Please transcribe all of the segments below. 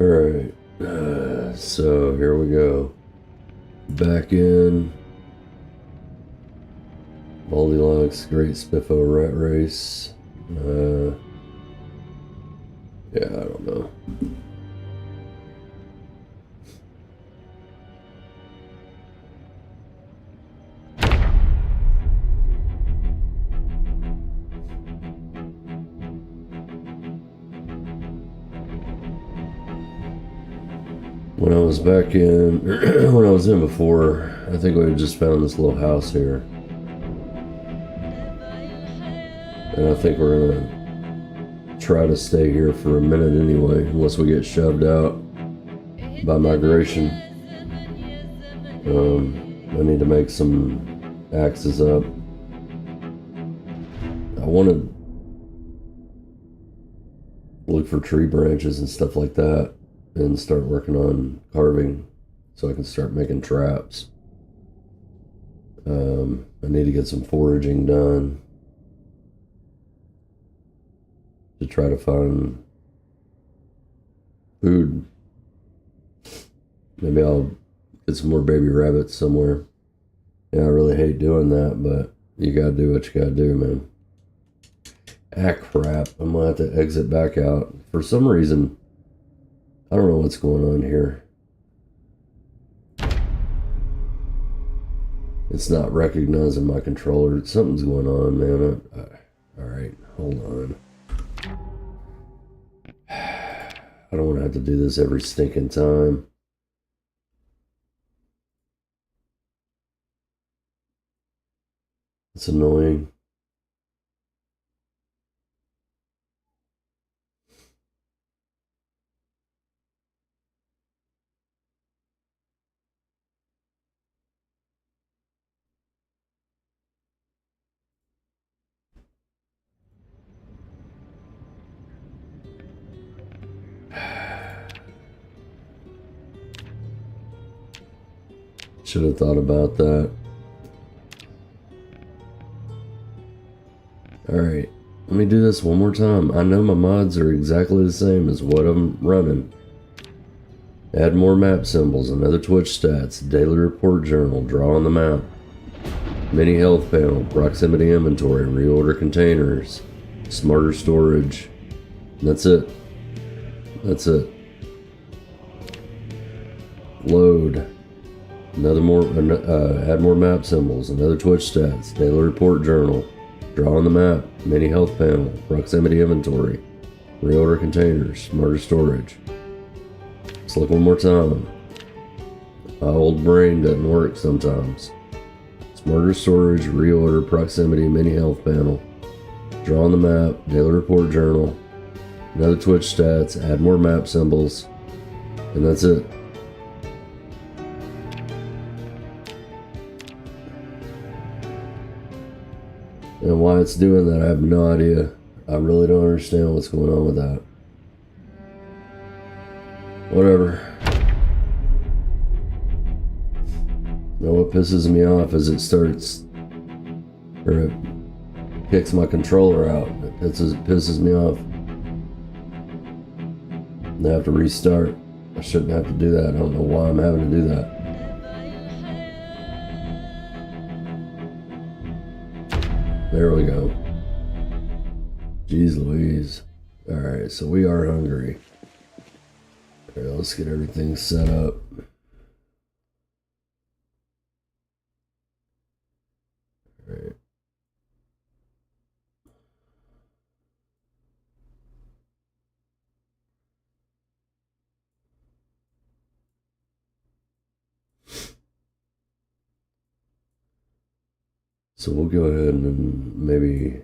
Alright, so here we go. Back in Baldilox, Great Spiffo Rat Race. Yeah, I don't know. When I was back in, when I was in before, I think we had just found this little house here. And I think we're gonna try to stay here for a minute anyway, unless we get shoved out by migration. I need to make some axes up. I want to look for tree branches and stuff like that and start working on carving so I can start making traps. I need to get some foraging done to try to find food. Maybe I'll get some more baby rabbits somewhere. Yeah, I really hate doing that, but you gotta do what you gotta do, man. Ah, crap. I'm gonna have to exit back out. For some reason, I don't know what's going on here. It's not recognizing my controller. Something's going on, man. Alright, hold on. I don't want to have to do this every stinking time. It's annoying. Should have thought about that. Alright, let me do this one more time. I know my mods are exactly the same as what I'm running. Add more map symbols, another Twitch stats, daily report journal, draw on the map, mini health panel, proximity inventory, reorder containers, smarter storage. And that's it. That's it. Load. Add more map symbols, another Twitch stats, daily report journal, draw on the map, mini health panel, proximity inventory, reorder containers, smarter storage. Let's look one more time. My old brain doesn't work sometimes. Smarter storage, reorder, proximity, mini health panel, draw on the map, daily report journal, another Twitch stats, add more map symbols, and that's it. And why it's doing that, I have no idea. I really don't understand what's going on with that. Whatever. Now what pisses me off is it starts, or it kicks my controller out. It pisses me off. And I have to restart. I shouldn't have to do that. I don't know why I'm having to do that. There we go. Jeez Louise. Alright, so we are hungry. Alright, let's get everything set up. Alright. So we'll go ahead and maybe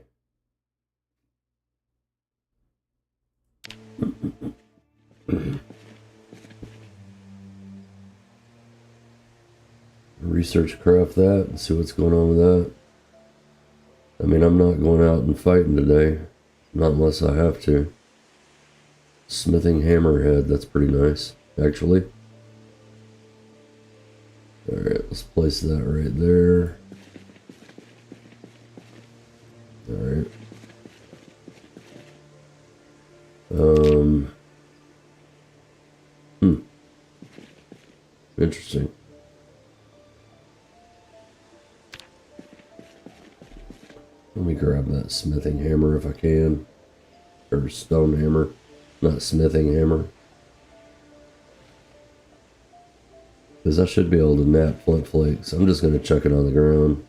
research craft that and see what's going on with that. I mean, I'm not going out and fighting today, not unless I have to. Smithing hammerhead, that's pretty nice, actually. Alright, let's place that right there. Alright. Interesting. Let me grab that smithing hammer if I can. Or stone hammer. Not smithing hammer. Because I should be able to nap flint flakes. I'm just going to chuck it on the ground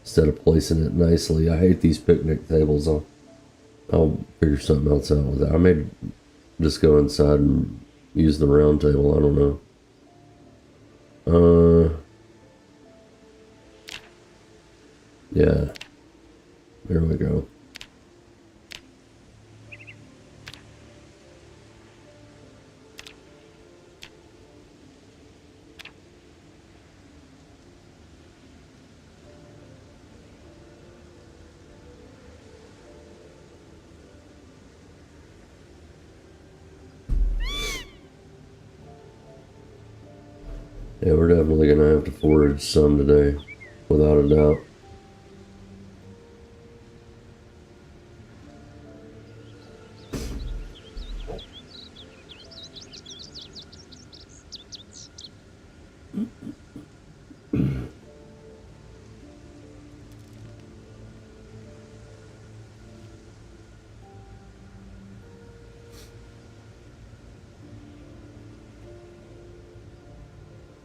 instead of placing it nicely. I hate these picnic tables. I'll figure something else out with that. I may just go inside and use the round table. I don't know. Yeah. There we go. Yeah, we're definitely going to have to forage some today, without a doubt.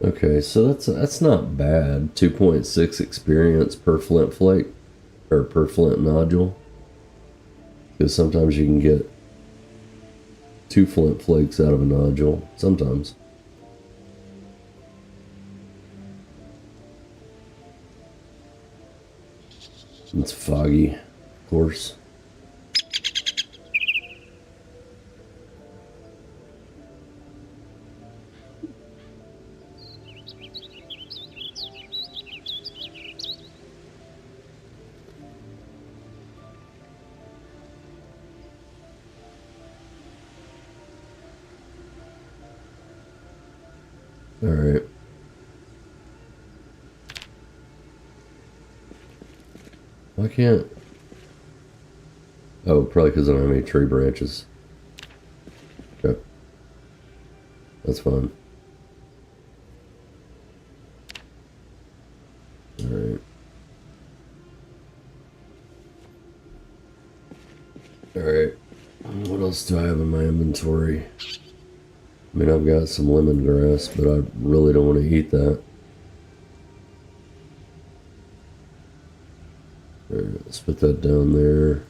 Okay, so that's not bad. 2.6 experience per flint flake, or per flint nodule. Because sometimes you can get 2 flint flakes out of a nodule. Sometimes. It's foggy, of course. All right. Why can't... Oh, probably because I don't have any tree branches. Okay. That's fine. Alright. Alright. What else do I have in my inventory? I mean, I've got some lemongrass, but I really don't want to eat that. Alright, let's put that down there.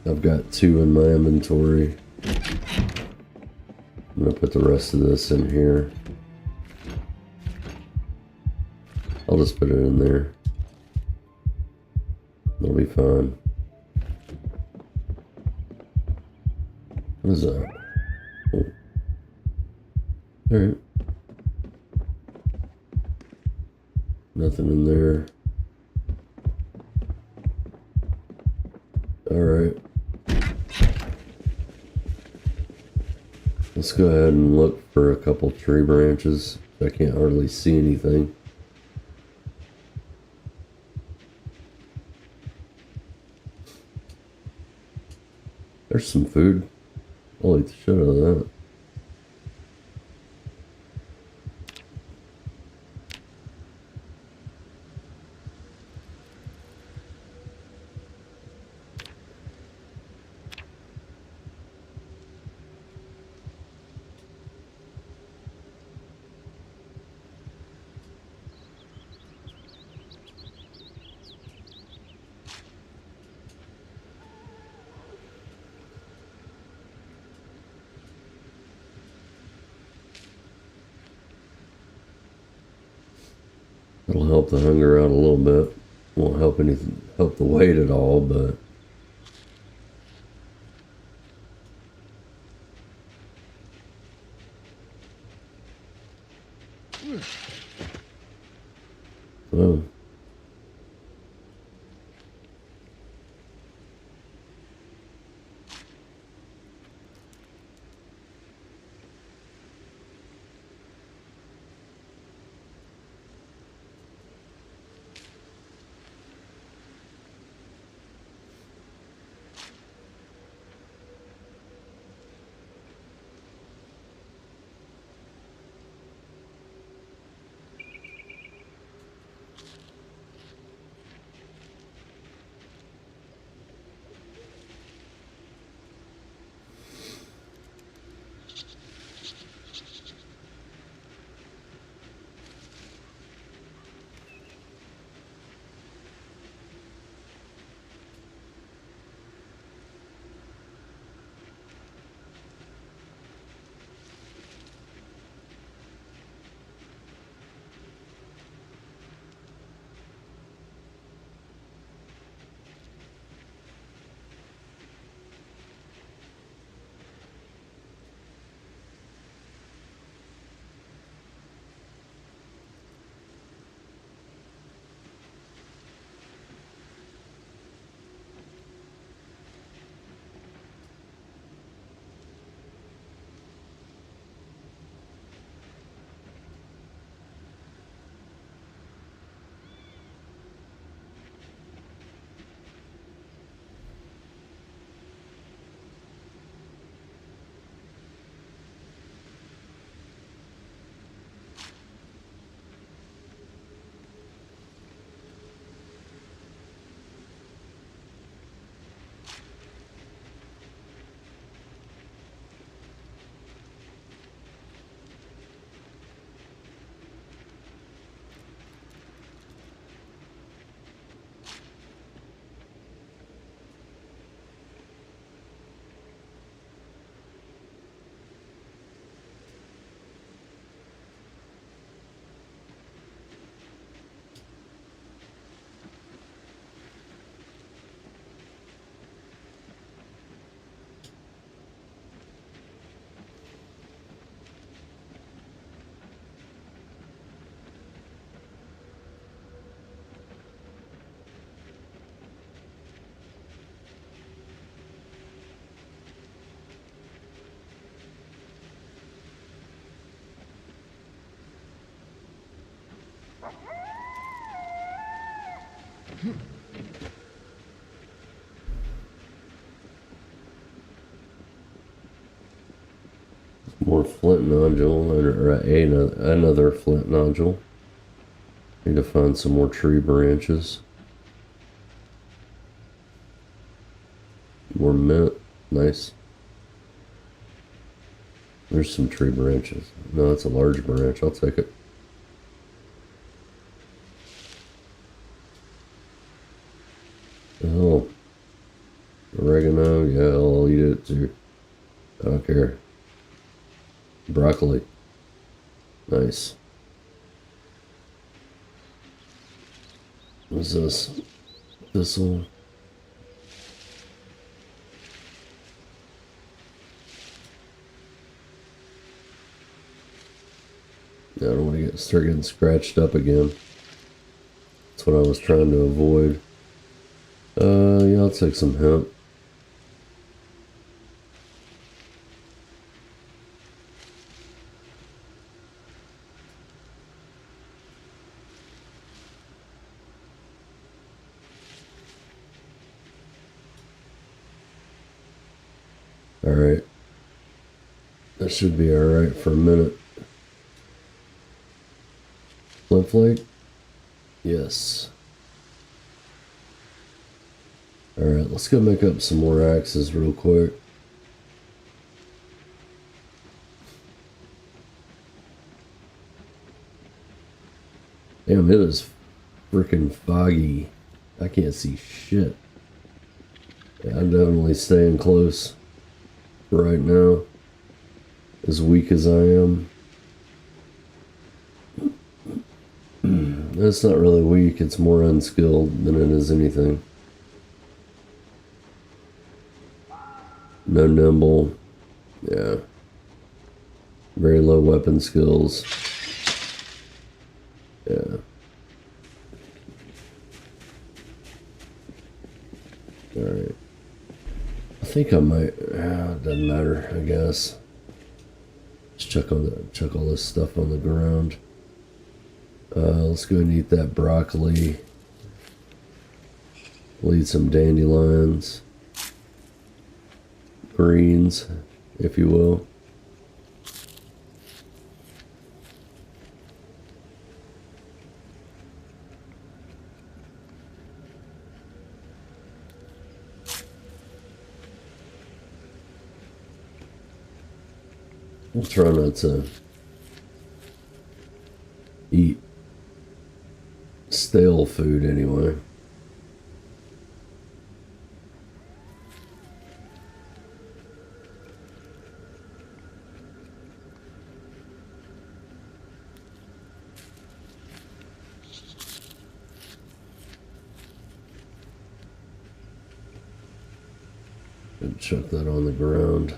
I've got 2 in my inventory. I'm going to put the rest of this in here. I'll just put it in there. It'll be fine. What is that? Oh. Alright. Nothing in there. Alright. Let's go ahead and look for a couple tree branches. I can't hardly see anything. There's some food. I'll eat the shit out of that. It'll help the hunger out a little bit. Won't help the weight at all, but well, More flint nodule, or another flint nodule. Need to find some more tree branches. More mint, nice. There's some tree branches. No, that's a large branch, I'll take it. Oh, oregano, yeah, I'll eat it too. I don't care. Broccoli, nice. What's this? Thistle. I don't want to start getting scratched up again. That's what I was trying to avoid. Yeah, I'll take some hemp. Alright. That should be alright for a minute. Flint flake? Yes. Alright, let's go make up some more axes real quick. Damn, it is freaking foggy. I can't see shit. Yeah, I'm definitely staying close right now. As weak as I am. It's not really weak, it's more unskilled than it is anything. No nimble. Yeah. Very low weapon skills. Yeah. Alright. I think I might, it doesn't matter, I guess. Just check all this stuff on the ground. Let's go and eat that broccoli. We'll eat some dandelions. Greens, if you will. I'll try not to eat stale food anyway. And chuck that on the ground.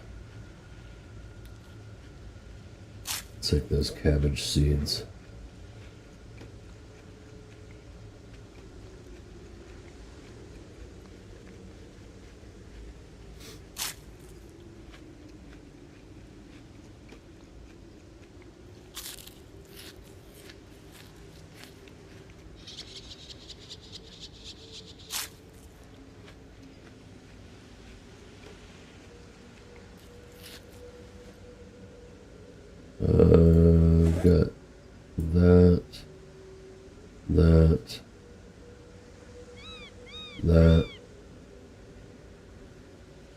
Take those cabbage seeds. Got that.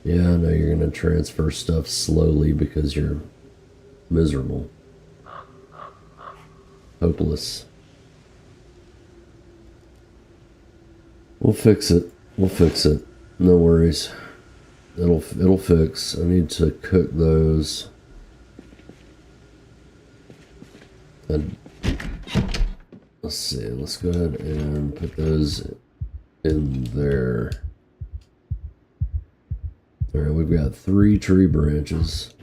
Yeah, I know you're gonna transfer stuff slowly because you're miserable. Hopeless. We'll fix it. We'll fix it. No worries. It'll fix. I need to cook those. And let's see, let's go ahead and put those in there. Alright, we've got 3 tree branches.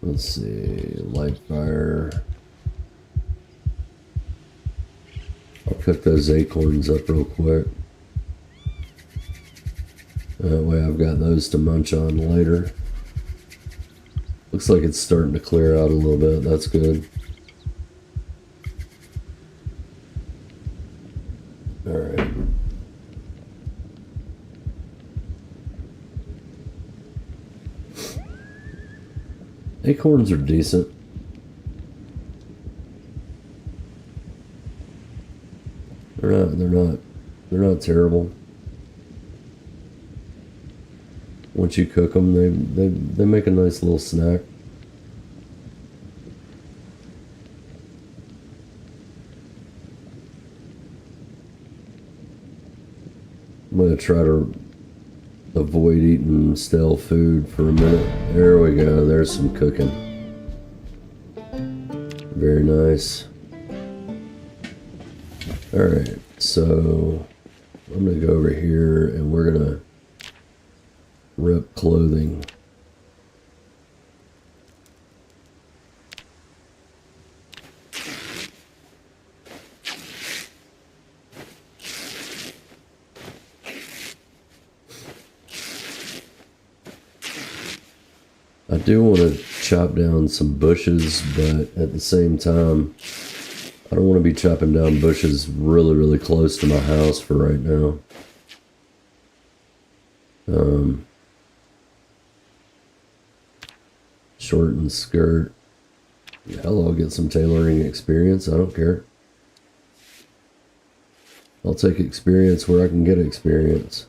Let's see, light fire. I'll cook those acorns up real quick. That way I've got those to munch on later. Looks like it's starting to clear out a little bit. That's good. All right. Acorns are decent. They're not terrible. Once you cook them, they make a nice little snack. I'm gonna try to avoid eating stale food for a minute. There we go. There's some cooking. Very nice. All right, so I'm gonna go over here and we're gonna rip clothing. I do want to chop down some bushes, but at the same time, I don't want to be chopping down bushes really, really close to my house for right now. Shorten skirt. Hell, I'll get some tailoring experience. I don't care. I'll take experience where I can get experience.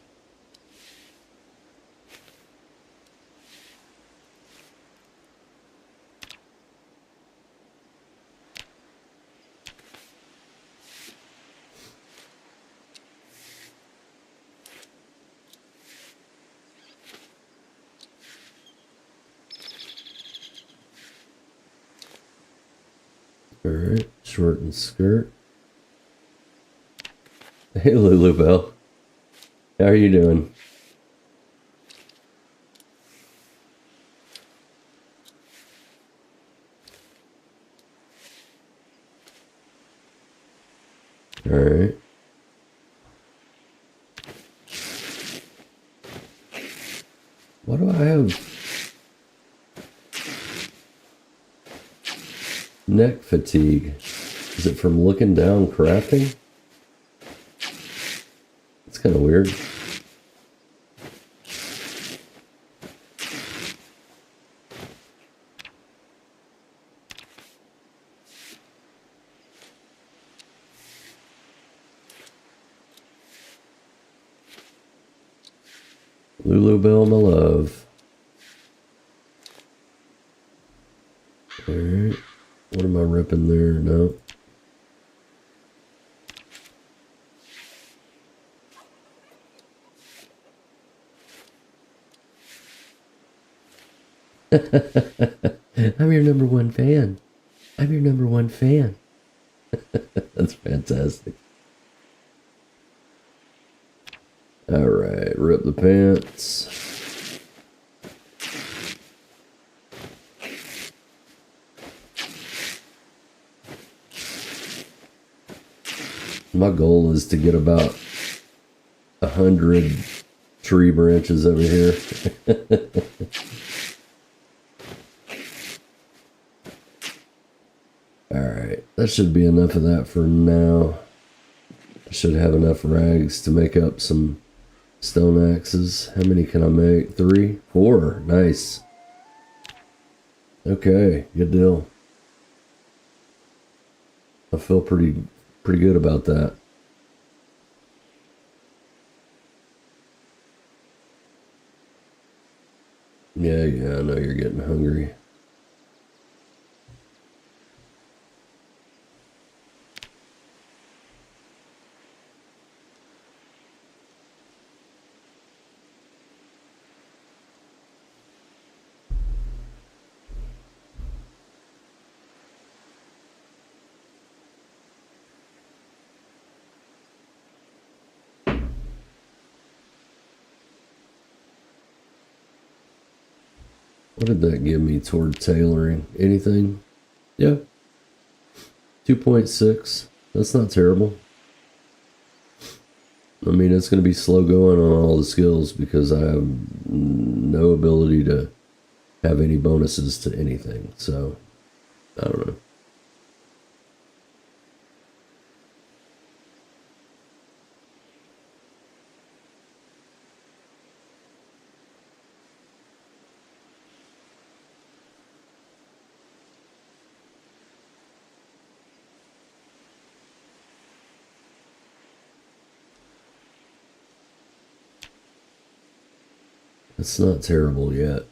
Alright, shorten skirt. Hey Lulu Bell. How are you doing? Alright. Why do I have neck fatigue? Is it from looking down crafting? It's kind of weird. Lulu Bell, my love. Alright. What am I ripping there? No. I'm your number one fan. I'm your number one fan. That's fantastic. Alright, rip the pants. My goal is to get about 100 tree branches over here. Alright, that should be enough of that for now. I should have enough rags to make up some stone axes. How many can I make? 3? 4. Nice. Okay, good deal. I feel pretty good about that. Yeah, I know you're getting hungry. What did that give me toward tailoring? Anything? Yeah. 2.6. That's not terrible. I mean, it's going to be slow going on all the skills because I have no ability to have any bonuses to anything. So, I don't know. It's not terrible yet.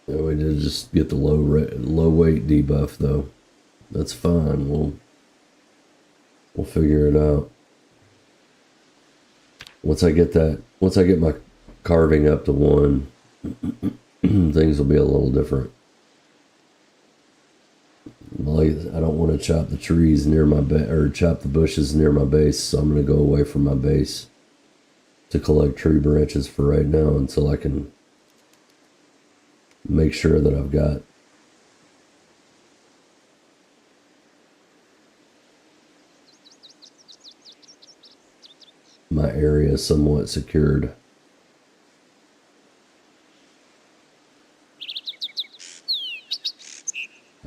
We did just get the low weight debuff though. That's fine. We'll figure it out. Once I get my carving up to 1, things will be a little different. Like, I don't want to chop the trees near my or chop the bushes near my base, so I'm going to go away from my base to collect tree branches for right now until I can make sure that I've got my area somewhat secured.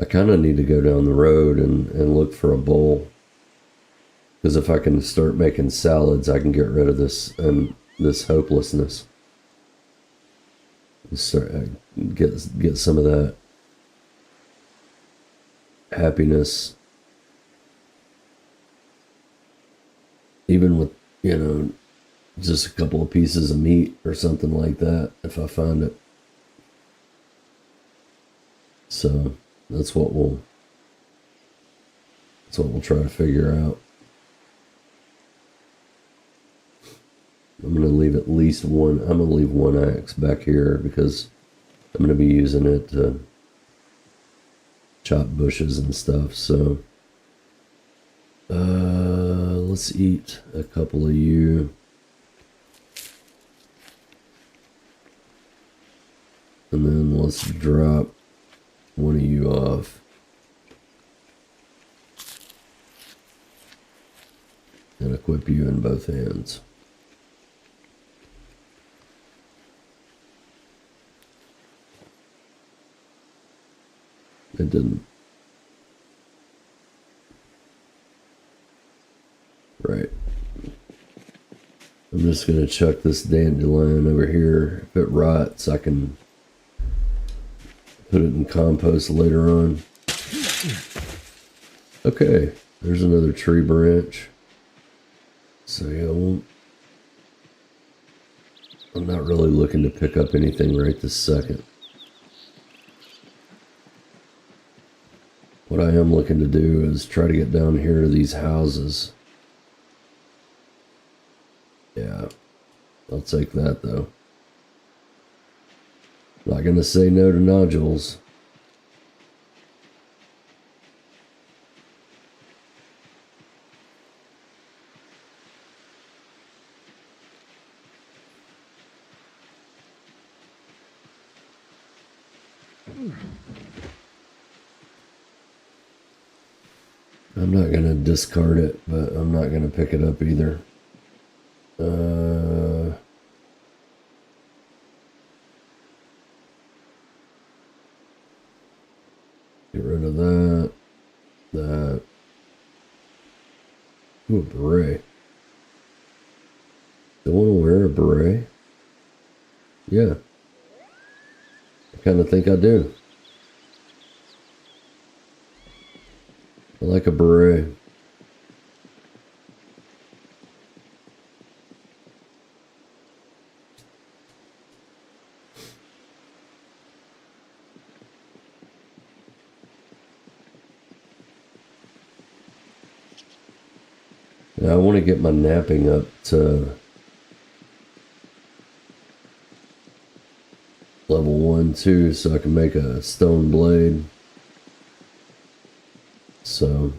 I kind of need to go down the road and look for a bowl, because if I can start making salads, I can get rid of this hopelessness. Start get some of that happiness, even with, you know, just a couple of pieces of meat or something like that, if I find it. So that's what we'll try to figure out. I'm going to leave at least one. I'm going to leave one axe back here because I'm going to be using it to chop bushes and stuff. So let's eat a couple of you. And then let's drop one of you off. And equip you in both hands. It didn't. Right. I'm just going to chuck this dandelion over here. If it rots, I can put it in compost later on. Okay, there's another tree branch. So yeah, I'm not really looking to pick up anything right this second. What I am looking to do is try to get down here to these houses. Yeah, I'll take that though. Not gonna say no to nodules. I'm not gonna discard it, but I'm not gonna pick it up either. Get rid of that. That. Ooh, a beret. Do I want to wear a beret? Yeah. I kind of think I do. I like a beret. Now I want to get my napping up to level 1 too, so I can make a stone blade. So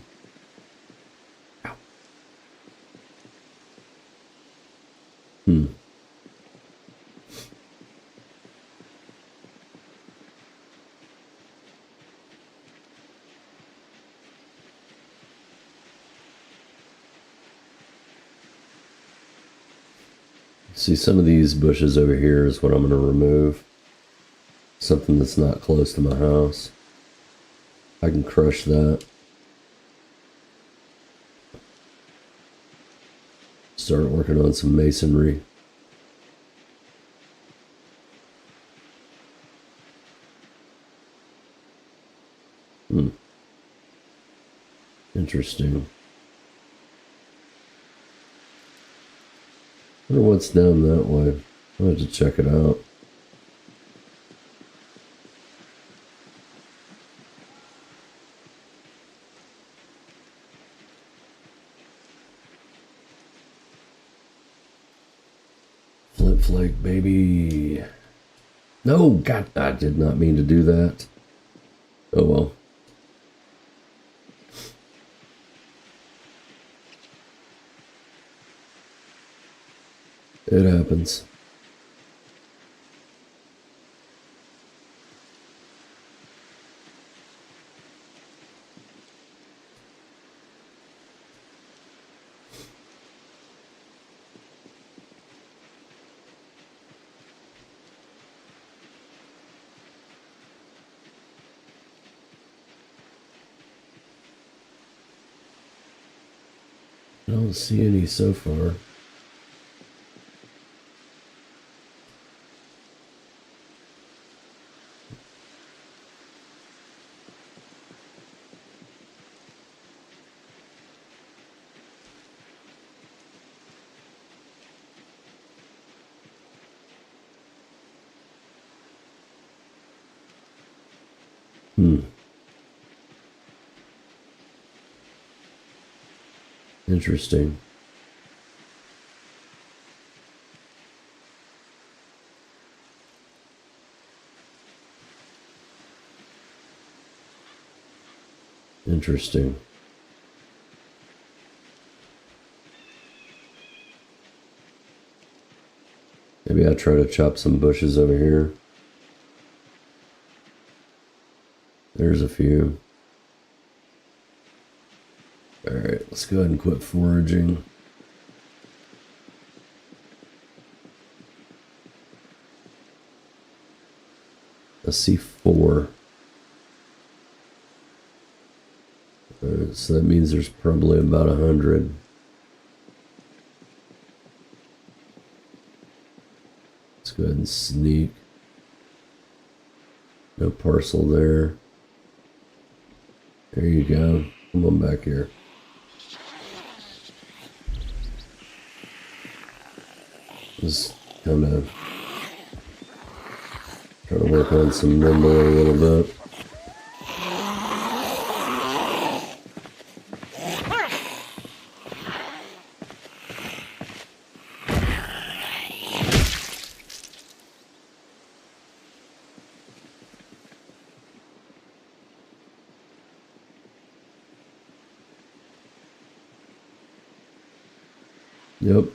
see, some of these bushes over here is what I'm going to remove. something that's not close to my house. I can crush that. Start working on some masonry. Interesting. I wonder what's down that way. I'll have to check it out. Flip flake, baby. No, God, I did not mean to do that. Oh well. It happens. I don't see any so far. Interesting. Interesting. Maybe I'll try to chop some bushes over here. There's a few. Alright, let's go ahead and quit foraging. I see 4. So that means there's probably about 100. Let's go ahead and sneak. No parcel there. There you go. Come on back here. Just kind of try to work on some nimble a little bit. Yep.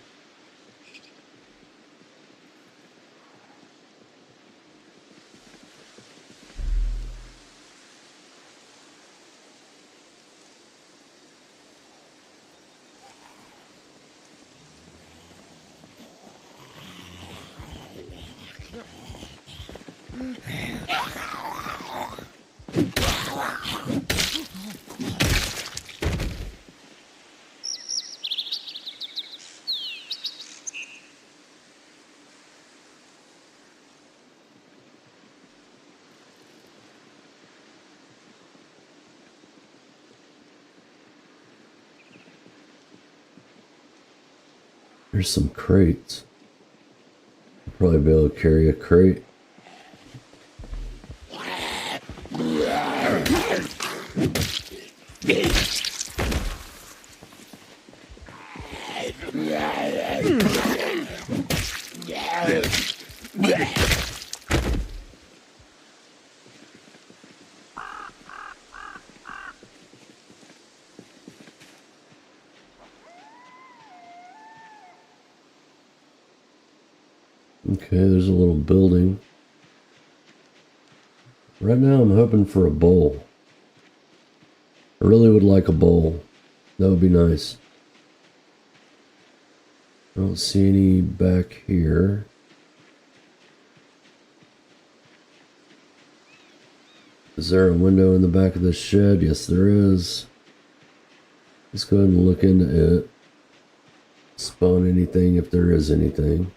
There's some crates. I'll probably be able to carry a crate. Okay, there's a little building. Right now I'm hoping for a bowl. I really would like a bowl. That would be nice. I don't see any back here. Is there a window in the back of this shed? Yes, there is. Let's go ahead and look into it. Spawn anything if there is anything.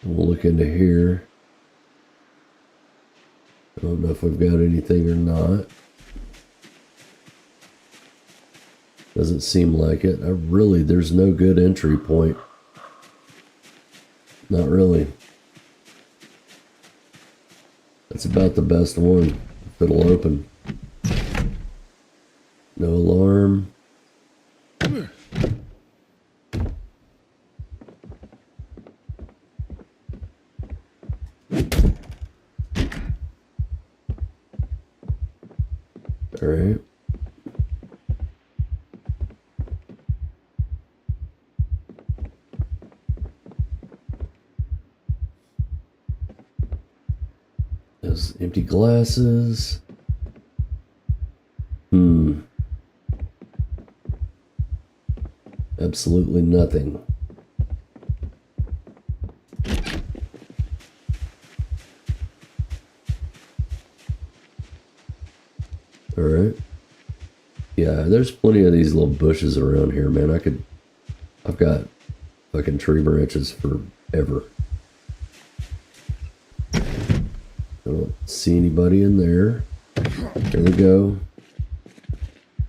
We'll look into here. I don't know if we've got anything or not. Doesn't seem like it. There's no good entry point. Not really. That's about the best one. If it'll open. No alarm. All right. Those empty glasses. Absolutely nothing. All right. Yeah, there's plenty of these little bushes around here, man. I've got fucking tree branches forever. I don't see anybody in there. Here we go.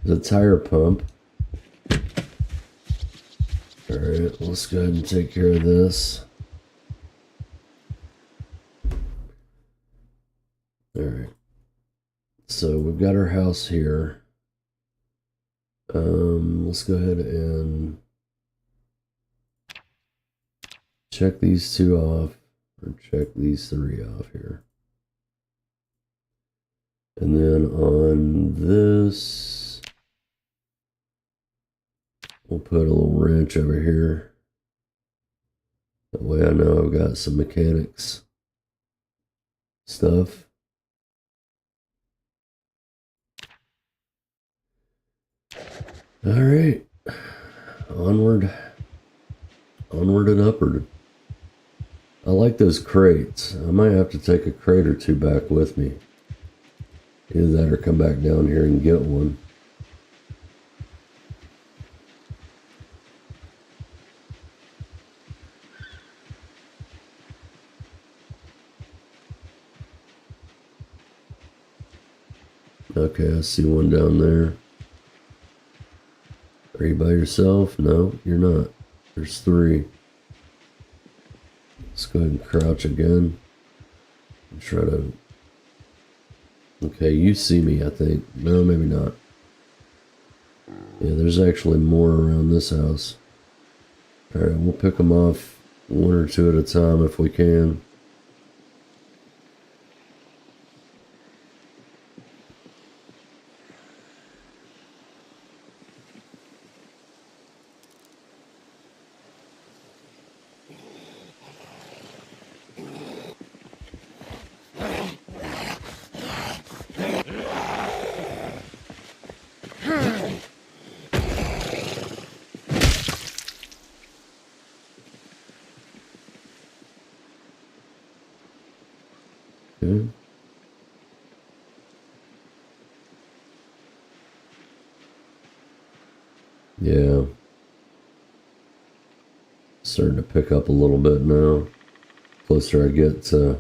There's a tire pump. Alright, let's go ahead and take care of this. Alright. So we've got our house here. Let's go ahead and check these two off, or check these three off here. And then on this, we'll put a little wrench over here. That way I know I've got some mechanics stuff. All right, onward and upward. I like those crates. I might have to take a crate or two back with me. Either that or come back down here and get one. Okay, I see one down there. Are you by yourself? No, you're not. There's three. Let's go ahead and crouch again. And try to... Okay, you see me, I think. No, maybe not. Yeah, there's actually more around this house. Alright, we'll pick them off one or two at a time if we can. Okay. Yeah. Starting to pick up a little bit now. Closer I get to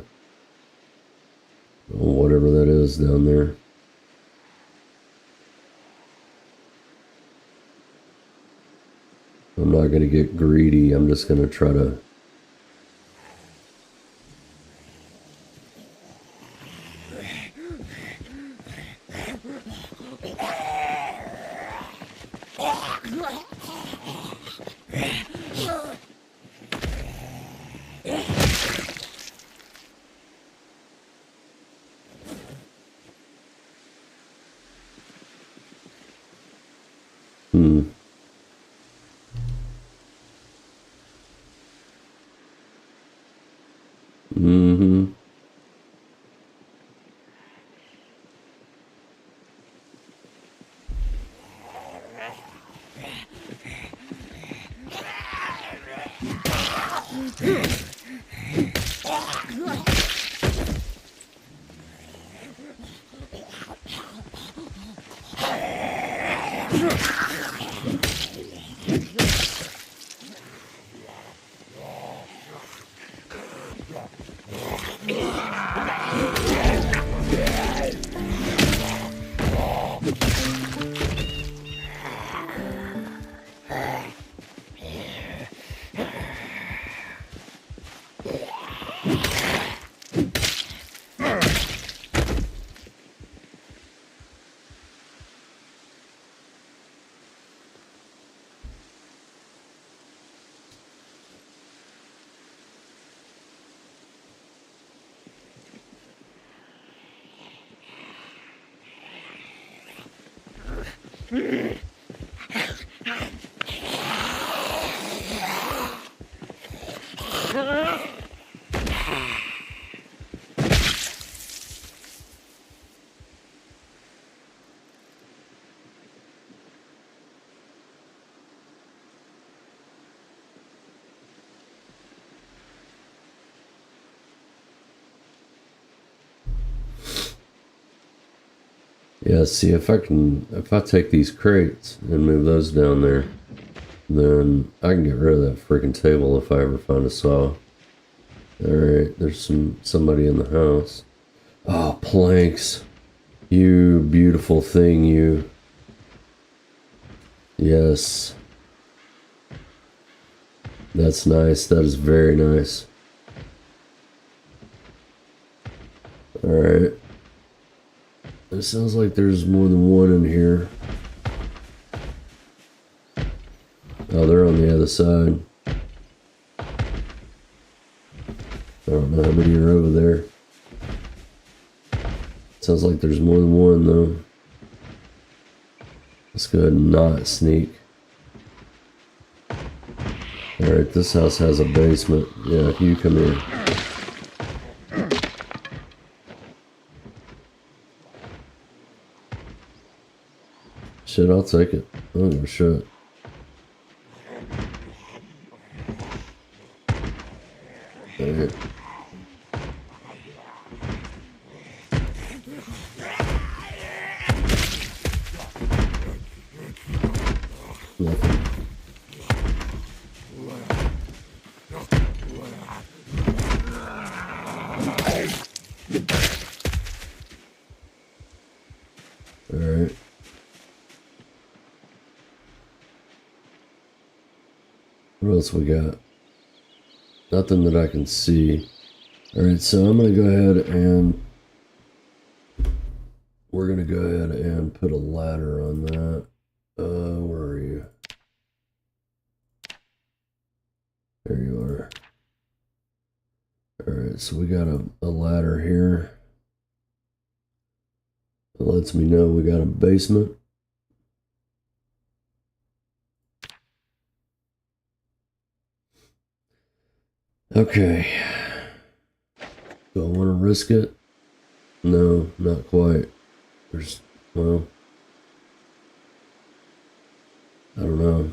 whatever that is down there. I'm not going to get greedy. I'm just going to try to... Mm-hmm. Yeah, see, if I take these crates and move those down there, then I can get rid of that freaking table if I ever find a saw. Alright, there's somebody in the house. Oh, planks. You beautiful thing, you. Yes. That's nice. That is very nice. Alright. It sounds like there's more than one in here. Oh, they're on the other side. I don't know how many are over there. Sounds like there's more than one, though. Let's go ahead and not sneak. Alright, this house has a basement. Yeah, you come here. Shit, I'll take it. I don't give a shit. Alright. Nothing. Alright. What else we got? Nothing that I can see. Alright, so I'm going to go ahead and we're going to go ahead and put a ladder on that. Where are you? There you are. Alright, so we got a ladder here. It lets me know we got a basement. Okay. Do I want to risk it? No, not quite. Well, I don't know.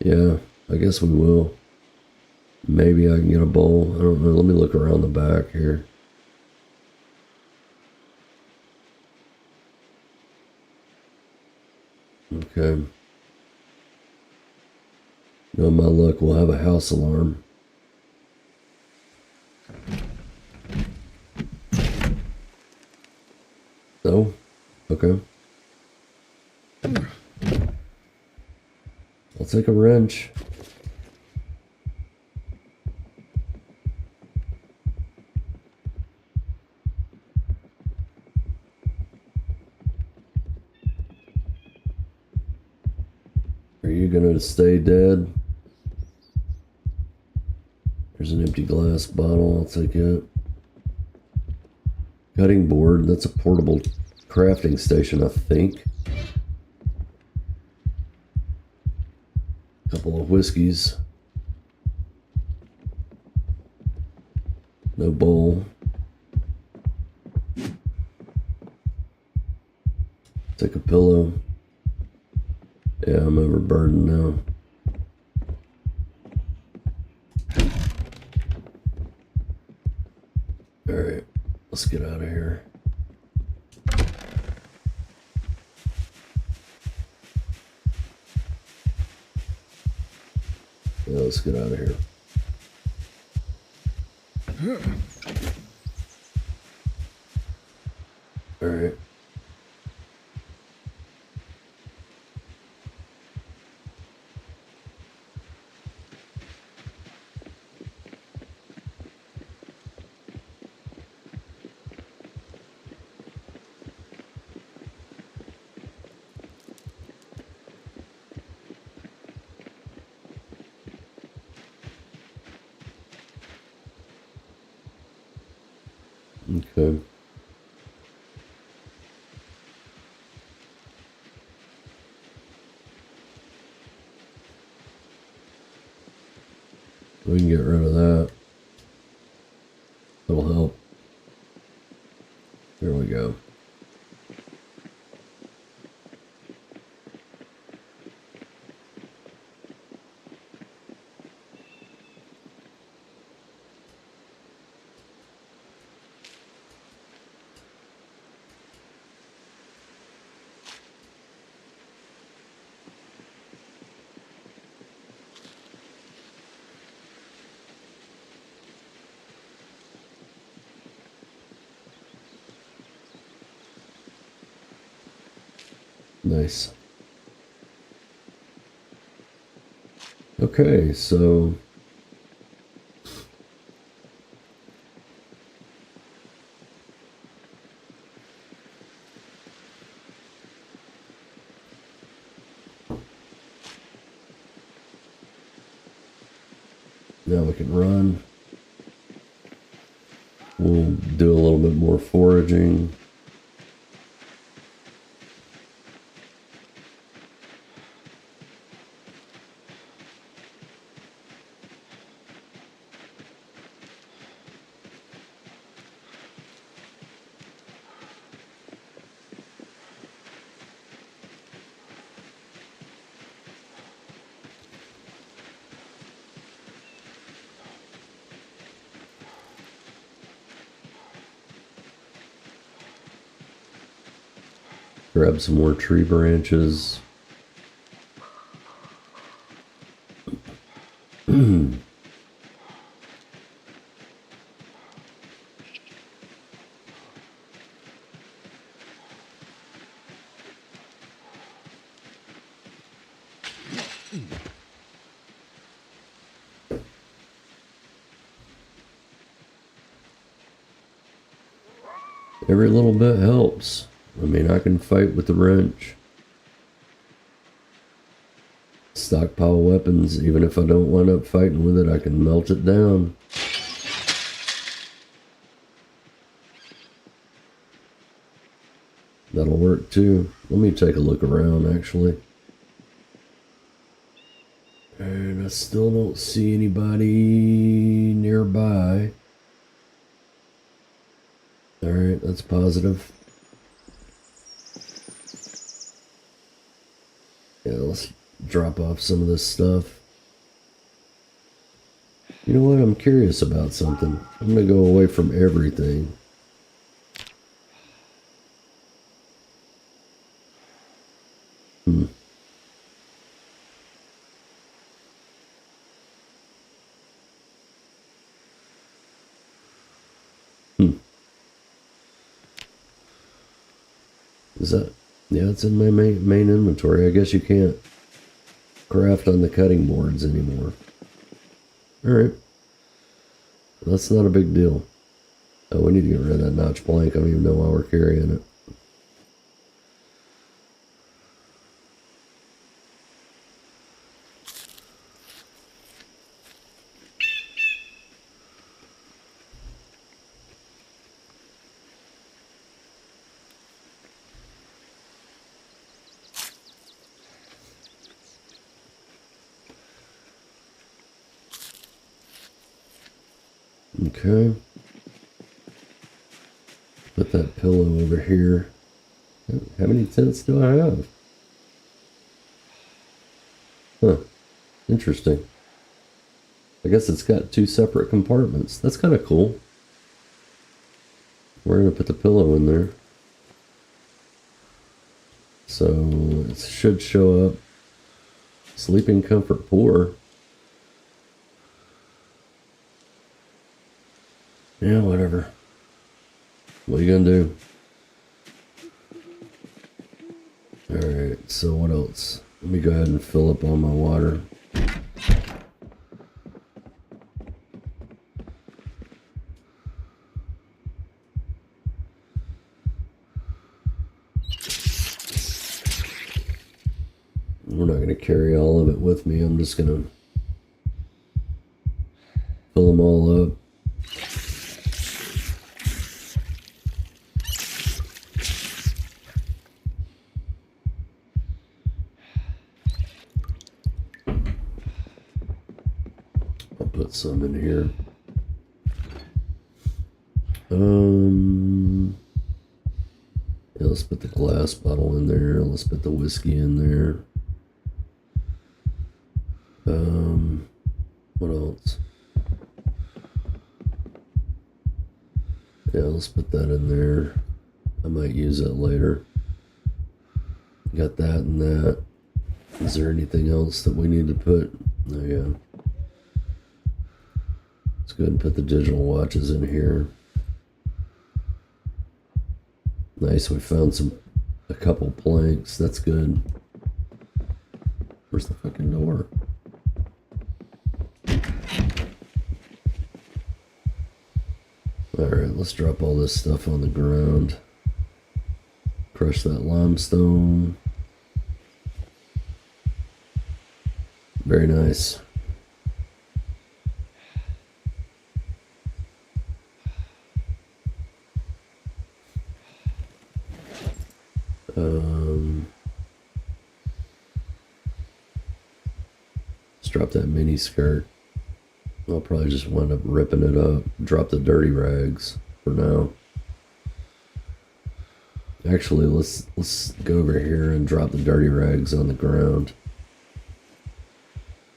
Yeah, I guess we will. Maybe I can get a bowl. I don't know. Let me look around the back here. Okay. No, my luck, we'll have a house alarm. No? Okay. I'll take a wrench. Are you gonna stay dead? There's an empty glass bottle, I'll take it. Cutting board, that's a portable crafting station, I think. Couple of whiskeys. No bowl. Take a pillow. Yeah, I'm overburdened now. Alright, let's get out of here. Yeah, let's get out of here. All right. Okay. We can get rid of that. That'll help. There we go. Nice. Okay, so now we can run. We'll do a little bit more foraging. Grab some more tree branches. Every little bit helps. I mean, I can fight with the wrench. Stockpile weapons, even if I don't wind up fighting with it, I can melt it down. That'll work too. Let me take a look around, actually. And I still don't see anybody nearby. Alright, that's positive. Yeah, let's drop off some of this stuff. You know what? I'm curious about something. I'm gonna go away from everything. Is that... Yeah, it's in my main inventory. I guess you can't craft on the cutting boards anymore. Alright. That's not a big deal. Oh, we need to get rid of that notch plank. I don't even know why we're carrying it. Okay. Put that pillow over here. How many tents do I have? Huh. Interesting. I guess it's got two separate compartments. That's kind of cool. We're going to put the pillow in there. So it should show up. Sleeping comfort poor. Yeah, whatever. What are you gonna do? Alright, so what else? Let me go ahead and fill up all my water. We're not gonna carry all of it with me. I'm just gonna fill them all up. I'll put some in here. Yeah, let's put the glass bottle in there. Let's put the whiskey in there. What else? Yeah, let's put that in there. I might use it later. Got that and that. Is there anything else that we need to put? Oh yeah. Let's go ahead and put the digital watches in here. Nice, we found a couple planks. That's good. Where's the fucking door? Alright, let's drop all this stuff on the ground. Crush that limestone. Very nice. Let's drop that mini skirt. I'll probably just wind up ripping it up. Drop the dirty rags for now. Actually, let's go over here and drop the dirty rags on the ground.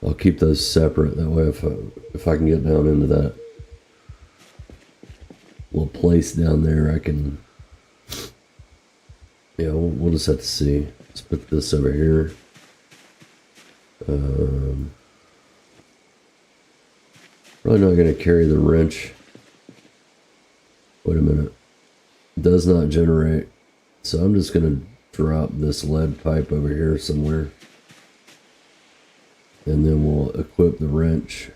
I'll keep those separate. That way, if I can get down into that little place down there, I can. Yeah, we'll just have to see. Let's put this over here. Probably not going to carry the wrench. Wait a minute. Does not generate. So I'm just going to drop this lead pipe over here somewhere. And then we'll equip the wrench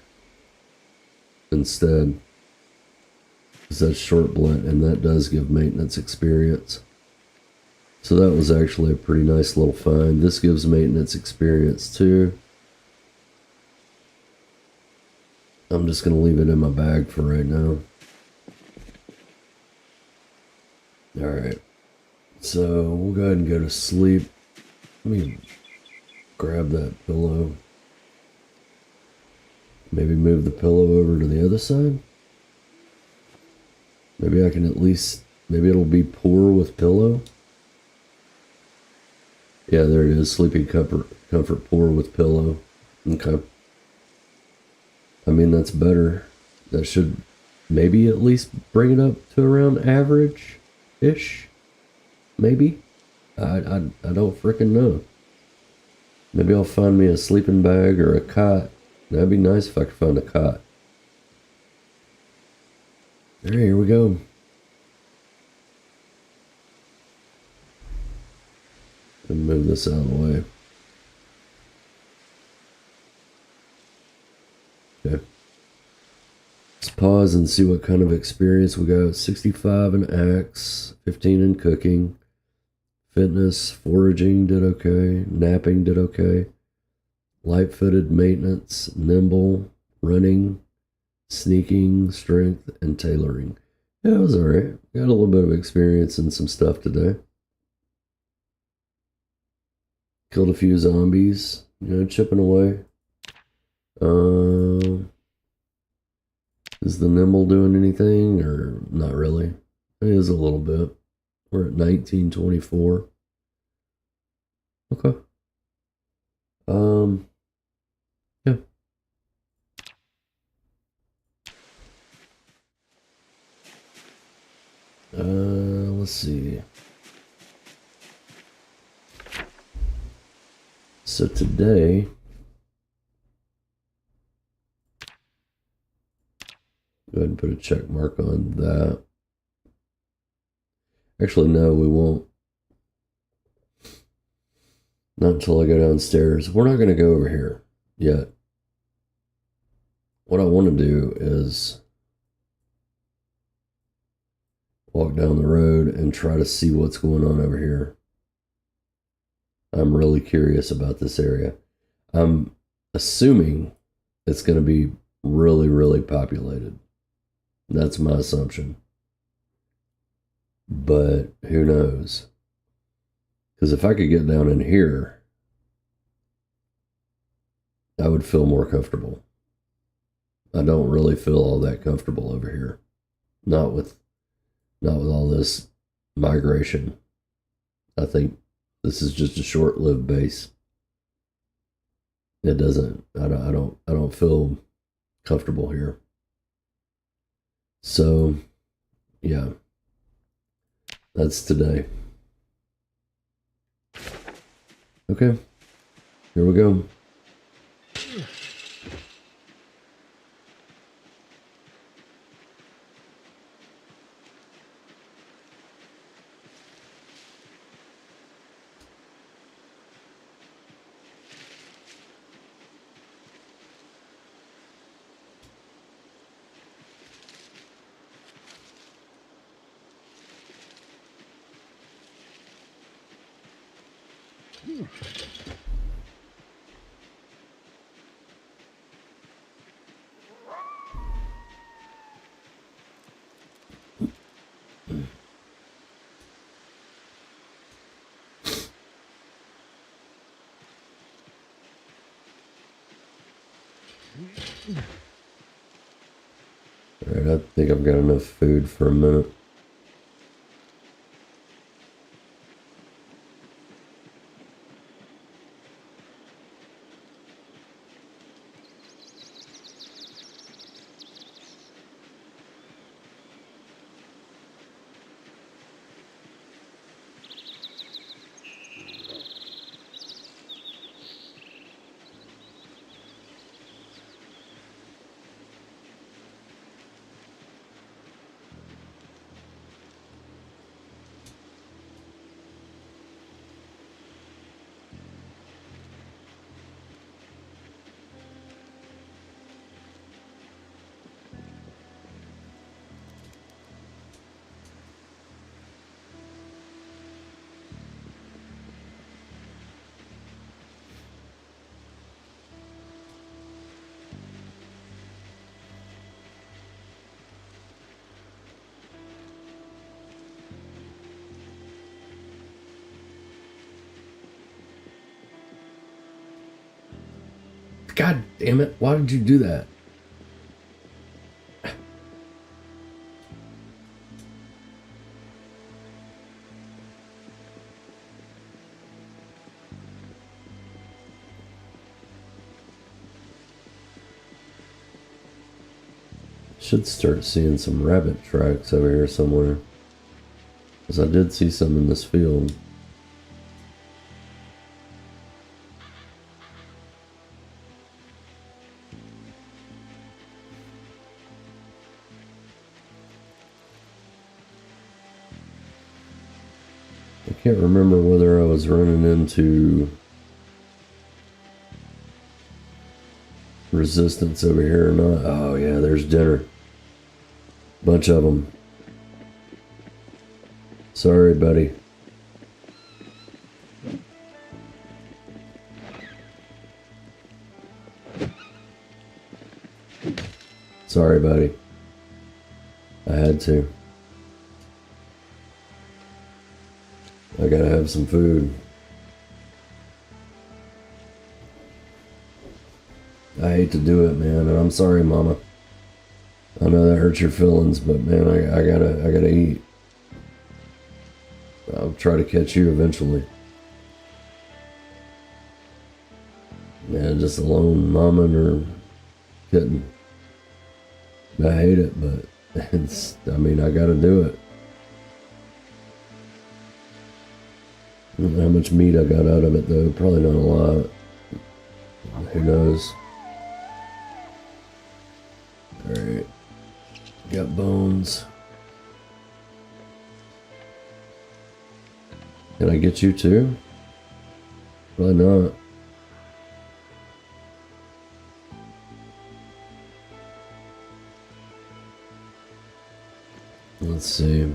instead. Because that's short blunt and that does give maintenance experience. So that was actually a pretty nice little find. This gives maintenance experience too. I'm just going to leave it in my bag for right now. Alright. So we'll go ahead and go to sleep. Let me grab that pillow. Maybe move the pillow over to the other side. Maybe I can at least, maybe it'll be poor with pillow. Yeah, there it is. Sleeping comfort poor with pillow. Okay. I mean, that's better. That should maybe at least bring it up to around average-ish. Maybe. I don't frickin' know. Maybe I'll find me a sleeping bag or a cot. That'd be nice if I could find a cot. Alright, here we go. And move this out of the way. Okay. Let's pause and see what kind of experience we got. 65 in axe, 15 in cooking, fitness, foraging did okay, napping did okay, light-footed maintenance, nimble, running, sneaking, strength, and tailoring. Yeah, it was alright. Got a little bit of experience in some stuff today. Killed a few zombies, chipping away. Is the nimble doing anything or not really? It is a little bit. We're at 1924. Okay. Yeah. Let's see. So today, Go ahead and put a check mark on that. Actually, no, we won't. Not until I go downstairs. We're not going to go over here yet. What I want to do is walk down the road and try to see what's going on over here. I'm really curious about this area. I'm assuming it's going to be really, really populated. That's my assumption. But who knows? Because if I could get down in here, I would feel more comfortable. I don't really feel all that comfortable over here. Not with all this migration. I think this is just a short-lived base. It doesn't. I don't feel comfortable here. So, yeah, that's today. Okay, here we go. All right, I think I've got enough food for a minute. God damn it, why did you do that? Should start seeing some rabbit tracks over here somewhere. Because I did see some in this field. I can't remember whether I was running into resistance over here or not. Oh yeah, there's dinner. Bunch of them. Sorry, buddy. Sorry, buddy. I had to. I gotta have some food. I hate to do it, man, and I'm sorry, Mama. I know that hurts your feelings, but man, I gotta eat. I'll try to catch you eventually. Man, just a lone mama and her kitten. I hate it, but I mean, I gotta do it. I don't know how much meat I got out of it, though. Probably not a lot. Who knows? Alright. Got bones. Can I get you too? Probably not. Let's see.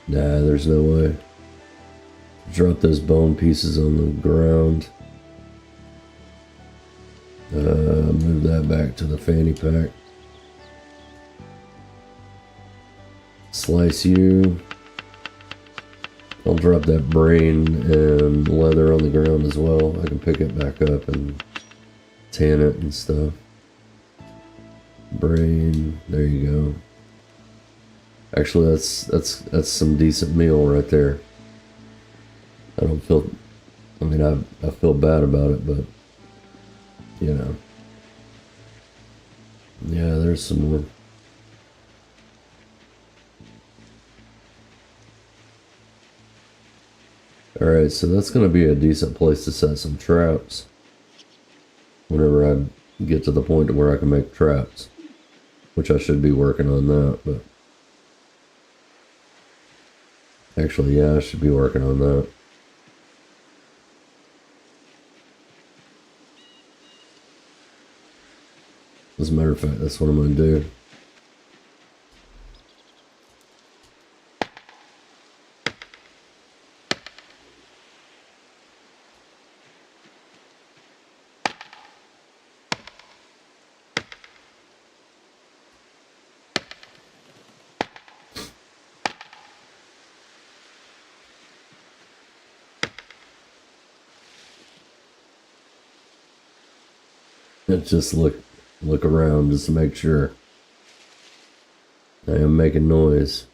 Nah, there's no way. Drop those bone pieces on the ground. Move that back to the fanny pack. Slice you. I'll drop that brain and leather on the ground as well. I can pick it back up and tan it and stuff. Brain, there you go. Actually, that's some decent meal right there. I don't feel, I mean, I feel bad about it, but, you know. Yeah, there's some more. Alright, so that's going to be a decent place to set some traps. Whenever I get to the point where I can make traps. Which I should be working on that, but... Actually, yeah, I should be working on that. As a matter of fact, that's what I'm going to do. Let's just look around just to make sure I am making noise.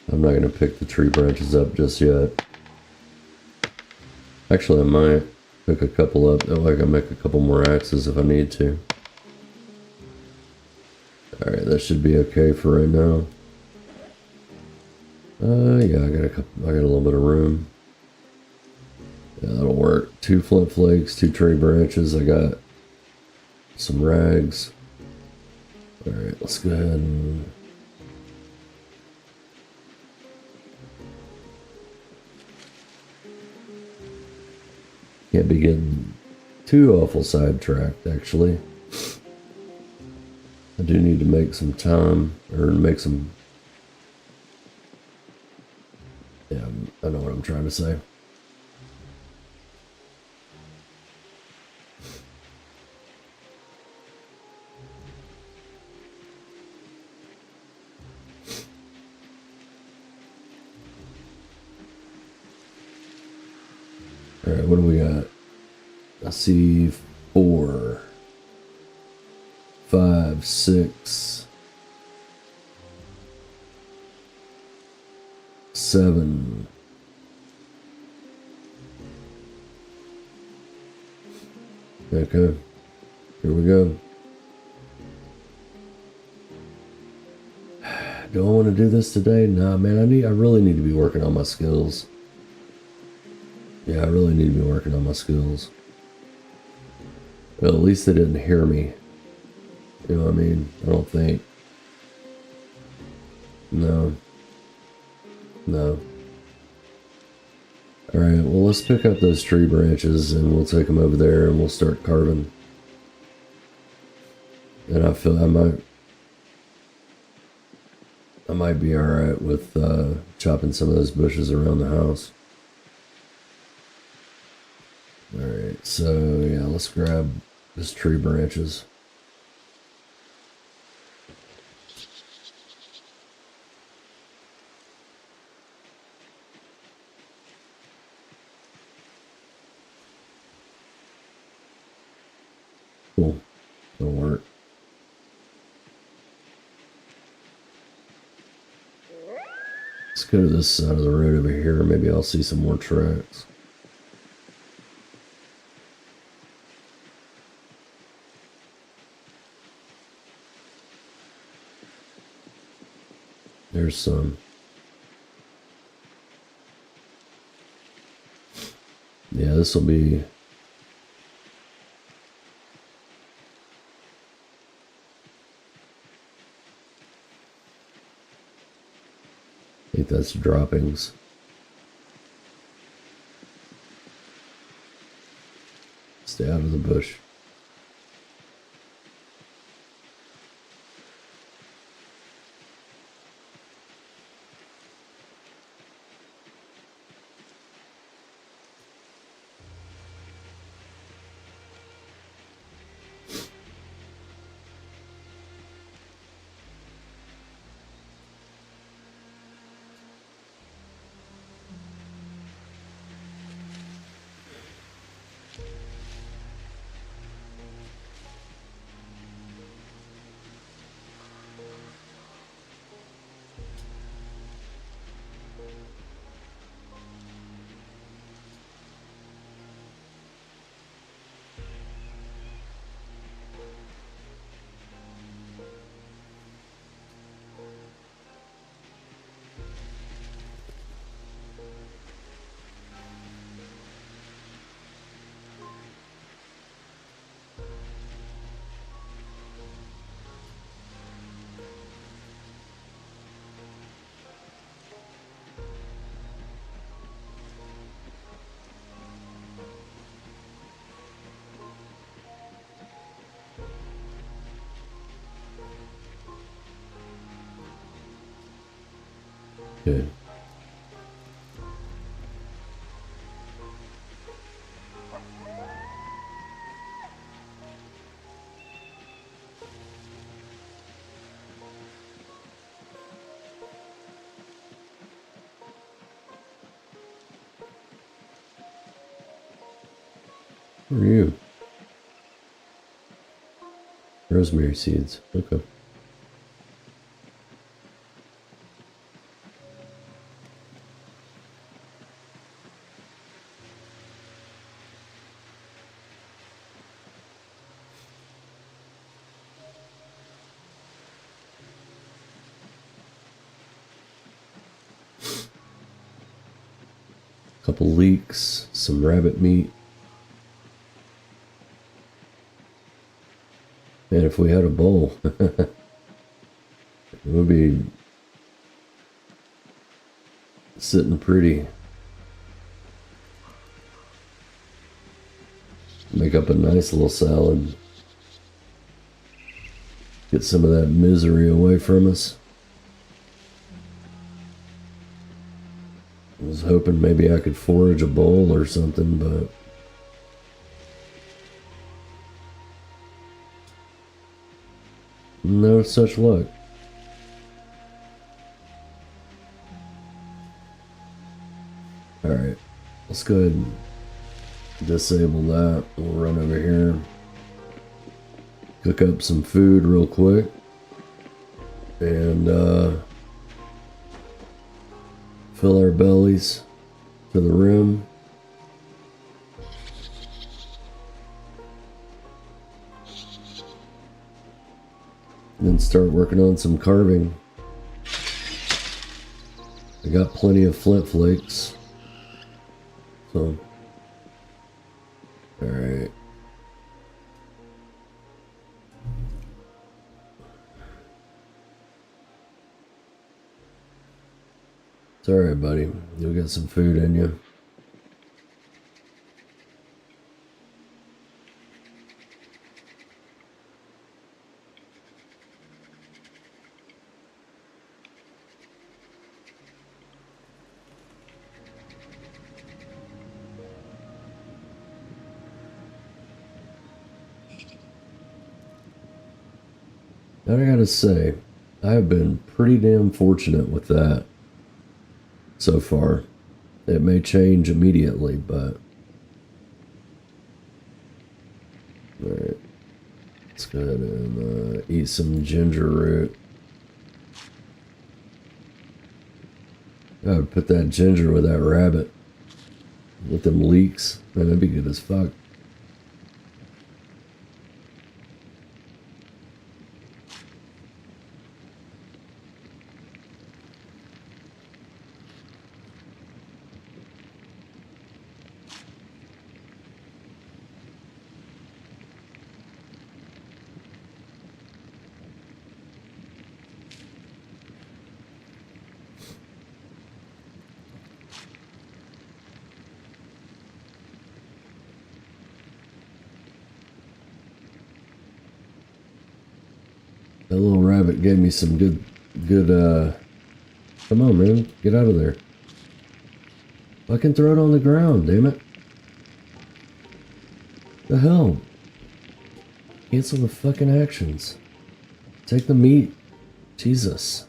I'm not going to pick the tree branches up just yet. Actually, I might pick a couple up. That way I can make a couple more axes if I need to. Alright, that should be okay for right now. Yeah, I got a little bit of room. Yeah, that'll work. 2 flint flakes, 2 tree branches. I got some rags. Alright, let's go ahead and... Can't be getting too awful sidetracked, actually. I do need to make some time, or make some... Yeah, I know what I'm trying to say. Alright, what do we got? I see 4, 5, 6, 7. Okay, here we go. Do I want to do this today? Nah, man, I really need to be working on my skills. Yeah, I really need to be working on my skills. Well, at least they didn't hear me. You know what I mean? I don't think. No. No. Alright, well, let's pick up those tree branches and we'll take them over there and we'll start carving. And I feel I might be alright with chopping some of those bushes around the house. Alright, so yeah, let's grab these tree branches. Don't work. Let's go to this side of the road over here. Maybe I'll see some more tracks. There's some. Yeah, this will be... I think that's droppings. Stay out of the bush. Okay. Who are you? Rosemary seeds. Okay. Couple leeks, some rabbit meat. And if we had a bowl, it would be sitting pretty. Make up a nice little salad. Get some of that misery away from us. I was hoping maybe I could forage a bowl or something, but no such luck. Alright, let's go ahead and disable that. We'll run over here, cook up some food real quick, and fill our bellies to the rim. And then start working on some carving. I got plenty of flint flakes. So, alright. It's alright, buddy. You'll get some food in you. I gotta say, I have been pretty damn fortunate with that so far. It may change immediately, but... Alright. Let's go ahead and eat some ginger root. I would put that ginger with that rabbit. With them leeks. Man, that'd be good as fuck. That little rabbit gave me some good, come on, man. Get out of there. Fucking throw it on the ground, damn it. The hell? Cancel the fucking actions. Take the meat. Jesus.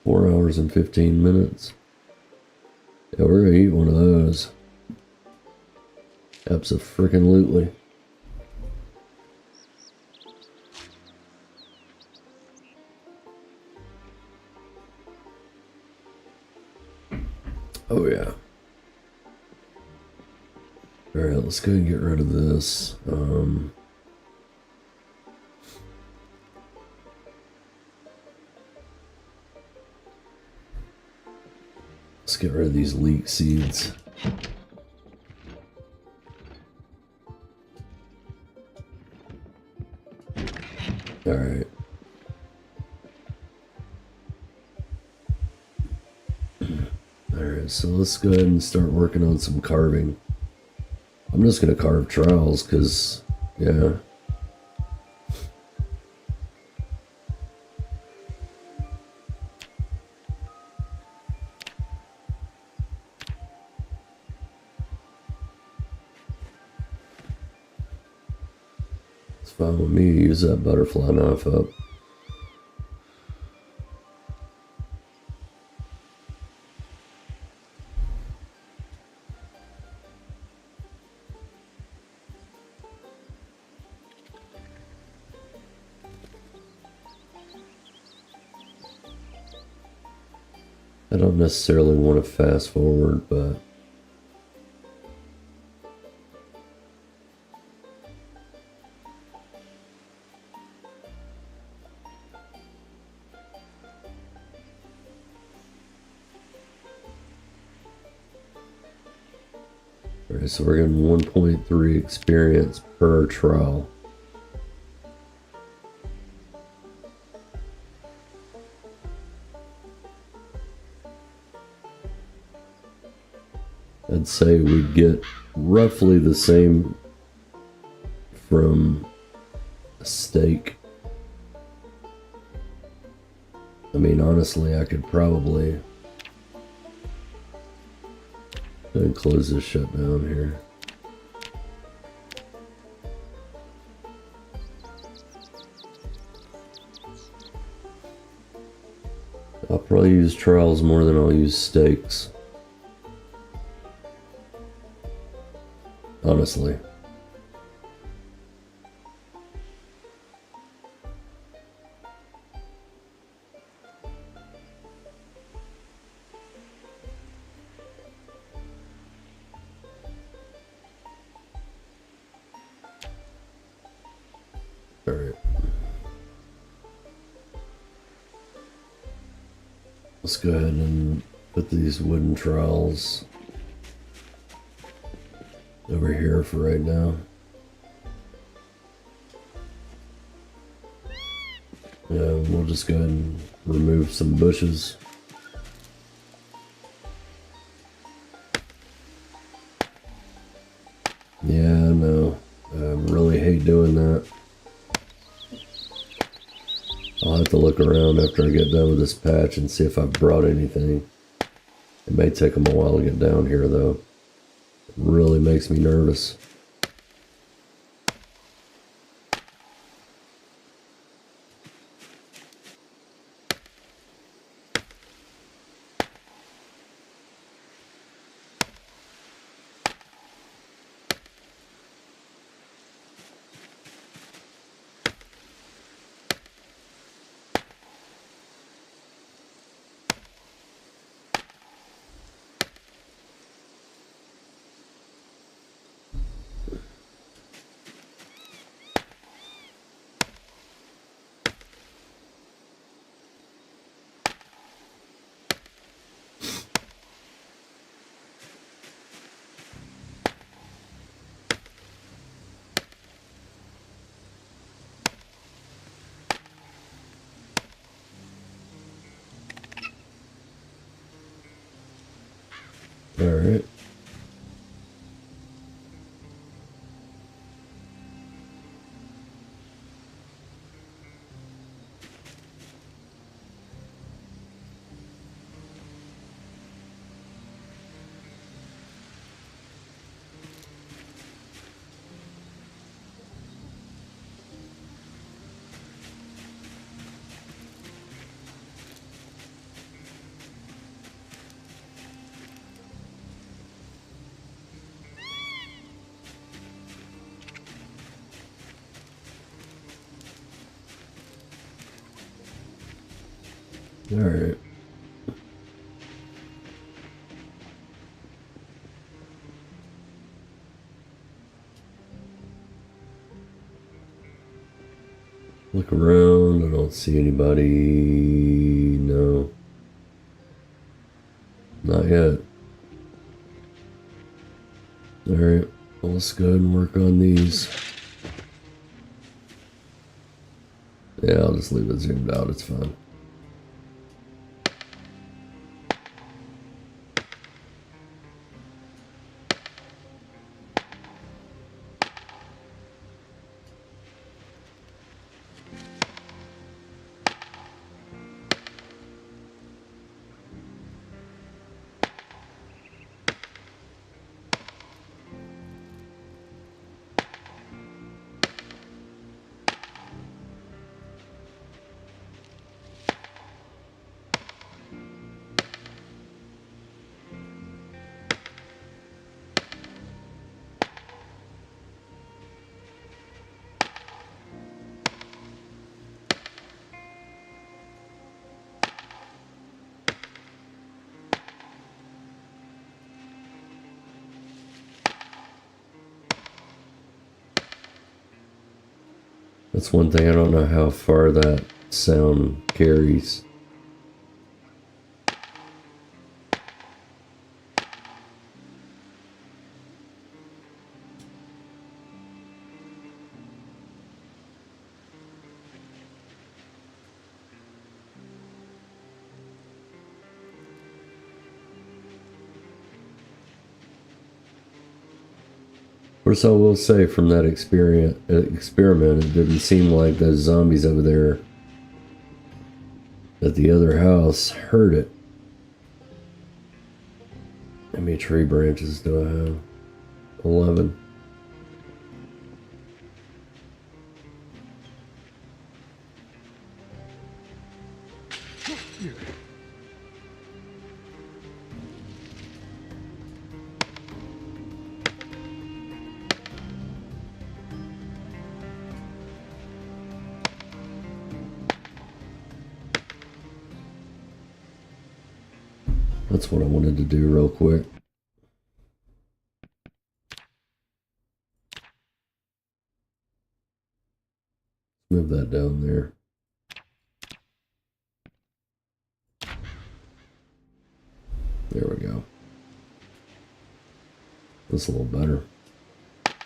Four hours and 15 minutes. Yeah, we're gonna eat one of those. Abso-frickin-lutely. Oh yeah. Alright, let's go and get rid of this. Let's get rid of these leek seeds. Alright. Alright, so let's go ahead and start working on some carving. I'm just gonna carve trowels, because, yeah. It's fine with me. Use that butterfly knife up. I don't necessarily want to fast forward, but alright, so we're getting 1.3 experience per trial. I'd say we'd get roughly the same from a steak. I mean, honestly, I could probably go ahead and close this shut down here. I'll probably use trials more than I'll use steaks. Honestly. All right. Let's go ahead and put these wooden trowels over here for right now. Yeah, we'll just go ahead and remove some bushes. Yeah, I know. I really hate doing that. I'll have to look around after I get done with this patch and see if I've brought anything. It may take them a while to get down here, though. It really makes me nervous. Alright. Alright. Look around, I don't see anybody. No. Not yet. Alright, well, let's go ahead and work on these. Yeah, I'll just leave it zoomed out, it's fine. That's one thing, I don't know how far that sound carries. Of course, I will say from that experiment, it didn't seem like those zombies over there at the other house heard it. How many tree branches do I have? 11. That's what I wanted to do real quick. Move that down there. There we go. That's a little better.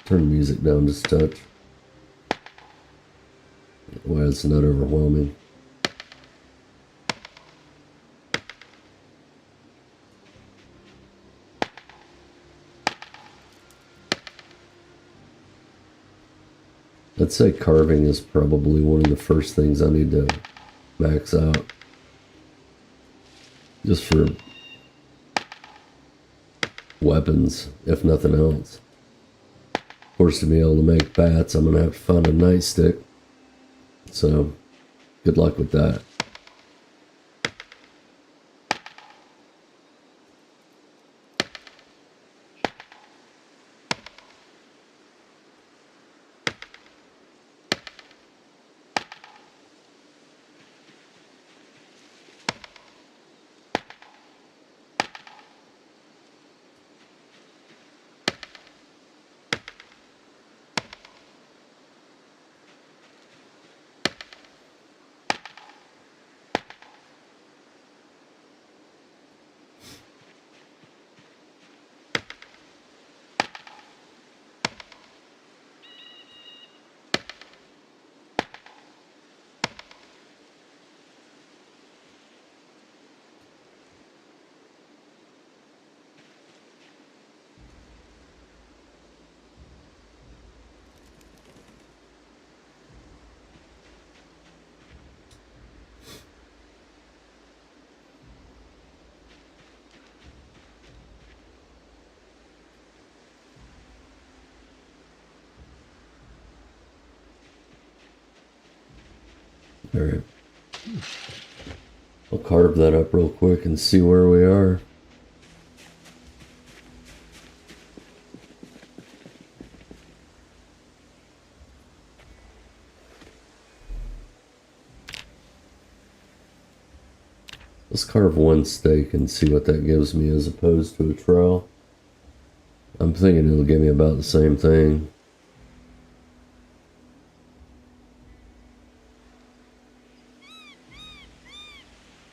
Turn the music down just a touch. That way it's not overwhelming. I'd say carving is probably one of the first things I need to max out. Just for weapons, if nothing else. Of course, to be able to make bats, I'm going to have to find a nightstick. So, good luck with that. Alright. I'll carve that up real quick and see where we are. Let's carve one steak and see what that gives me as opposed to a trowel. I'm thinking it'll give me about the same thing.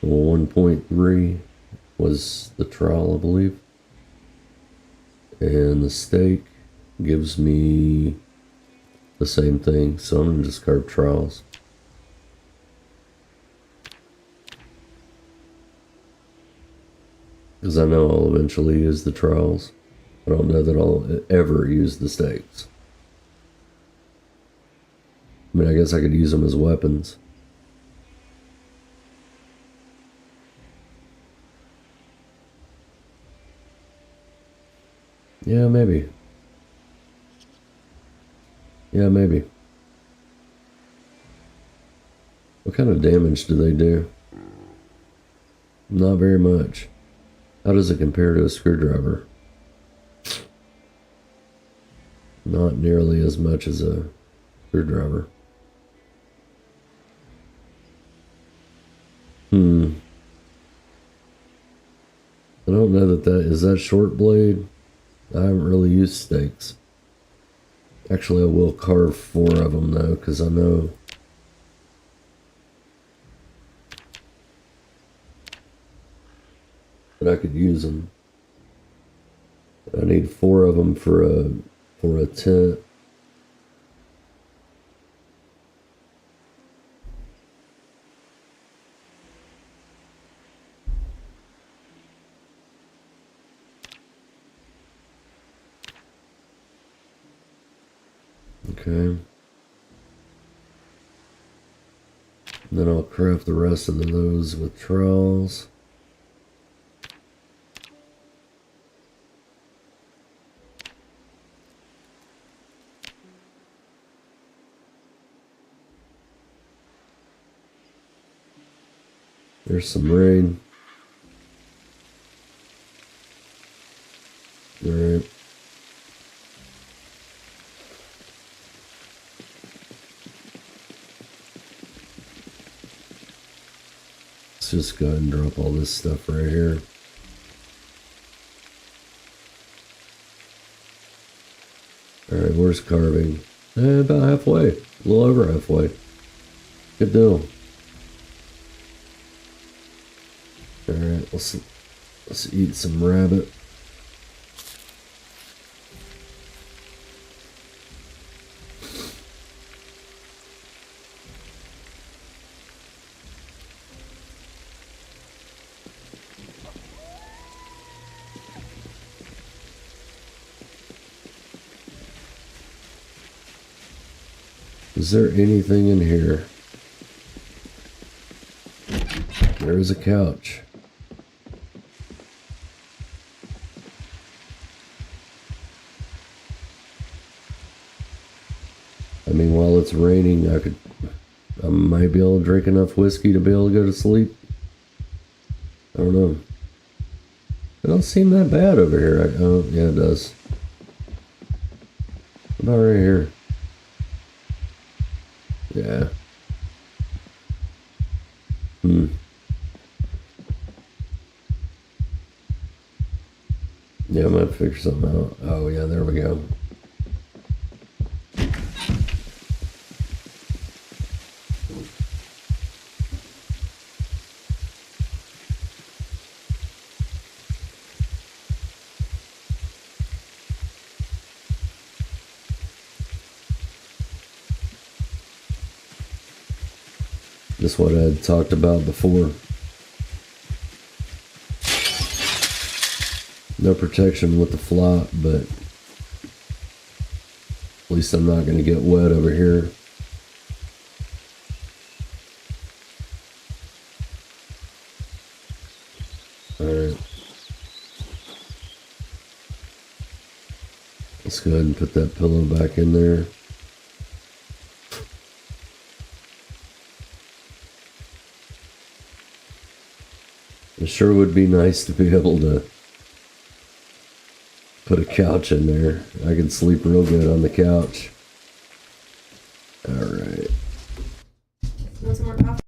Well, 1.3 was the trowel, I believe. And the steak gives me the same thing, so I'm going to just carve trowels. Because I know I'll eventually use the trowels. I don't know that I'll ever use the steaks. I mean, I guess I could use them as weapons. Yeah, maybe. Yeah, maybe. What kind of damage do they do? Not very much. How does it compare to a screwdriver? Not nearly as much as a screwdriver. I don't know that is that short blade? I haven't really used steaks. Actually, I will carve 4 of them though, because I know that I could use them. I need 4 of them for a tent. Okay. And then I'll craft the rest of those with trowels. There's some rain. All right. Let's just go ahead and drop all this stuff right here. All right, where's carving? About halfway. A little over halfway. Good deal. All right, let's eat some rabbit. Is there anything in here? There is a couch. I mean, while it's raining, I might be able to drink enough whiskey to be able to go to sleep. I don't know. It don't seem that bad over here. Oh, yeah, it does. What about right here? Yeah. Yeah, I might figure something out. Oh, yeah, there we go. Just what I had talked about before. No protection with the flop, but at least I'm not going to get wet over here. Alright. Let's go ahead and put that pillow back in there. It sure would be nice to be able to put a couch in there. I can sleep real good on the couch. All right. Want some more coffee?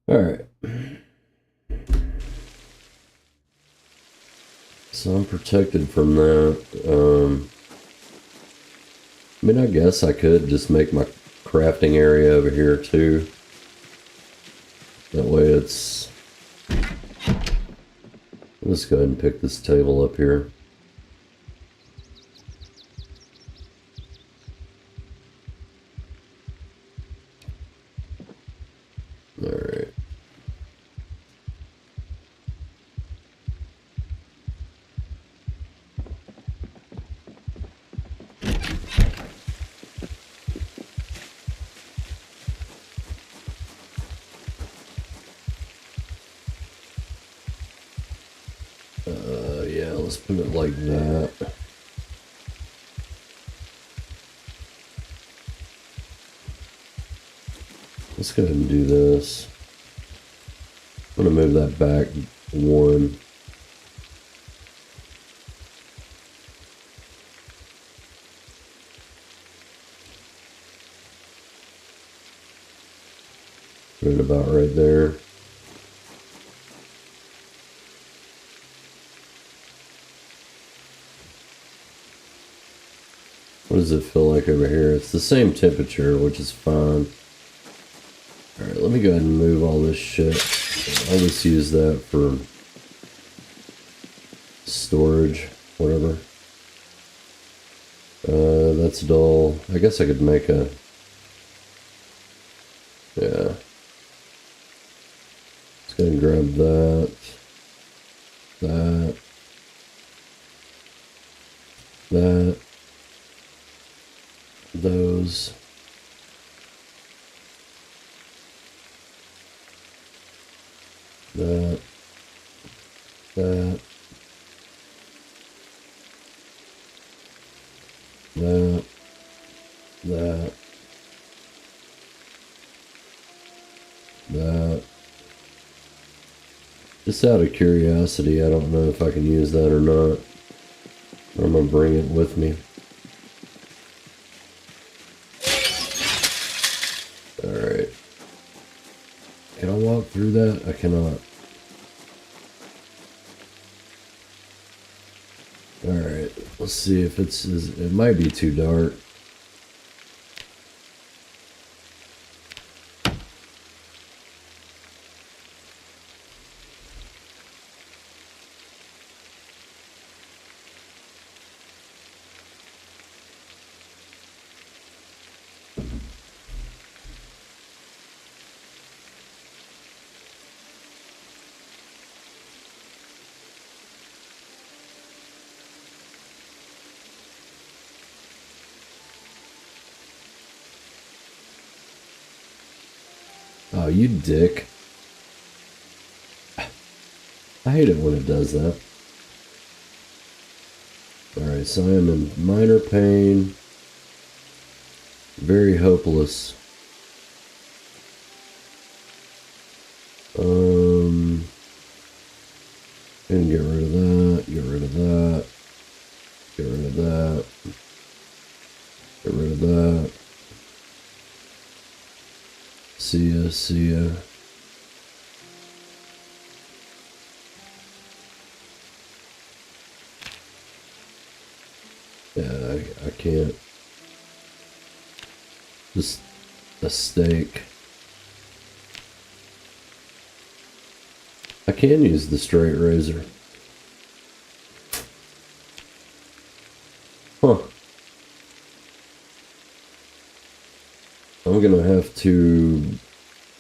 Alright. So I'm protected from that. I mean, I guess I could just make my crafting area over here too. That way it's... Let's go ahead and pick this table up here. Alright. Yeah, let's put it like that. Let's go ahead and do this. I'm gonna move that back one. Put it about right there. What does it feel like over here? It's the same temperature, which is fine. Alright, let me go ahead and move all this shit. I'll just use that for storage, whatever. That's dull. I guess I could make a... Yeah. Let's go ahead and grab that. That. Those. That. That. That. That. That. Just out of curiosity, I don't know if I can use that or not. I'm gonna bring it with me. Alright. Can I walk through that? I cannot. Alright, let's see if it's... It might be too dark. Oh, you dick. I hate it when it does that. Alright, so I am in minor pain. Very hopeless. And get rid of that, get rid of that, get rid of that, get rid of that. See ya, see ya. Yeah, I can't. Just a steak. I can use the straight razor. Huh. I'm gonna have to...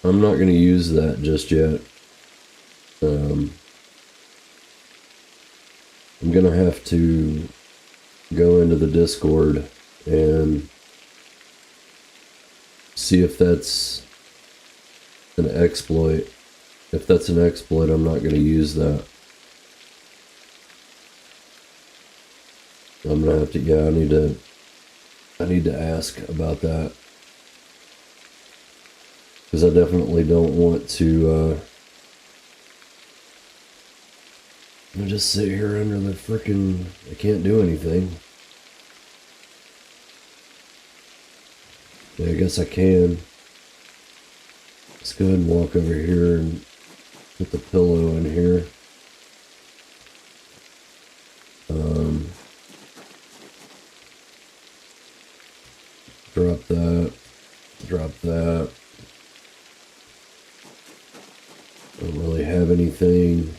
I'm not gonna use that just yet. I'm gonna have to go into the Discord and see if that's an exploit. If that's an exploit, I'm not going to use that. I'm gonna have to, yeah, I need to ask about that. Because I definitely don't want to just sit here under the frickin', I can't do anything. Yeah, I guess I can. Let's go ahead and walk over here and put the pillow in here. Drop that. Drop that. Don't really have anything.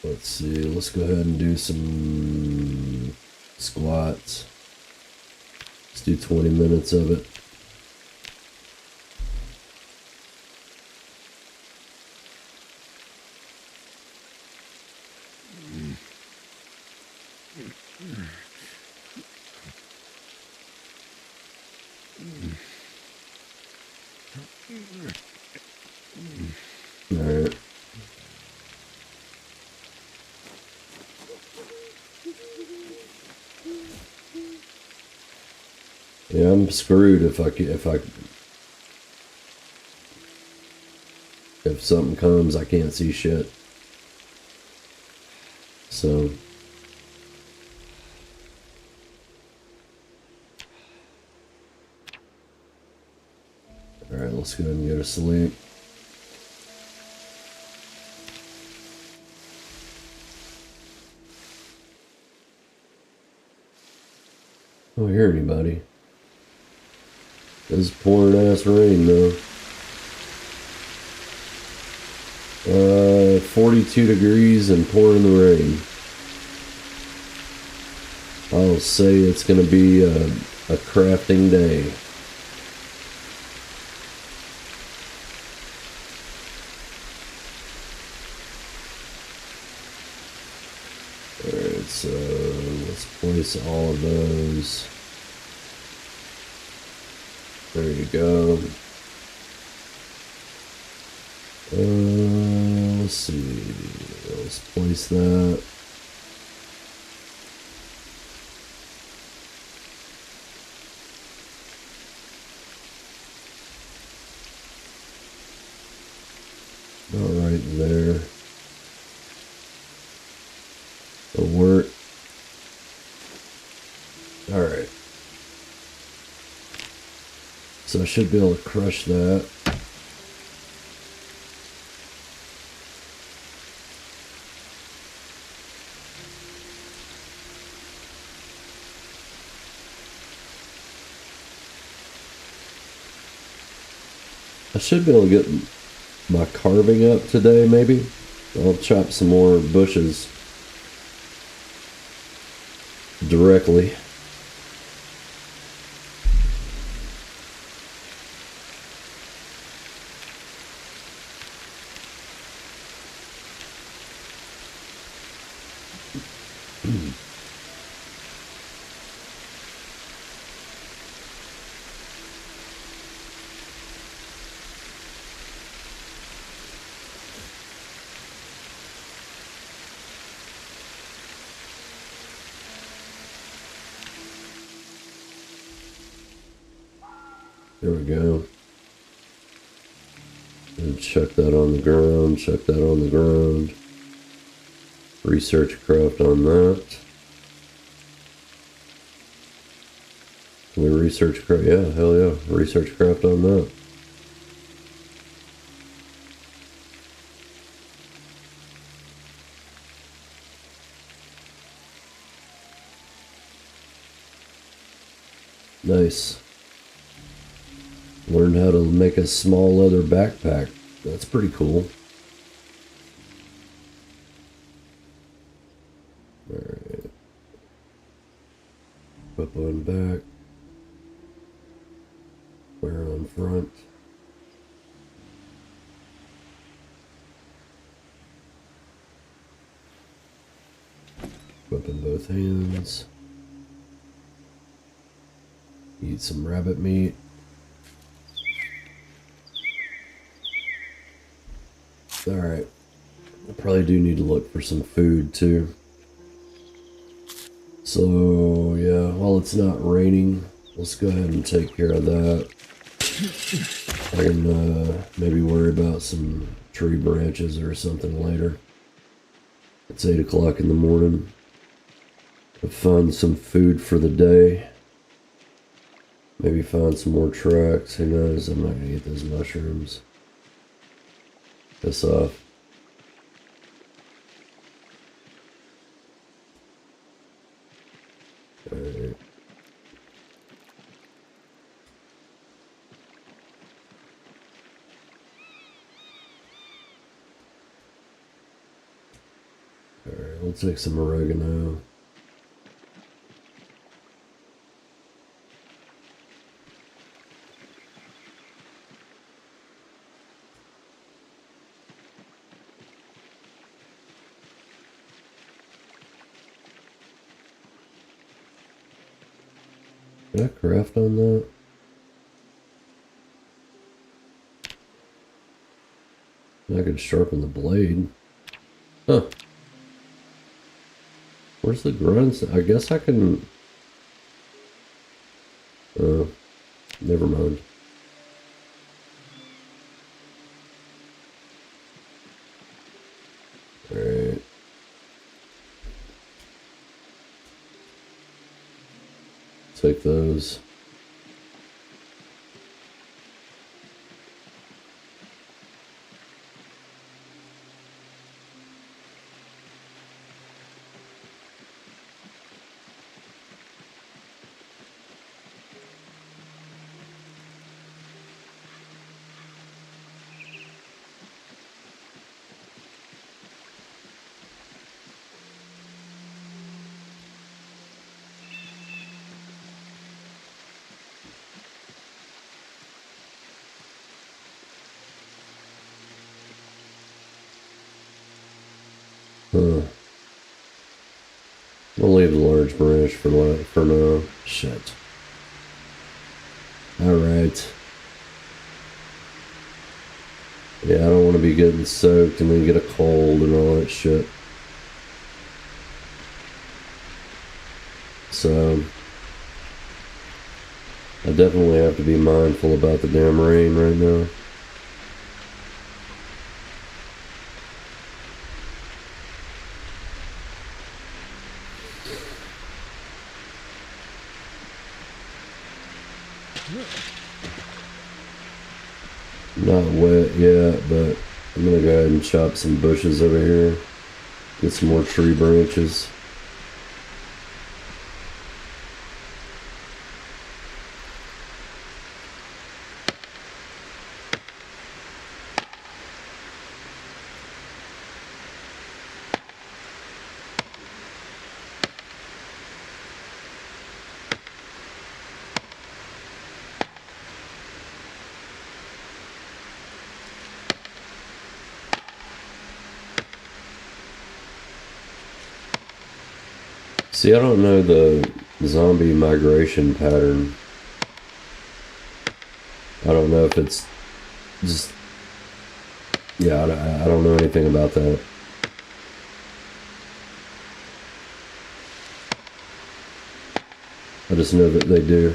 Let's see. Let's go ahead and do some squats. Let's do 20 minutes of it. Alright. Yeah, I'm screwed if something comes, I can't see shit. So alright, let's go ahead and go to sleep. I don't hear anybody. It's pouring ass rain though. 42 degrees and pouring the rain. I'll say it's gonna be a crafting day. Alright, so let's place all of those. There you go. Let's see. Let's place that. All right there. It'll work. All right. So I should be able to crush that. I should be able to get my carving up today, maybe. I'll chop some more bushes directly. There we go. And chuck that on the ground, chuck that on the ground. Research craft on that. Can we research craft? Yeah, hell yeah. Research craft on that. Nice. Learned how to make a small leather backpack. That's pretty cool. Alright. Up on back. Wear on front. Whip in both hands. Eat some rabbit meat. Alright. I probably do need to look for some food too. So, yeah, while it's not raining, let's go ahead and take care of that. I can maybe worry about some tree branches or something later. It's 8 o'clock in the morning. I've found some food for the day. Maybe find some more tracks. Who knows? I'm not gonna get those mushrooms. Piss off. Alright. Alright, we'll take some oregano. Did I craft on that? I could sharpen the blade. Huh. Where's the grunts? I guess I can... never mind. Alright. Take those. Huh. We'll leave the large branch for now. Shit. Alright. Yeah, I don't want to be getting soaked and then get a cold and all that shit. So, I definitely have to be mindful about the damn rain right now. Not wet yet, but I'm gonna go ahead and chop some bushes over here. Get some more tree branches. See, I don't know the zombie migration pattern. I don't know if it's just... Yeah, I don't know anything about that. I just know that they do.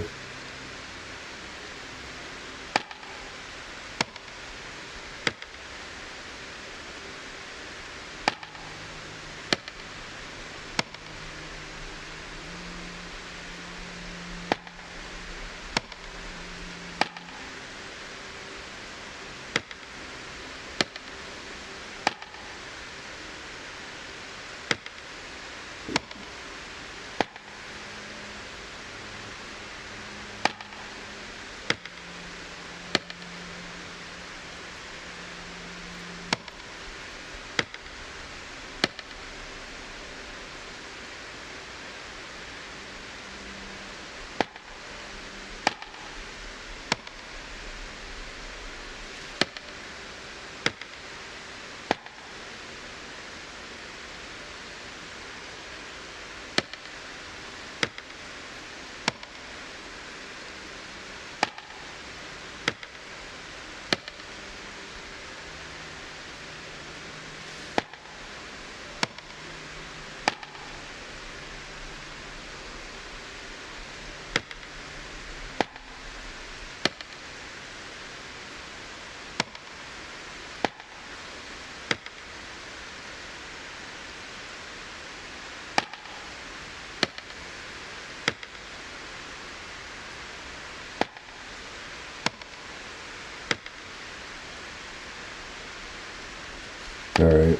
Alright.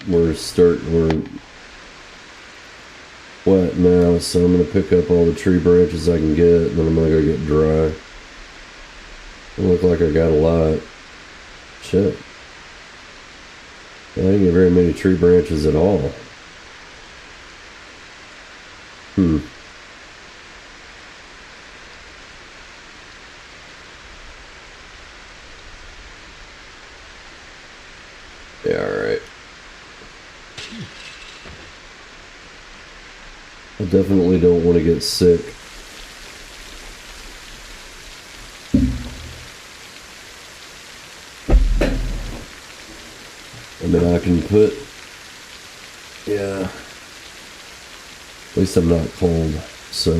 We're wet now, so I'm going to pick up all the tree branches I can get, and then I'm going to go get dry. Don't look like I got a lot. Shit. I didn't get very many tree branches at all. Yeah, alright. I definitely don't want to get sick. I mean, I can put... Yeah. At least I'm not cold, so...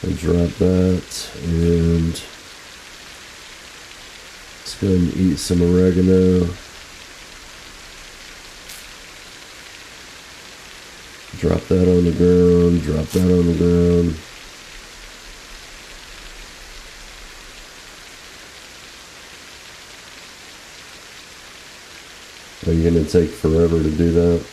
I'll drop that, and... Let's go ahead and eat some oregano. Drop that on the ground, drop that on the ground. Are you going to take forever to do that?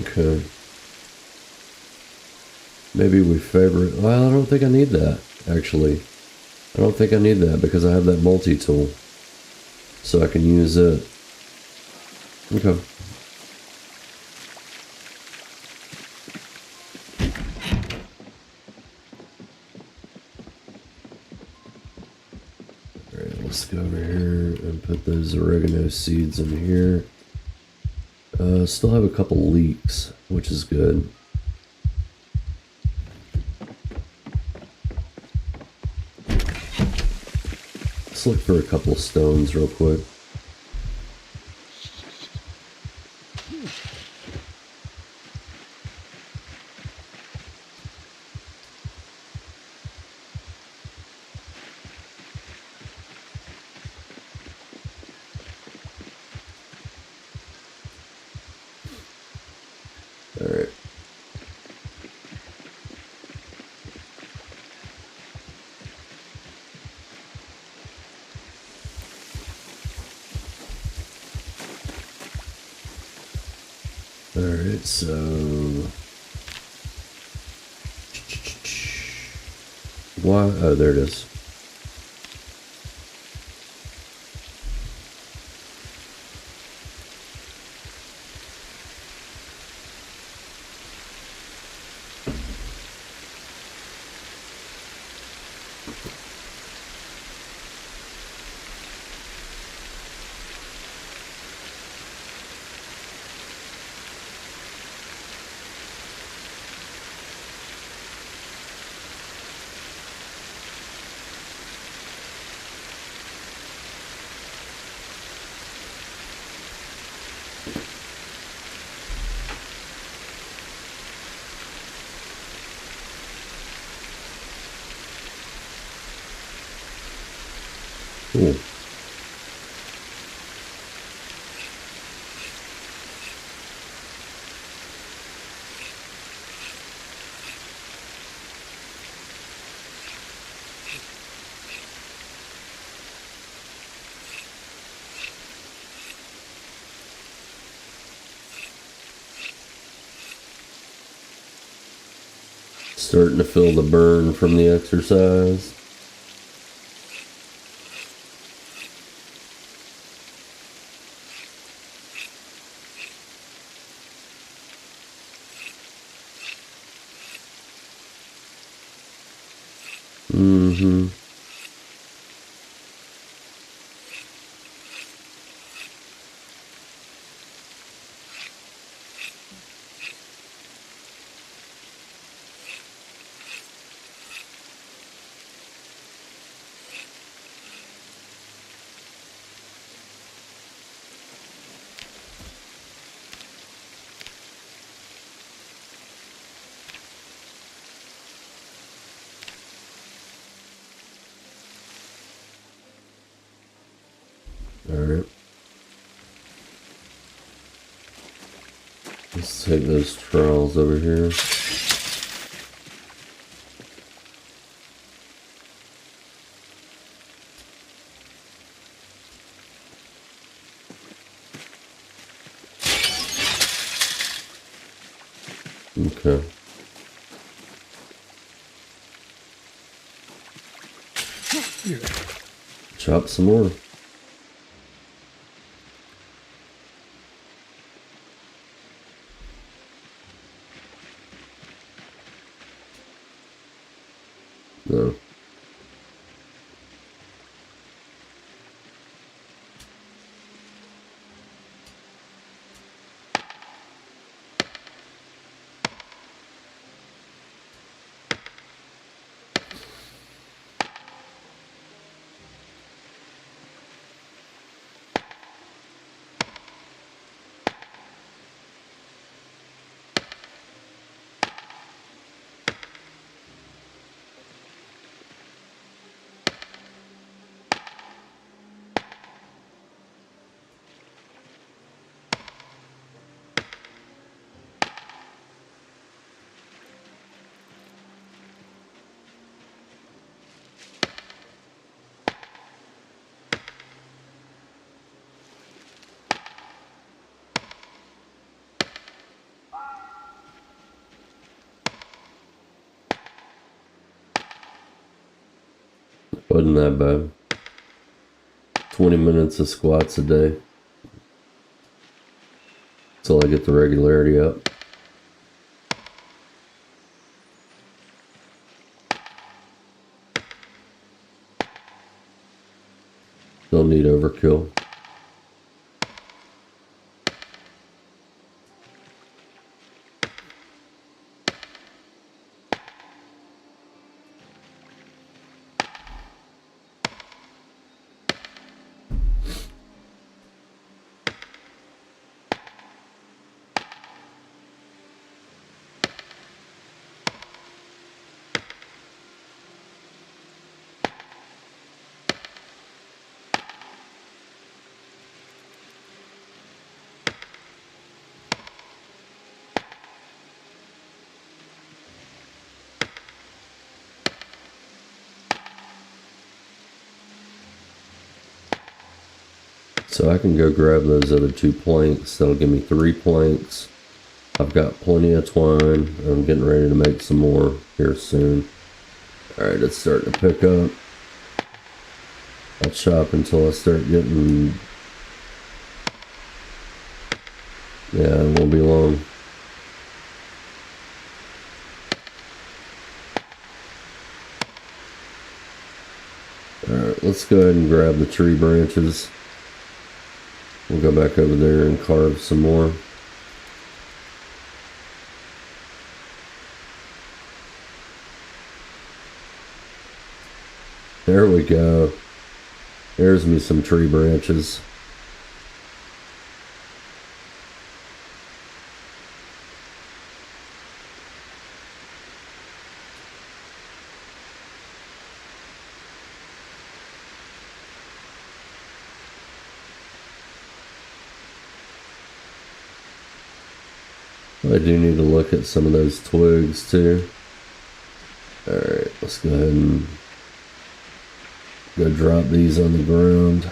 Okay. Maybe we favorite... Well, I don't think I need that, actually. I don't think I need that because I have that multi-tool. So I can use it. Okay. Alright, let's go over here and put those oregano seeds in here. Still have a couple leeks, which is good. Let's look for a couple stones real quick. Alright. Alright, so... Why? Oh, there it is. Cool. Starting to feel the burn from the exercise. Mm-hmm. Alright. Let's take those trowels over here. Okay. Chop some more. No. Wasn't that bad. 20 minutes of squats a day. Till I get the regularity up. Don't need overkill. So I can go grab those other 2 planks. That'll give me 3 planks. I've got plenty of twine. I'm getting ready to make some more here soon. Alright, it's starting to pick up. I'll chop until I start getting... Yeah, it won't be long. Alright, let's go ahead and grab the tree branches. We'll go back over there and carve some more. There we go. There's me some tree branches. I do need to look at some of those twigs too. Alright, let's go ahead and go drop these on the ground.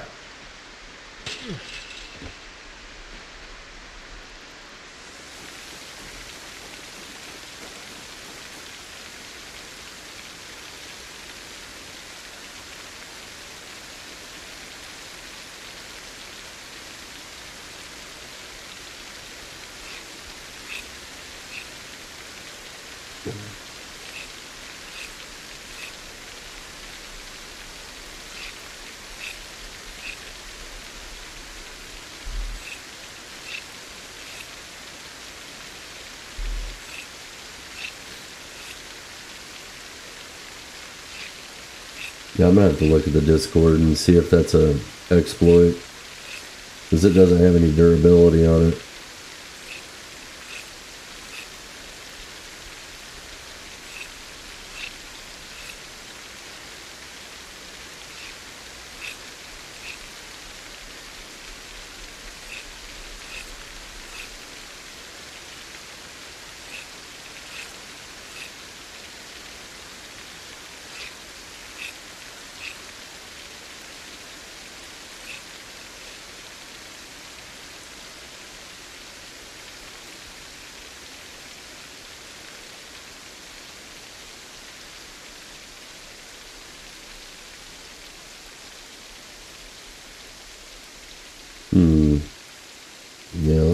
Yeah, I'm gonna have to look at the Discord and see if that's a exploit, because it doesn't have any durability on it.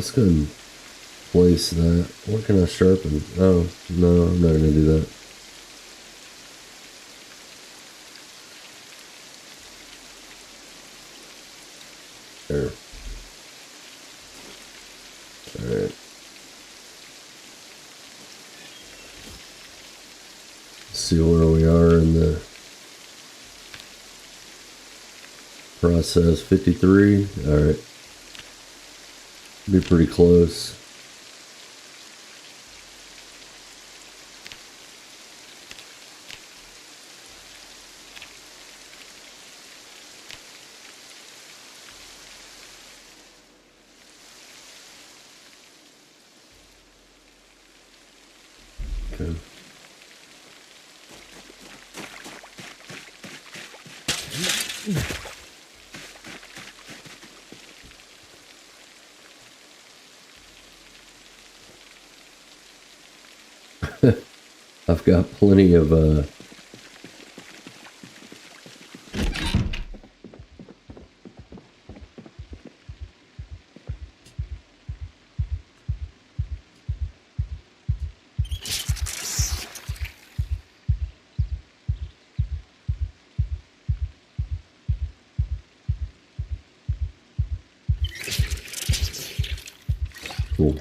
let's go ahead and place that. What can I sharpen? Oh, no, I'm not going to do that. There. Alright. See where we are in the process. 53. Alright. Be pretty close. Okay. I've got plenty of cool.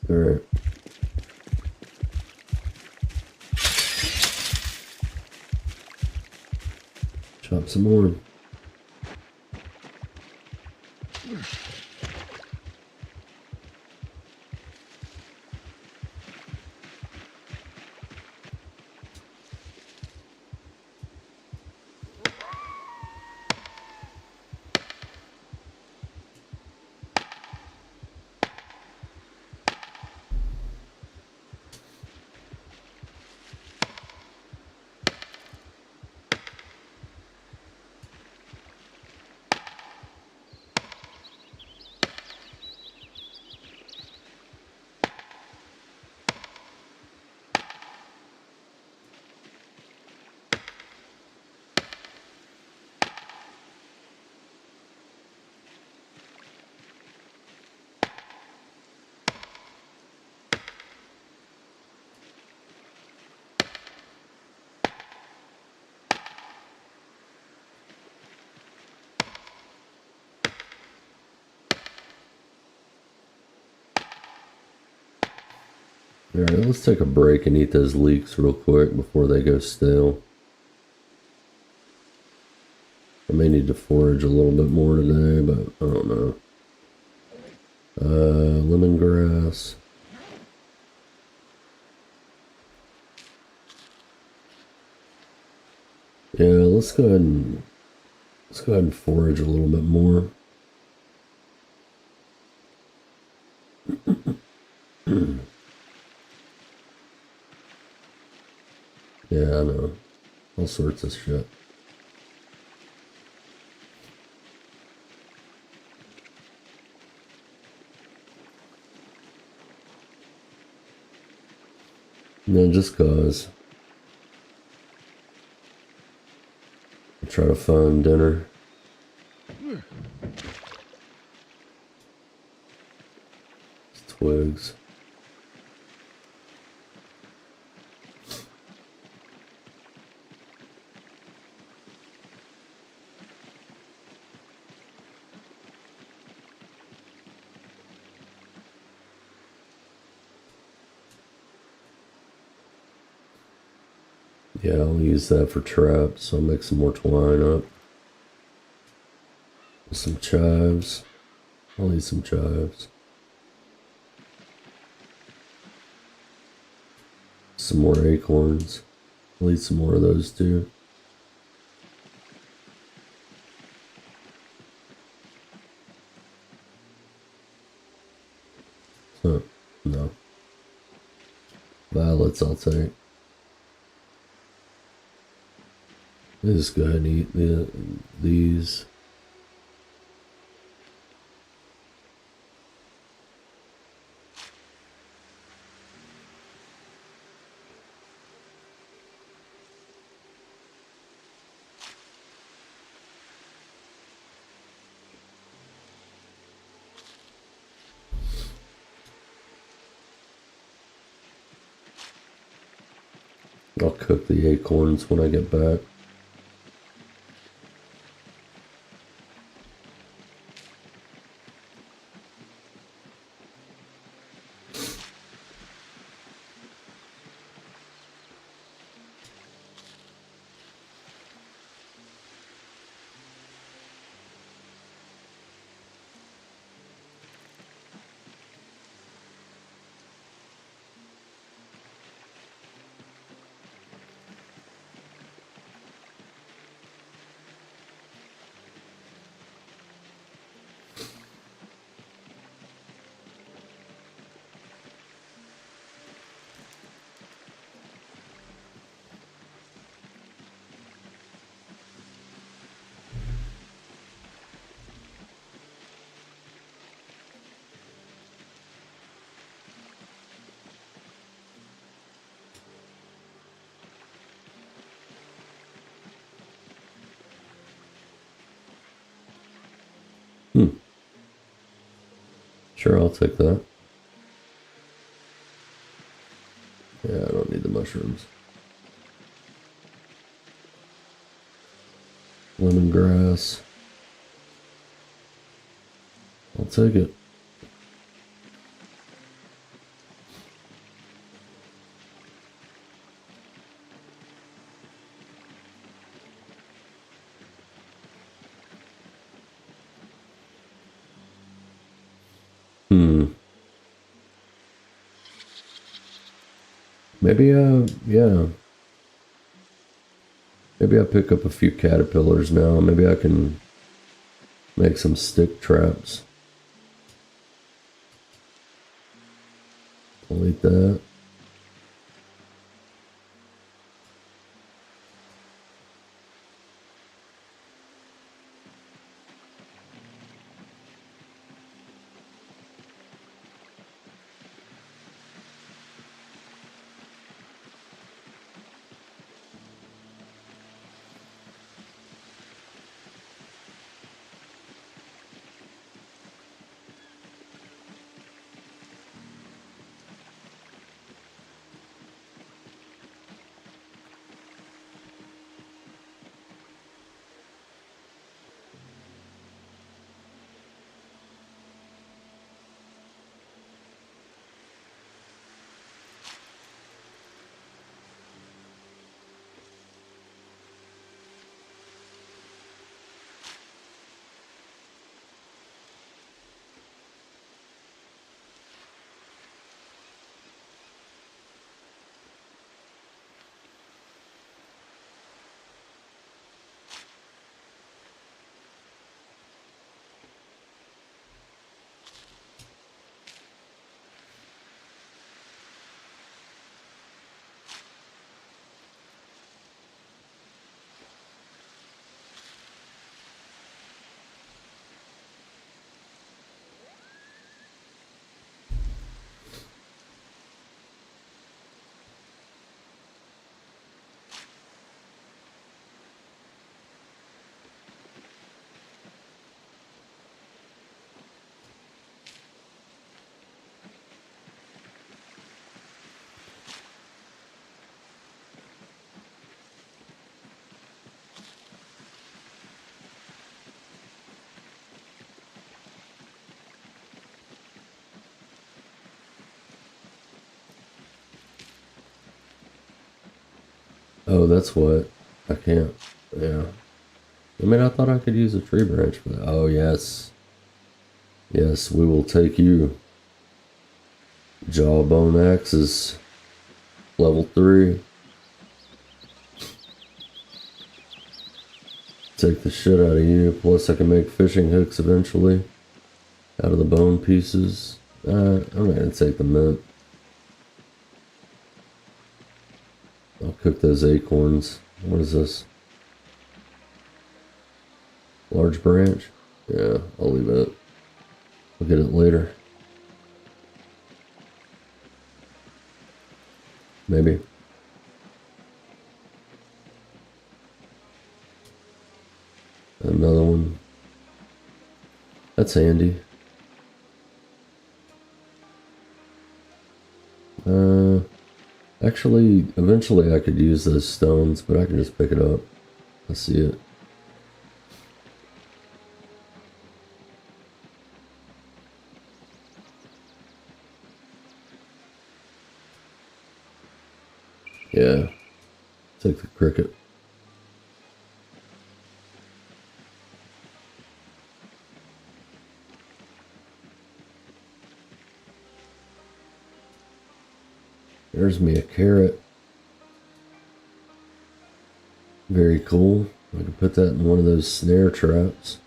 All right. Chop some more. All right, let's take a break and eat those leeks real quick before they go stale. I may need to forage a little bit more today, but I don't know. Lemongrass. Yeah, let's go ahead and forage a little bit more. Yeah, I know. All sorts of shit. No, just cause. I'll try to find dinner. It's twigs. Yeah, I'll use that for traps, so I'll make some more twine up. Some chives. I'll eat some chives. Some more acorns. I'll eat some more of those too. Huh, no. Violets I'll take. Let's just go ahead and eat these. I'll cook the acorns when I get back. Sure, I'll take that. Yeah, I don't need the mushrooms. Lemongrass. I'll take it. Maybe, yeah. Maybe I pick up a few caterpillars now. Maybe I can make some stick traps. I'll eat that. Oh, that's what. I can't. Yeah. I mean, I thought I could use a tree branch for that. Oh, yes. Yes, we will take you. Jawbone axes. Level 3. Take the shit out of you. Plus, I can make fishing hooks eventually. Out of the bone pieces. I'm not gonna take the mint. I'll cook those acorns. What is this? Large branch? Yeah, I'll leave it. I'll get it later. Maybe. Another one. That's handy. Actually, eventually I could use those stones, but I can just pick it up. I see it. Yeah. Take the cricket. There's me a carrot. Very cool. I can put that in one of those snare traps.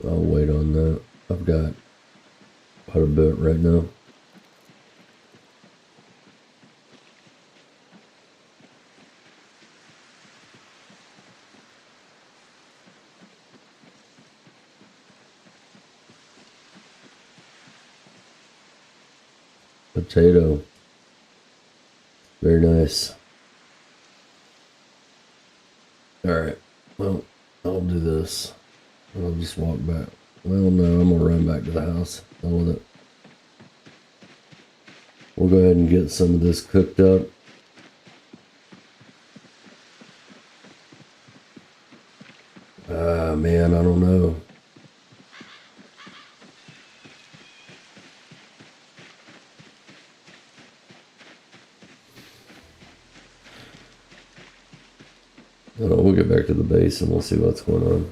I'll wait on that. I've got quite a bit right now. Potato. Very nice. Alright. Well, I'll do this. I'll just walk back. Well, no, I'm gonna run back to the house. Done with it. We'll go ahead and get some of this cooked up. Man, I don't know. I don't know, we'll get back to the base and we'll see what's going on.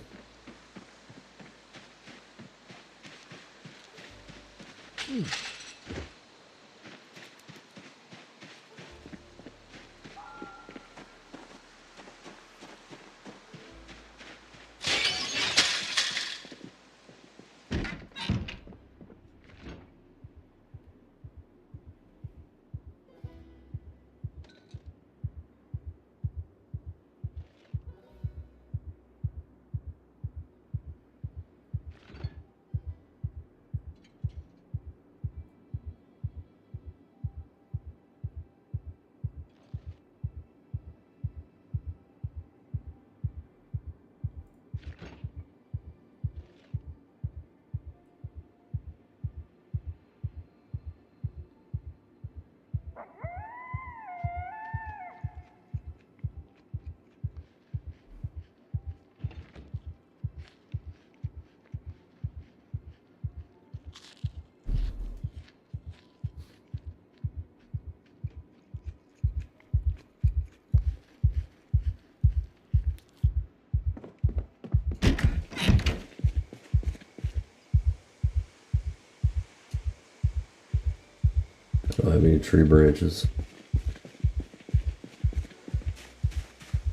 I don't have any tree branches.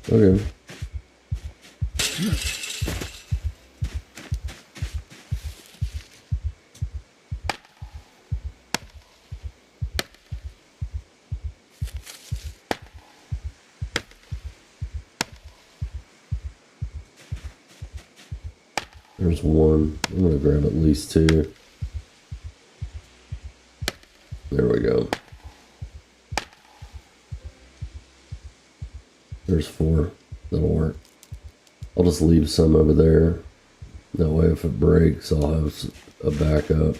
Okay. There's one. I'm gonna grab at least two. There we go. There's four. That'll work. I'll just leave some over there. That way if it breaks, I'll have a backup.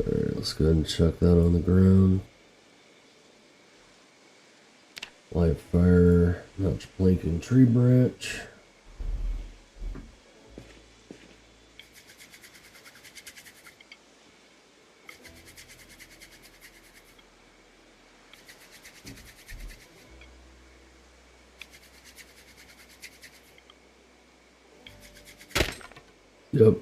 Alright, let's go ahead and chuck that on the ground. Light fire, notch blinking tree branch. Yep.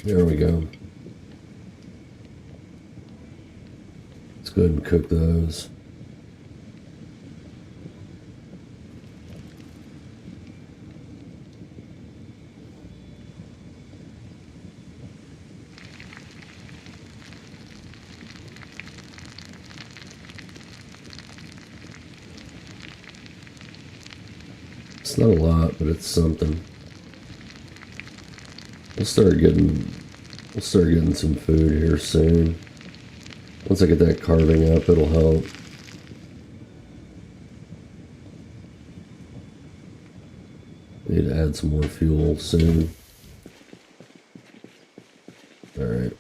There we go. Let's go ahead and cook those. It's not a lot, but it's something. We'll start getting some food here soon. Once I get that carving up, it'll help. Need to add some more fuel soon. All right.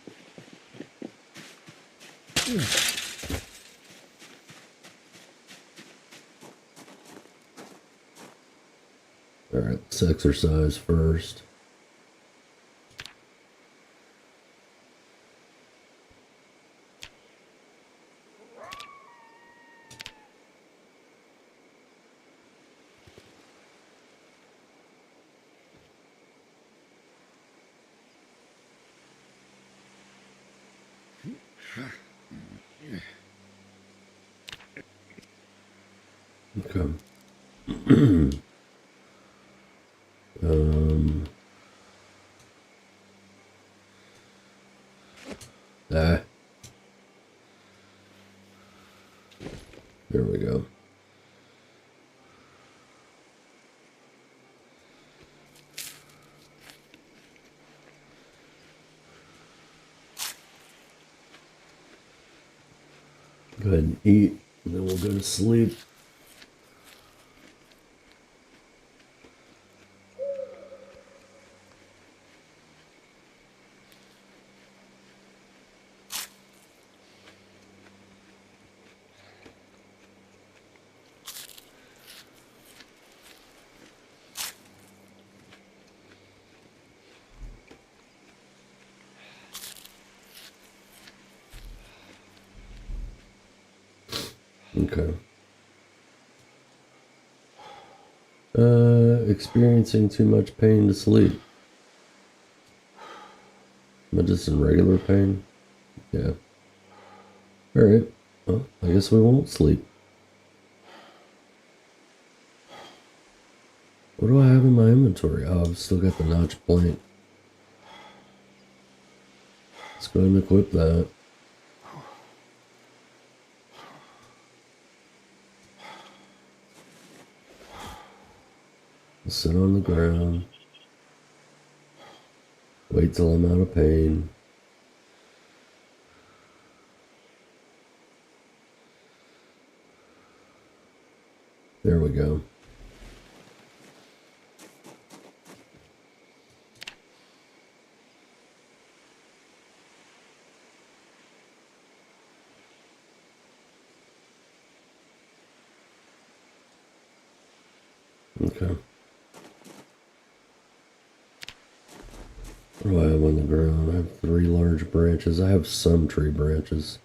All right, let's exercise first. Okay. There we go. Go ahead and eat, and then we'll go to sleep. Okay. Experiencing too much pain to sleep. Am I just in regular pain? Yeah. Alright. Well, I guess we won't sleep. What do I have in my inventory? Oh, I've still got the notch plank. Let's go ahead and equip that. I'll sit on the ground. Wait till I'm out of pain. There we go. Okay. What do I have on the ground? I have 3 large branches. I have some tree branches.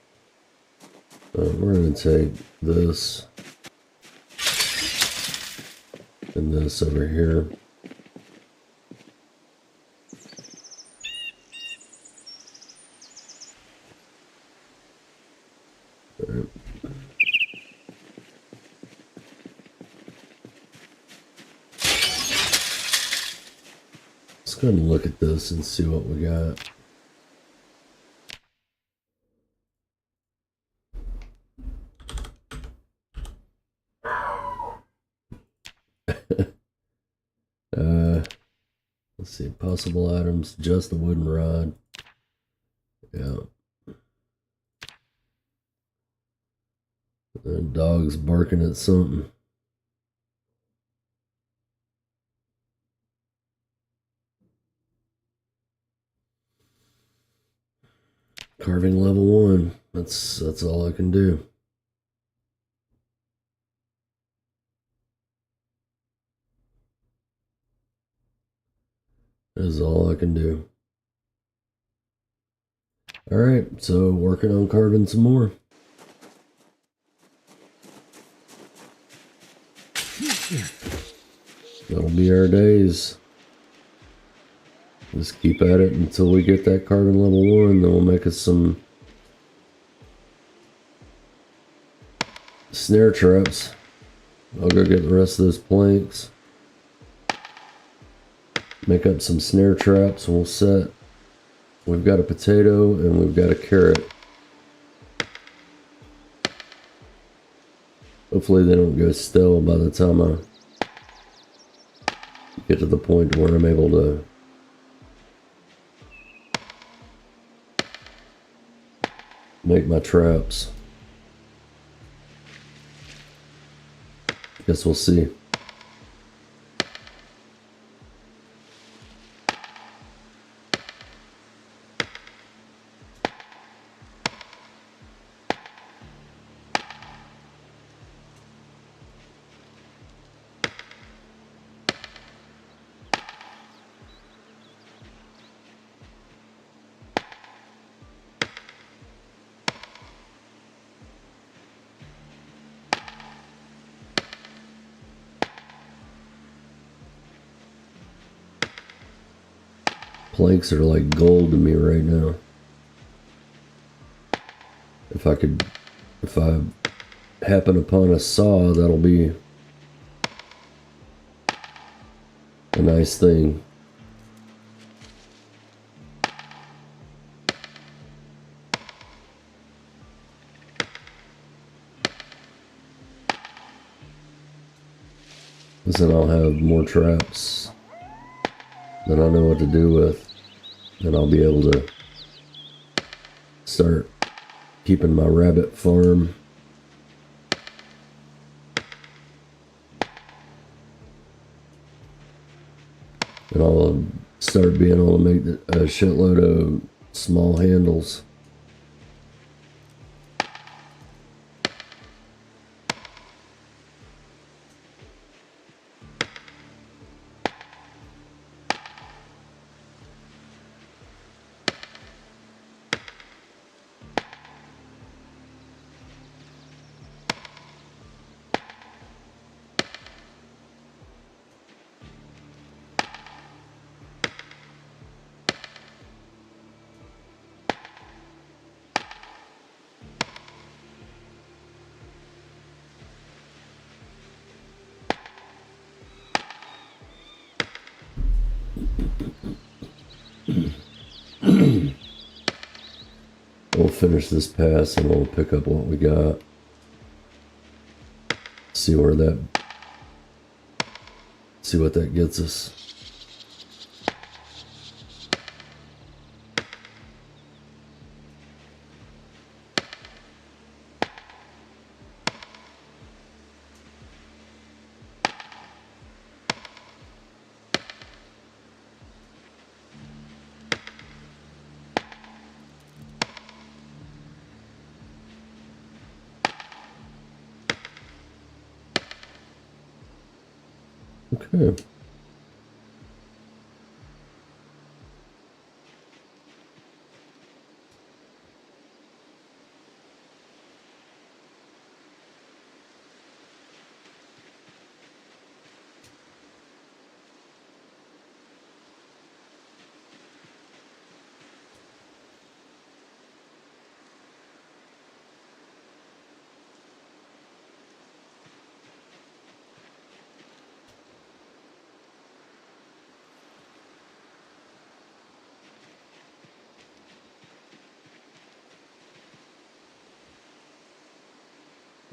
We're going to take this and this over here. All right. Let's go ahead and look at this and see what we got. Let's see, possible items, just the wooden rod. Yeah. The dog's barking at something. Carving level 1. That's all I can do. is all I can do. Alright, so working on carving some more. That'll be our days. Just keep at it until we get that carving level 1, then we'll make us some snare traps. I'll go get the rest of those planks. Make up some snare traps and we'll set. We've got a potato and we've got a carrot. Hopefully they don't go stale by the time I get to the point where I'm able to make my traps. Guess we'll see. Planks are like gold to me right now. If I happen upon a saw, that'll be a nice thing. Because then I'll have more traps that I know what to do with. And I'll be able to start keeping my rabbit farm. And I'll start being able to make a shitload of small handles. We'll finish this pass and we'll pick up what we got. See what that gets us. Okay.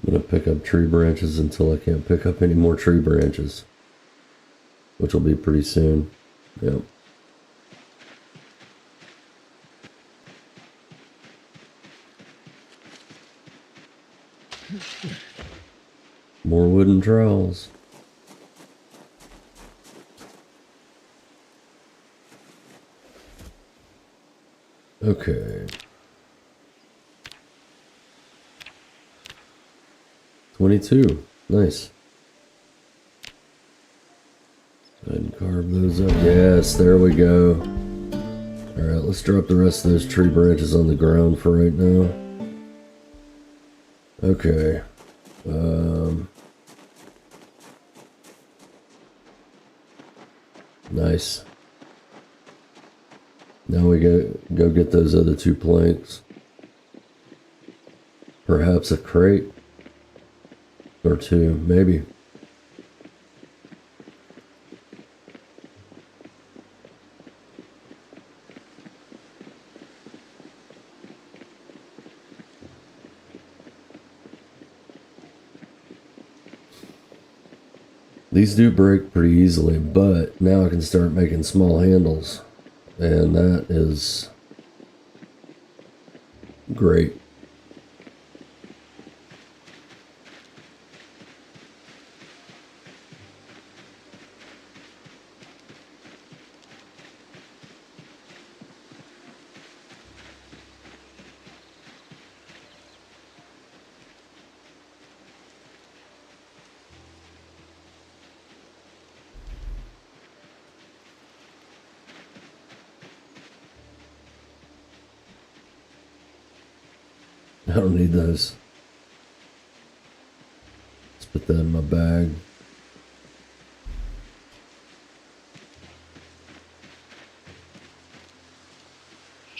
I'm going to pick up tree branches until I can't pick up any more tree branches, which will be pretty soon. Yep. More wooden trowels. Okay. 22. Nice. Go ahead and carve those up. Yes, there we go. Alright, let's drop the rest of those tree branches on the ground for right now. Okay. Nice. Now we go get those other 2 planks. Perhaps a crate or 2, maybe. These do break pretty easily, but now I can start making small handles, and that is great. I don't need those. Let's put that in my bag.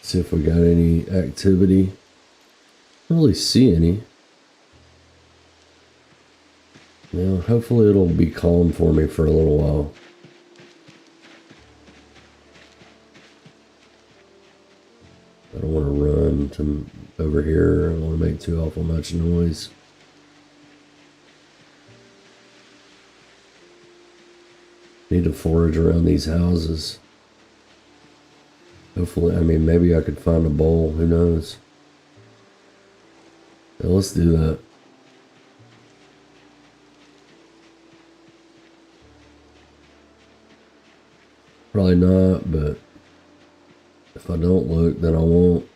See if we got any activity. I don't really see any. Well, hopefully it'll be calm for me for a little while. I don't want to run to over here. I don't want to make too awful much noise. Need to forage around these houses. Hopefully, I mean, maybe I could find a bowl. Who knows? Yeah, let's do that. Probably not, but if I don't look, then I won't.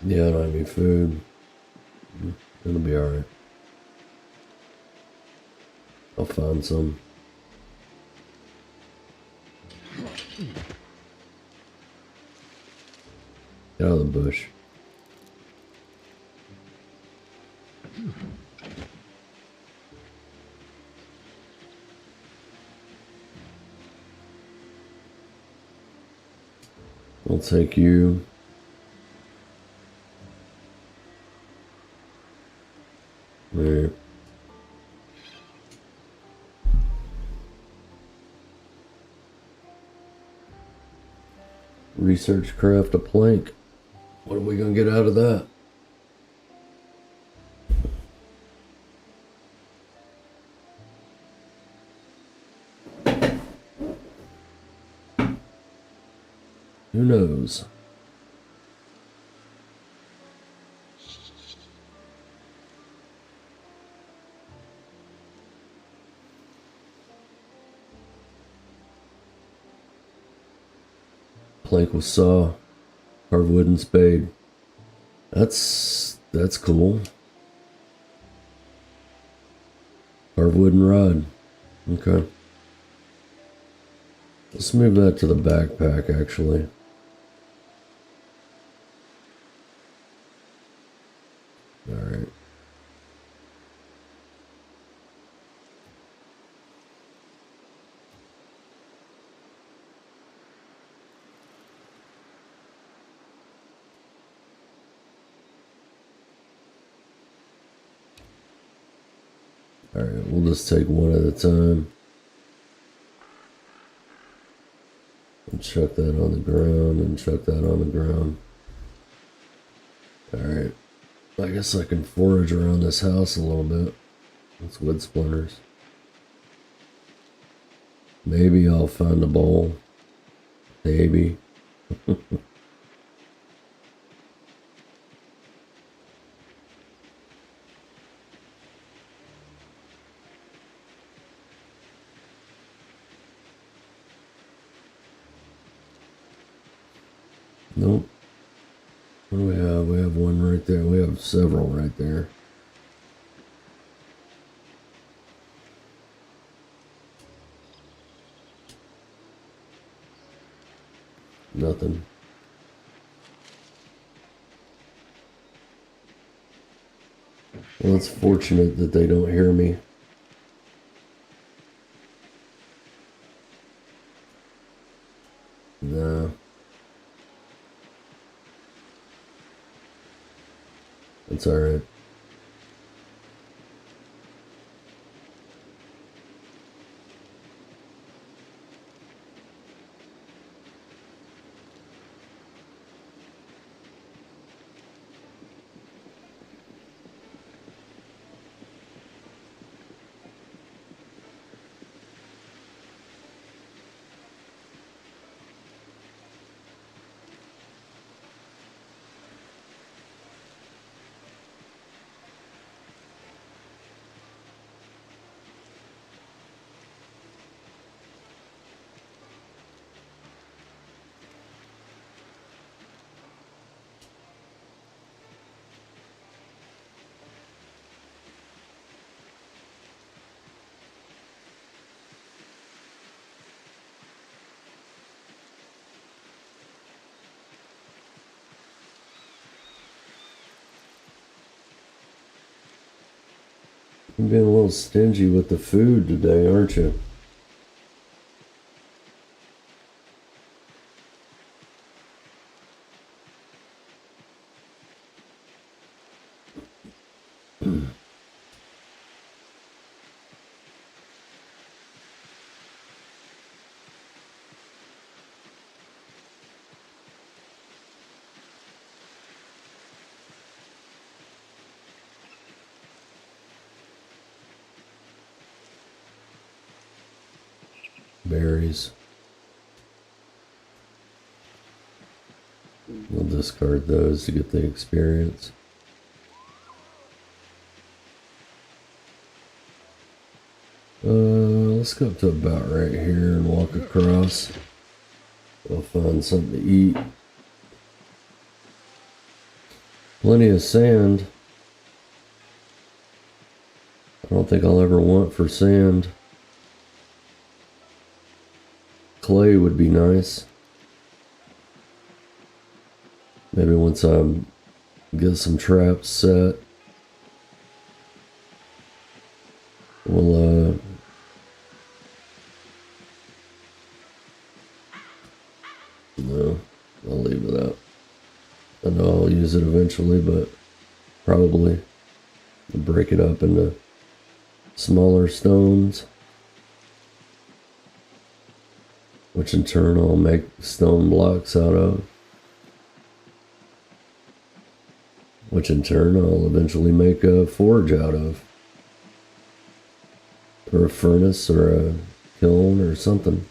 Yeah, I don't have any food. It'll be alright. I'll find some. Get out of the bush. I'll take you. There. Research craft a plank. What are we gonna get out of that? Who knows? Plank with saw, carved wooden spade. That's cool. Carved wooden rod. Okay. Let's move that to the backpack, actually. Alright. Alright, we'll just take one at a time. And chuck that on the ground, and chuck that on the ground. Alright. I guess I can forage around this house a little bit. That's wood splinters. Maybe I'll find a bowl. Maybe. Nope. What do we have? We have one right there. We have several right there. Nothing. Well, it's fortunate that they don't hear me. No. That's alright. You're being a little stingy with the food today, aren't you? Berries. We'll discard those to get the experience. Let's go up to about right here and walk across. We'll find something to eat. Plenty of sand. I don't think I'll ever want for sand. Clay would be nice. Maybe once I get some traps set, we'll no, I'll leave it out. I know I'll use it eventually, but probably break it up into smaller stones, which in turn I'll make stone blocks out of, which in turn I'll eventually make a forge out of, or a furnace or a kiln or something.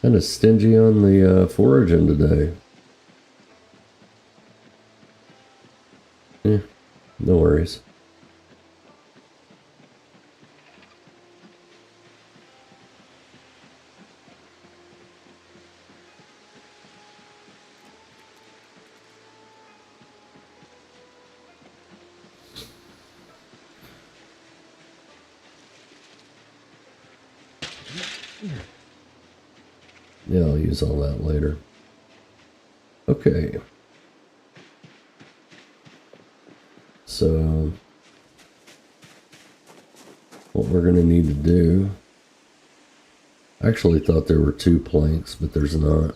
Kind of stingy on the foraging today. No worries. Yeah, I'll use all that later. Okay. So, what we're going to need to do... I actually thought there were 2 planks, but there's not.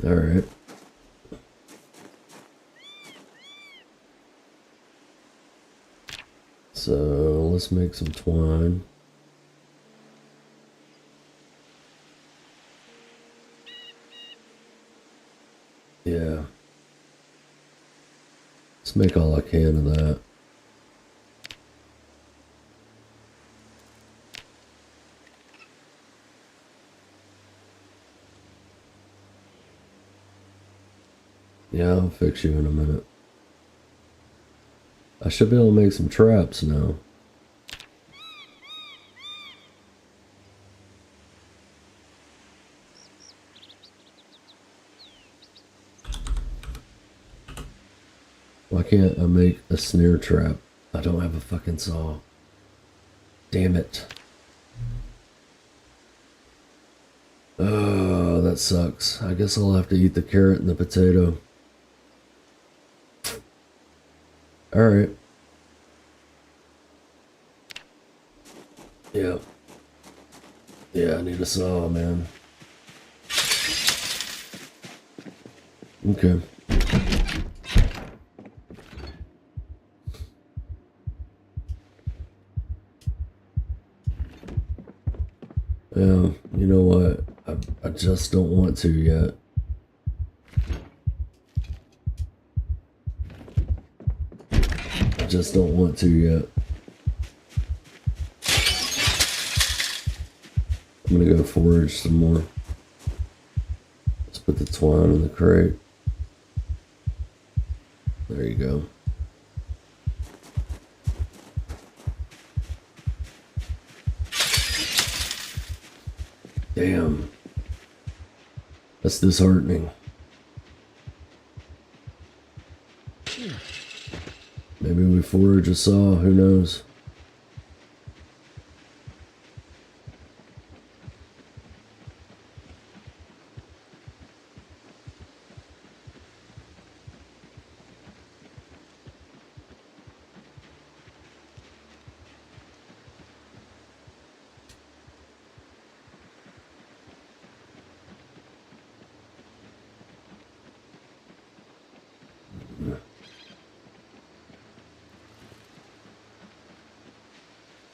All right. So let's make some twine. Yeah. Let's make all I can of that. Yeah, I'll fix you in a minute. I should be able to make some traps now. Why can't I make a snare trap? I don't have a fucking saw. Damn it. Oh, that sucks. I guess I'll have to eat the carrot and the potato. Alright. Yeah. Yeah, I need a saw, man. Okay. Yeah, you know what? I just don't want to yet. I just don't want to yet. I'm gonna go forage some more. Let's put the twine in the crate. There you go. Damn. That's disheartening. Maybe we forage a saw, who knows?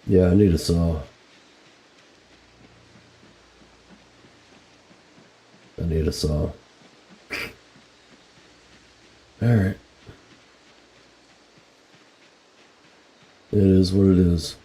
Yeah, I need a saw. I need a saw. Alright. It is what it is.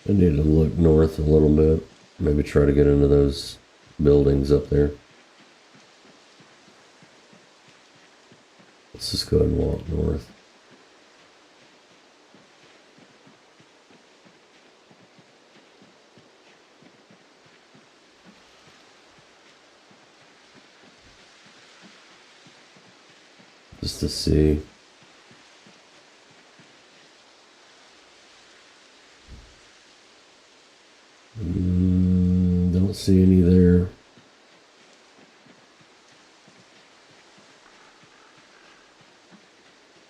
I need to look north a little bit. Maybe try to get into those buildings up there. Let's just go ahead and walk north. Just to see. Don't see any there.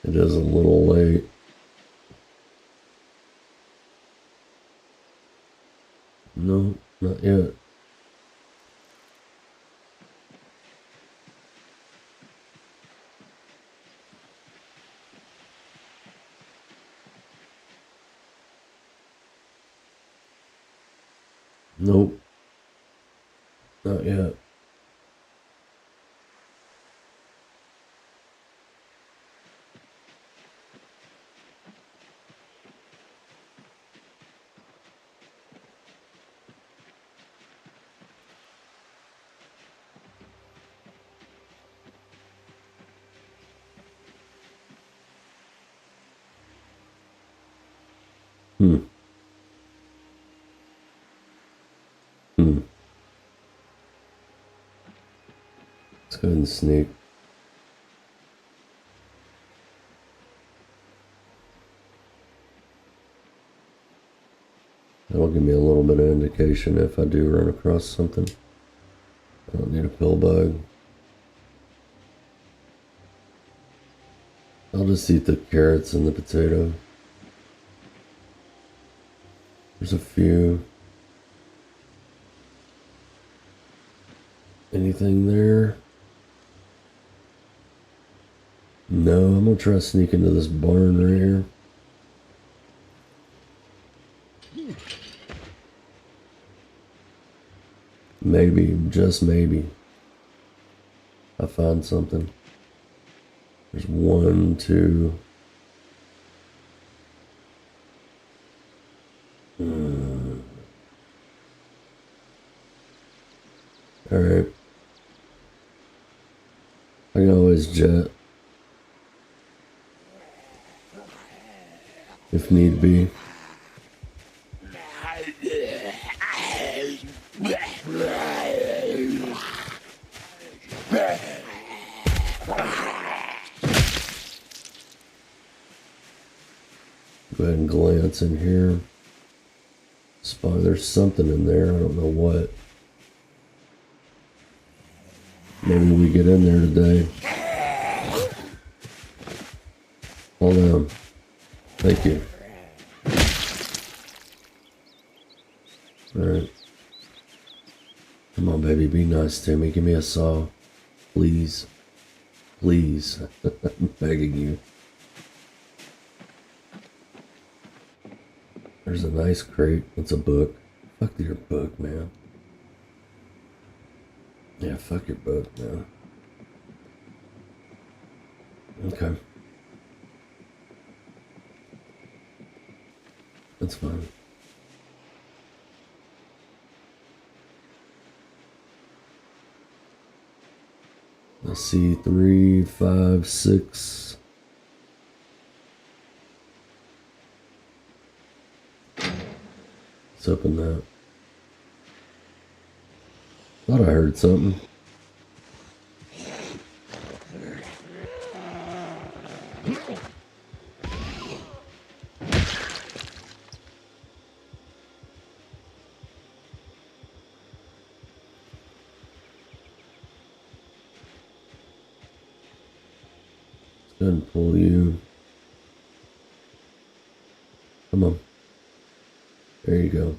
It is a little late. No, not yet. Nope. Not yet. Hmm. Hmm. Let's go ahead and sneak. That'll give me a little bit of indication if I do run across something. I don't need a pill bug. I'll just eat the carrots and the potato. There's a few. Anything there? No, I'm gonna try to sneak into this barn right here. Maybe, just maybe, I find something. There's 1, 2. Alright. I can always jet. If need be. Go ahead and glance in here. Spot, there's something in there. I don't know what. Maybe we get in there today. Hold on. Thank you. Alright. Come on, baby. Be nice to me. Give me a saw. Please. Please. I'm begging you. There's a nice crate. It's a book. Fuck your book, man. Yeah, fuck your book, man. Okay. That's fine. Let's see, 3, 5, 6. Let's open that. Thought I heard something. Go ahead and pull you. Come on. There you go.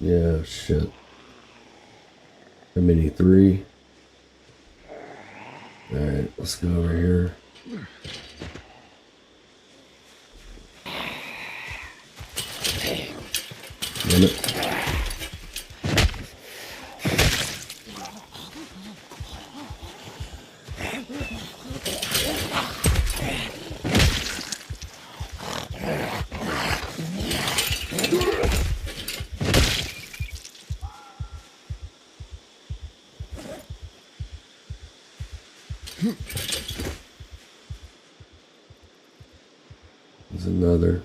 Yeah, shit. How many? 3? Alright, let's go over here. Damn it. There's another.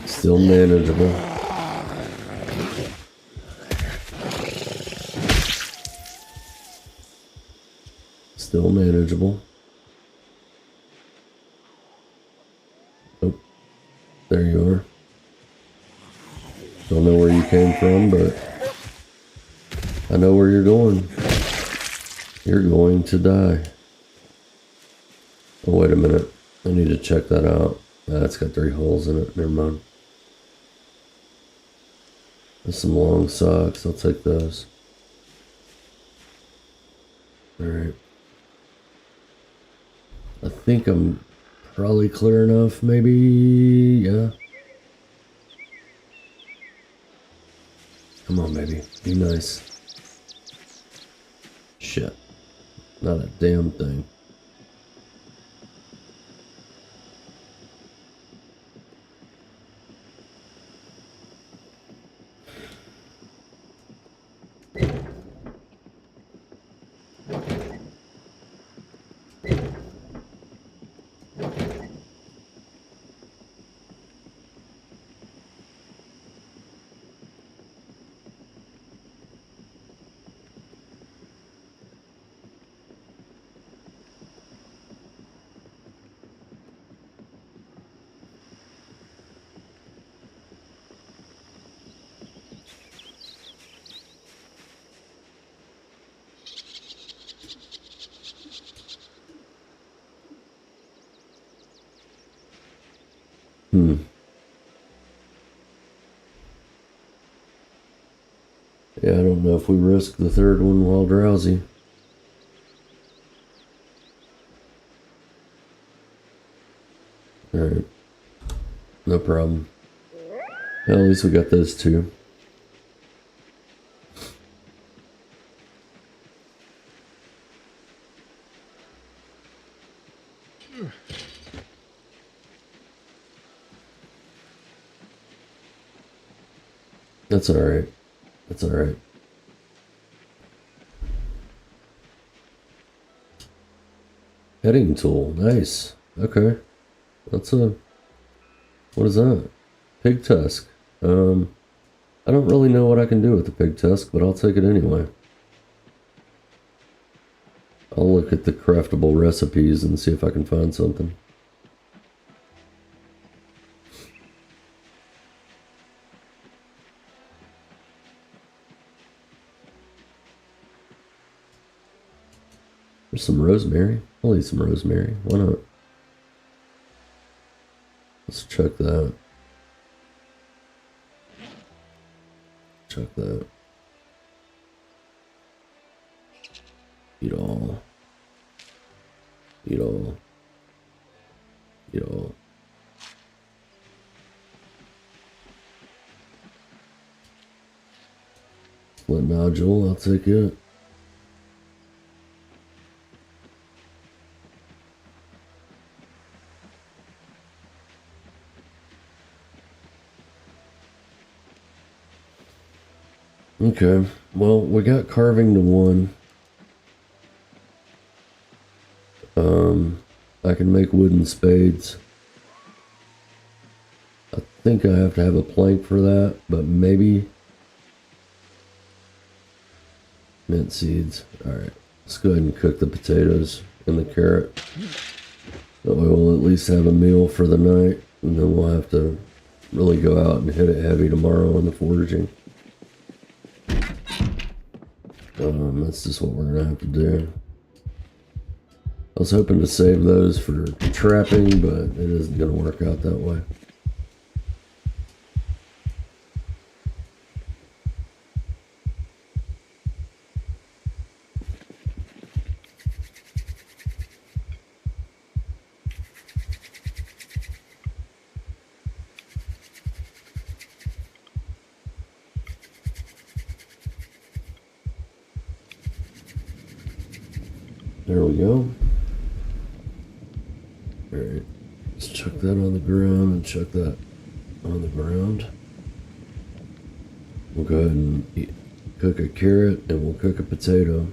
Still manageable. Still manageable. Oh, there you are. Don't know where you came from, but I know where you're going. You're going to die. Oh, wait a minute. I need to check that out. It's got 3 holes in it. Never mind. There's some long socks. I'll take those. Alright. I think I'm probably clear enough, maybe. Yeah. Come on, baby. Be nice. Shit. Not a damn thing. Yeah, I don't know if we risk the third one while drowsy. Alright. No problem. Well, at least we got those two. That's alright. That's alright. Heading tool. Nice. Okay. That's a... What is that? Pig tusk. I don't really know what I can do with the pig tusk, but I'll take it anyway. I'll look at the craftable recipes and see if I can find something. There's some rosemary. I'll eat some rosemary. Why not? Let's check that. Check that. Eat all. Eat all. Eat all. Flint nodule, I'll take it. Okay, well, we got carving to 1. I can make wooden spades. I think I have to have a plank for that, but maybe... Mint seeds. Alright, let's go ahead and cook the potatoes and the carrot. That way we'll at least have a meal for the night, and then we'll have to really go out and hit it heavy tomorrow on the foraging. That's just what we're gonna have to do. I was hoping to save those for trapping, but it isn't gonna work out that way. There we go. Alright, let's chuck that on the ground and chuck that on the ground. We'll go ahead and cook a carrot and we'll cook a potato.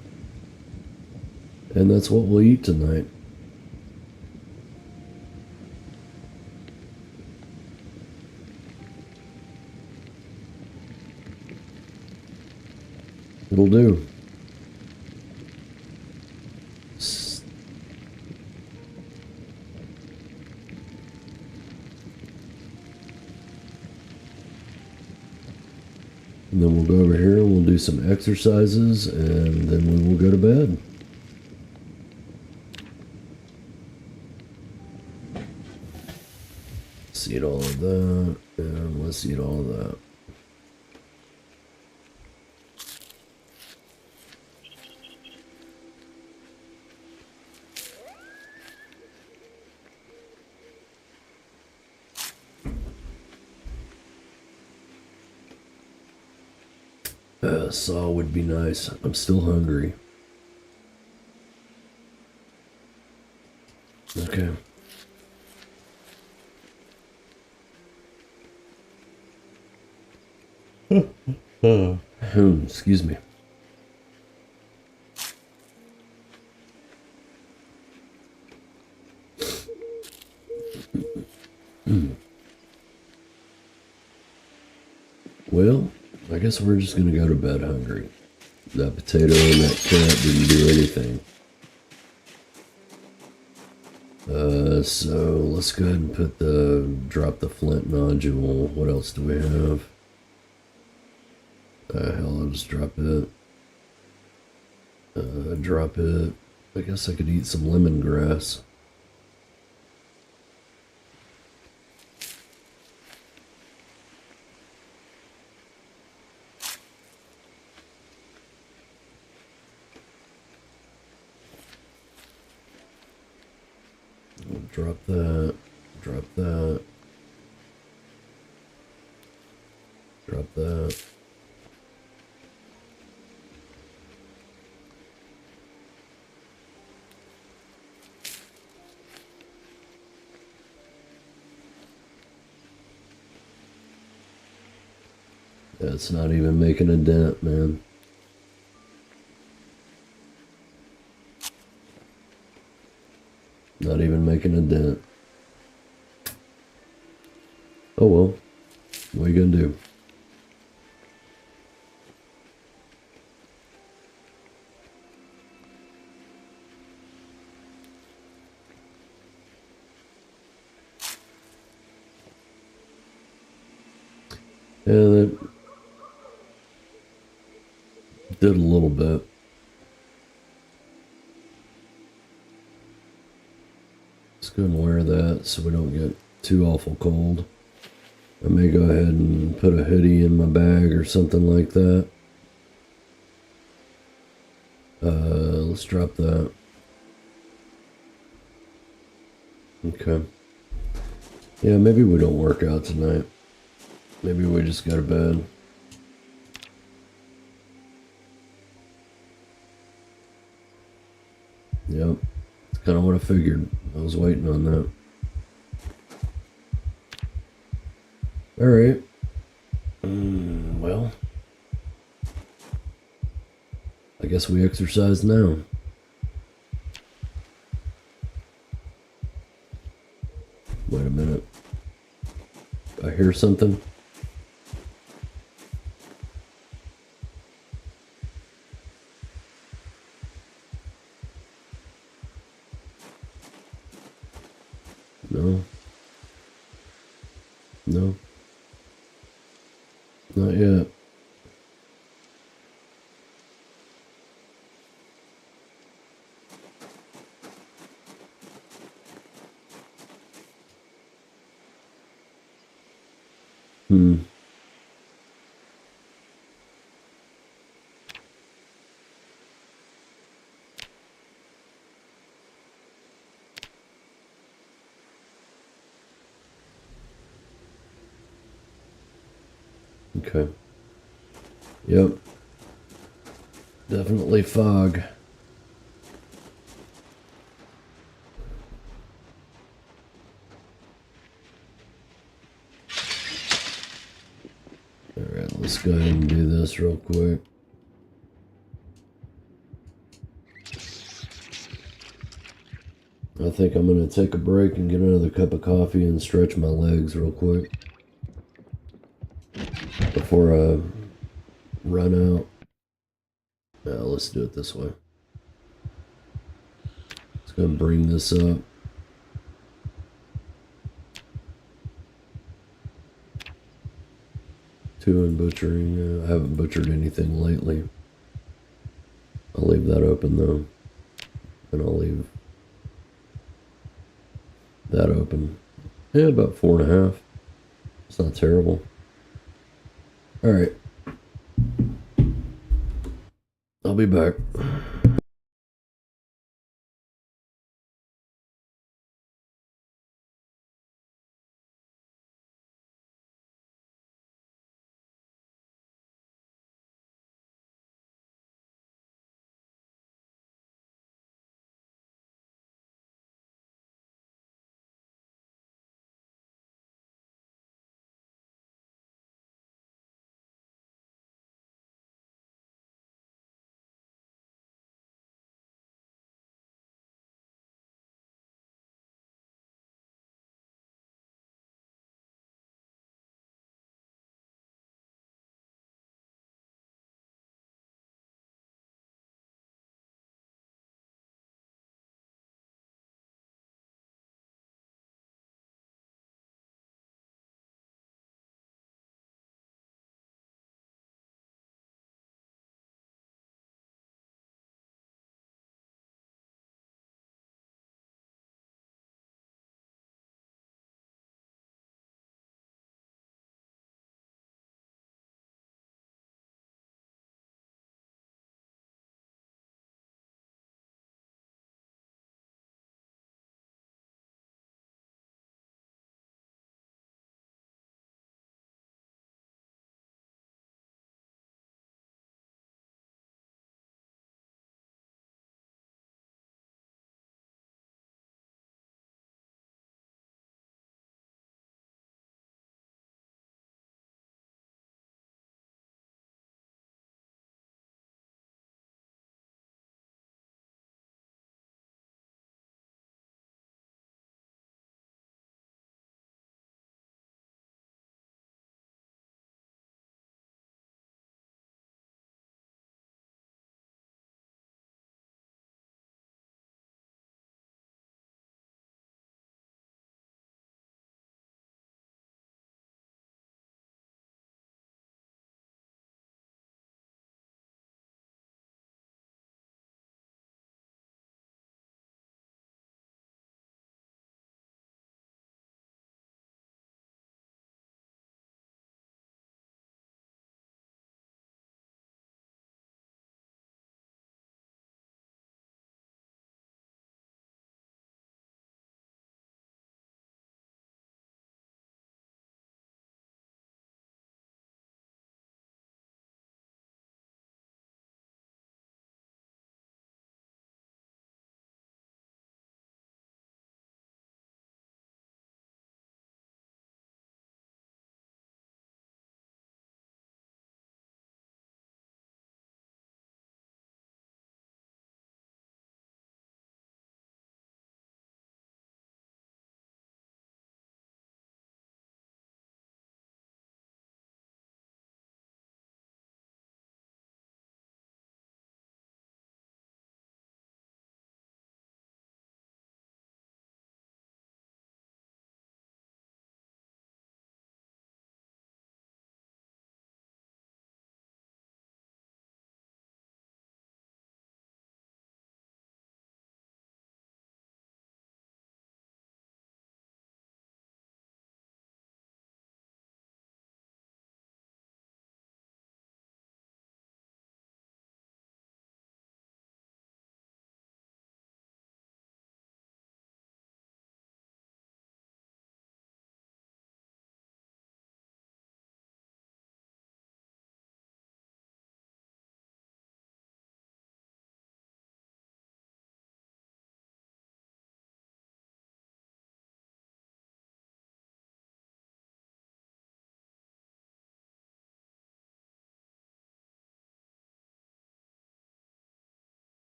And that's what we'll eat tonight. It'll do. And then we'll go over here and we'll do some exercises and then we will go to bed. Let's eat all of that and let's eat all of that. Saw would be nice. I'm still hungry. Okay. Excuse me. Well, I guess we're just gonna go to bed hungry. That potato and that carrot didn't do anything. So let's go ahead and drop the flint nodule. What else do we have? Hell, I'll just drop it. Drop it. I guess I could eat some lemongrass. Drop that. Drop that. Drop that. That's not even making a dent, man. Not even making a dent. Oh well. What are you gonna do? Yeah, that did a little bit. Let's go and wear that so we don't get too awful cold. I may go ahead and put a hoodie in my bag or something like that. Let's drop that. Okay. Yeah, maybe we don't work out tonight. Maybe we just go to bed. Yep. That's kind of what I figured. I was waiting on that. Alright. Well. I guess we exercise now. Wait a minute. I hear something. No. No. Not yet. Okay. Yep. Definitely fog. Alright, let's go ahead and do this real quick. I think I'm going to take a break and get another cup of coffee and stretch my legs real quick before I run out. Now let's do it this way. Let's go and bring this up. Two in butchering. I haven't butchered anything lately. I'll leave that open though. And I'll leave that open. Yeah, about 4.5. It's not terrible. Alright. I'll be back.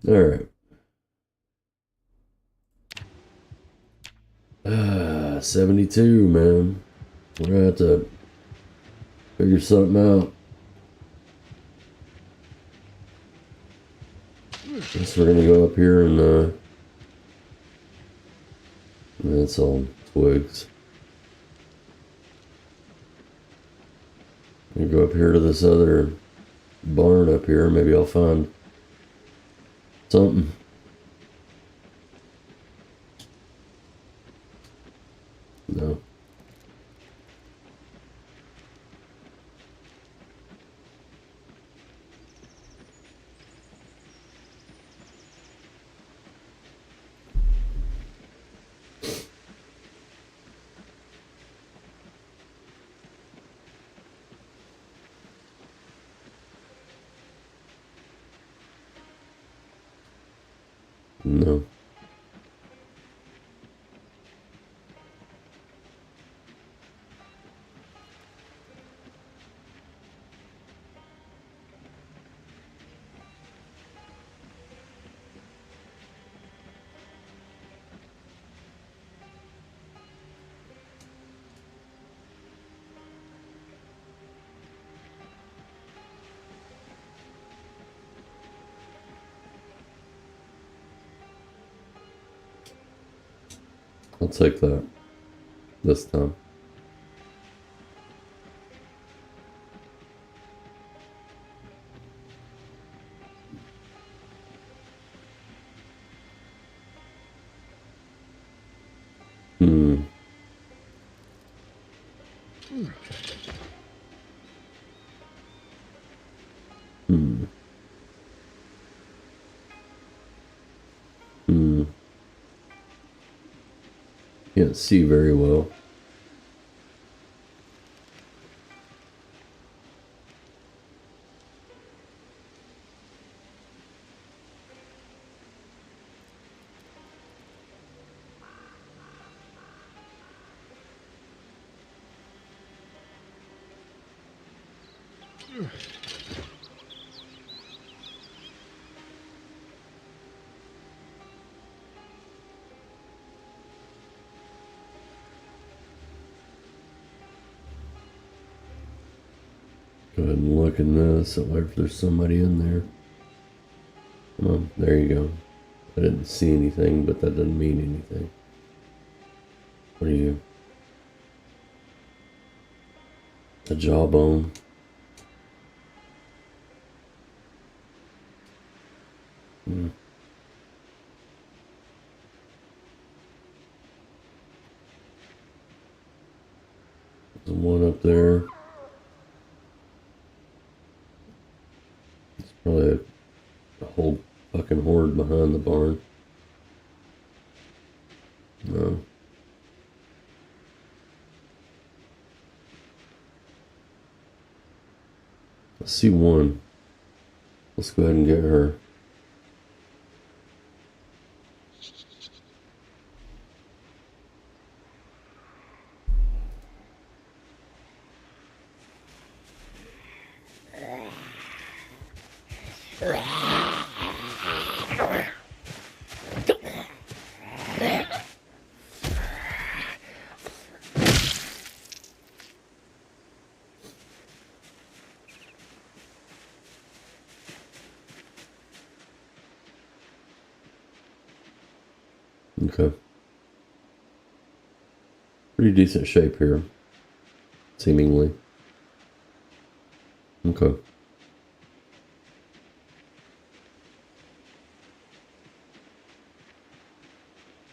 Alright. 72, man. We're gonna have to figure something out. Guess we're gonna go up here and that's all twigs. We go up here to this other barn up here. Maybe I'll find something. No. No. I'll take that this time. Hmm. Hmm. Hmm. Can't see very well. Go ahead and look in this. I wonder if there's somebody in there. Come on, there you go. I didn't see anything, but that doesn't mean anything. What are you? A jawbone. Hmm. There's one up there. It's probably a whole fucking horde behind the barn. No. I see one. Let's go ahead and get her. Okay. Pretty decent shape here, seemingly. Okay.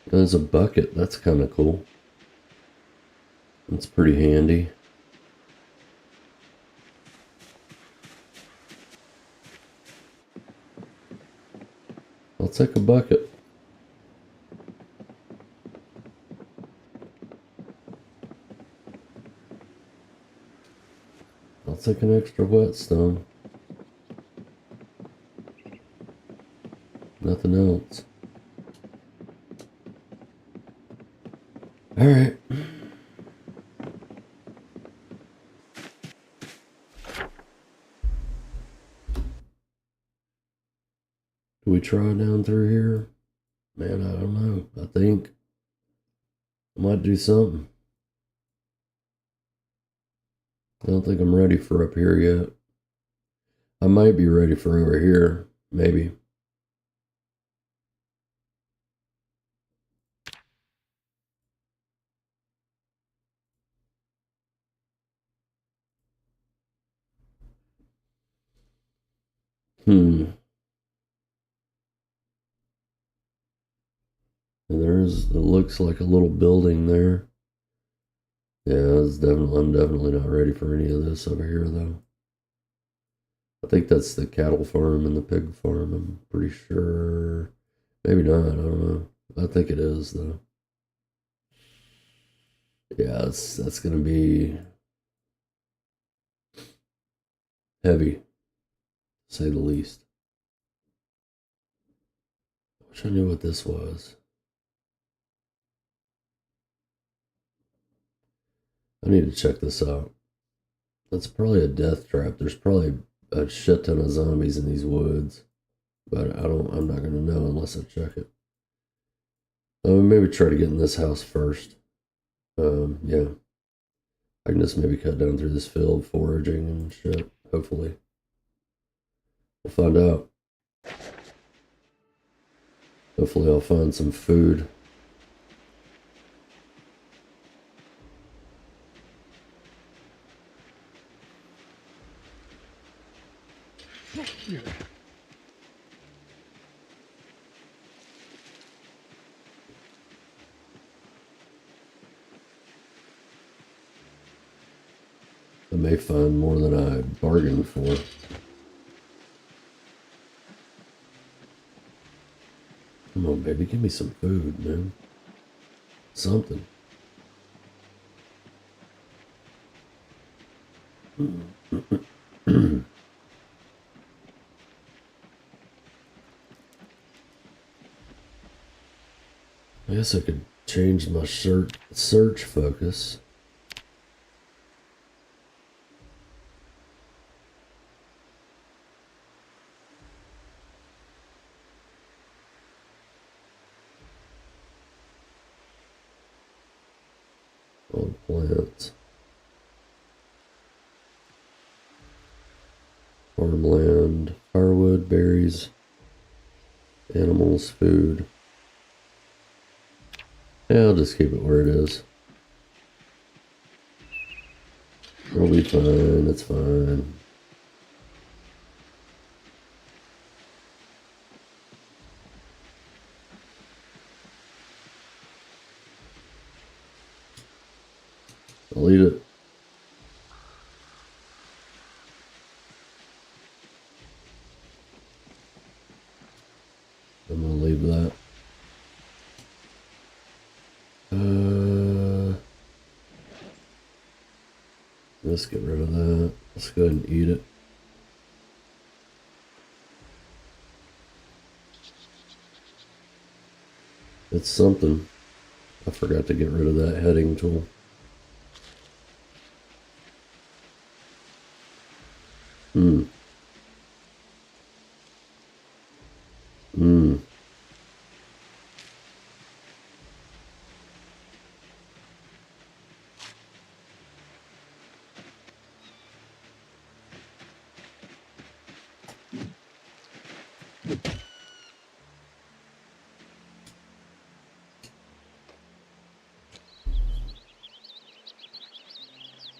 There's a bucket. That's kind of cool. That's pretty handy. I'll take a bucket. I'll take an extra whetstone. Nothing else. All right. Do we try down through here? Man, I don't know. I think I might do something. I don't think I'm ready for up here yet. I might be ready for over here, maybe. And it looks like a little building there. Yeah, I'm definitely not ready for any of this over here, though. I think that's the cattle farm and the pig farm, I'm pretty sure. Maybe not, I don't know. I think it is, though. Yeah, that's going to be heavy, to say the least. I wish I knew what this was. I need to check this out. That's probably a death trap. There's probably a shit ton of zombies in these woods. But I'm not going to know unless I check it. Maybe try to get in this house first. Yeah. I can just maybe cut down through this field, foraging and shit, hopefully. We'll find out. Hopefully I'll find some food. I may find more than I bargained for. Come on, baby, give me some food, man. Something. I guess I could change my search focus. On plants. Farmland, firewood, berries, animals, food. Yeah, I'll just keep it where it is. It'll be fine, it's fine. I'll eat it. I'm gonna leave that. Let's get rid of that. Let's go ahead and eat it. It's something. I forgot to get rid of that heading tool.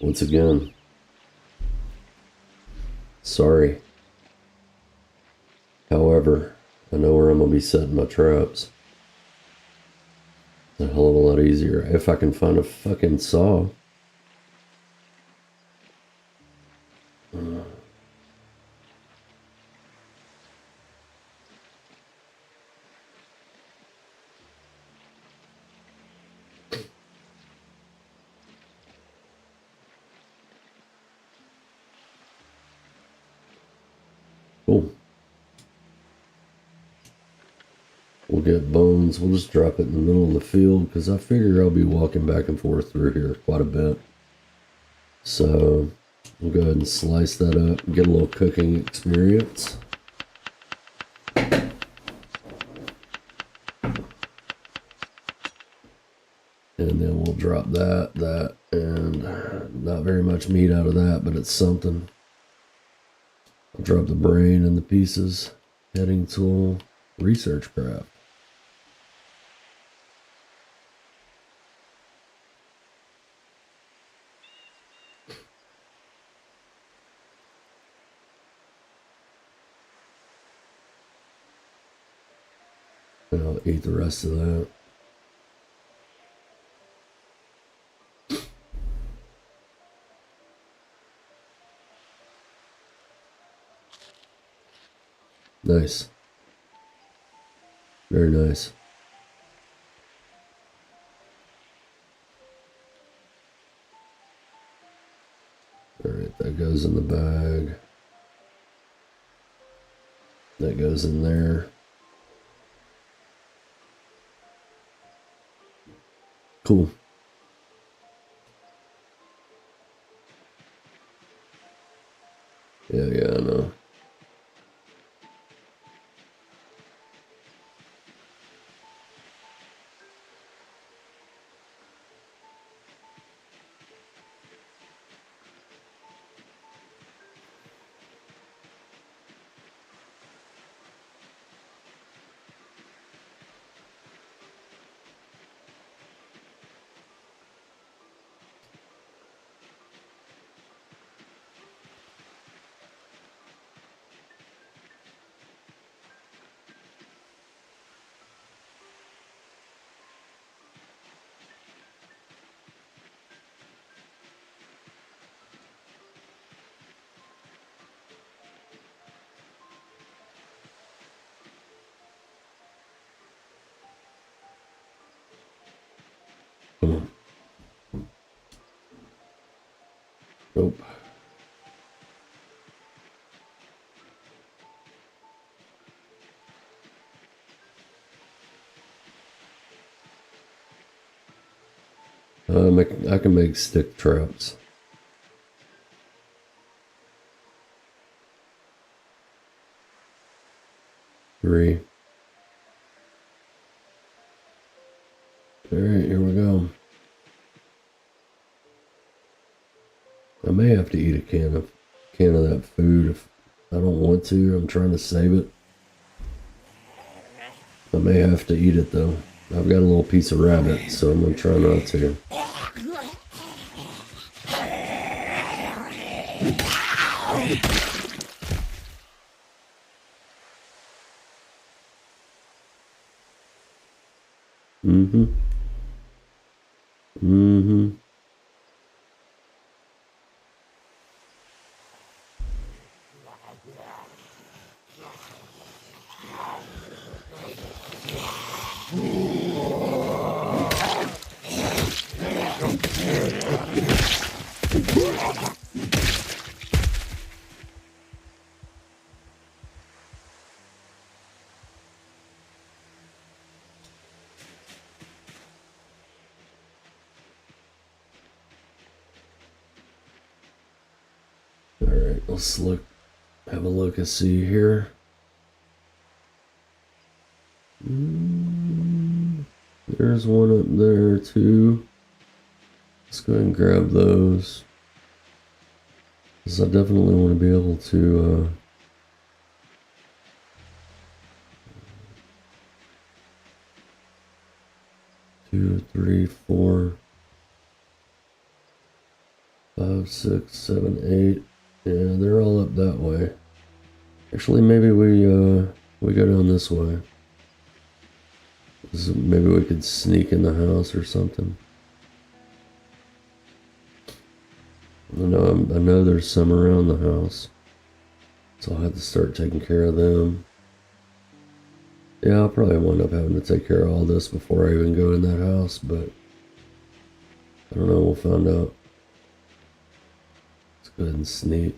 Once again, sorry. However, I know where I'm going to be setting my traps. It's a hell of a lot easier if I can find a fucking saw. Cool. We'll get bones. We'll just drop it in the middle of the field because I figure I'll be walking back and forth through here quite a bit. So we'll go ahead and slice that up and get a little cooking experience. drop that, and not very much meat out of that, but it's something. I'll drop the brain and the pieces. Heading tool, research craft. And I'll eat the rest of that. Nice. Very nice. Alright, that goes in the bag. That goes in there. Cool. Yeah, I know. Come on. Nope. I can make stick traps. Three. Alright, here we go. I may have to eat a can of that food if I don't want to. I'm trying to save it. I may have to eat it though. I've got a little piece of rabbit, so I'm gonna try not to. Alright, let's have a look and see here. There's one up there too. Let's go ahead and grab those. Because I definitely want to be able to 2, 3, 4, 5, 6, 7, 8. Yeah, they're all up that way. Actually, maybe we go down this way. Maybe we could sneak in the house or something. I know there's some around the house, so I'll have to start taking care of them. Yeah, I'll probably wind up having to take care of all this before I even go in that house, but I don't know, we'll find out. Let's go ahead and sneak.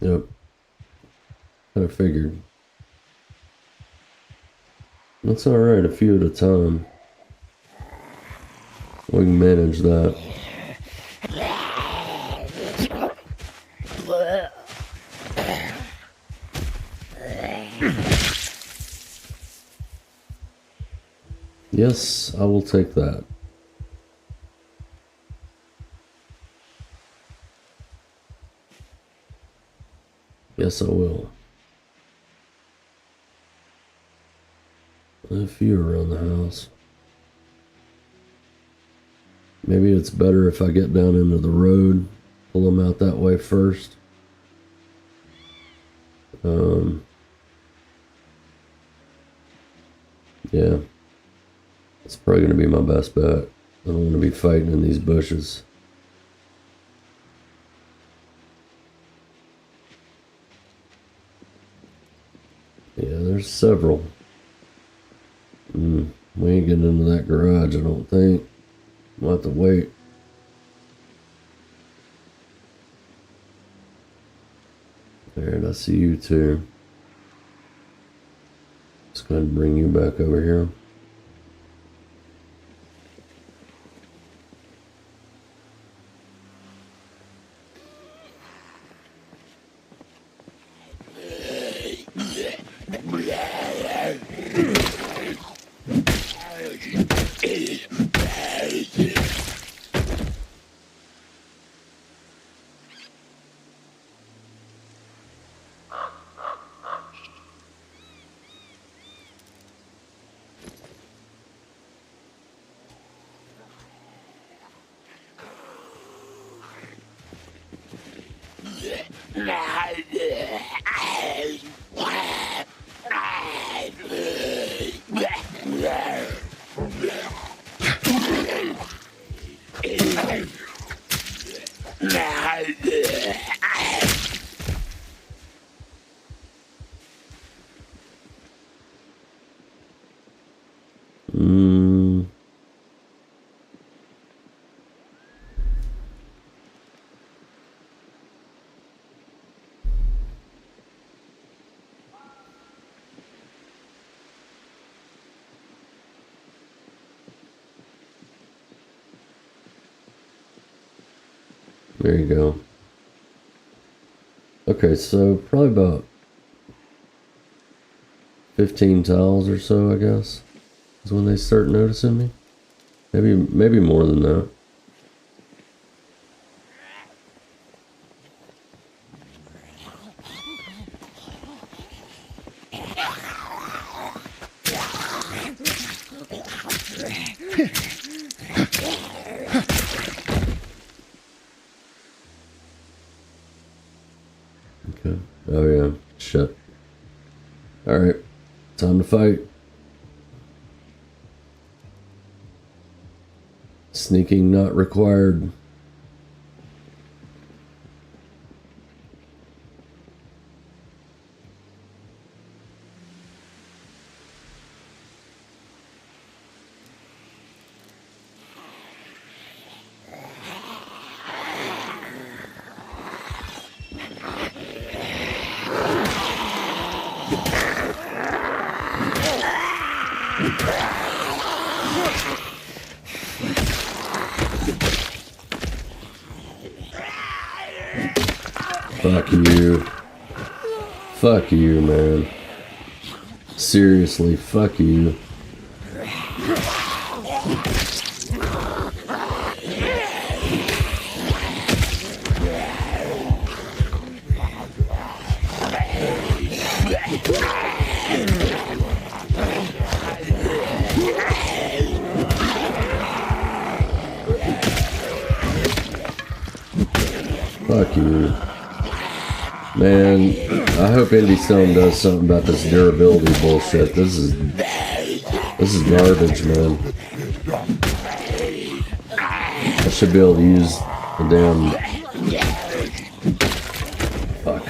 Yep. Kind of figured. That's alright, a few at a time. We can manage that. Yes, I will take that. Yes, I will. A few around the house. Maybe it's better if I get down into the road, pull them out that way first. Yeah. It's probably going to be my best bet. I don't want to be fighting in these bushes. Yeah, there's several. We ain't getting into that garage, I don't think. We'll have to wait. There, I see you too. Just go ahead and bring you back over here. There you go. Okay, so probably about 15 towels or so, I guess, is when they start noticing me. Maybe more than that. Okay. Oh yeah, shit. Alright, time to fight. Sneaking not required. Fuck you. Fuck you, man. Seriously, fuck you. Fuck you. Man, I hope Indy Stone does something about this durability bullshit. This is garbage, man. I should be able to use the damn... Fuck.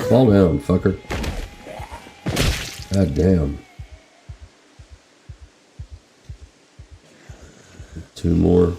Fall down, fucker. God damn. 2 more.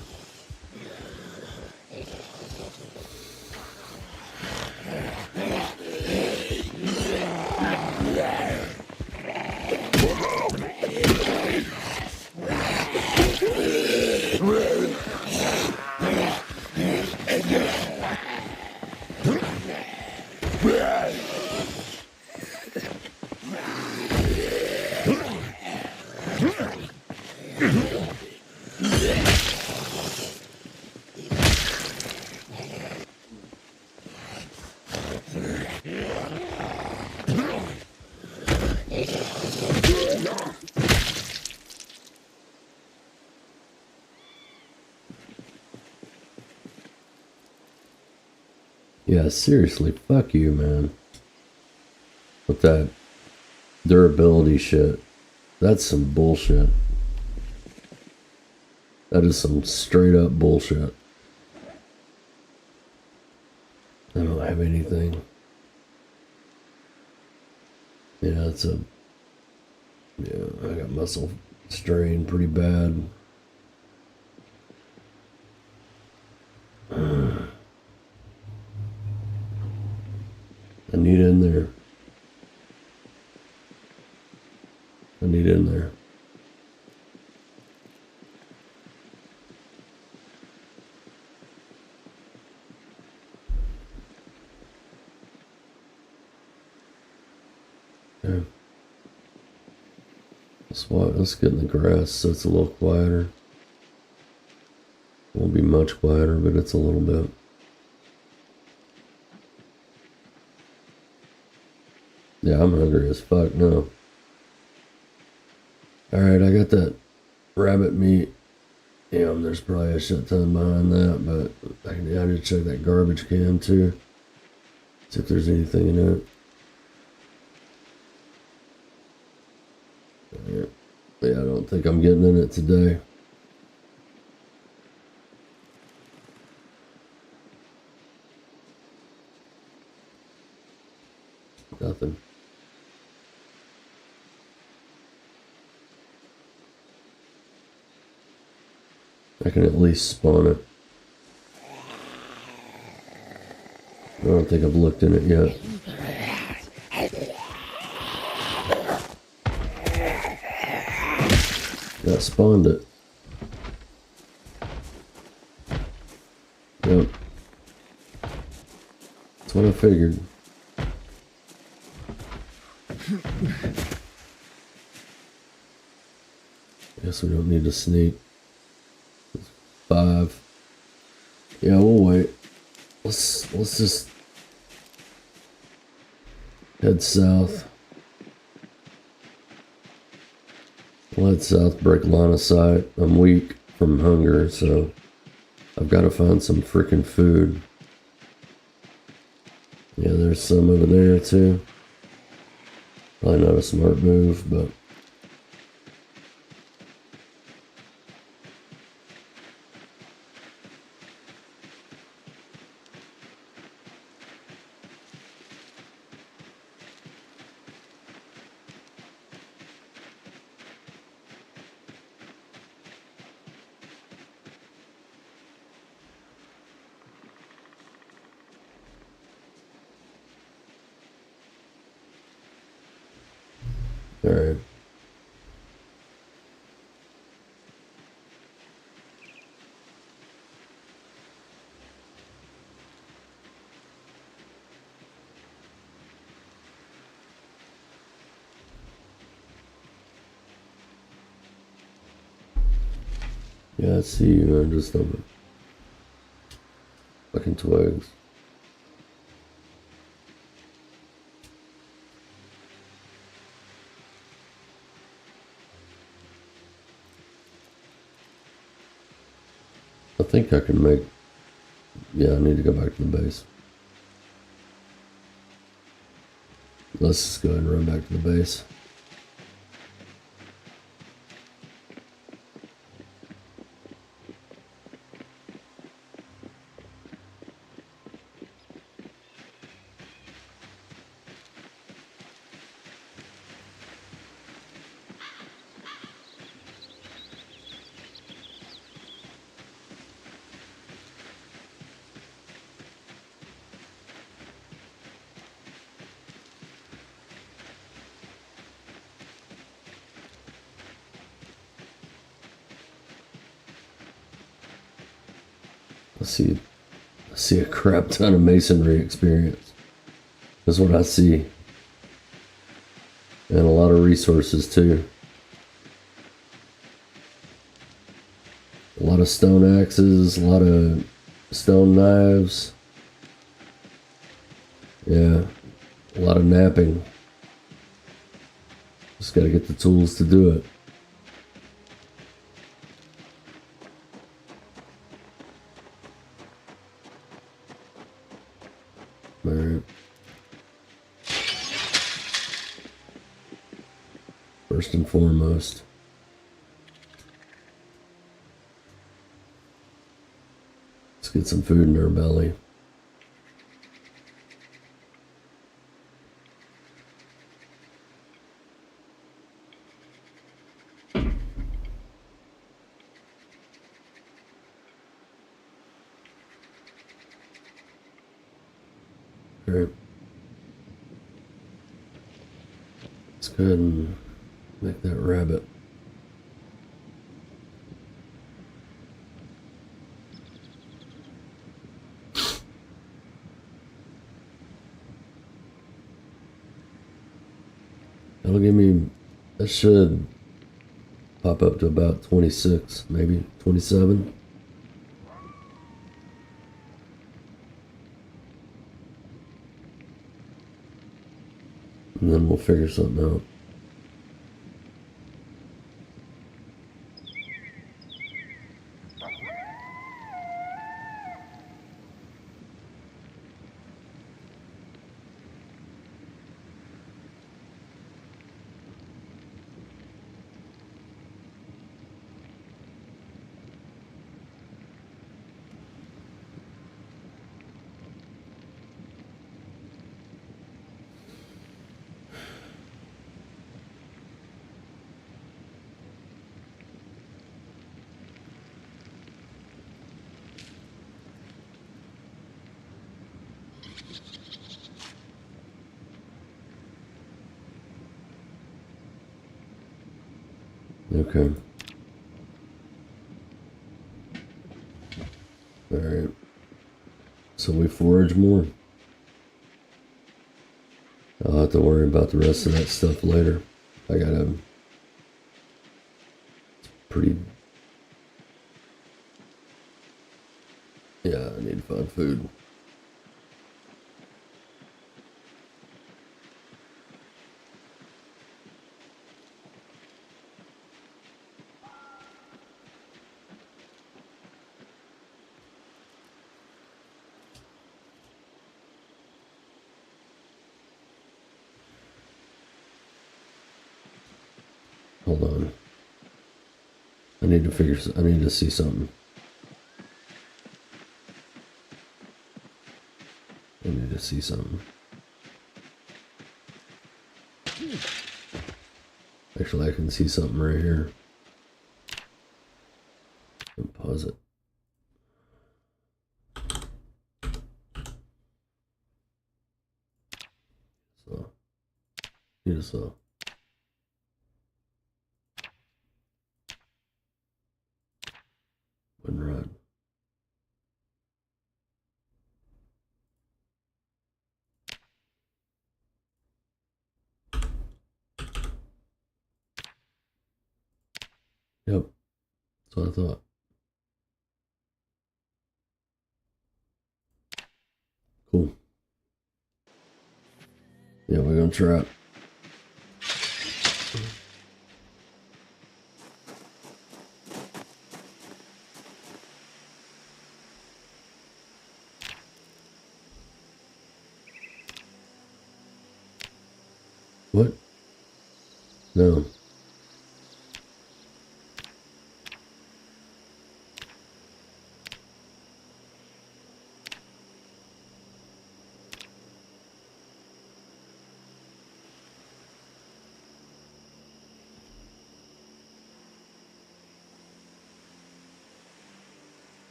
Yeah, seriously, fuck you, man. With that durability shit. That's some bullshit. That is some straight up bullshit. I don't have anything. Yeah, it's a... Yeah, I got muscle strain pretty bad. I need in there. I need in there. Yeah. Let's get in the grass so it's a little quieter. Won't be much quieter, but it's a little bit. Yeah, I'm hungry as fuck now. Alright, I got that rabbit meat. Yeah, there's probably a shit ton behind that, but I need to check that garbage can too. See if there's anything in it. Yeah, I don't think I'm getting in it today. Nothing. I can at least spawn it. I don't think I've looked in it yet. Yeah, spawned it. Yep. That's what I figured. Guess we don't need to sneak. 5. Yeah, we'll wait. Let's just head south. We'll head south, break line of sight. I'm weak from hunger, so I've got to find some freaking food. Yeah, there's some over there too. Probably not a smart move, but alright. Yeah, I see you. I'm just over fucking twigs. I think I can make... Yeah, I need to go back to the base. Let's just go ahead and run back to the base. I see a crap ton of masonry experience. That's what I see. And a lot of resources too. A lot of stone axes, a lot of stone knives. Yeah, a lot of napping. Just gotta get the tools to do it. Alright. First and foremost. Let's get some food in our belly. Alright. Let's go ahead and make that rabbit. That'll give me, that should pop up to about 26, maybe 27. And then we'll figure something out. Okay. Alright. So we forage more. I'll have to worry about the rest of that stuff later. I gotta... It's pretty... Yeah, I need to find food. Hold on. I need to see something. I need to see something. Actually, I can see something right here. And pause it. So, need a saw. Wooden rod. Yep, that's what I thought. Cool. Yeah, we're gonna try it. What? No.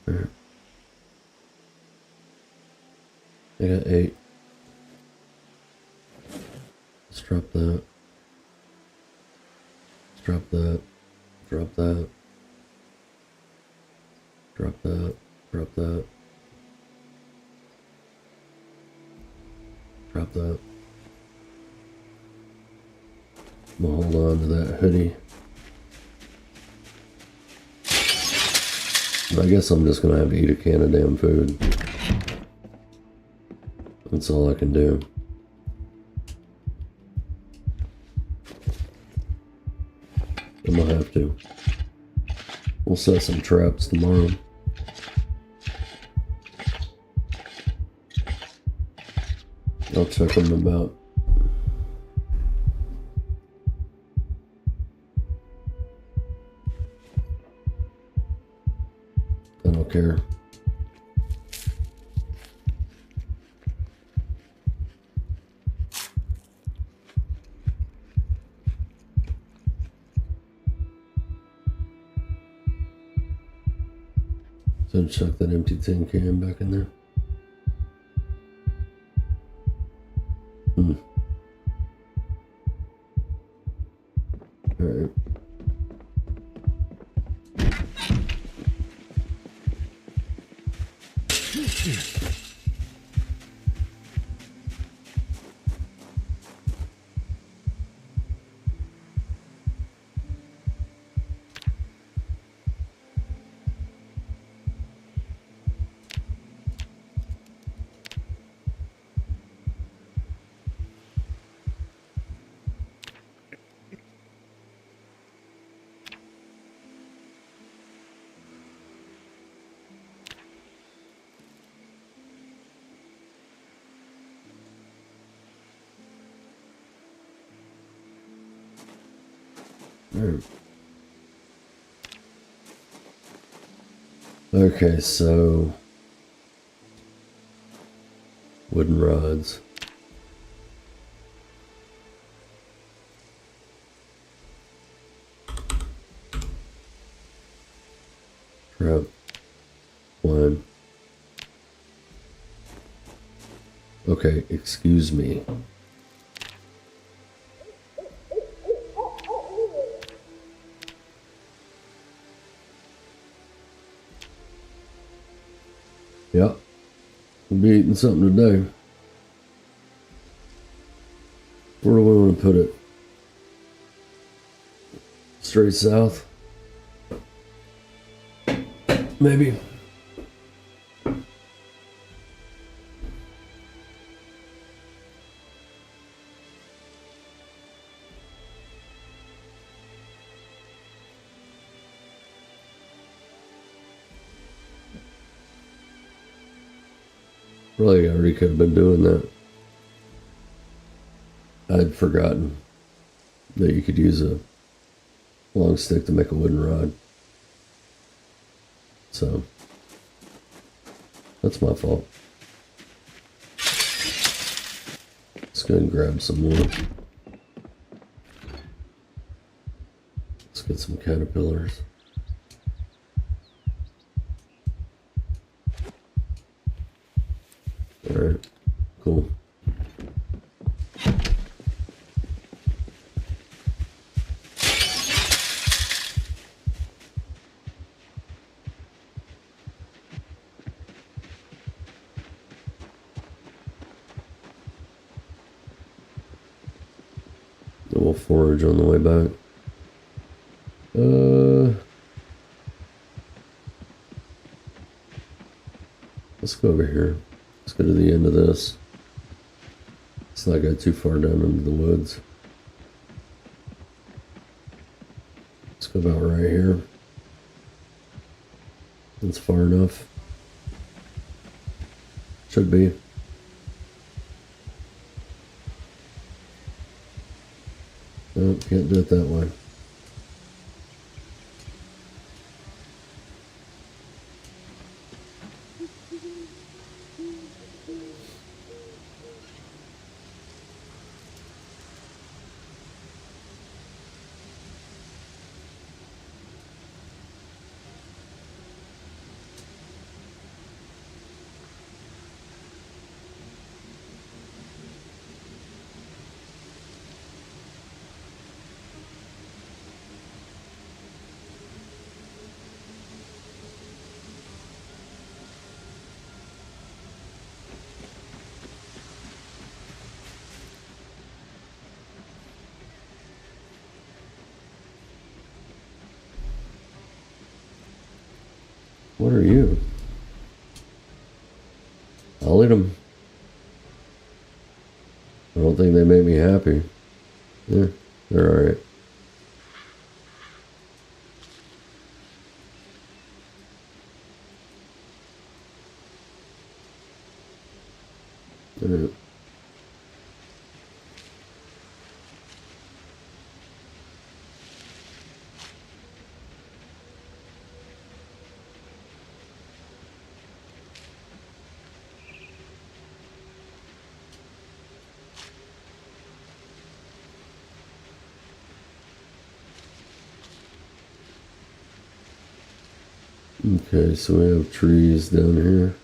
Alright. I got 8. Let's drop that. Let's drop that. Drop that. Drop that. Drop that. Drop that. I'm gonna hold on to that hoodie. I guess I'm just gonna have to eat a can of damn food. That's all I can do. I'm gonna have to. We'll set some traps tomorrow. I'll check them about. I don't care. So chuck that empty tin can back in there. All right. Alright. Okay, so wooden rods. Trap. One. Okay, excuse me. Yep. We'll be eating something today. Where do we want to put it? Straight south? Maybe. Really, I already could have been doing that. I'd forgotten that you could use a long stick to make a wooden rod. So, that's my fault. Let's go and grab some more. Let's get some caterpillars. Alright, cool. We'll forage on the way back. Let's go over here. Let's go to the end of this. Let's not go too far down into the woods. Let's go about right here. That's far enough. Should be. No, can't do it that way. What are you? I'll eat them. I don't think they make me happy. Yeah, they're alright. Alright. Okay, so we have trees down here.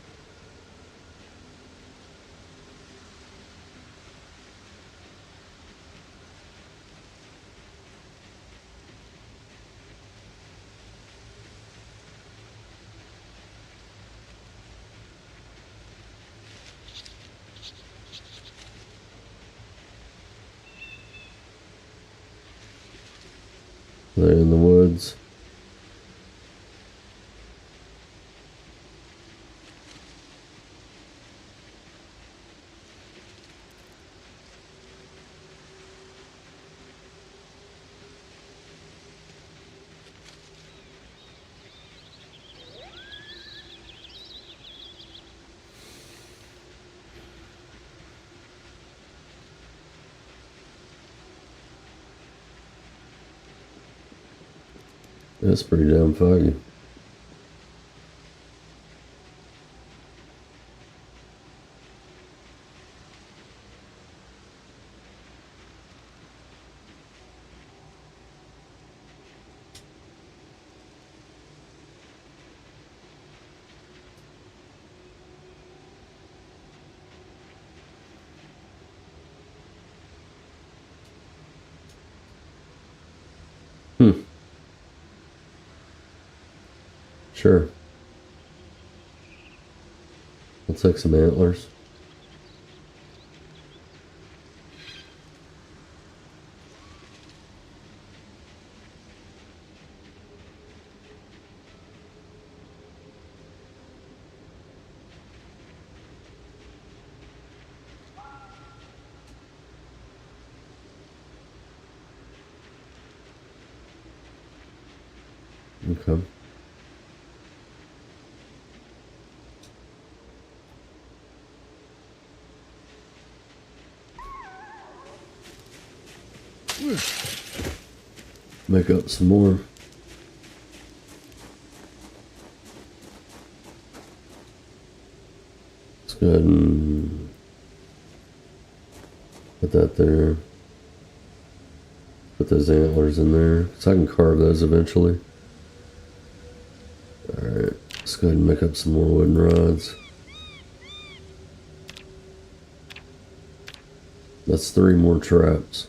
They're in the woods. That's pretty damn foggy. Sure. I'll take some antlers. Okay. Make up some more. Let's go ahead and put that there. Put those antlers in there, so I can carve those eventually. Alright, let's go ahead and make up some more wooden rods. That's 3 more traps.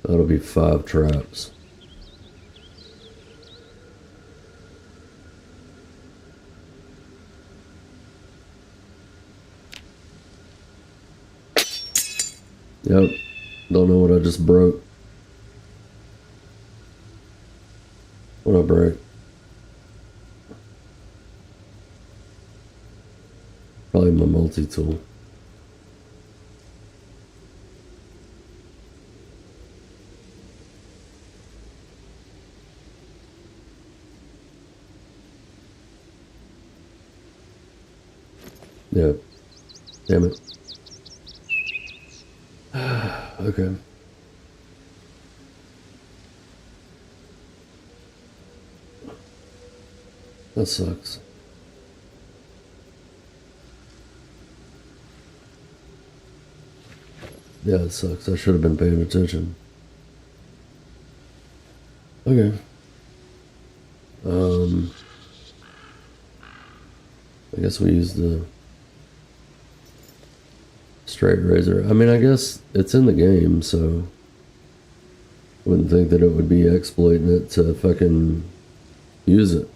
That'll be 5 traps. Yep, don't know what I just broke. What I break? Probably my multi-tool. Yeah. Damn it. Okay. That sucks. Yeah, it sucks. I should have been paying attention. Okay. I guess we use the straight razor. I mean, I guess it's in the game, so wouldn't think that it would be exploiting it to fucking use it.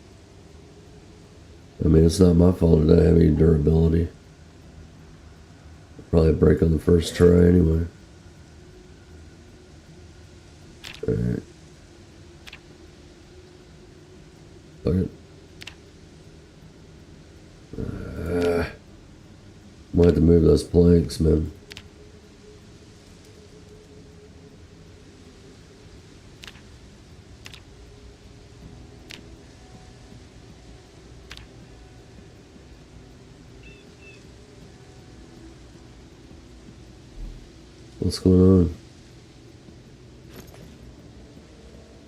I mean, it's not my fault that I have any durability. Probably break on the first try anyway. Alright. Fuck it. Might have to move those planks, man. What's going on?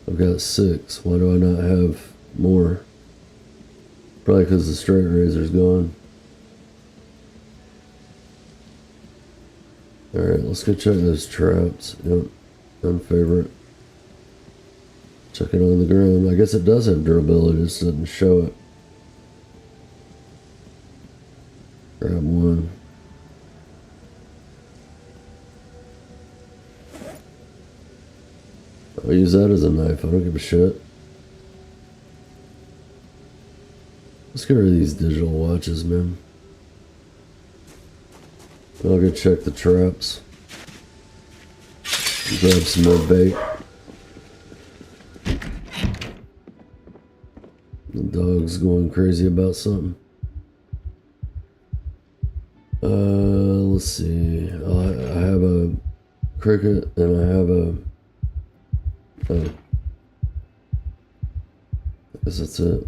I've got 6. Why do I not have more? Probably because the straight razor's gone. Alright, let's go check those traps. Yep, unfavorite. Check it on the ground. I guess it does have durability, just doesn't show it. Grab one. I'll use that as a knife. I don't give a shit. Let's get rid of these digital watches, man. I'll go check the traps. Grab some more bait. The dog's going crazy about something. Let's see. I have a cricket and I have a... I guess that's it.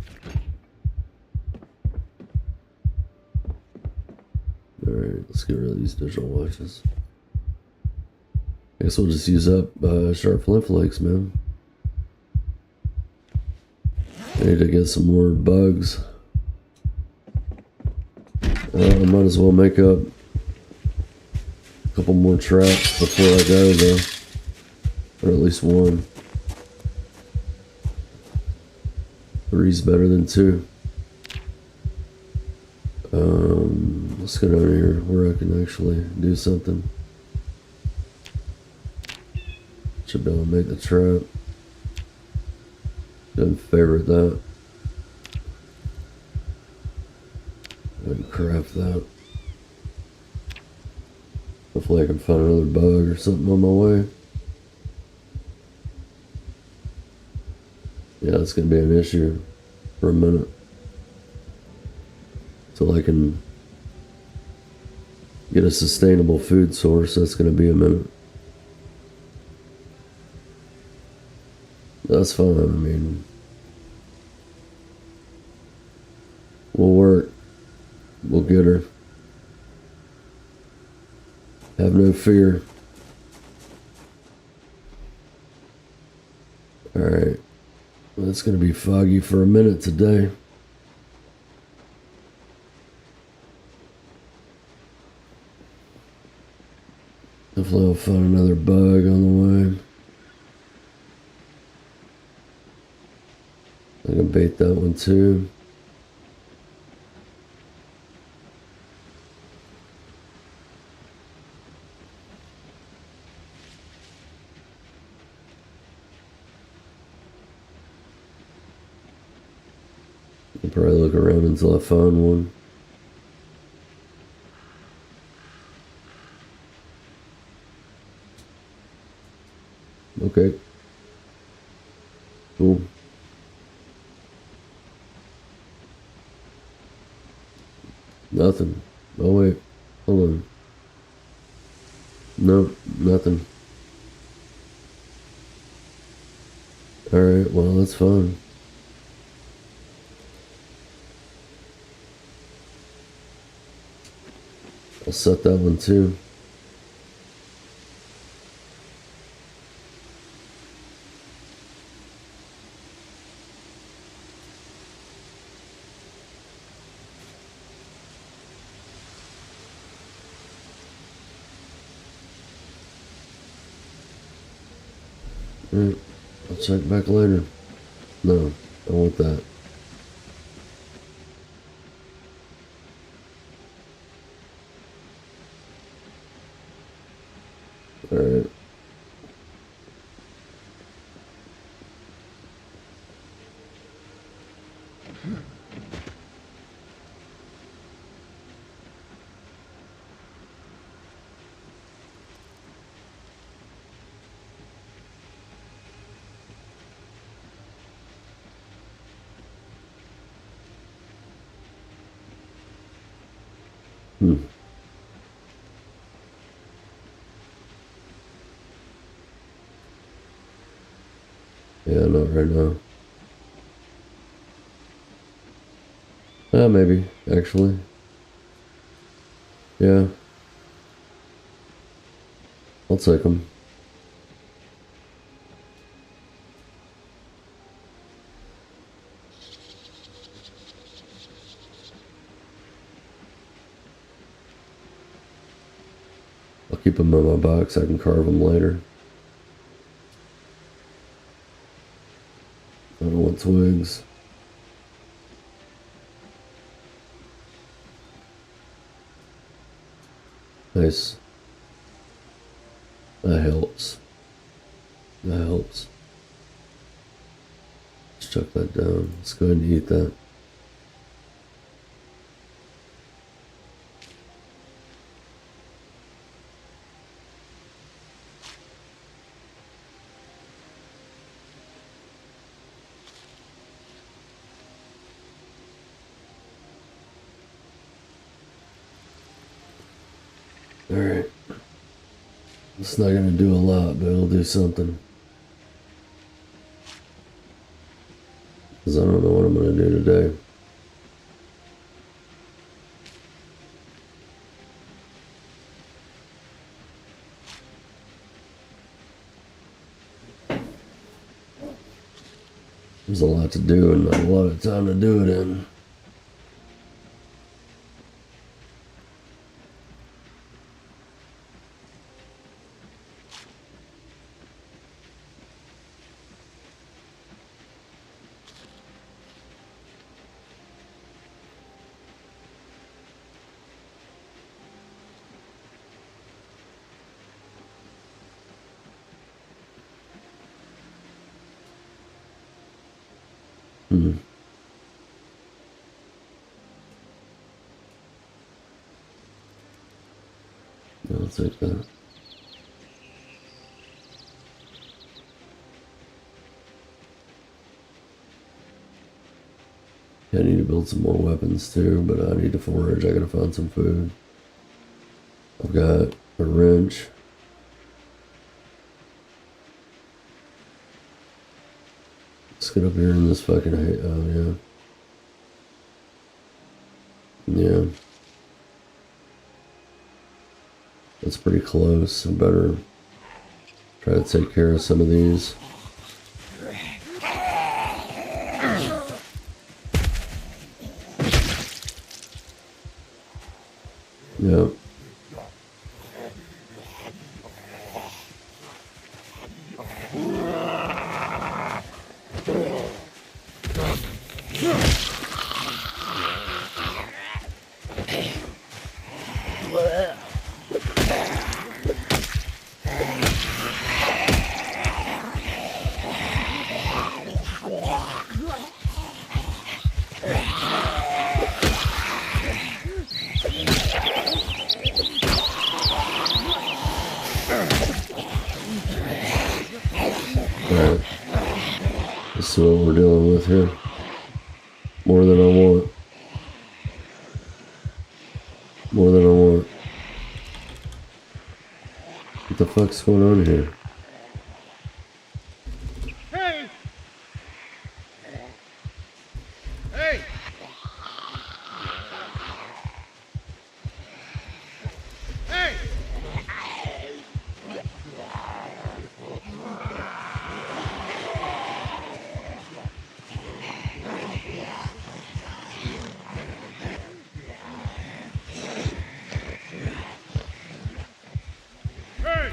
Alright, let's get rid of these digital watches. I guess we'll just use up sharp flint flakes, man. I need to get some more bugs. I might as well make up a couple more traps before I go, though. Or at least one. 3's better than 2. Let's get over here where I can actually do something. Should be able to make the trap. Didn't favorite that. I can craft that. Hopefully I can find another bug or something on my way. Yeah, it's going to be an issue for a minute. Till I can get a sustainable food source, that's going to be a minute. That's fine, I mean, we'll work. We'll get her. Have no fear. Alright. Well, it's going to be foggy for a minute today. Hopefully I'll find another bug on the way. I can bait that one too. I'll probably look around until I find one. Okay. Cool. Nothing. Oh wait. Hold on. No, nothing. Alright, well that's fine. I'll set that one too. Alright, I'll check back later. No, I want that. Alright. Hmm. Yeah, not right now. Maybe, actually. Yeah, I'll take them. I'll keep them in my box. I can carve them later. I don't want twigs. Nice. That helps. That helps. Let's chuck that down. Let's go ahead and eat that. Alright. It's not gonna do a lot, but it'll do something. Because I don't know what I'm gonna do today. There's a lot to do and not a lot of time to do it in. Hmm. I'll take that. I need to build some more weapons too, but I need to forage. I gotta find some food. I've got a wrench. Let's get up here in this fucking oh yeah. Yeah. That's pretty close. I better try to take care of some of these. Yep. Alright. Let's see what we're dealing with here. More than I want. More than I want. What the fuck's going on here? Hey! Hey! Hey! Hey!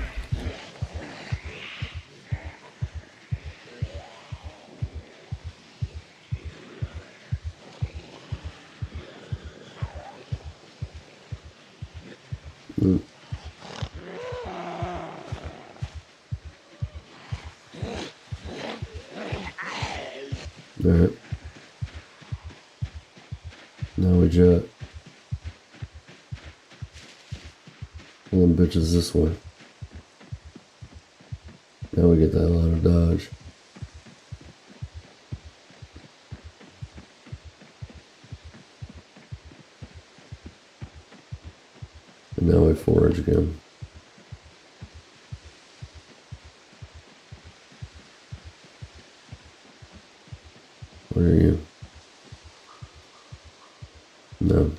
Hmm. Alright. Now we jet. Pull them bitches this way. Now we get the hell out of Dodge. Now I forage again. What are you? No.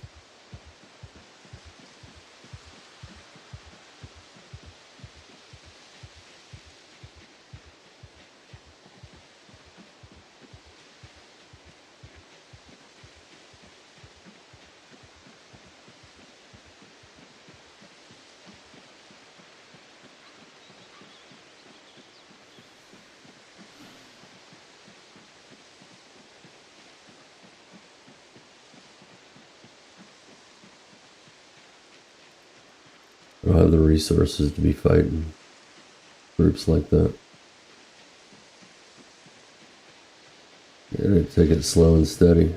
I don't have the resources to be fighting groups like that. Gotta take it slow and steady.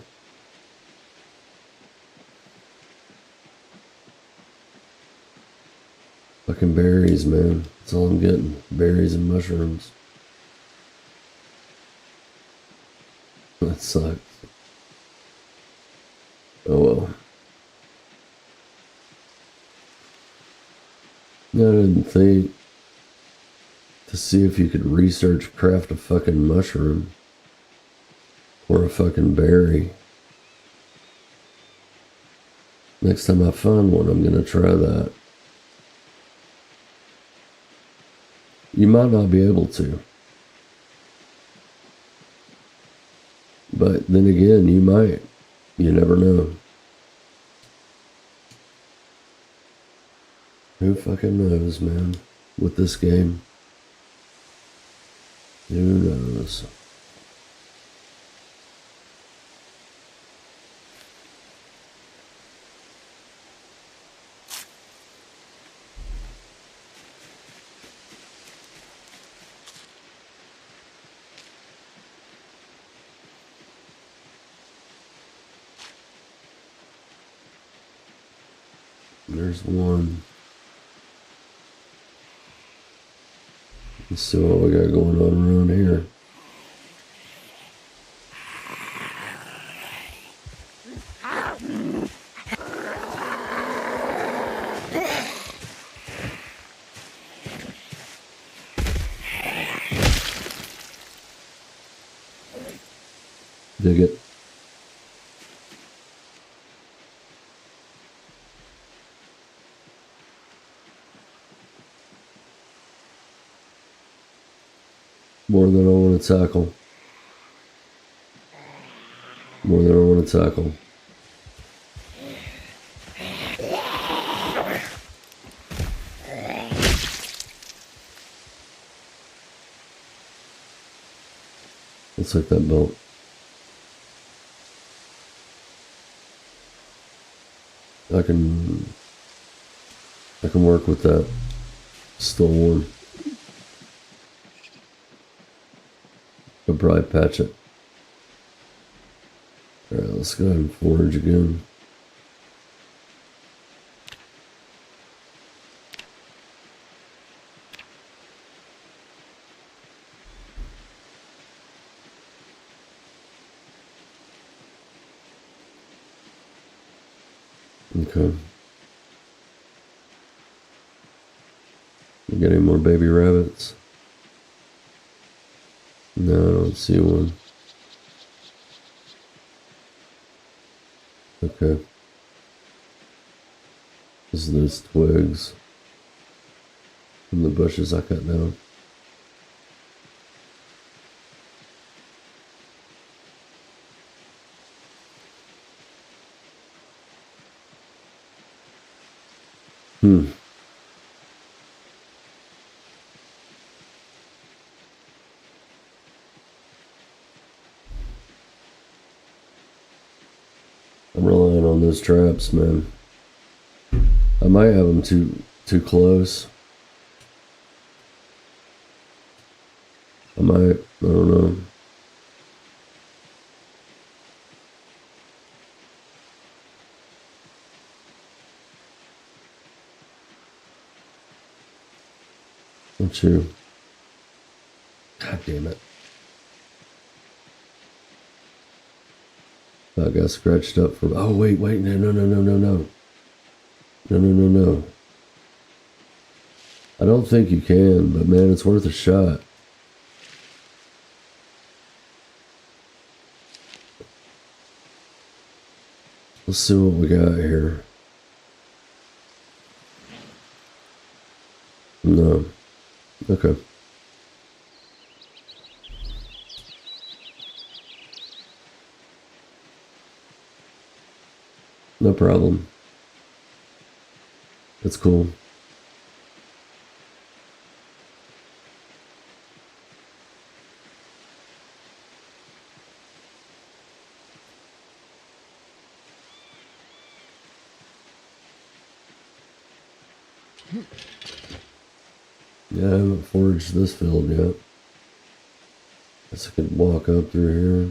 Fucking berries, man. That's all I'm getting. Berries and mushrooms. That sucks. Oh well. I didn't think to see if you could research craft a fucking mushroom or a fucking berry. Next time I find one, I'm gonna try that. You might not be able to. But then again, you might. You never know. Who fucking knows, man? With this game. Who knows? There's one. Let's see what we got going on around here. Dig it. More than I want to tackle. More than I want to tackle. Let's take that belt. I can work with that. Still warm. I'll probably patch it. Alright, let's go ahead and forage again. Okay. You got any more baby rabbits? No, I don't see one. Okay. This is those twigs from the bushes I cut down. I'm relying on those traps, man. I might have them too close. I don't know. Don't you? God damn it. I got scratched up for. Oh, wait. No. No. I don't think you can, but man, it's worth a shot. Let's see what we got here. No. Okay. No problem. That's cool. Yeah, I haven't foraged this field yet. Guess I could walk up through here.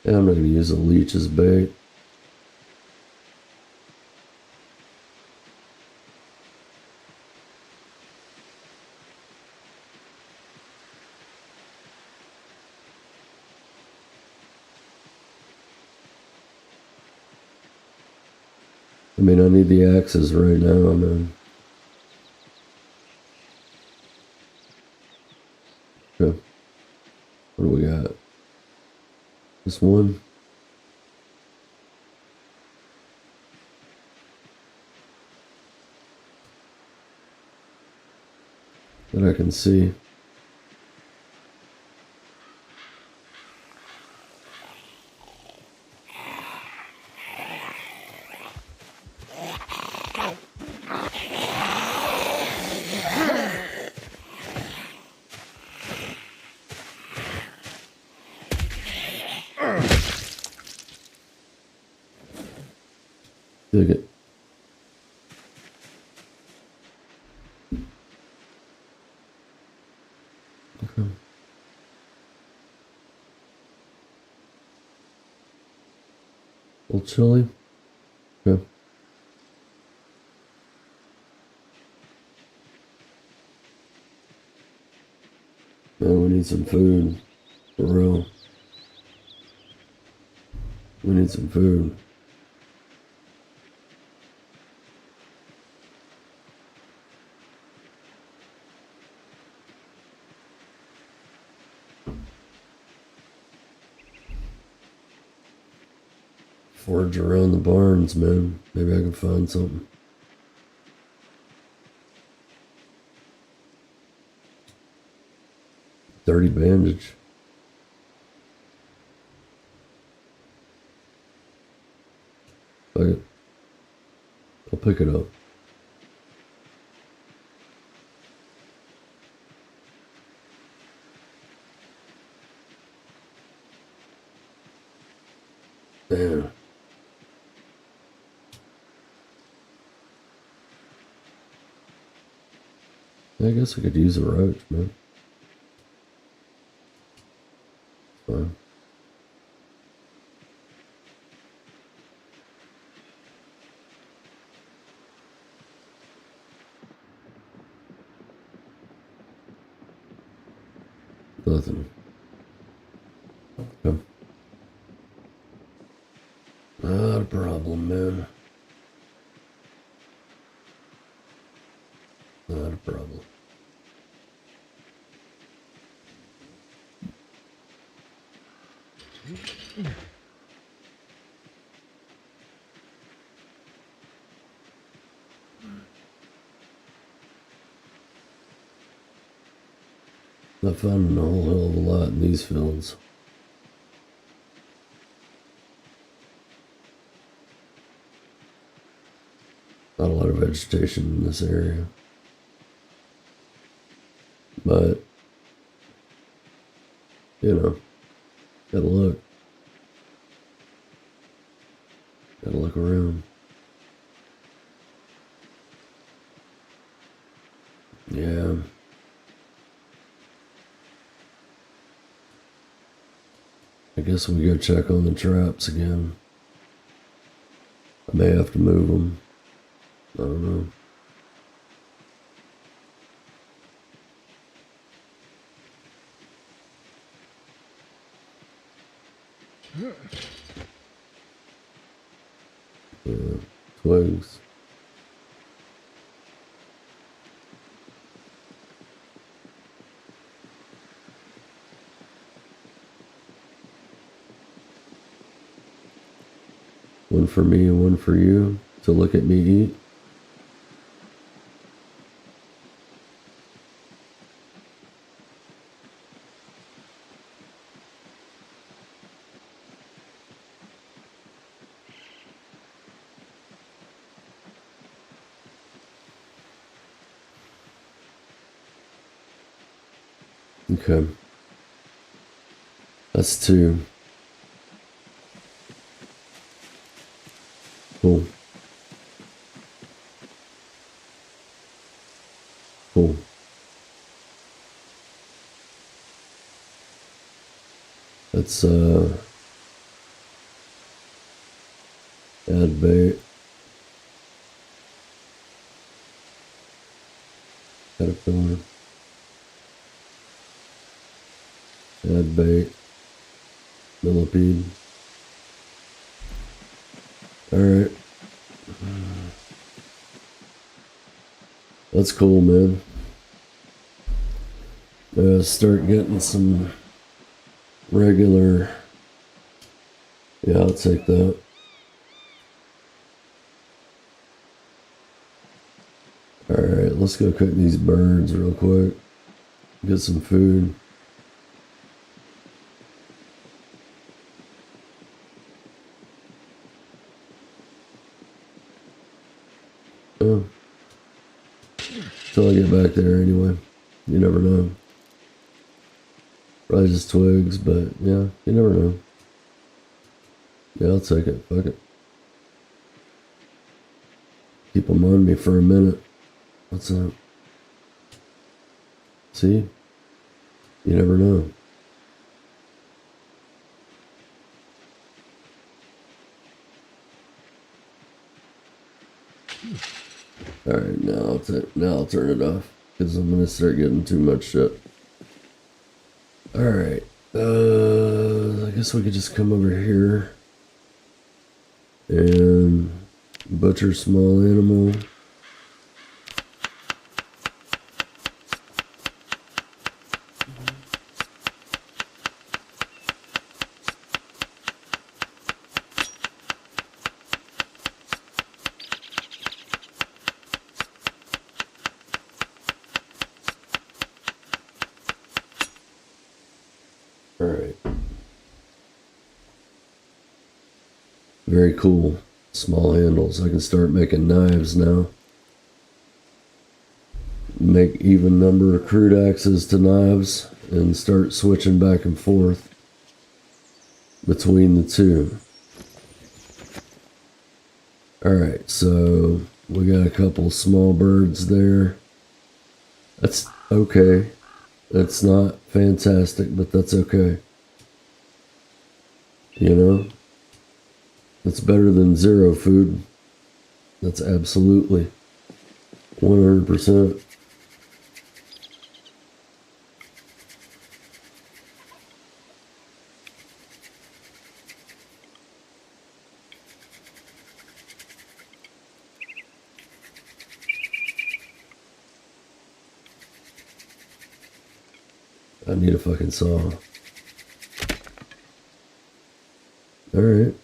Yeah, I'm not going to use a leech as bait. I mean, I need the axes right now, man. Okay. What do we got? This one? That I can see. Dig it. Okay. A little chilly. Okay. Man, we need some food. For real. We need some food. Forage around the barns, man. Maybe I can find something. Dirty bandage. Fuck it. I'll pick it up. Man. I guess I could use a roach, man. Fine. Nothing. Okay. Not a problem, man. Not a problem. Not finding a whole hell of a lot in these fields. Not a lot of vegetation in this area. But, you know, gotta look. Gotta look around. Yeah. I guess we go check on the traps again. I may have to move them. I don't know. Twigs. One for me and one for you to look at me eat. Okay. That's 2. Cool. Cool. Let's add bait. Caterpillar. Add bait. Millipede. Alright. That's cool, man. Start getting some regular. Yeah, I'll take that. Alright, let's go cook these birds real quick. Get some food. Oh. Till I get back there anyway. You never know. Probably just twigs, but yeah, you never know. Yeah, I'll take it. Fuck it. Keep them on me for a minute. What's up? See? You never know. Alright, now I'll turn it off. Because I'm gonna start getting too much shit. Alright. I guess we could just come over here and butcher small animal. Alright. Very cool. Small handles. I can start making knives now. Make even number of crude axes to knives and start switching back and forth between the two. Alright, so we got a couple small birds there. That's okay. That's not fantastic, but that's okay. You know? It's better than zero food. That's absolutely 100%. I need a fucking saw. Alright.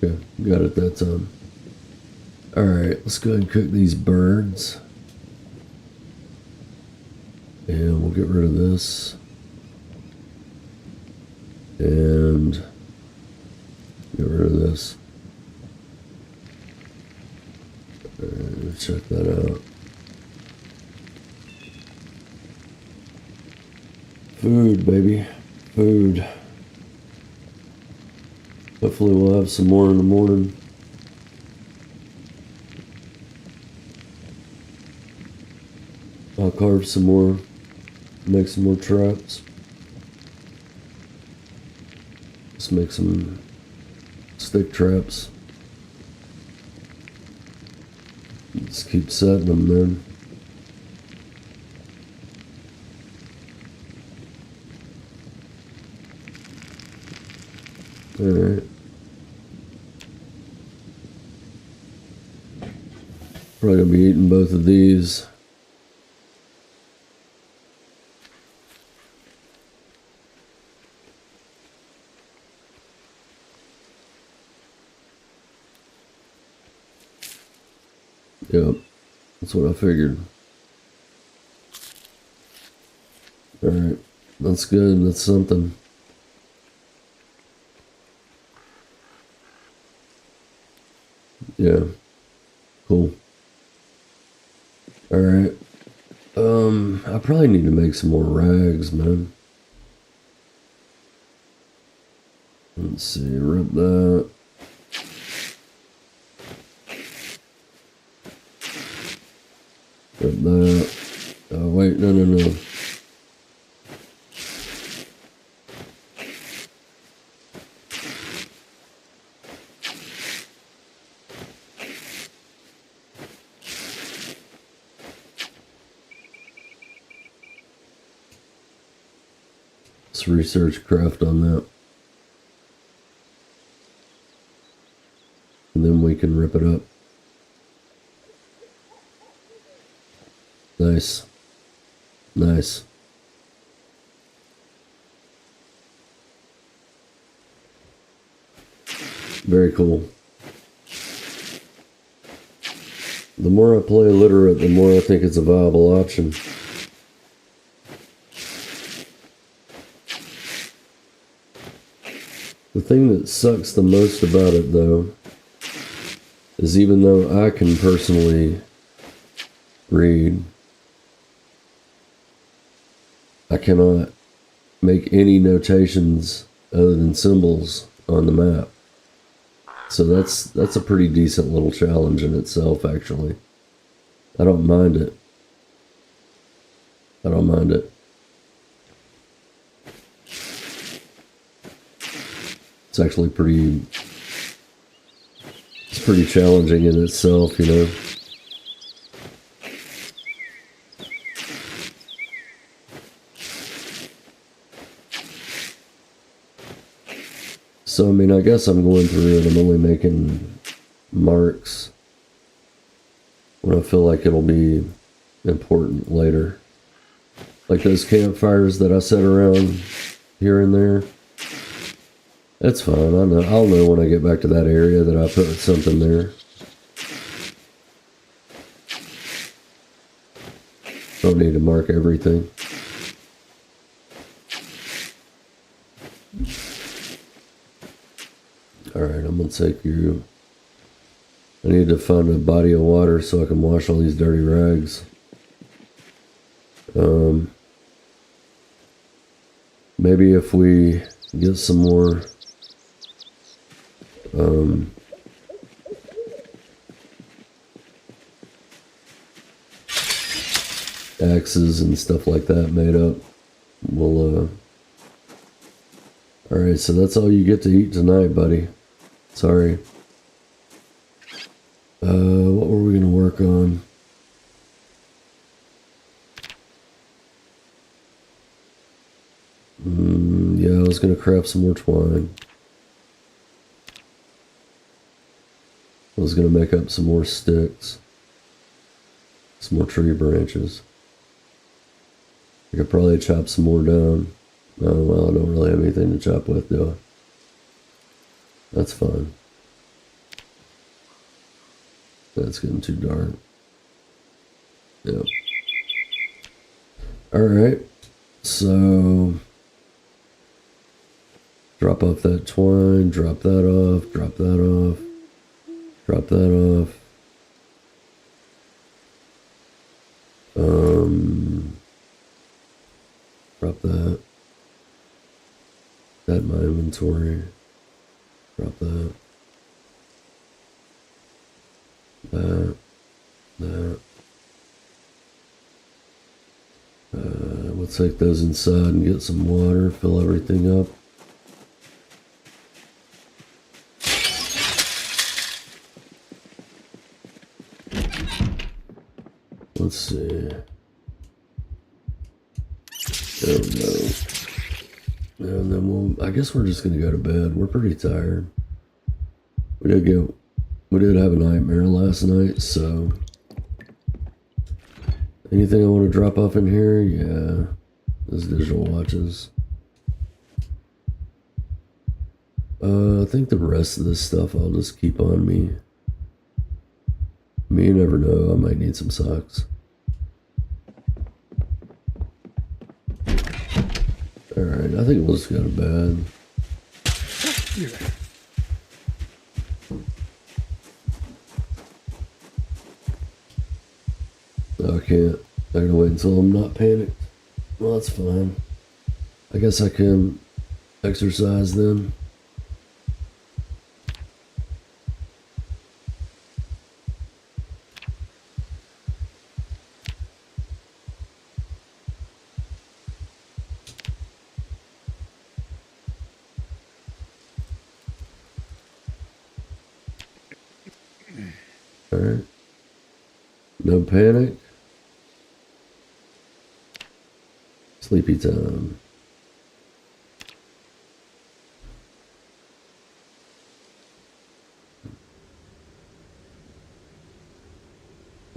Okay, got it that time. Alright, let's go ahead and cook these birds. And we'll get rid of this. And get rid of this. And check that out. Food, baby. Food. Hopefully we'll have some more in the morning. I'll carve some more, make some more traps. Let's make some stick traps. Just keep setting them, man. Alright. Probably gonna be eating both of these. Yep, that's what I figured. Alright, that's good, that's something. Yeah, cool. Alright, I probably need to make some more rags, man. Let's see, rip that. Rip that. Oh, wait, no. Let's research craft on that. And then we can rip it up. Nice. Nice. Very cool. The more I play illiterate, the more I think it's a viable option. The thing that sucks the most about it, though, is even though I can personally read, I cannot make any notations other than symbols on the map. So that's a pretty decent little challenge in itself, actually. I don't mind it. I don't mind it. It's actually pretty challenging in itself, you know. So, I mean, I guess I'm going through it. I'm only making marks when I feel like it'll be important later. Like those campfires that I set around here and there. That's fine. I'll know when I get back to that area that I put something there. Don't need to mark everything. Alright, I'm gonna take you. I need to find a body of water so I can wash all these dirty rags. Maybe if we get some more axes and stuff like that made up, we'll alright, so that's all you get to eat tonight, buddy. Sorry. What were we gonna work on? Yeah, I was gonna craft some more twine. I was gonna make up some more sticks. Some more tree branches. I could probably chop some more down. Oh, well, I don't really have anything to chop with, do I? That's fine. That's getting too dark. Yep. Alright. So, drop off that twine, drop that off, drop that off, drop that off. Drop that. That in my inventory. Drop that. That. We'll take those inside and get some water, fill everything up. Let's see. There we go. And then I guess we're just gonna go to bed. We're pretty tired. We did have a nightmare last night, so. Anything I want to drop off in here? Yeah. Those digital watches. I think the rest of this stuff I'll just keep on me. You never know, I might need some socks. Alright, I think we'll just go to bed. I can't. I gotta wait until I'm not panicked. Well, that's fine. I guess I can exercise then. Alright. No panic. Sleepy time.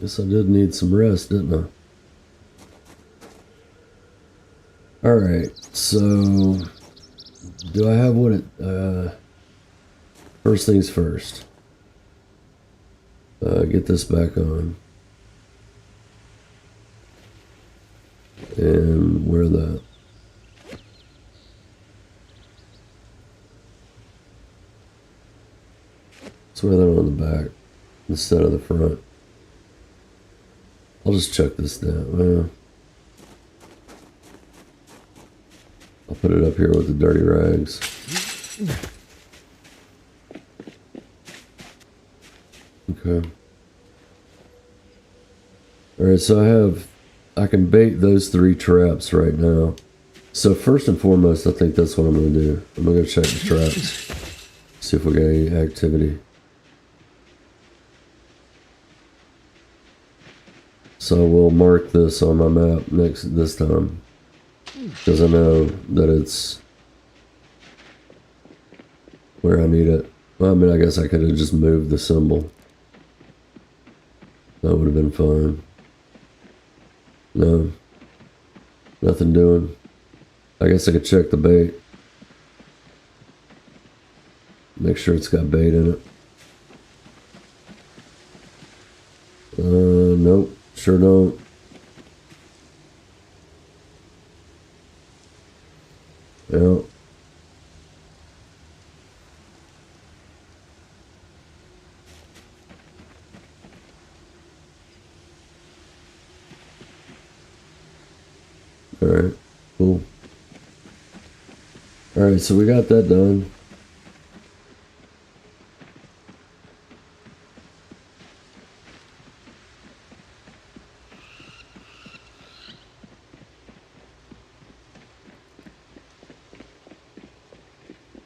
Guess I did need some rest, didn't I? Alright, so do I have what it first things first. Get this back on. And wear that. Let's wear that on the back instead of the front. I'll just check this down. I'll put it up here with the dirty rags. Okay. Alright, so I can bait those 3 traps right now. So first and foremost, I think that's what I'm going to do. I'm going to go check the traps. See if we got any activity. So we'll mark this on my map this time. Because I know that it's where I need it. Well, I mean, I guess I could have just moved the symbol. That would have been fine. No. Nothing doing. I guess I could check the bait. Make sure it's got bait in it. Nope. Sure don't. Yeah. Alright, cool. Alright, so we got that done.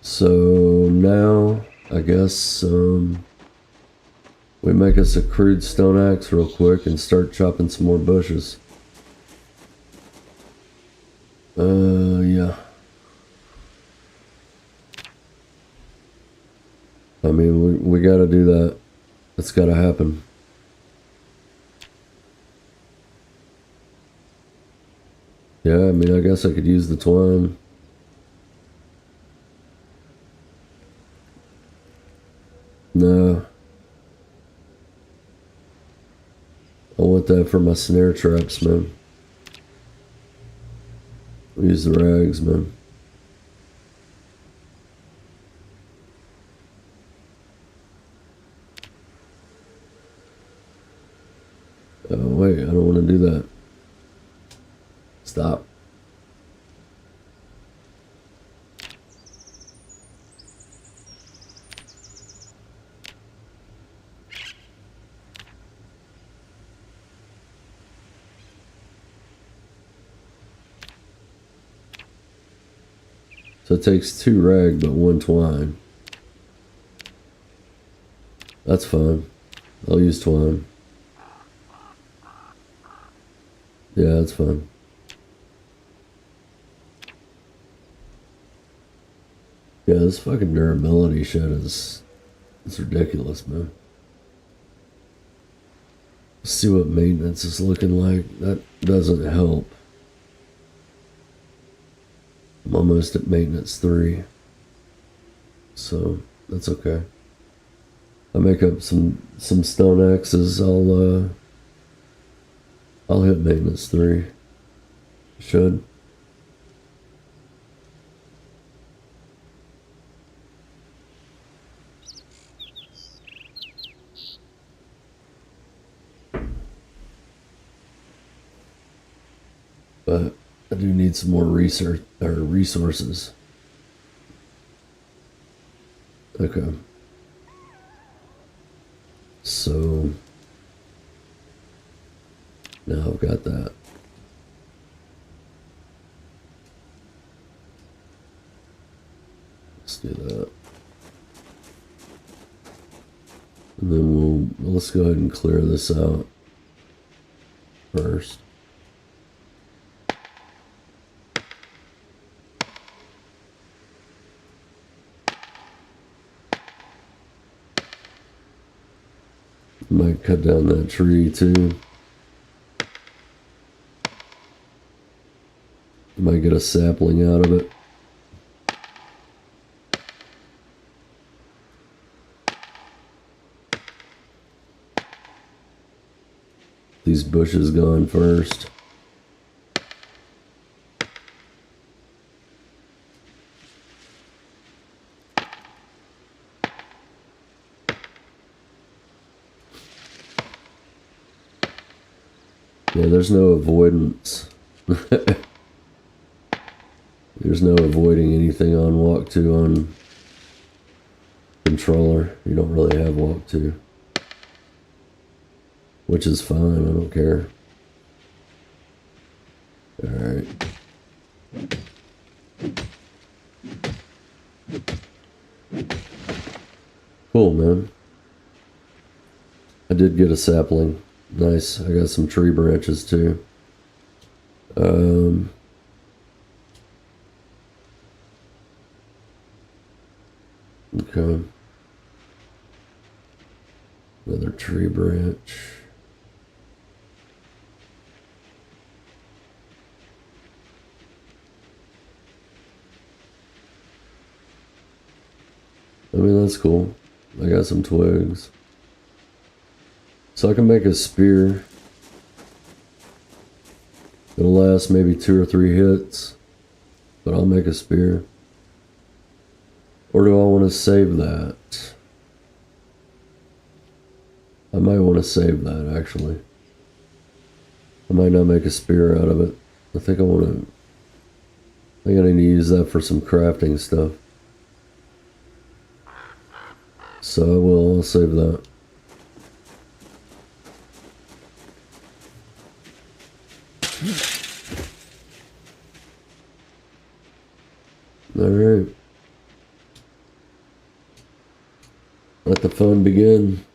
So now, I guess, we make us a crude stone axe real quick and start chopping some more bushes. Yeah. I mean, we gotta do that. It's gotta happen. Yeah, I mean, I guess I could use the twine. No. I want that for my snare traps, man. Use the rags, man. Oh, wait, I don't want to do that. Stop. So it takes 2 rag, but 1 twine. That's fine. I'll use twine. Yeah, that's fine. this fucking durability shit is, it's ridiculous, man. Let's see what maintenance is looking like. That doesn't help. I'm almost at maintenance 3. So that's okay. I make up some stone axes. I'll hit maintenance 3. Should. But I do need some more research or resources. Okay. So now I've got that. Let's do that. And then let's go ahead and clear this out first. Might cut down that tree too. Might get a sapling out of it. These bushes gone first. Yeah, there's no avoidance. There's no avoiding anything on walk 2 on controller. You don't really have walk 2. Which is fine, I don't care. Alright. Cool, man. I did get a sapling. Nice. I got some tree branches too. Okay. Another tree branch. I mean, that's cool. I got some twigs. So I can make a spear. It'll last maybe 2 or 3 hits, but I'll make a spear. Or do I want to save that? I might want to save that, actually. I might not make a spear out of it. I think I want to... I think I need to use that for some crafting stuff. So I will. I'll save that. All right. Let the fun begin.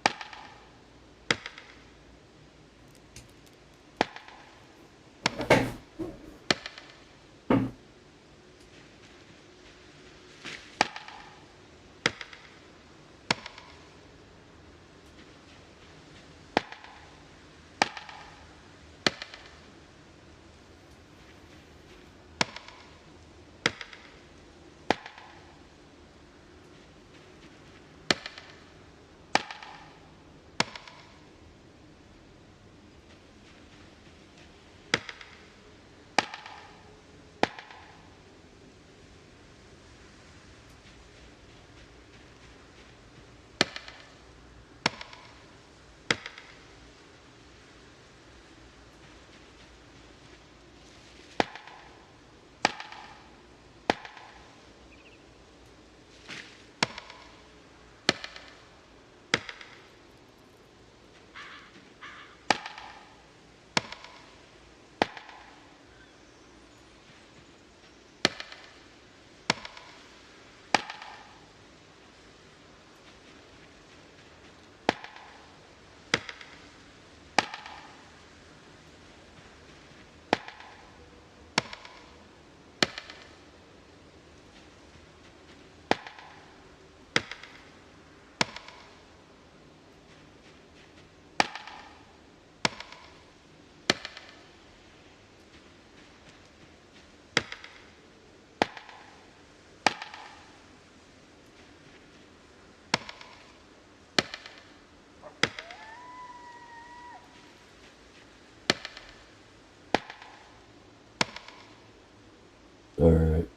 Alright.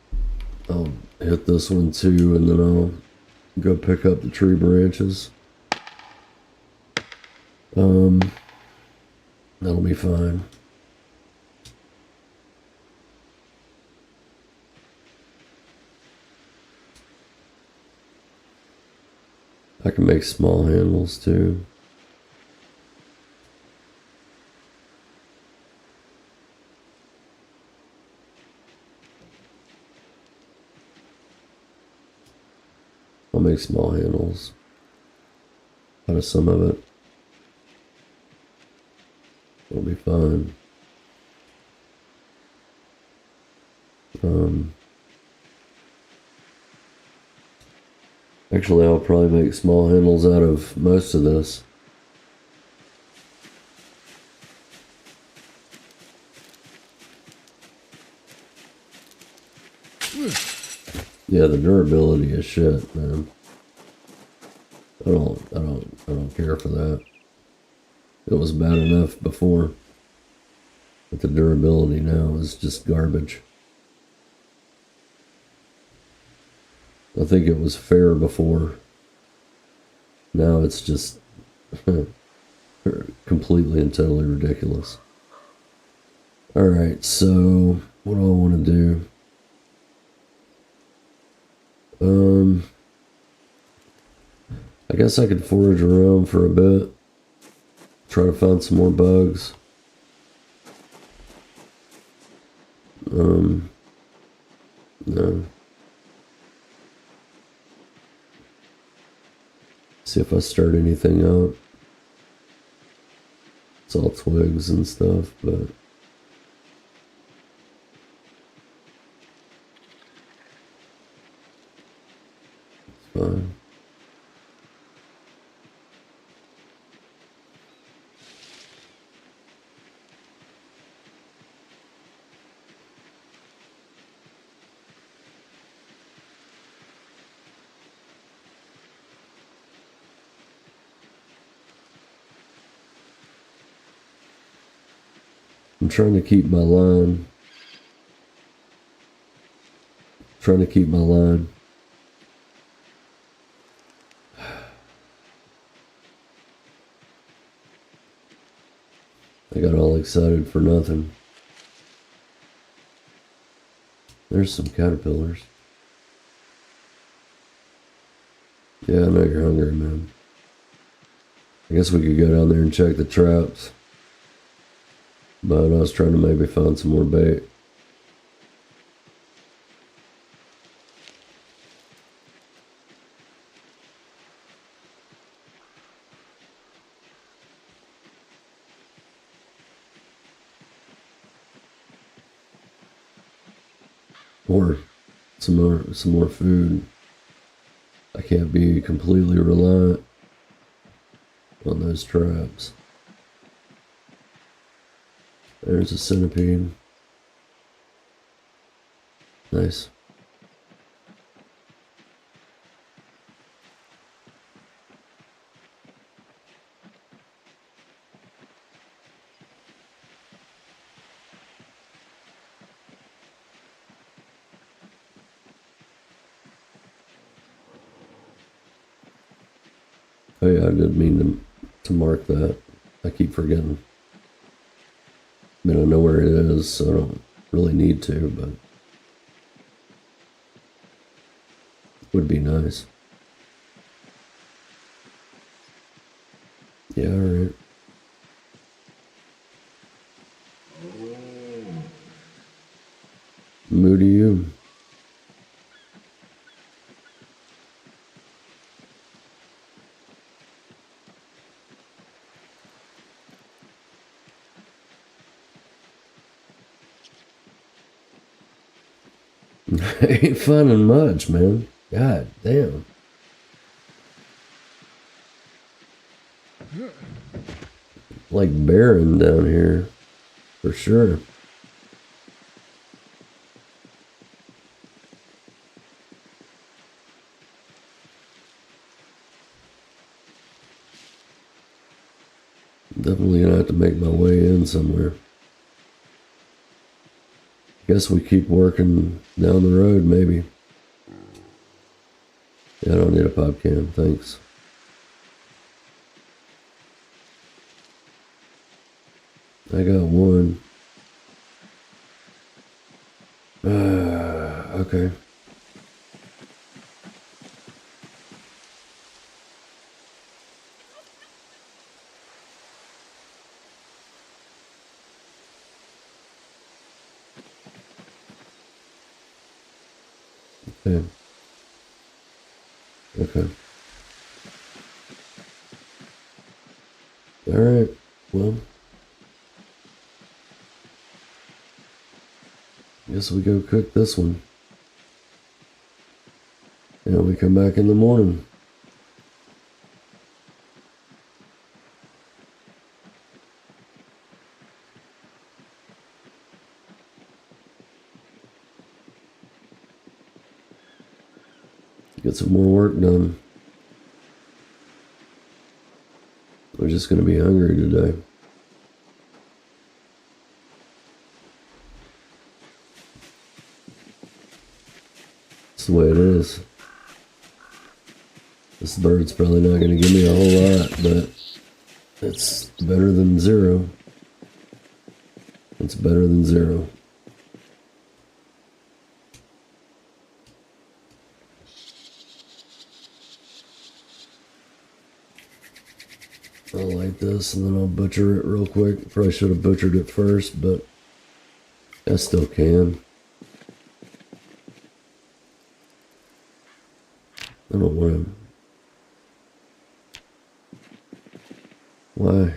I'll hit this one too, and then I'll go pick up the tree branches. That'll be fine. I can make small handles too. I'll make small handles out of some of it. It'll be fine. Actually, I'll probably make small handles out of most of this. Yeah, the durability is shit, man. I don't care for that. It was bad enough before, but the durability now is just garbage. I think it was fair before. Now it's just completely and totally ridiculous. Alright, so what do I want to do? I guess I could forage around for a bit. Try to find some more bugs. No. See if I start anything up. It's all twigs and stuff, but it's fine. I'm trying to keep my line. I got all excited for nothing. There's some caterpillars. Yeah, I know you're hungry, man. I guess we could go down there and check the traps. But I was trying to maybe find some more bait. Or some more food. I can't be completely reliant on those traps. There's a centipede. Nice. Oh yeah, I didn't mean to mark that. I keep forgetting. I mean, I know where it is, so I don't really need to, but it would be nice. Yeah, alright. Moo to you. Ain't finding much, man. God damn. Like barren down here, for sure. Definitely gonna have to make my way in somewhere. Guess we keep working down the road, maybe. Yeah, I don't need a pop can, thanks. I got one. Okay. Okay. Okay. All right. Well, guess we go cook this one. And we come back in the morning. Get some more work done. We're just going to be hungry today. That's the way it is. This bird's probably not going to give me a whole lot, but it's better than zero. It's better than zero. I'll light this and then I'll butcher it real quick. Probably should have butchered it first, but I still can. I don't want to. Why?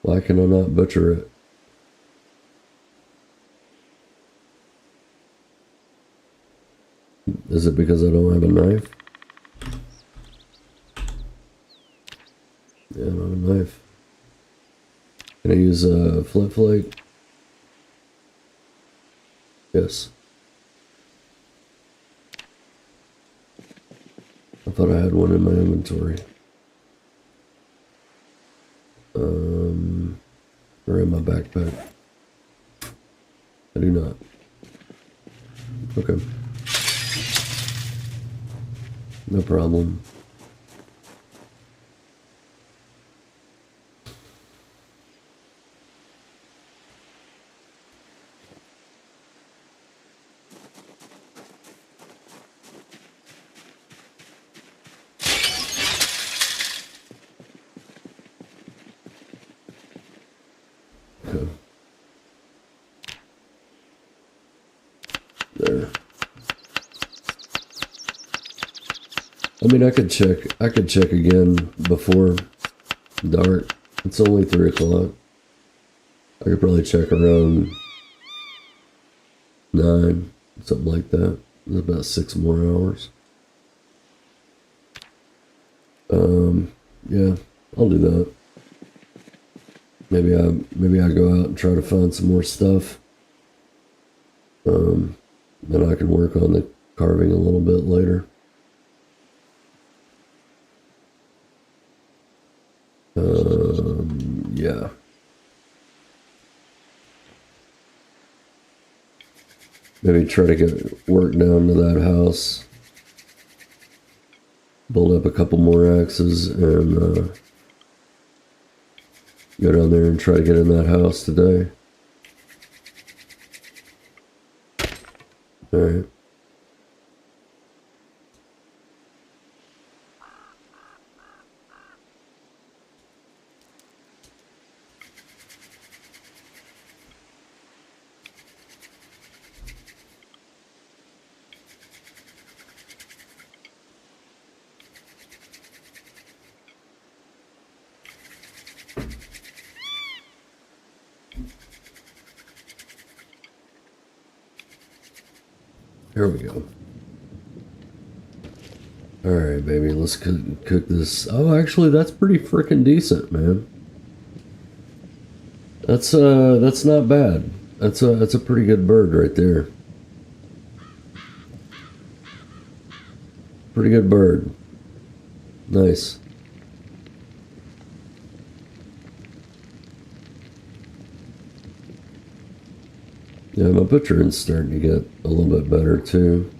Why can I not butcher it? Is it because I don't have a knife? Yeah, I don't have a knife. Can I use a flint flake? Yes. I thought I had one in my inventory. Or in my backpack. I do not. Okay. No problem. Okay. There. I mean, I could check again before dark. It's only 3 o'clock. I could probably check around 9, something like that. There's about 6 more hours. Yeah, I'll do that. Maybe I go out and try to find some more stuff. Then I can work on the carving a little bit later. Yeah. Maybe try to get work down to that house. Build up a couple more axes and go down there and try to get in that house today. Alright. Here we go. Alright, baby, let's cook this. Oh, actually, that's pretty freaking decent, man. That's not bad. That's a pretty good bird right there. Pretty good bird. Nice. Yeah, my butchering's starting to get a little bit better too.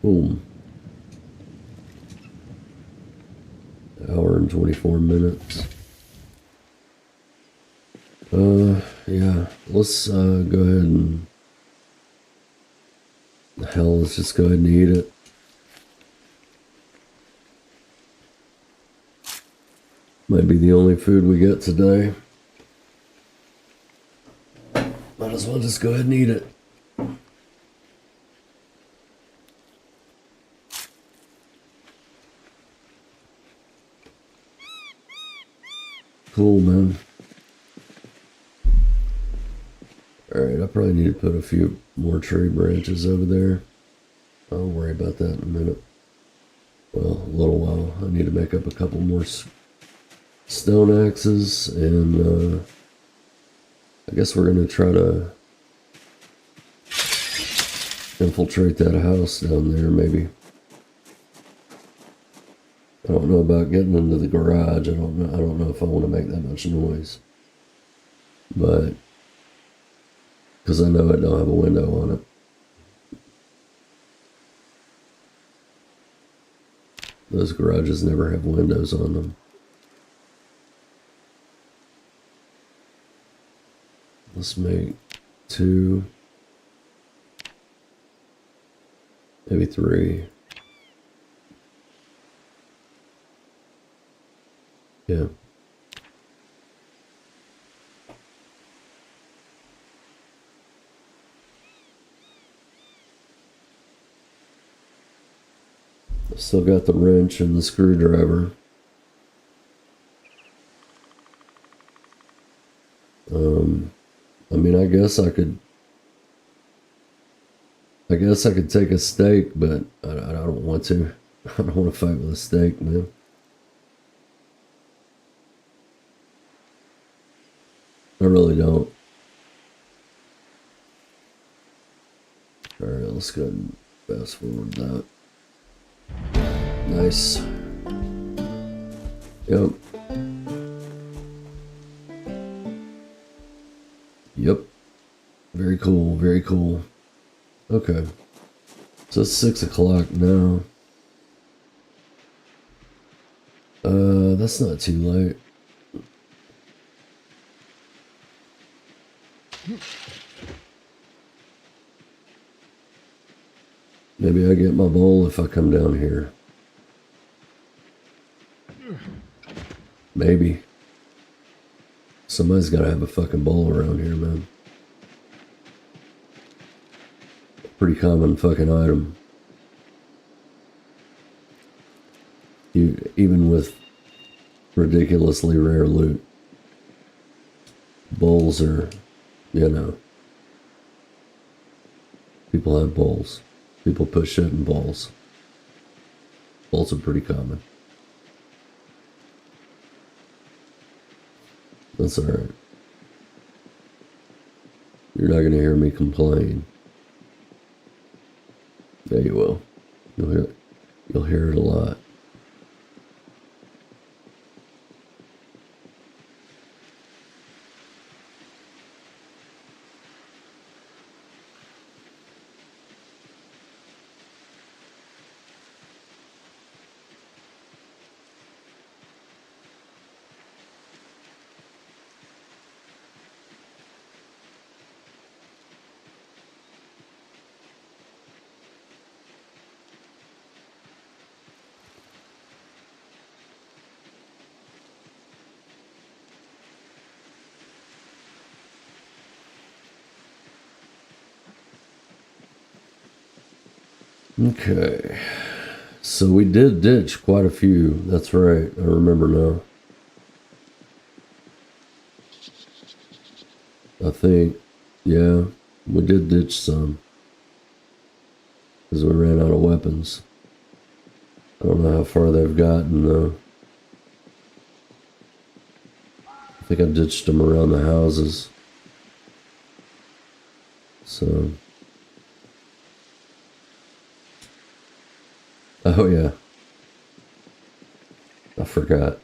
Boom. Hour and 24 minutes. Yeah, let's go ahead and hell, let's just go ahead and eat it. Might be the only food we get today. Might as well just go ahead and eat it. Cool, man. Alright, I probably need to put a few more tree branches over there. I'll worry about that in a minute. Well, a little while. I need to make up a couple more stone axes, and I guess we're going to try to infiltrate that house down there, maybe. I don't know about getting into the garage. I don't know if I want to make that much noise. But because I know it don't have a window on it. Those garages never have windows on them. Let's make 2, maybe 3. Yeah. Still got the wrench and the screwdriver. I mean, I guess I could take a stake, but I don't want to. I don't want to fight with a stake, man. I really don't. Alright, let's go ahead and fast forward that. Nice. Yep. Yep. Very cool, very cool. Okay. So it's 6 o'clock now. That's not too late. Maybe I get my bowl if I come down here. Maybe. Somebody's gotta have a fucking bowl around here, man. Pretty common fucking item. Even with ridiculously rare loot. Bowls are, you know. People have bowls. People put shit in bowls. Bowls are pretty common. That's alright. You're not gonna hear me complain. Yeah, you will. You'll hear it a lot. Okay, so we did ditch quite a few. That's right, I remember now. I think, yeah. We did ditch some because we ran out of weapons. I don't know how far they've gotten though. I think I ditched them around the houses. So. Oh yeah. I forgot.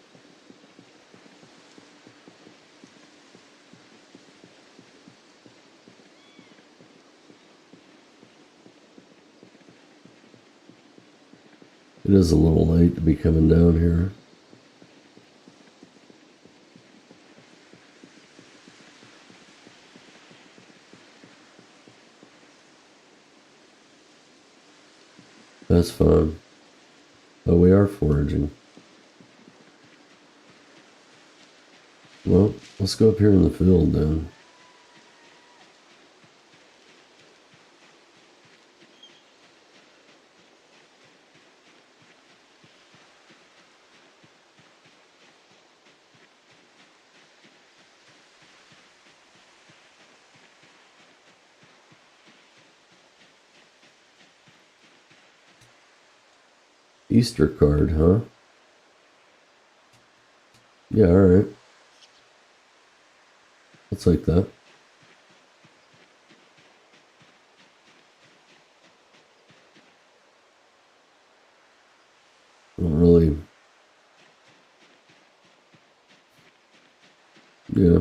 It is a little late to be coming down here. That's fine. Oh, we are foraging. Well, let's go up here in the field then. Easter card, huh? Yeah, alright. I'll take that. Don't really... Yeah. I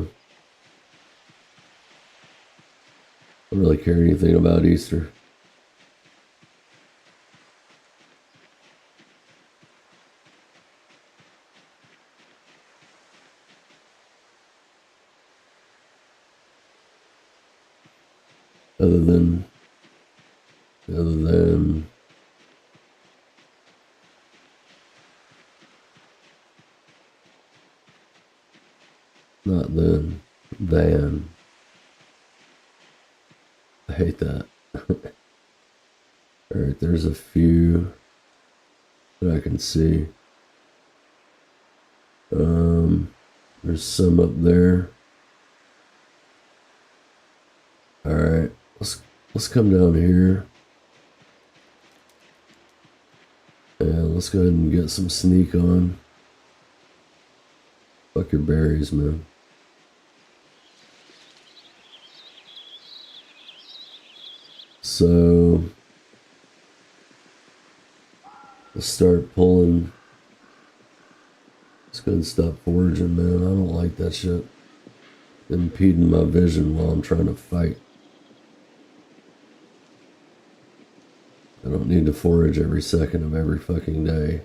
don't really care anything about Easter. Other than not than I hate that. Alright, there's a few that I can see. There's some up there. Alright, let's come down here. And let's go ahead and get some sneak on. Fuck your berries, man. So let's start pulling. Let's go ahead and stop foraging, man. I don't like that shit. Impeding my vision while I'm trying to fight. I don't need to forage every second of every fucking day.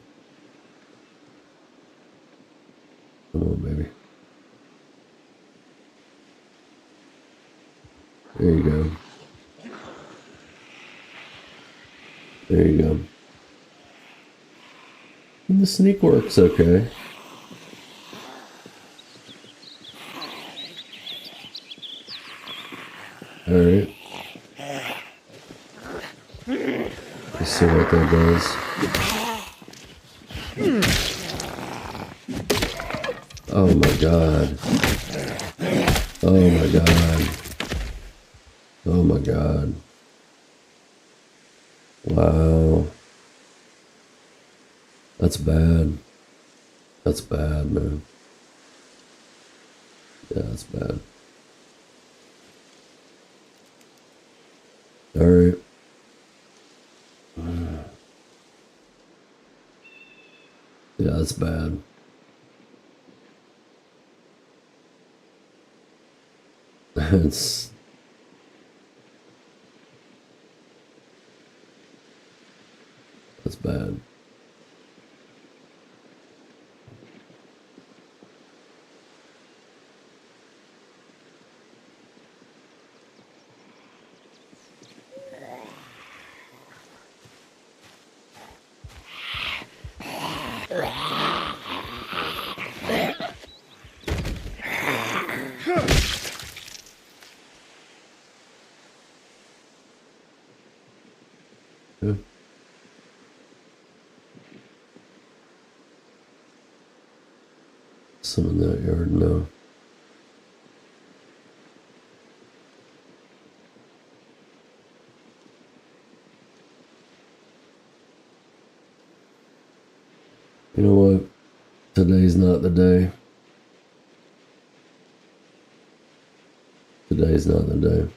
Come on, baby. There you go. There you go. And the sneak works okay. Alright. Let's see what that does. Oh my god. Oh my god. Oh my god. Wow. That's bad. That's bad, man. Yeah, that's bad. Alright. Yeah, that's bad. That's bad. Yeah. Some in that yard, no. You know what? Today's not the day. Today's not the day.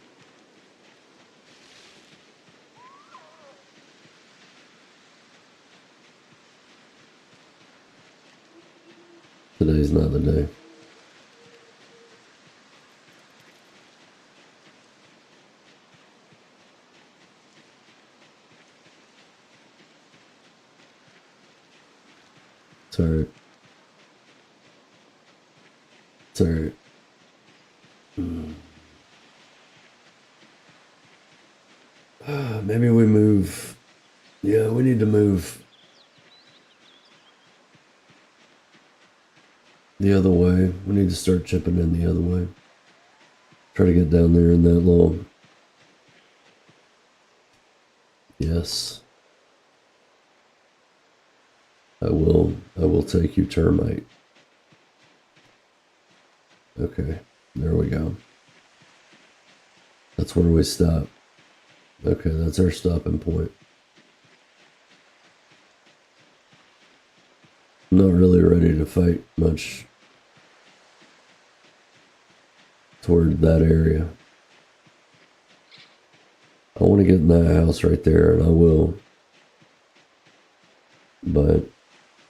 Today's not the day. It's alright. It's alright. Maybe we move. Yeah, we need to move the other way. We need to start chipping in the other way. Try to get down there in that long. Yes. I will take you, termite. Okay, there we go. That's where we stop. Okay, that's our stopping point. I'm not really ready to fight much toward that area. I want to get in that house right there, and I will. But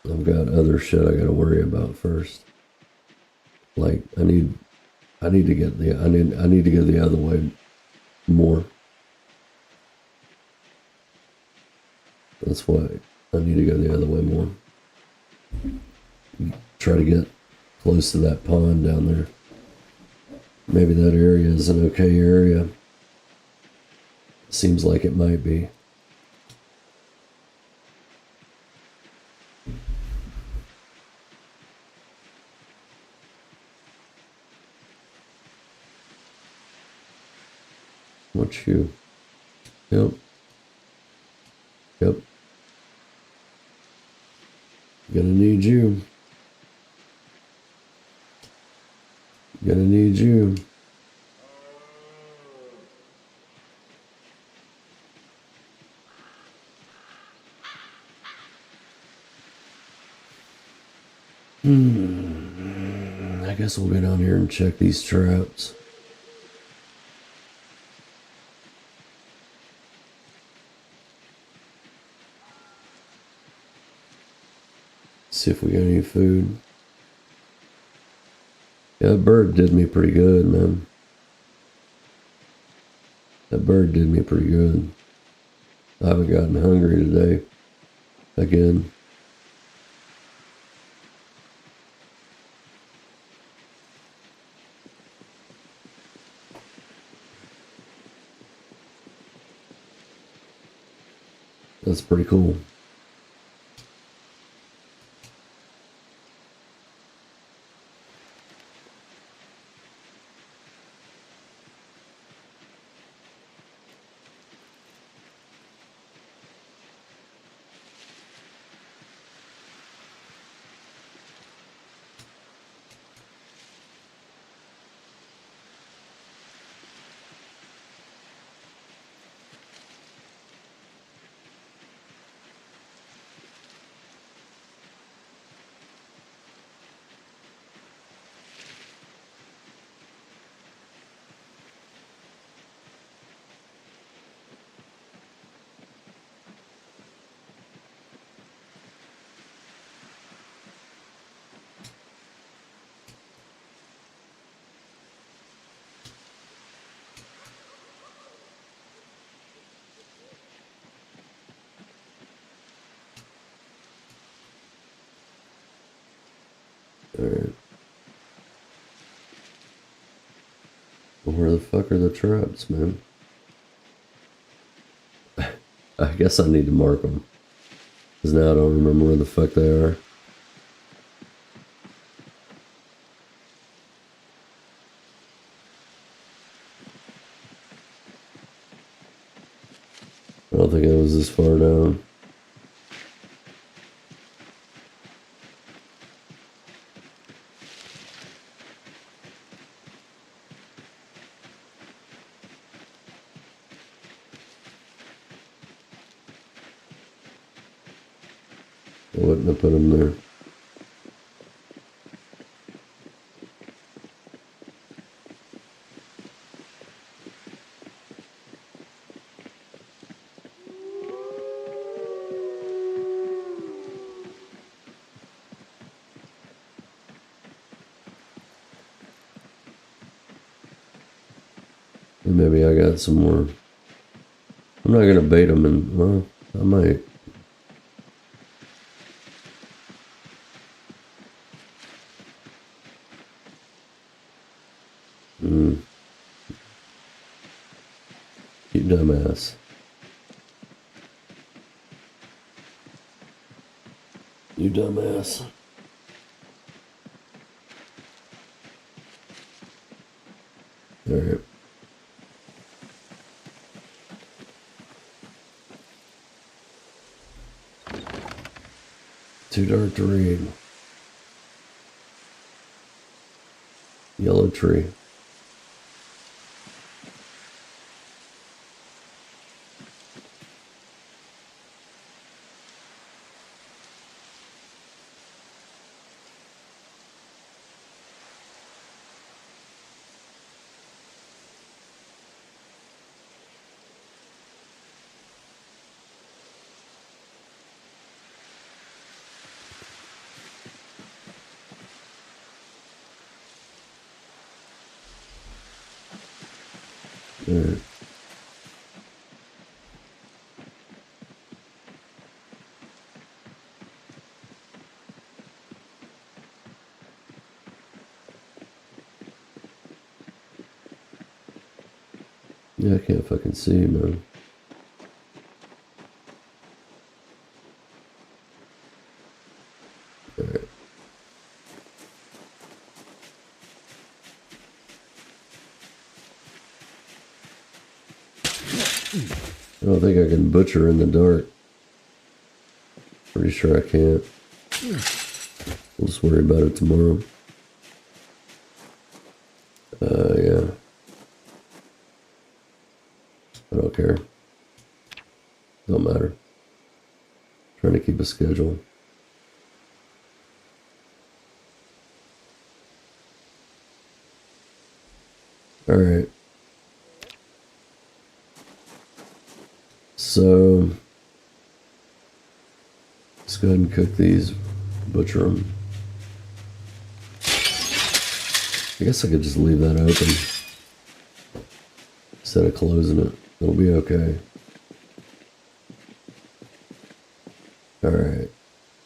I've got other shit I gotta worry about first. Like I need to get I need to go the other way more. That's why I need to go the other way more. Try to get close to that pond down there. Maybe that area is an okay area. Seems like it might be. What's you? Yep. Yep. Gonna need you. Gonna need you. I guess we'll go down here and check these traps. See if we got any food. Yeah, that bird did me pretty good, man. That bird did me pretty good. I haven't gotten hungry today. Again. That's pretty cool. Alright. Well, where the fuck are the traps, man? I guess I need to mark them. Because now I don't remember where the fuck they are. I don't think I was this far down. I wouldn't have put them there. And maybe I got some more. I'm not gonna bait them, and well, I might. You dumbass. You dumbass. Alright. Too dark to read. Yellow tree. Alright. Yeah, I can't fucking see, man. Alright. I don't think I can butcher in the dark. Pretty sure I can't. We'll just worry about it tomorrow. Yeah. I don't care. Don't matter. Trying to keep a schedule. Alright. So, let's go ahead and cook these. Butcher them. I guess I could just leave that open instead of closing it. It'll be okay. Alright.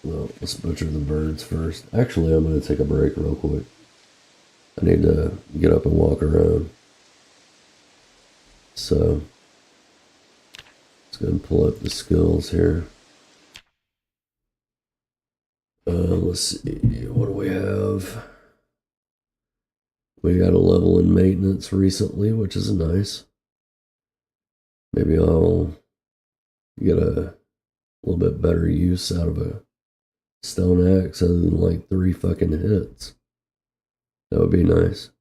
Well, let's butcher the birds first. Actually, I'm going to take a break real quick. I need to get up and walk around. So, let's go ahead and pull up the skills here. Let's see. What do we have? We got a level in maintenance recently, which is nice. Maybe I'll get a little bit better use out of a stone axe other than like 3 fucking hits. That would be nice.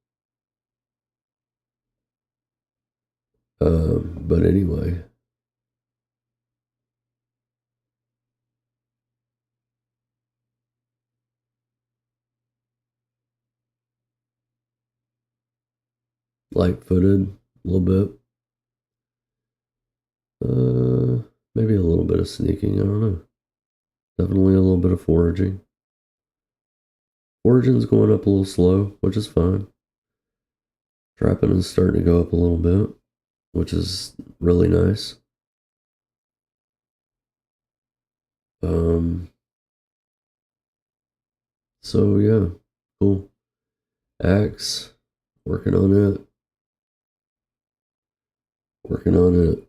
But anyway. Light-footed, a little bit. Maybe a little bit of sneaking, I don't know. Definitely a little bit of foraging. Foraging's going up a little slow, which is fine. Trapping is starting to go up a little bit, which is really nice. So yeah, cool. Axe, working on it. Working on it.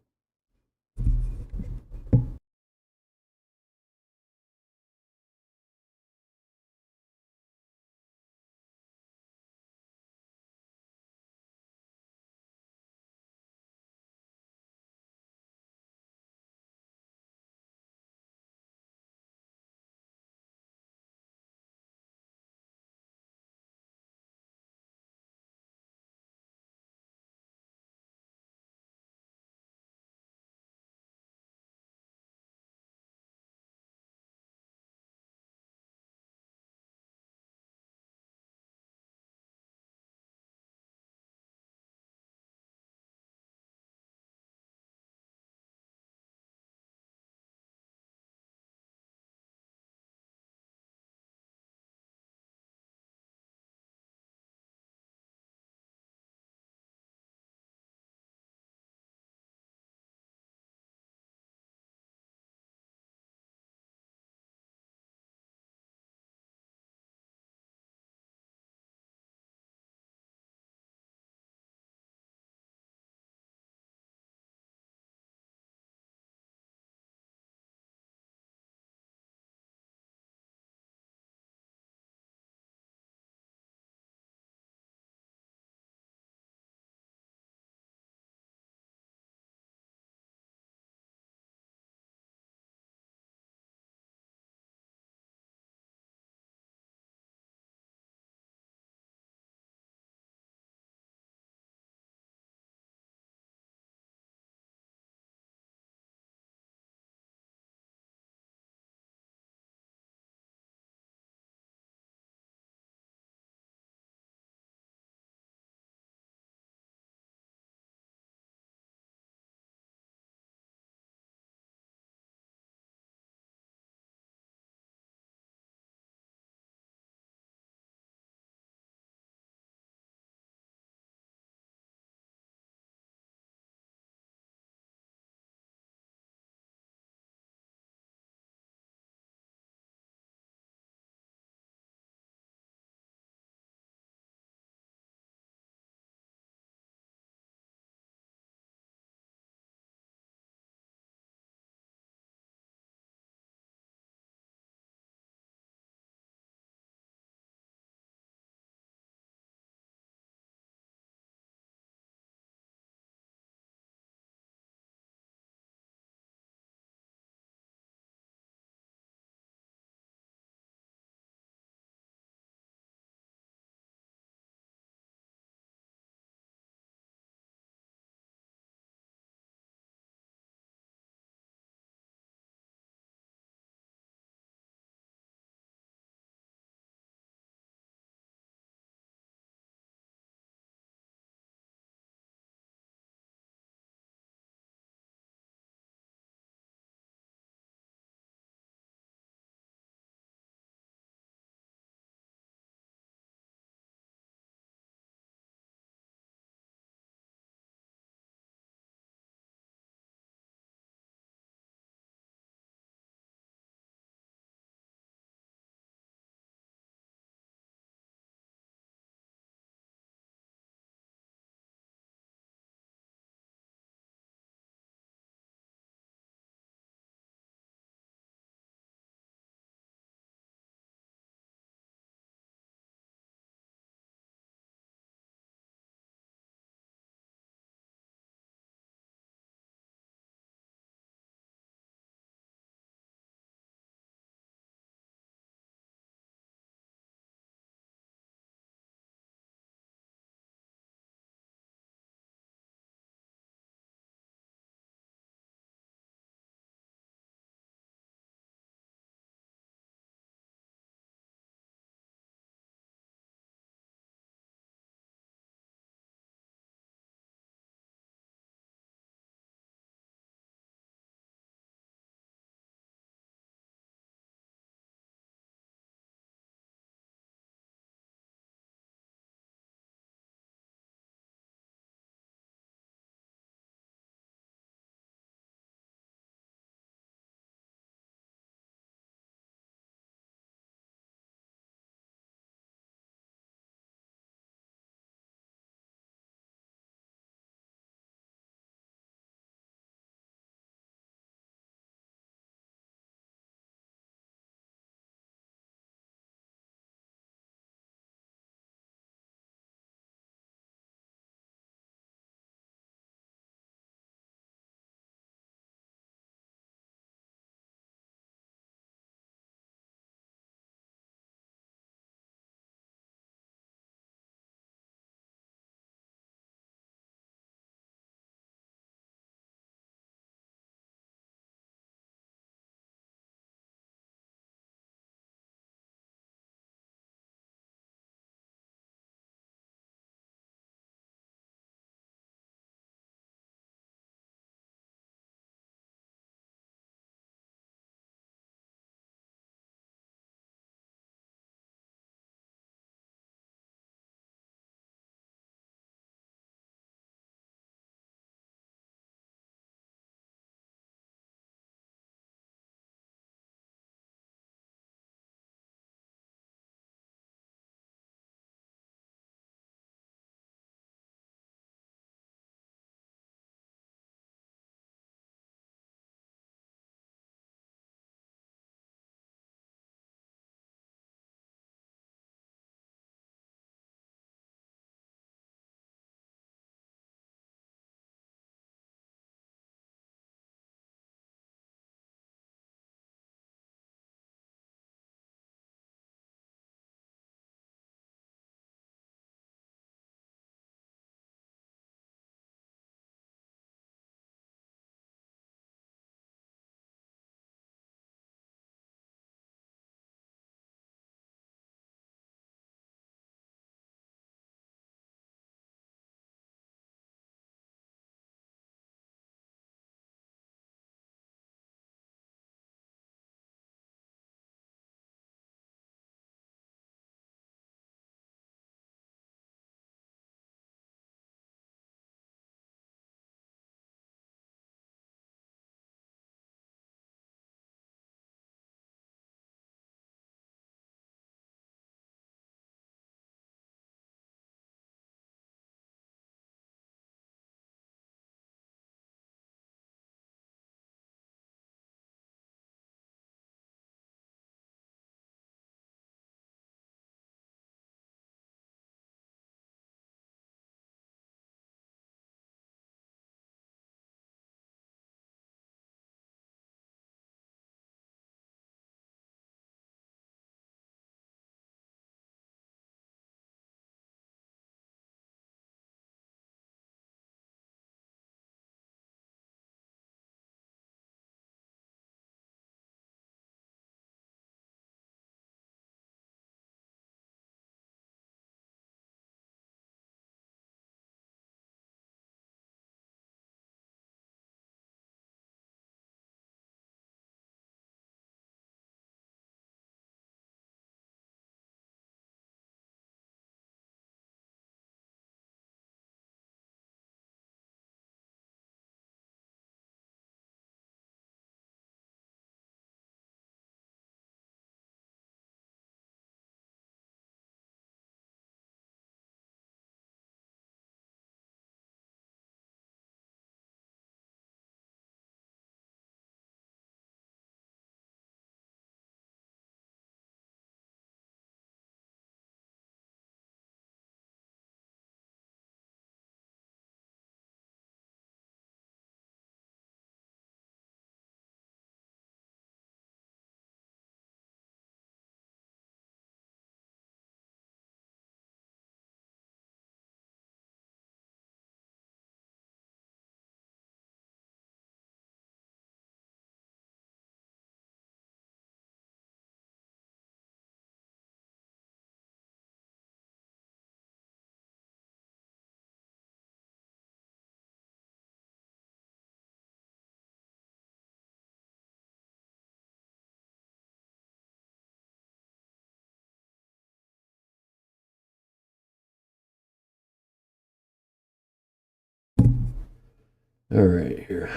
All right, here.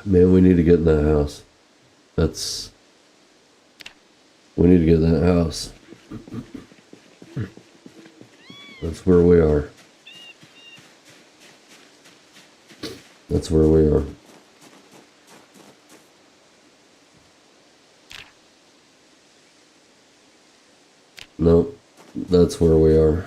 Man, we need to get in that house. We need to get in that house. That's where we are. That's where we are. Nope, that's where we are.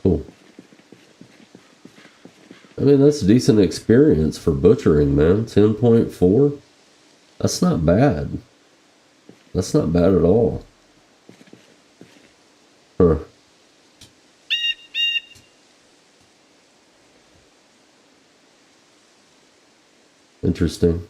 Cool. I mean, that's a decent experience for butchering, man. 10.4? That's not bad. That's not bad at all. Huh. Interesting.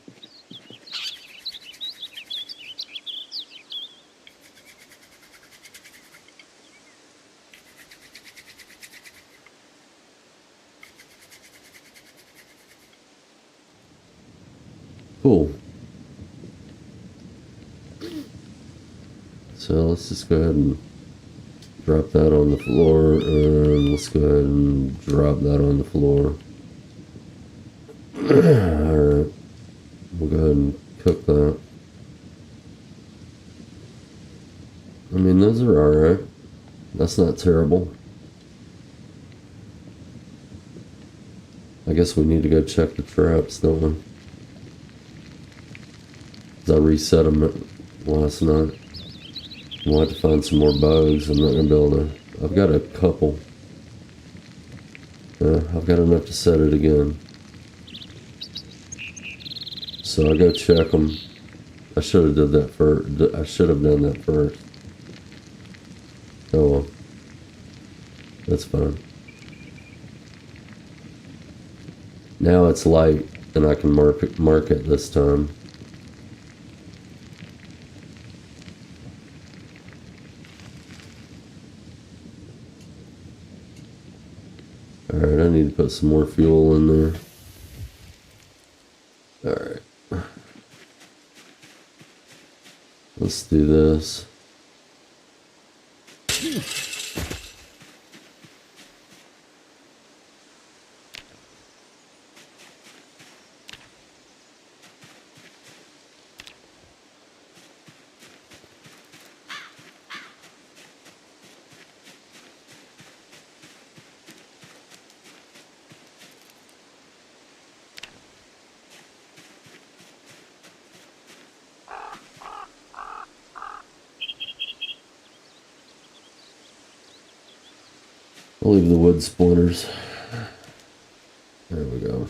Cool. So let's just go ahead and drop that on the floor, and let's go ahead and drop that on the floor. Alright. We'll go ahead and cook that. I mean, those are alright. That's not terrible. I guess we need to go check the traps, don't we? 'Cause I reset them last night. We'll have to find some more bugs. I'm not going to be able to... I've got a couple. I've got enough to set it again. So I'll go check them. I should have did that first. I should have done that first. Oh well. That's fine. Now it's light, and I can mark it this time. Alright, I need to put some more fuel in there. Alright. Let's do this. I'll leave the wood splinters. There we go.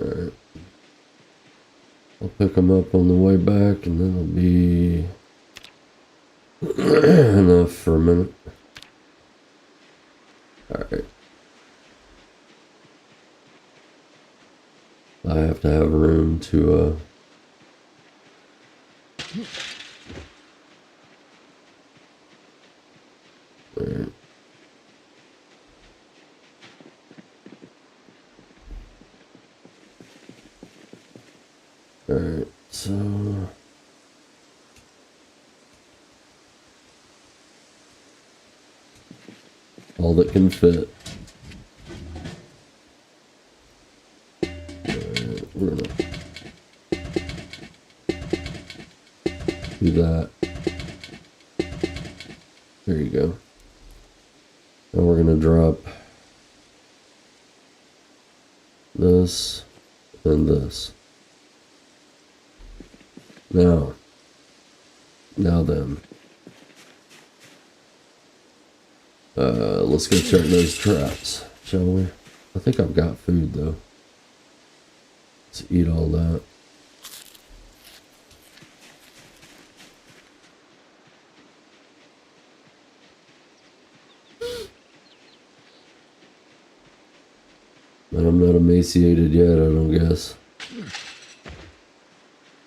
Alright. I'll pick them up on the way back and then it'll be enough for a minute. Alright. I have to have room to alright. Alright, so all that can fit. Alright, we're gonna do that. There you go. Now we're gonna drop this and this. Now then, let's go check those traps, shall we? I think I've got food though. Let's eat all that. And I'm not emaciated yet, I don't guess.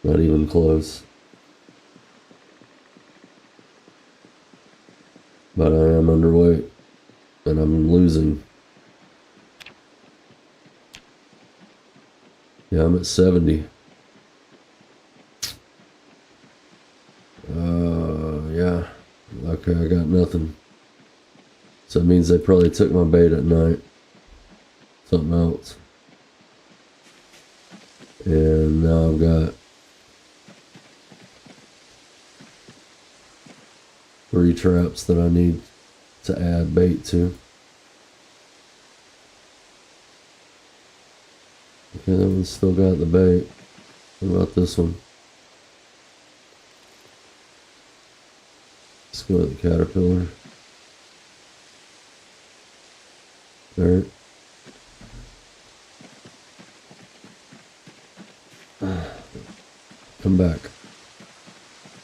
Not even close. But I am underweight. And I'm losing. Yeah, I'm at 70. Yeah. Okay, I got nothing. So it means they probably took my bait at night. Something else. And now I've got 3 traps that I need to add bait to. Okay, that one's still got the bait. What about this one? Let's go with the caterpillar. Alright. Come back.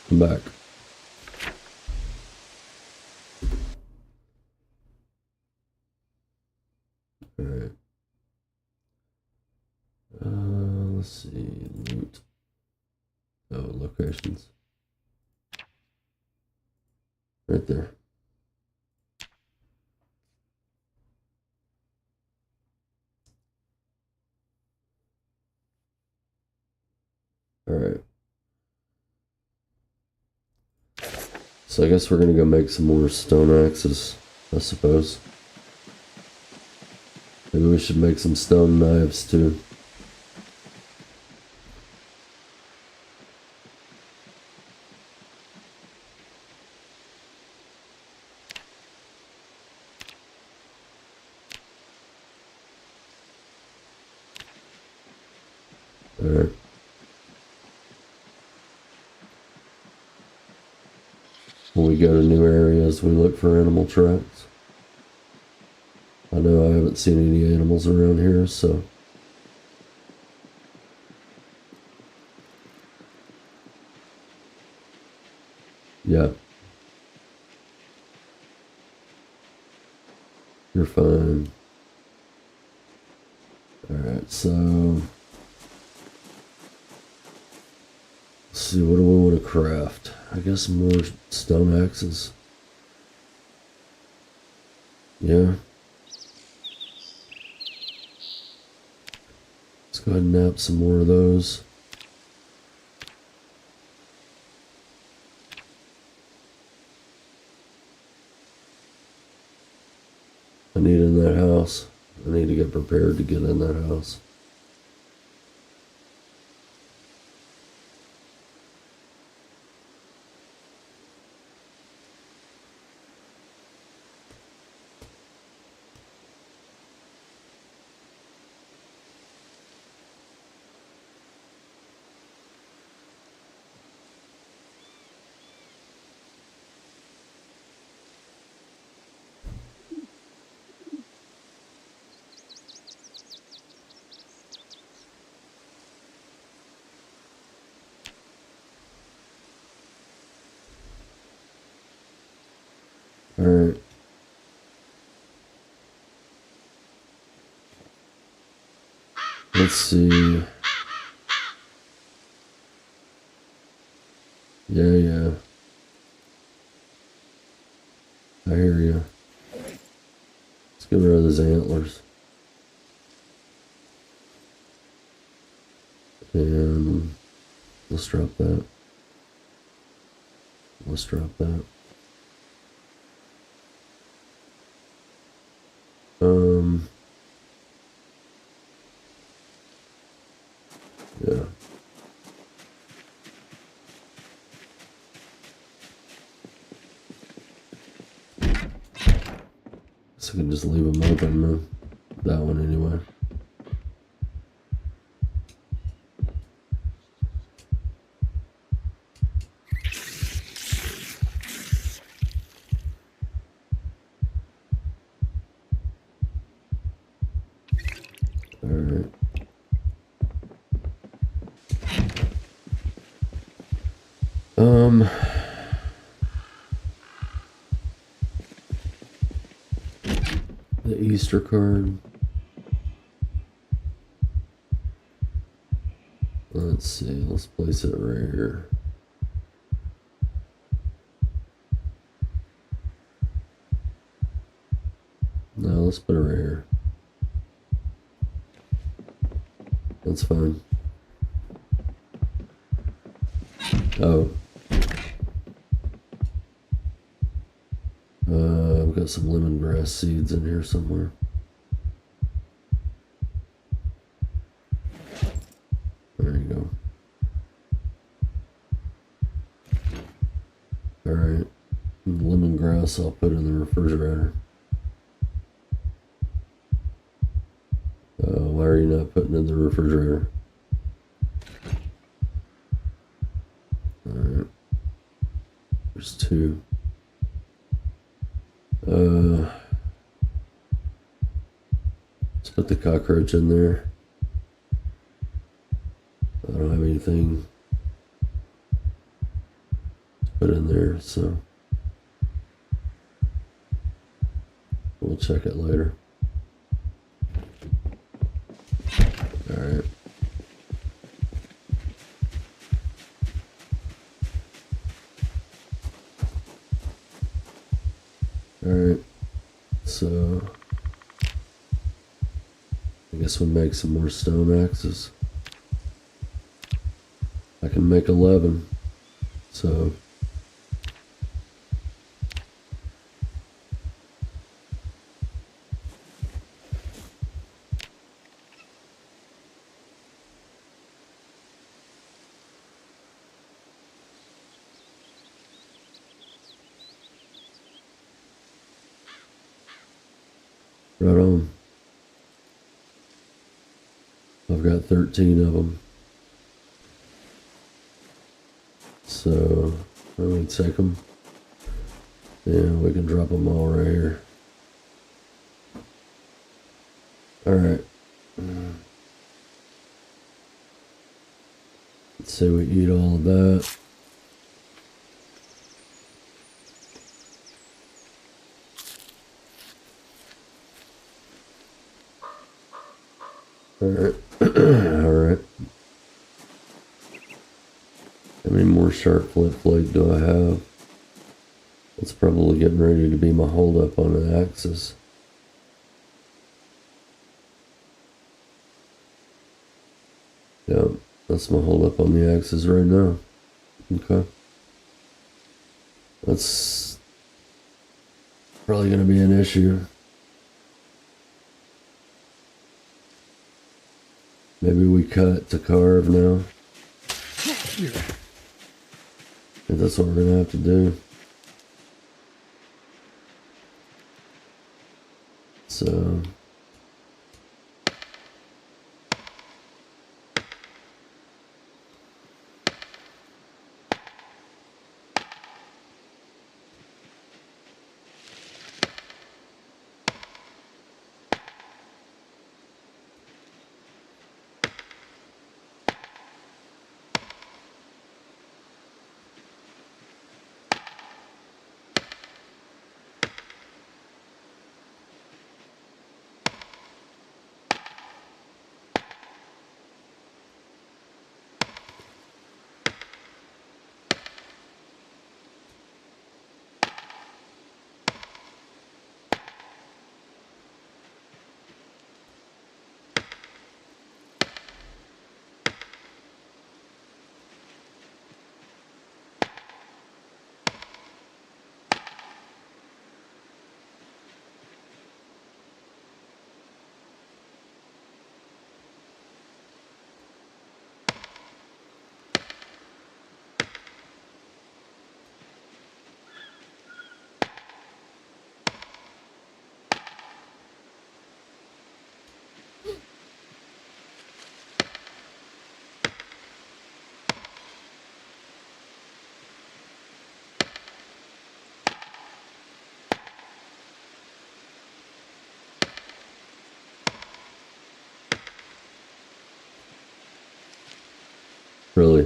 Come back. Alright. Let's see. Loot. Oh, locations. Right there. Alright. So I guess we're gonna go make some more stone axes, I suppose. Maybe we should make some stone knives too. Alright. When we go to new areas, we look for animal tracks. I know I haven't seen any animals around here, so... Yeah. You're fine. Alright, so... Let's see, what do we want to craft? I guess more stone axes. Yeah. Let's go ahead and nap some more of those. I need in that house. I need to get prepared to get in that house. Alright. Let's see. Yeah. I hear you. Let's get rid of those antlers. And let's drop that. Let's drop that. Yeah. So I can just leave them open, man. That one anyway. Alright. The Easter card. Let's see, let's place it right here. No, let's put it right here. That's fine. Oh. I've got some lemongrass seeds in here somewhere. There you go. Alright. Lemongrass I'll put in the refrigerator. Why are you not putting in the refrigerator? Alright. There's two. Let's put the cockroach in there. I don't have anything to put in there, so we'll check it later. Alright. Alright. So I guess we'll make some more stone axes. I can make 11. So right on. I've got 13 of them. So I'm going to take them. And we can drop them all right here. Alright. Let's say we eat all of that. Alright. Alright. How many more sharp flint flake do I have? It's probably getting ready to be my holdup on the axis. Yep, that's my holdup on the axis right now. Okay. That's probably going to be an issue. Maybe we cut to carve now. And that's what we're going to have to do. So Really.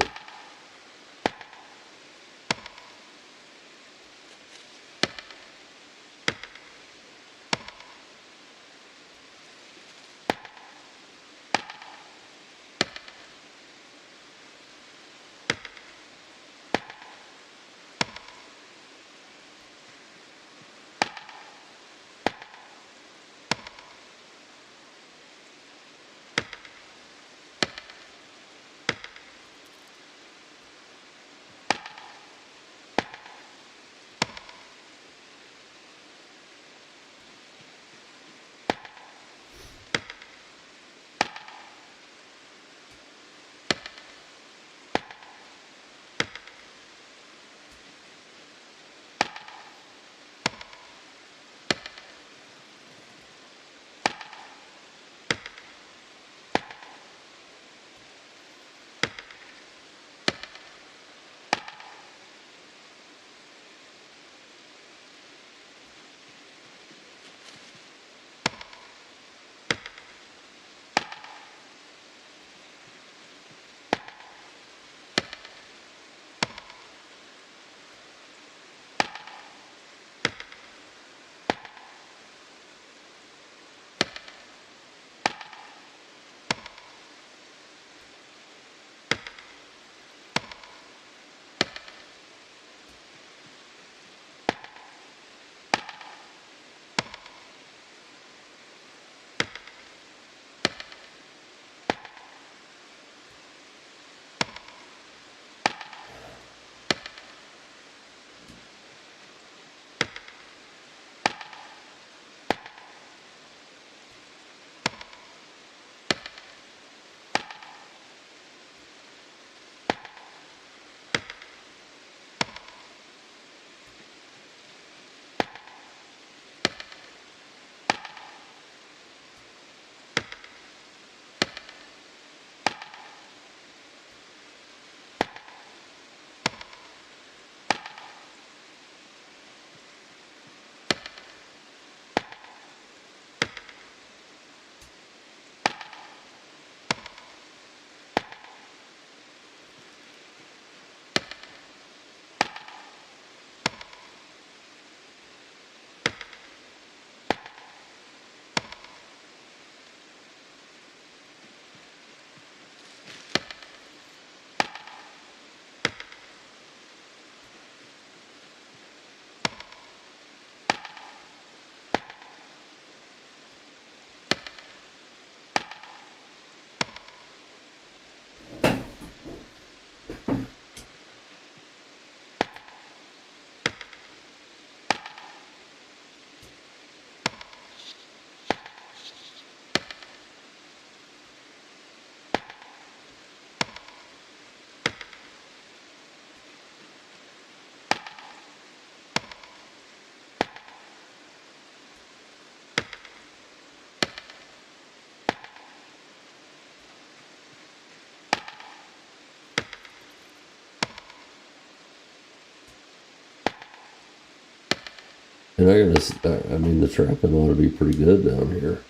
And I mean, the trapping ought to be pretty good down here,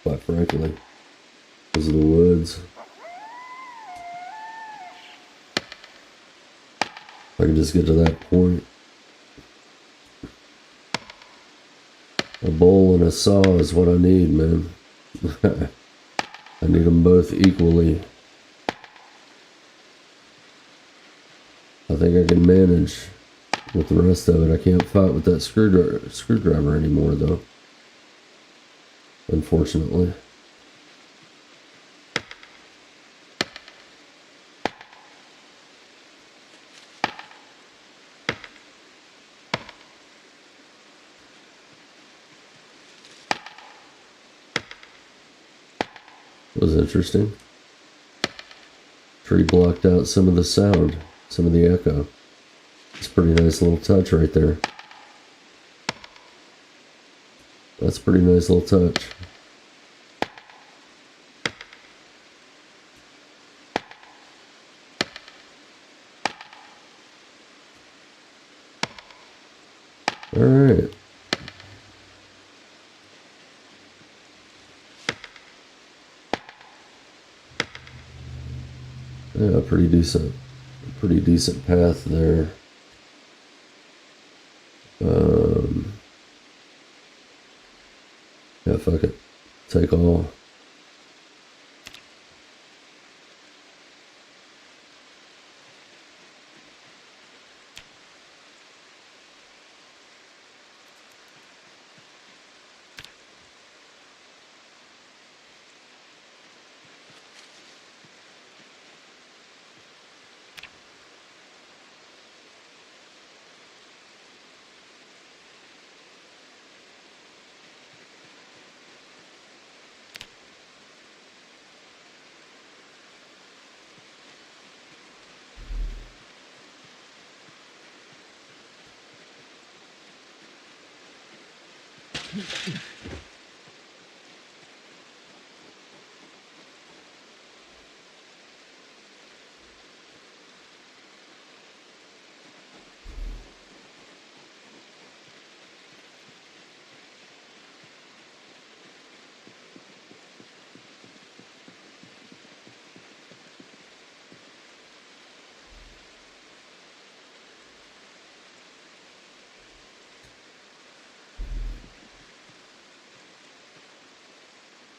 quite frankly. Because of the woods. If I can just get to that point. A bowl and a saw is what I need, man. I need them both equally. I think I can manage with the rest of it. I can't fight with that screwdriver anymore, though. Unfortunately. It was interesting. Tree blocked out some of the sound, some of the echo. It's a pretty nice little touch right there. That's a pretty nice little touch. All right. Yeah, pretty decent path there. Yeah, fuck it. Take all.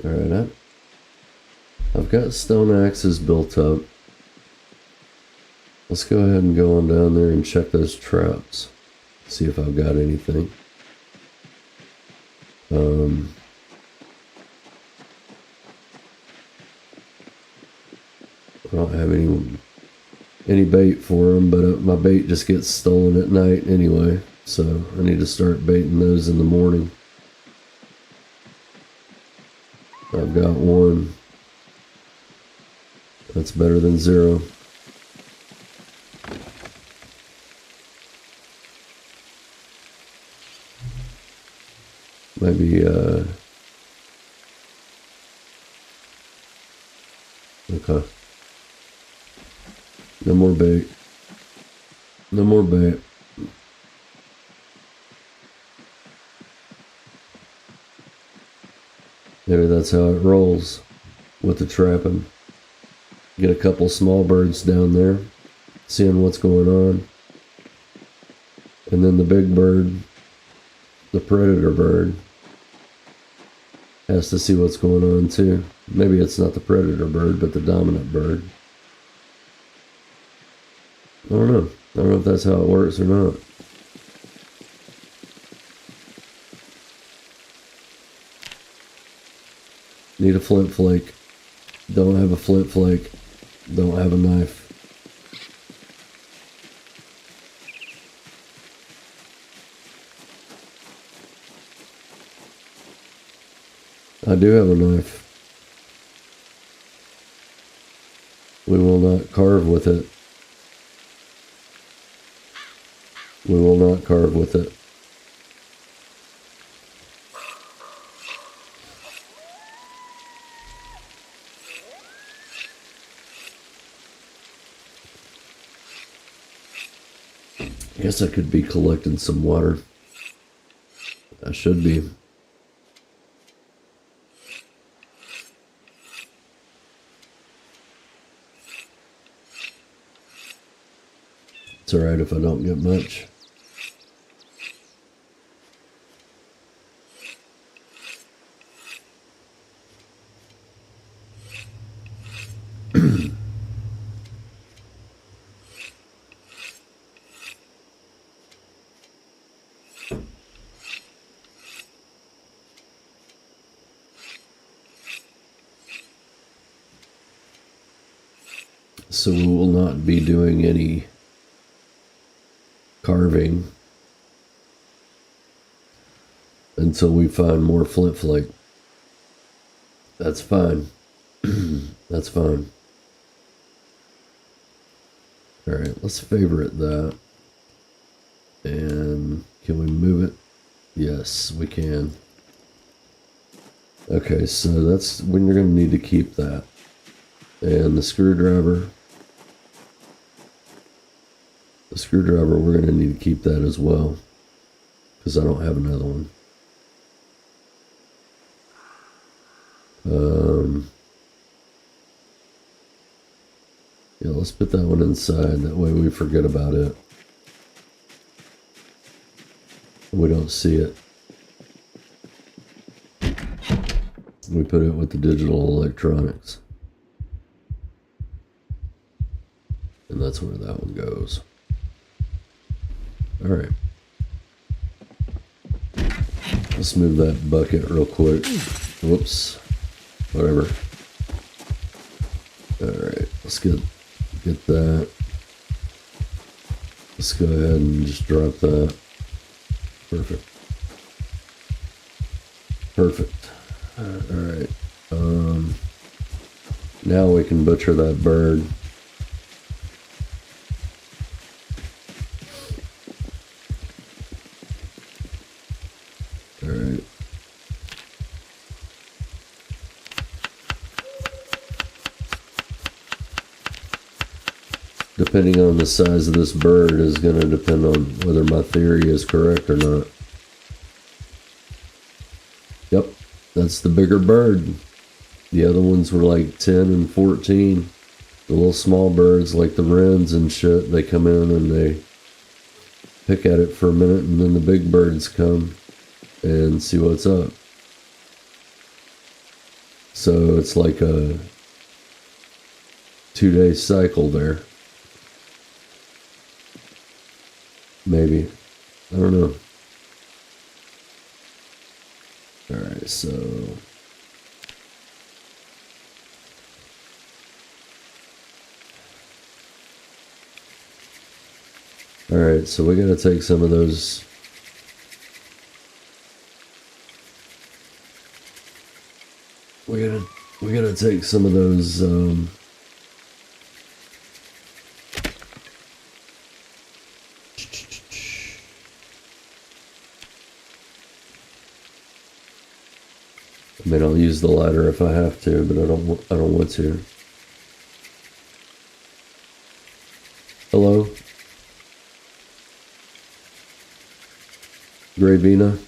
Alright, I've got stone axes built up. Let's go ahead and go on down there and check those traps. See if I've got anything. I don't have any bait for them, but my bait just gets stolen at night anyway, so I need to start baiting those in the morning. I've got one. That's better than zero. Maybe, okay. No more bait. No more bait. Maybe that's how it rolls with the trapping. Get a couple small birds down there, seeing what's going on. And then the big bird, the predator bird, has to see what's going on too. Maybe it's not the predator bird, but the dominant bird. I don't know. I don't know if that's how it works or not. Need a flint flake. Don't have a flint flake. Don't have a knife. I do have a knife. We will not carve with it. We will not carve with it. I guess I could be collecting some water. I should be. It's alright if I don't get much. So we will not be doing any carving until we find more flint flake. That's fine. That's fine. Alright, let's favorite that. And can we move it? Yes, we can. Okay, so that's when you're going to need to keep that. And the screwdriver. The screwdriver, we're going to need to keep that as well, because I don't have another one. Yeah, let's put that one inside. That way we forget about it. We don't see it. We put it with the digital electronics. And that's where that one goes. All right. Let's move that bucket real quick. Whoops. Whatever. All right. Let's get that. Let's go ahead and just drop that. Perfect. Perfect. All right. Now we can butcher that bird. All right. Depending on the size of this bird is going to depend on whether my theory is correct or not. Yep, that's the bigger bird. The other ones were like 10 and 14. The little small birds like the wrens and shit, they come in and they pick at it for a minute, and then the big birds come and see what's up. So it's like a 2-day cycle there. Maybe. I don't know. Alright, so alright, so we gotta take some of those. We gotta take some of those I mean, I'll use the ladder if I have to, but I don't want to. Hello? Gravina?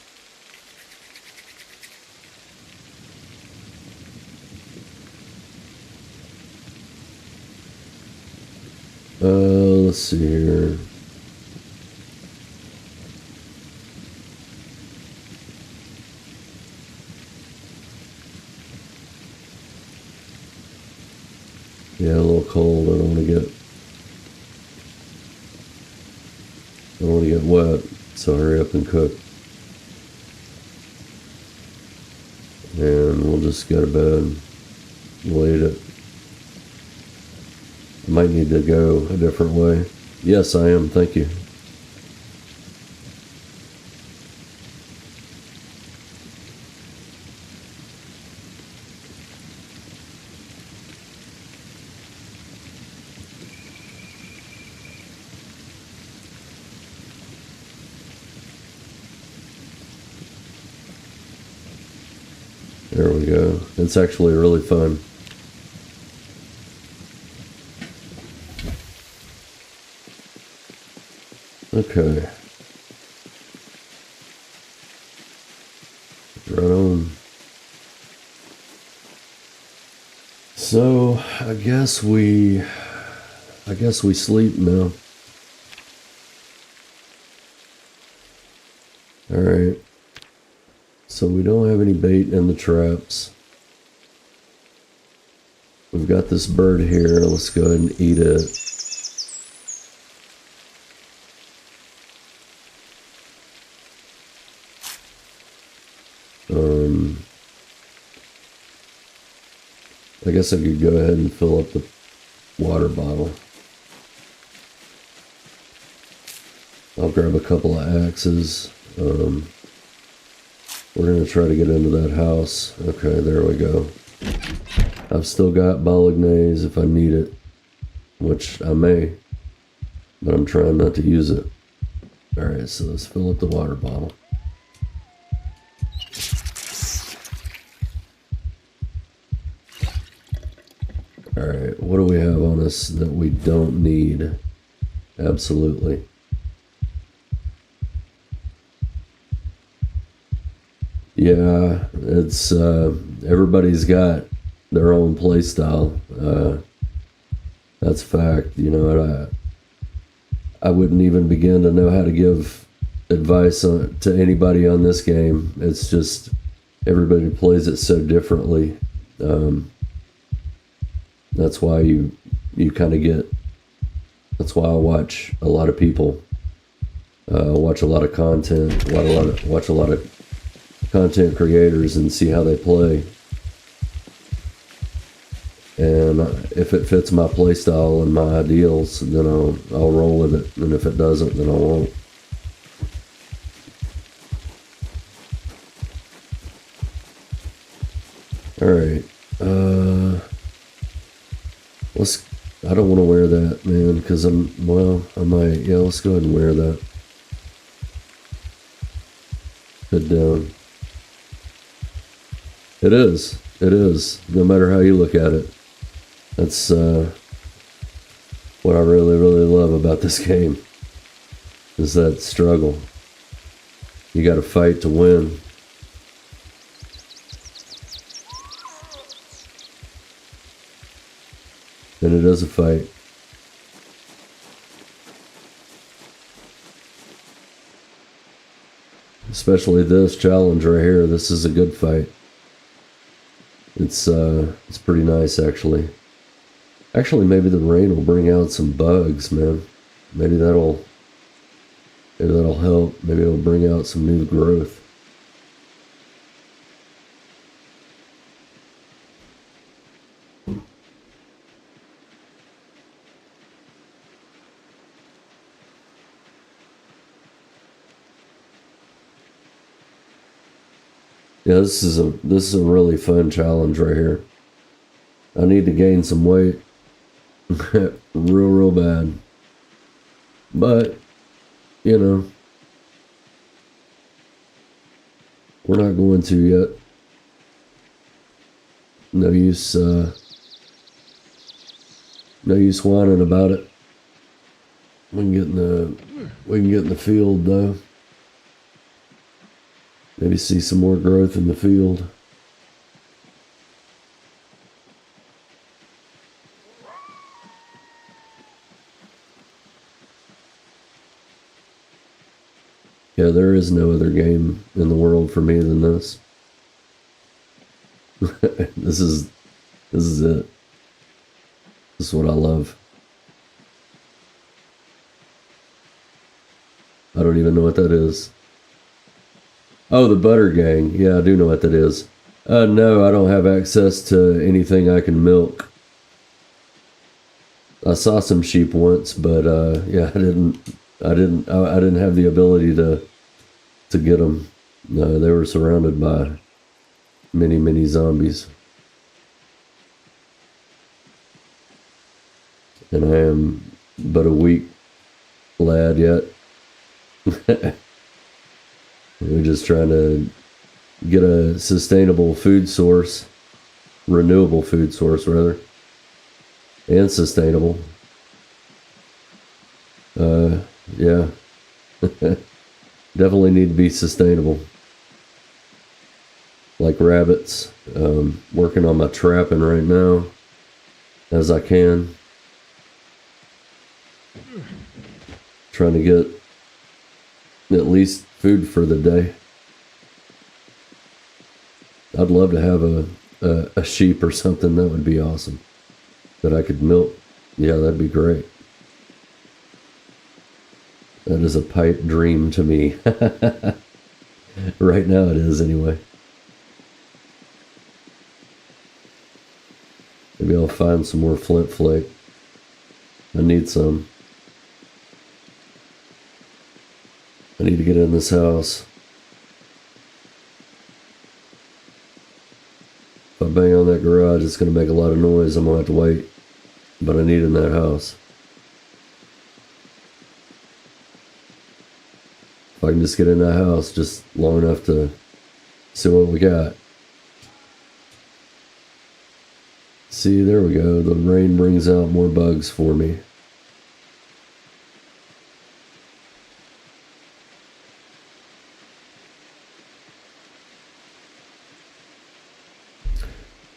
Let's see here. Yeah, a little cold. I don't want to get wet, so hurry up and cook. And we'll just go to bed. We'll eat it. I might need to go a different way. Yes, I am. Thank you. There we go. It's actually really fun. Okay. Right on. So I guess we sleep now. All right. So we don't have any bait in the traps. We've got this bird here. Let's go ahead and eat it. I guess I could go ahead and fill up the water bottle. I'll grab a couple of axes. We're going to try to get into that house. Okay, there we go. I've still got bolognese if I need it, which I may, but I'm trying not to use it. Alright, so let's fill up the water bottle. Alright, what do we have on us that we don't need? Absolutely. Yeah, it's everybody's got their own play style. I That's a fact. You know, I wouldn't even begin to know how to give advice to anybody on this game. It's just everybody plays it so differently. That's why you kind of get. That's why I watch a lot of people. Watch a lot of content. Watch a lot of content creators and see how they play. And if it fits my play style and my ideals, then I'll roll with it. And if it doesn't, then I won't. All right. I don't want to wear that, man, because I might. Yeah, let's go ahead and wear that. Head down. It is. It is. No matter how you look at it. That's what I really, really love about this game. Is that struggle. You got to fight to win. And it is a fight. Especially this challenge right here. This is a good fight. It's pretty nice, actually. Actually, maybe the rain will bring out some bugs, man. Maybe that'll help. Maybe it'll bring out some new growth. Yeah, this is a really fun challenge right here. I need to gain some weight. real bad. But, you know, we're not going to yet. No use whining about it. We can get in the field though. Maybe see some more growth in the field. Yeah, there is no other game in the world for me than this. This is it. This is what I love. I don't even know what that is. Oh, the Butter Gang. Yeah, I do know what that is. No, I don't have access to anything I can milk. I saw some sheep once, but yeah, I didn't have the ability to get them. No, they were surrounded by many zombies. And I am but a weak lad yet. We're just trying to get a sustainable food source, renewable food source rather, and sustainable. Yeah, definitely need to be sustainable. Like rabbits, working on my trapping right now, as I can. Trying to get at least food for the day. I'd love to have a sheep or something. That would be awesome. That I could milk. Yeah, that'd be great. That is a pipe dream to me. Right now it is anyway. Maybe I'll find some more flint flake. I need some. I need to get in this house. If I bang on that garage, it's going to make a lot of noise. I'm going to have to wait. But I need in that house. If I can just get in that house just long enough to see what we got. See, there we go. The rain brings out more bugs for me.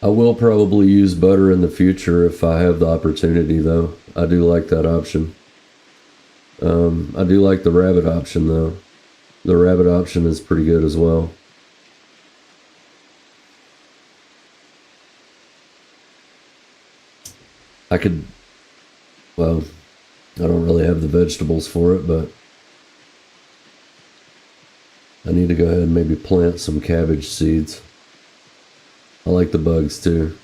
I will probably use butter in the future if I have the opportunity, though. I do like that option. I do like the rabbit option, though. The rabbit option is pretty good as well. I could, well, I don't really have the vegetables for it, but I need to go ahead and maybe plant some cabbage seeds. I like the bugs too.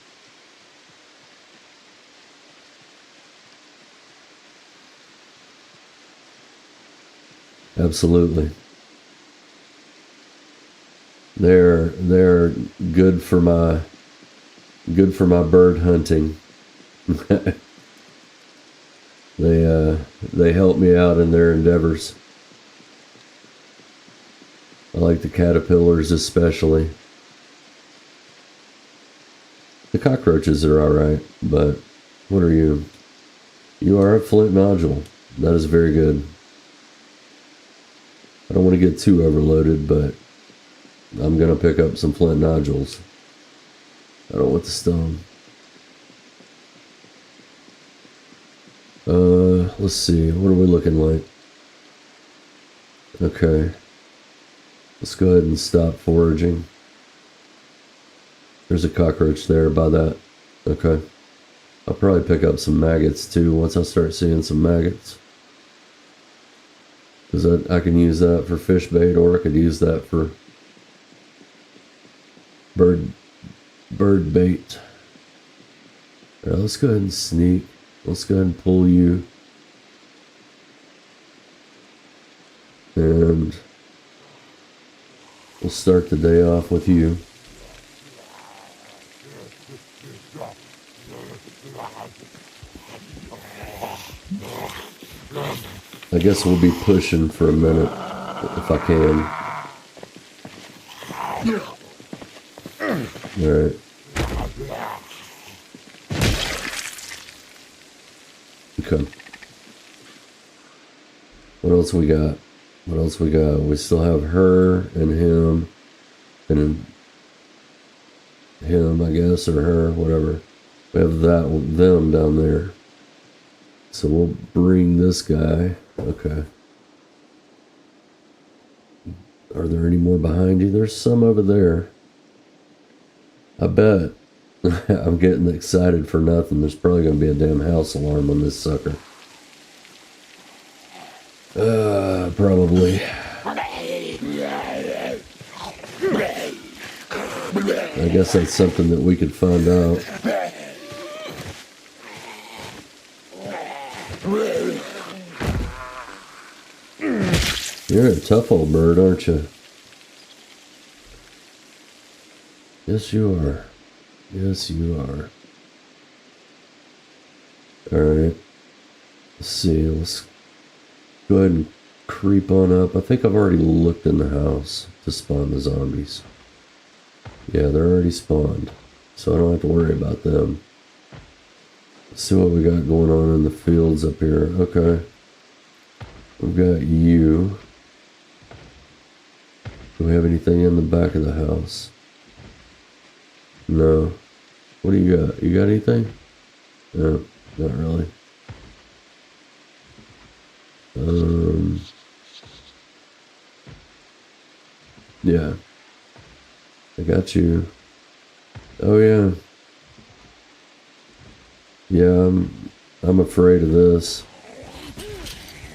Absolutely. They're good for my bird hunting. They help me out in their endeavors. I like the caterpillars especially. The cockroaches are alright, but what are you? You are a flint nodule. That is very good. I don't want to get too overloaded, but I'm going to pick up some flint nodules. I don't want the stone. Let's see. What are we looking like? Okay. Let's go ahead and stop foraging. There's a cockroach there by that. Okay. I'll probably pick up some maggots too once I start seeing some maggots. Because I can use that for fish bait, or I could use that for bird bait. Alright, let's go ahead and sneak. Let's go ahead and pull you. And we'll start the day off with you. I guess we'll be pushing for a minute, if I can. Alright. Okay. What else we got? What else we got? We still have her and him. And him, I guess, or her, whatever. We have them down there. So we'll bring this guy. Okay. Are there any more behind you? There's some over there. I bet. I'm getting excited for nothing. There's probably going to be a damn house alarm on this sucker. Probably. I guess that's something that we could find out. You're a tough old bird, aren't you? Yes, you are. Yes, you are. Alright. Let's see. Let's go ahead and creep on up. I think I've already looked in the house to spawn the zombies. Yeah, they're already spawned. So I don't have to worry about them. Let's see what we got going on in the fields up here. Okay. We've got you. Do we have anything in the back of the house? No. What do you got? You got anything? No, not really. Yeah. I got you. Oh yeah. Yeah, I'm afraid of this.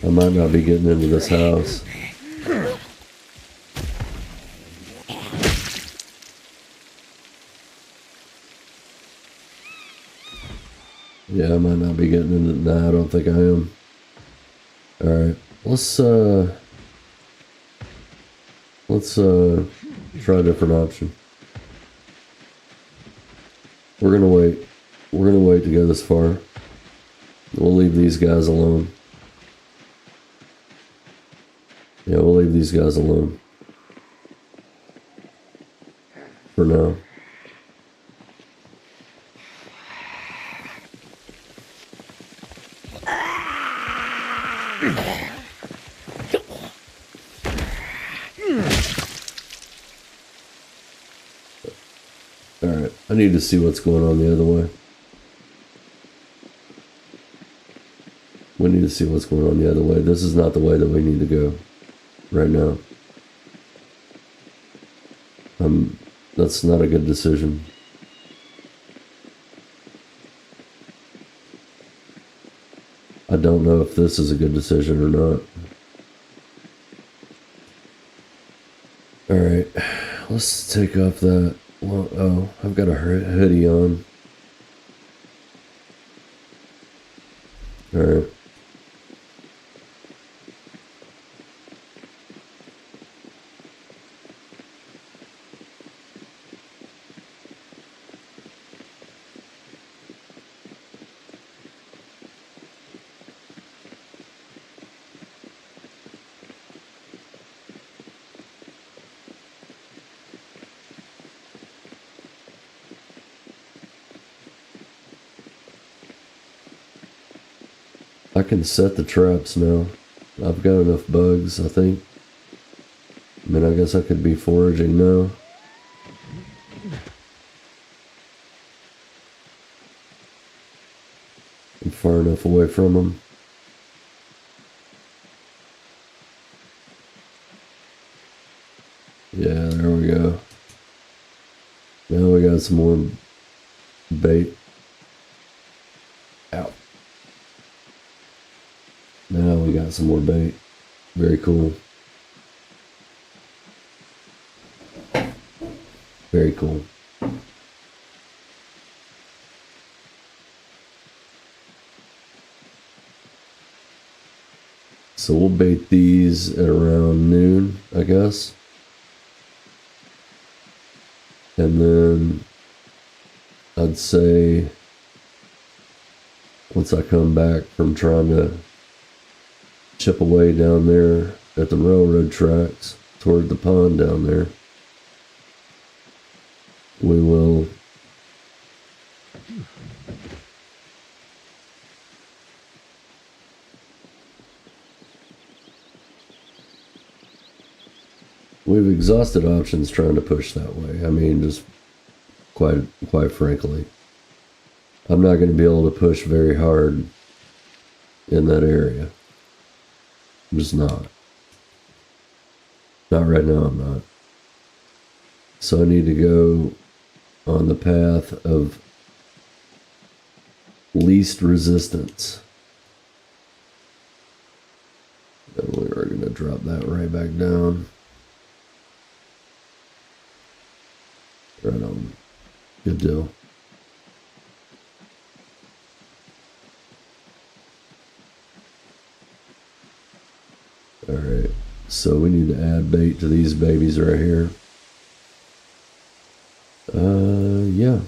I might not be getting into this house. Yeah, I might not be getting into. Nah, I don't think I am. Alright, let's try a different option. We're gonna wait. We're gonna wait to go this far. We'll leave these guys alone. Yeah, we'll leave these guys alone. For now. Alright, I need to see what's going on the other way. We need to see what's going on the other way. This is not the way that we need to go right now. That's not a good decision. I don't know if this is a good decision or not. Alright, let's take off that. Well, oh, I've got a hoodie on. Alright. I can set the traps now. I've got enough bugs, I think. I mean, I guess I could be foraging now. I'm far enough away from them. Yeah, there we go. Now we got some more bait. Ow. Now we got some more bait. Very cool. Very cool. So we'll bait these at around noon, I guess. And then I'd say once I come back from trying to chip away down there at the railroad tracks toward the pond down there, we will we've exhausted options trying to push that way. I mean, just quite frankly, I'm not going to be able to push very hard in that area. I'm just not. Not right now, I'm not. So I need to go on the path of least resistance. And we are going to drop that right back down. Right on. Good deal. Alright, so we need to add bait to these babies right here. Yeah.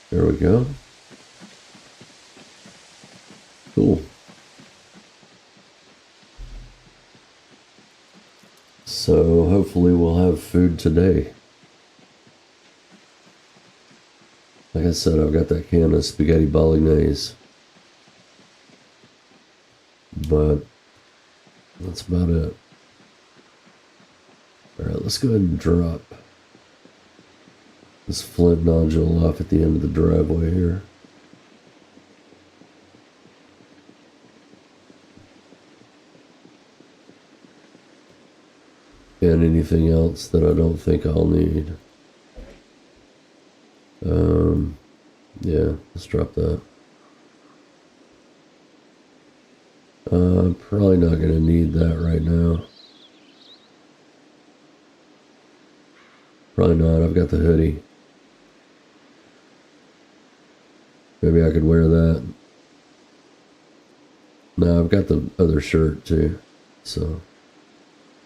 There we go. Cool. So hopefully we'll have food today. Like I said, I've got that can of spaghetti bolognese. But that's about it. Alright, let's go ahead and drop this flint nodule off at the end of the driveway here. And anything else that I don't think I'll need. Yeah, let's drop that. Probably not going to need that right now. Probably not. I've got the hoodie. Maybe I could wear that. No, I've got the other shirt too. So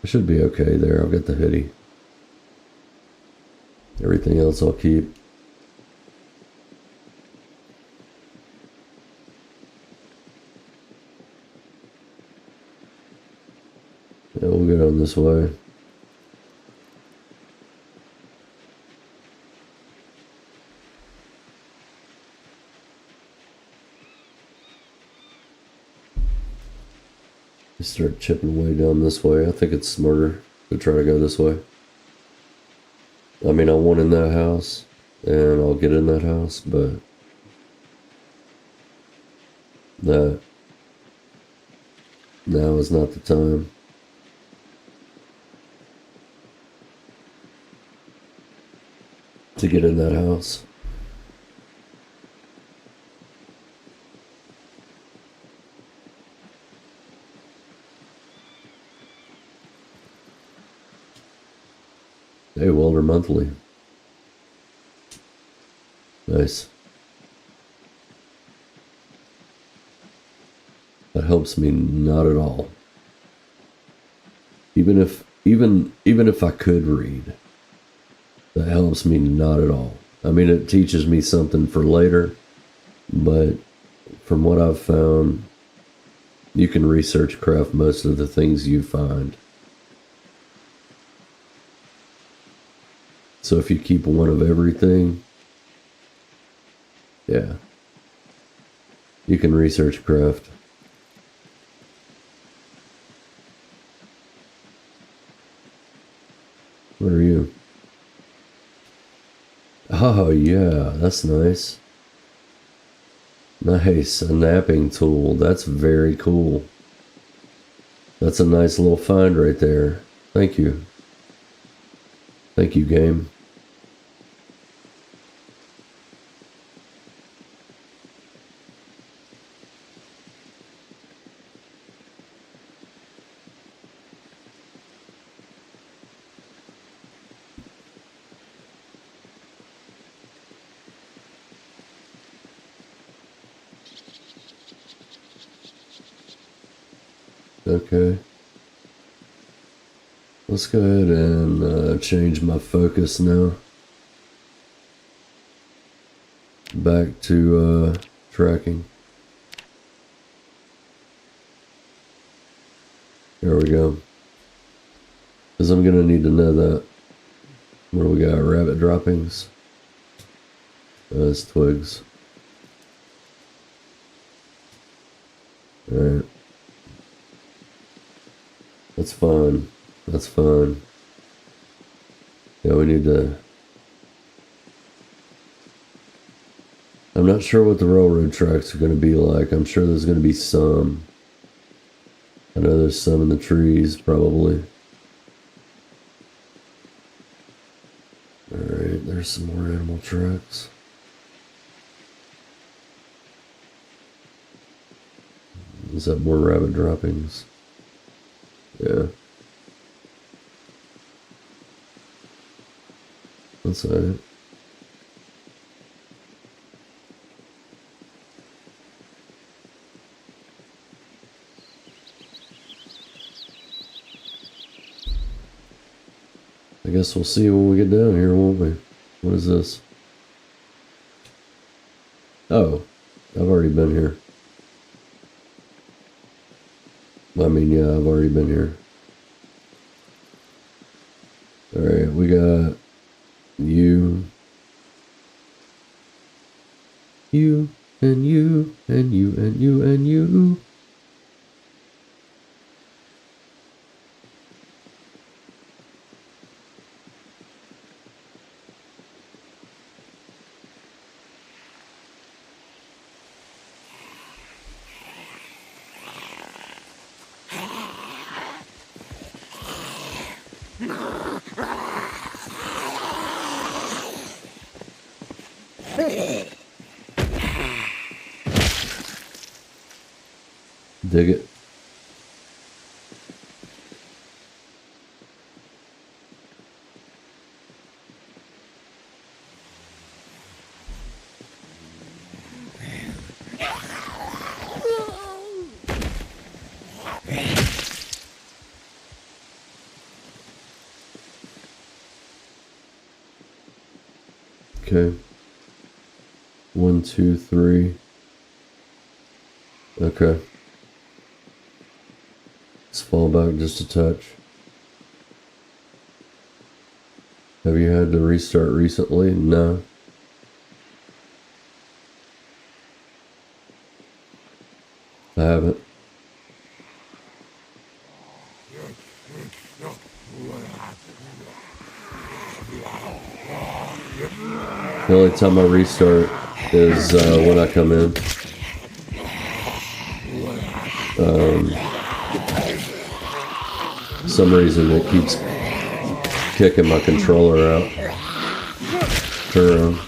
I should be okay there. I've got the hoodie. Everything else I'll keep. Yeah, we'll go down this way. You start chipping away down this way. I think it's smarter to try to go this way. I mean, I want in that house, and I'll get in that house, but that now is not the time. To get in that house. Hey, Welder Monthly. Nice. That helps me not at all. Even if I could read, that helps me not at all. I mean, it teaches me something for later, but from what I've found, you can research craft most of the things you find. So if you keep one of everything, yeah, you can research craft. What are you? Oh yeah, that's nice. Nice, a napping tool. That's very cool. That's a nice little find right there. Thank you. Thank you, game. Okay. Let's go ahead and change my focus now. Back to tracking. There we go. Because I'm going to need to know that. What do we got? Rabbit droppings? That's twigs. Alright. That's fine. That's fine. Yeah, we need to... I'm not sure what the railroad tracks are going to be like. I'm sure there's going to be some. I know there's some in the trees, probably. Alright, there's some more animal tracks. Is that more rabbit droppings? Yeah. That's alright. I guess we'll see when we get down here, won't we? What is this? Oh, I've already been here. I mean, yeah, I've already been here. Alright, we got you, and you, and you, and you, and you. Dig it. Okay. 1, 2, 3. Okay. Let's fall back just a touch. Have you had to restart recently? No. I haven't. The only time I restart is when I come in. For some reason it keeps kicking my controller out. Turn around.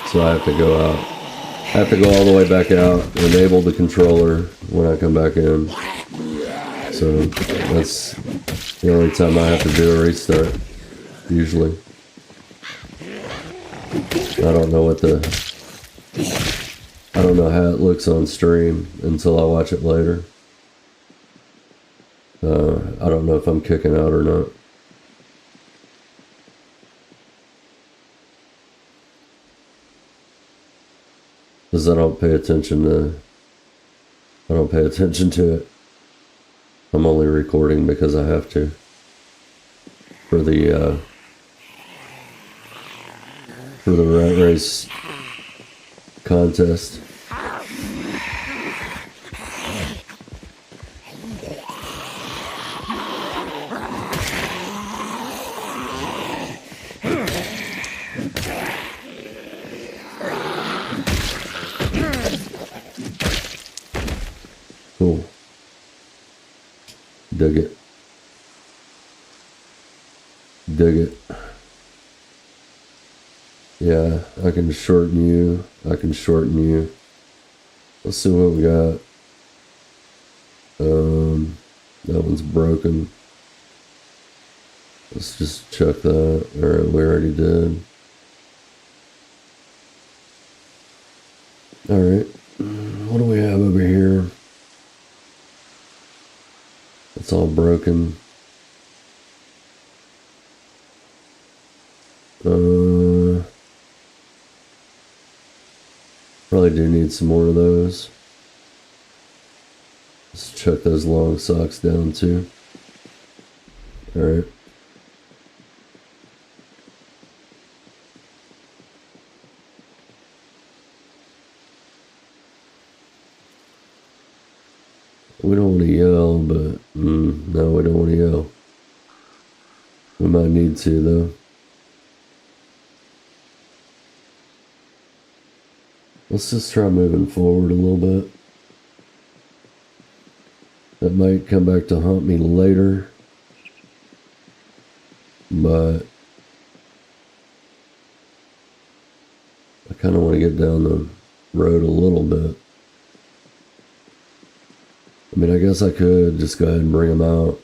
So I have to go out. I have to go all the way back out, enable the controller when I come back in. So that's the only time I have to do a restart, usually. I don't know how it looks on stream until I watch it later. I don't know if I'm kicking out or not. Because I don't pay attention to it. I'm only recording because I have to. For the rat race contest. Cool. Dig it. Dig it. Yeah, I can shorten you. I can shorten you. Let's see what we got. That one's broken. Let's just check that. Alright, we already did. Alright. What do we have over here? It's all broken. Probably do need some more of those. Let's check those long socks down too. Alright. We don't want to yell, but no, we don't want to yell. We might need to though. Let's just try moving forward a little bit. That might come back to haunt me later. But I kind of want to get down the road a little bit. I mean, I guess I could just go ahead and bring them out.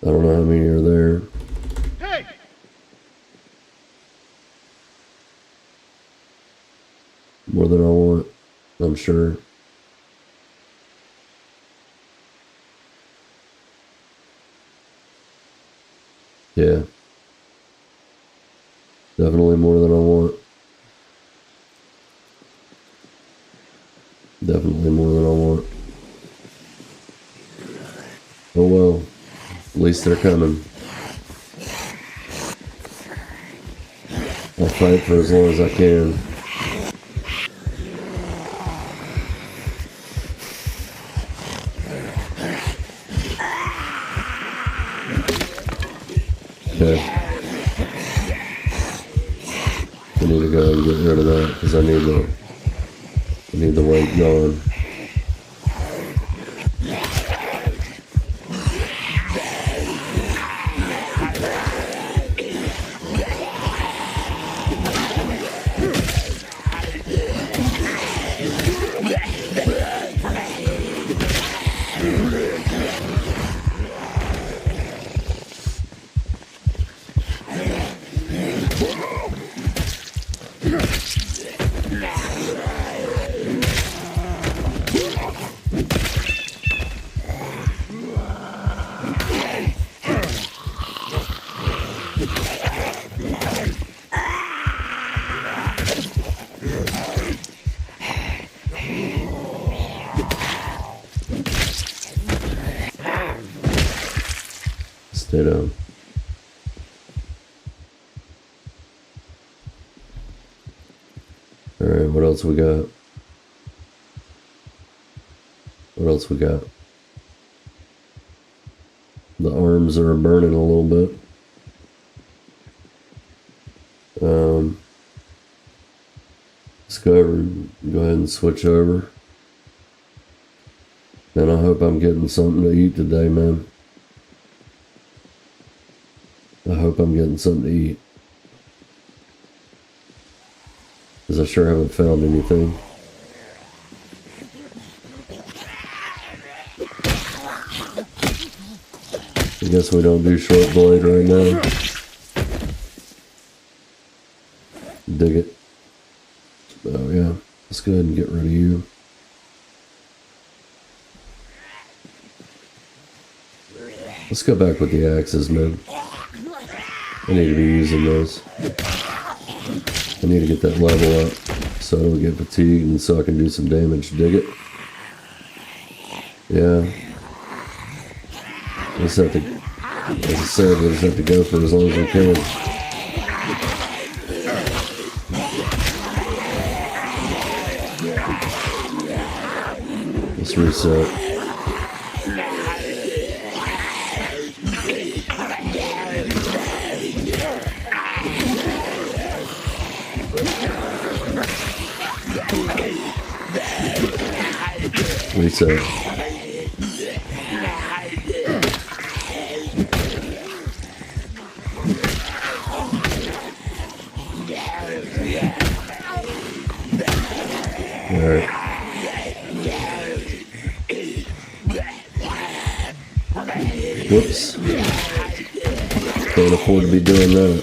I don't know how many are there. Hey! More than I want, I'm sure. Yeah. Definitely more than I want. Definitely more than I want. Oh well. At least they're coming. I'll fight for as long as I can. Okay. I need to go ahead and get rid of that because I need the weight going. Stay down. Alright, what else we got? What else we got? The arms are burning a little bit. Let's go ahead and switch over. And I hope I'm getting something to eat today, man. I hope I'm getting something to eat. Because I sure haven't found anything. I guess we don't do short blade right now. Dig it. Oh yeah, let's go ahead and get rid of you. Let's go back with the axes, man. I need to be using those. I need to get that level up so I don't get fatigued and so I can do some damage. Dig it? Yeah. I just have to, as I said, I just have to go for as long as I can. Let's reset. Reset. Alright. Whoops. Can't afford to be doing that.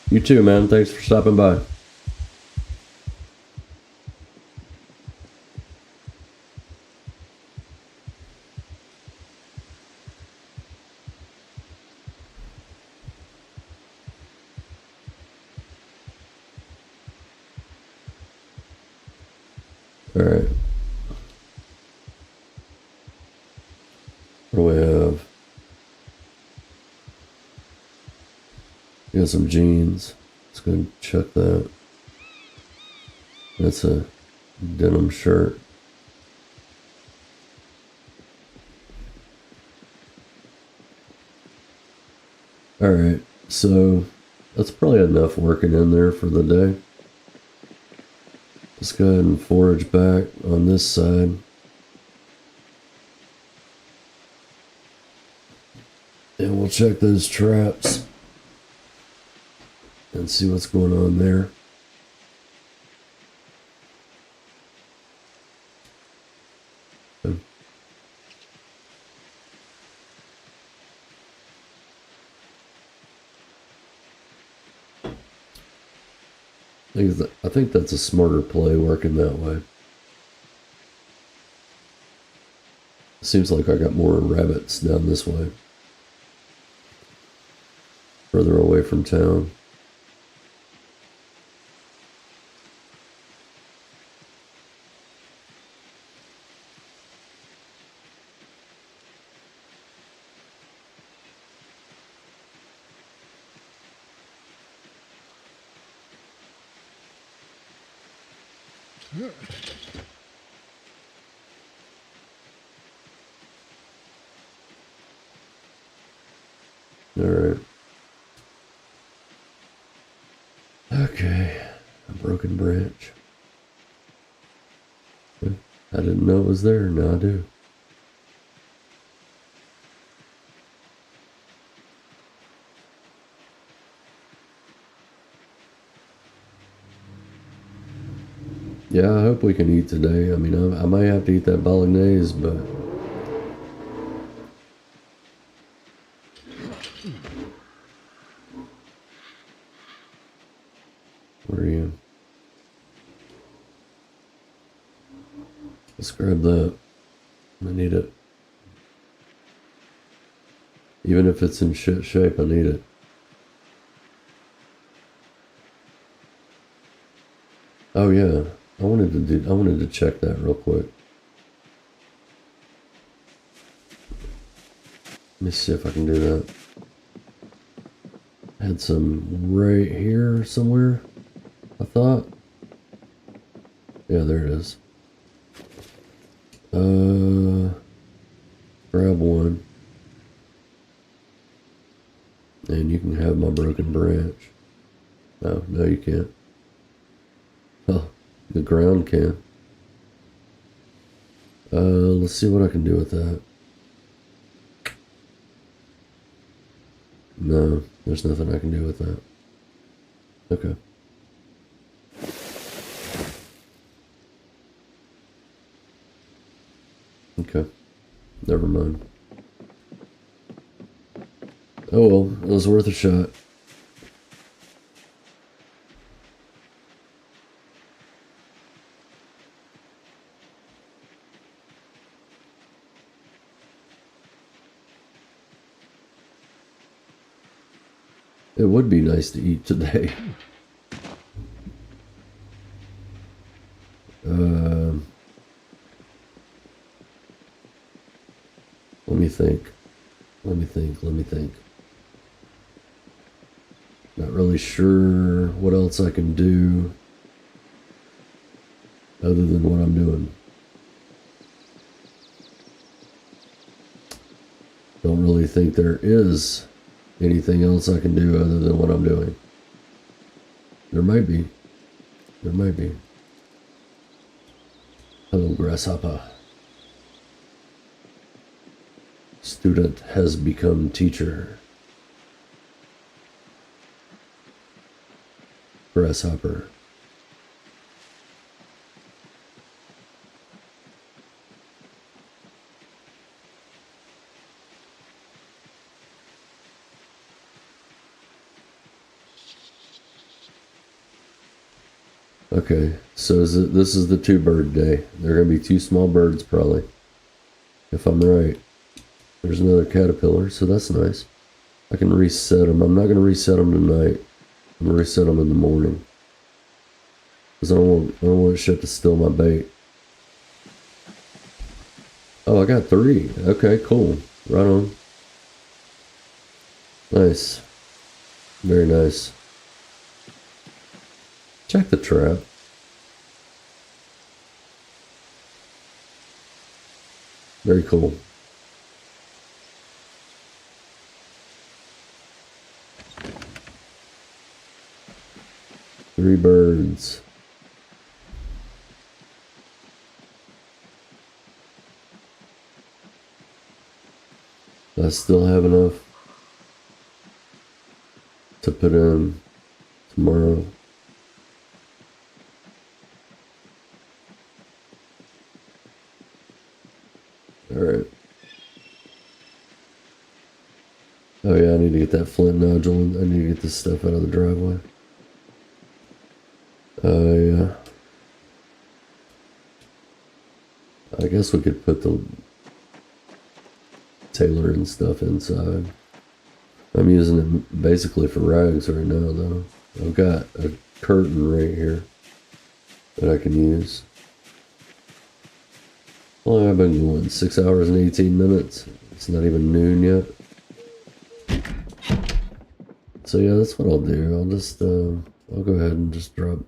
You too, man. Thanks for stopping by. All right. What do we have? Got some jeans. Let's go and check that. That's a denim shirt. Alright, so that's probably enough working in there for the day. Let's go ahead and forage back on this side. And we'll check those traps and see what's going on there. I think that's a smarter play working that way. Seems like I got more rabbits down this way. Further away from town. All right. Okay. A broken branch. I didn't know it was there. Now I do. Yeah, I hope we can eat today. I mean, I might have to eat that bolognese, but where are you? Let's grab that. I need it. Even if it's in shit shape, I need it. Oh yeah. I wanted to check that real quick. Let me see if I can do that. had some right here somewhere, I thought. Yeah, there it is. Grab one. And you can have my broken branch. No, no you can't. Oh, the ground can. Let's see what I can do with that. No, there's nothing I can do with that. Okay. Okay. Never mind. Oh well, it was worth a shot. It would be nice to eat today. Let me think. Let me think. Not really sure what else I can do other than what I'm doing. Don't really think there is anything else I can do other than what I'm doing. There might be. There might be. Hello, grasshopper. Student has become teacher. Grasshopper. Okay, so this is the 2-bird day. There are going to be 2 small birds probably, if I'm right. There's another caterpillar, so that's nice. I can reset them. I'm not going to reset them tonight. I'm going to reset them in the morning. Because I don't want shit to steal my bait. Oh, I got 3. Okay, cool. Right on. Nice. Very nice. Check the trap. Very cool. Three birds. I still have enough to put in tomorrow. Alright. Oh yeah, I need to get that flint nodule. I need to get this stuff out of the driveway. Yeah. I guess we could put the tailoring stuff inside. I'm using it basically for rags right now though. I've got a curtain right here that I can use. How long have I been going? 6 hours and 18 minutes. It's not even noon yet. So yeah, that's what I'll do. I'll just, I'll go ahead and just drop.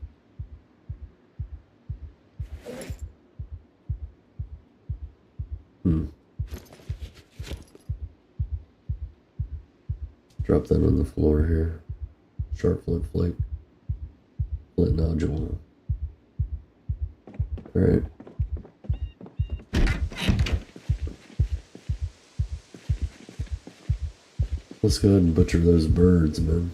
Drop that on the floor here. Sharp flint flake. Flint nodule. Alright. Let's go ahead and butcher those birds, man.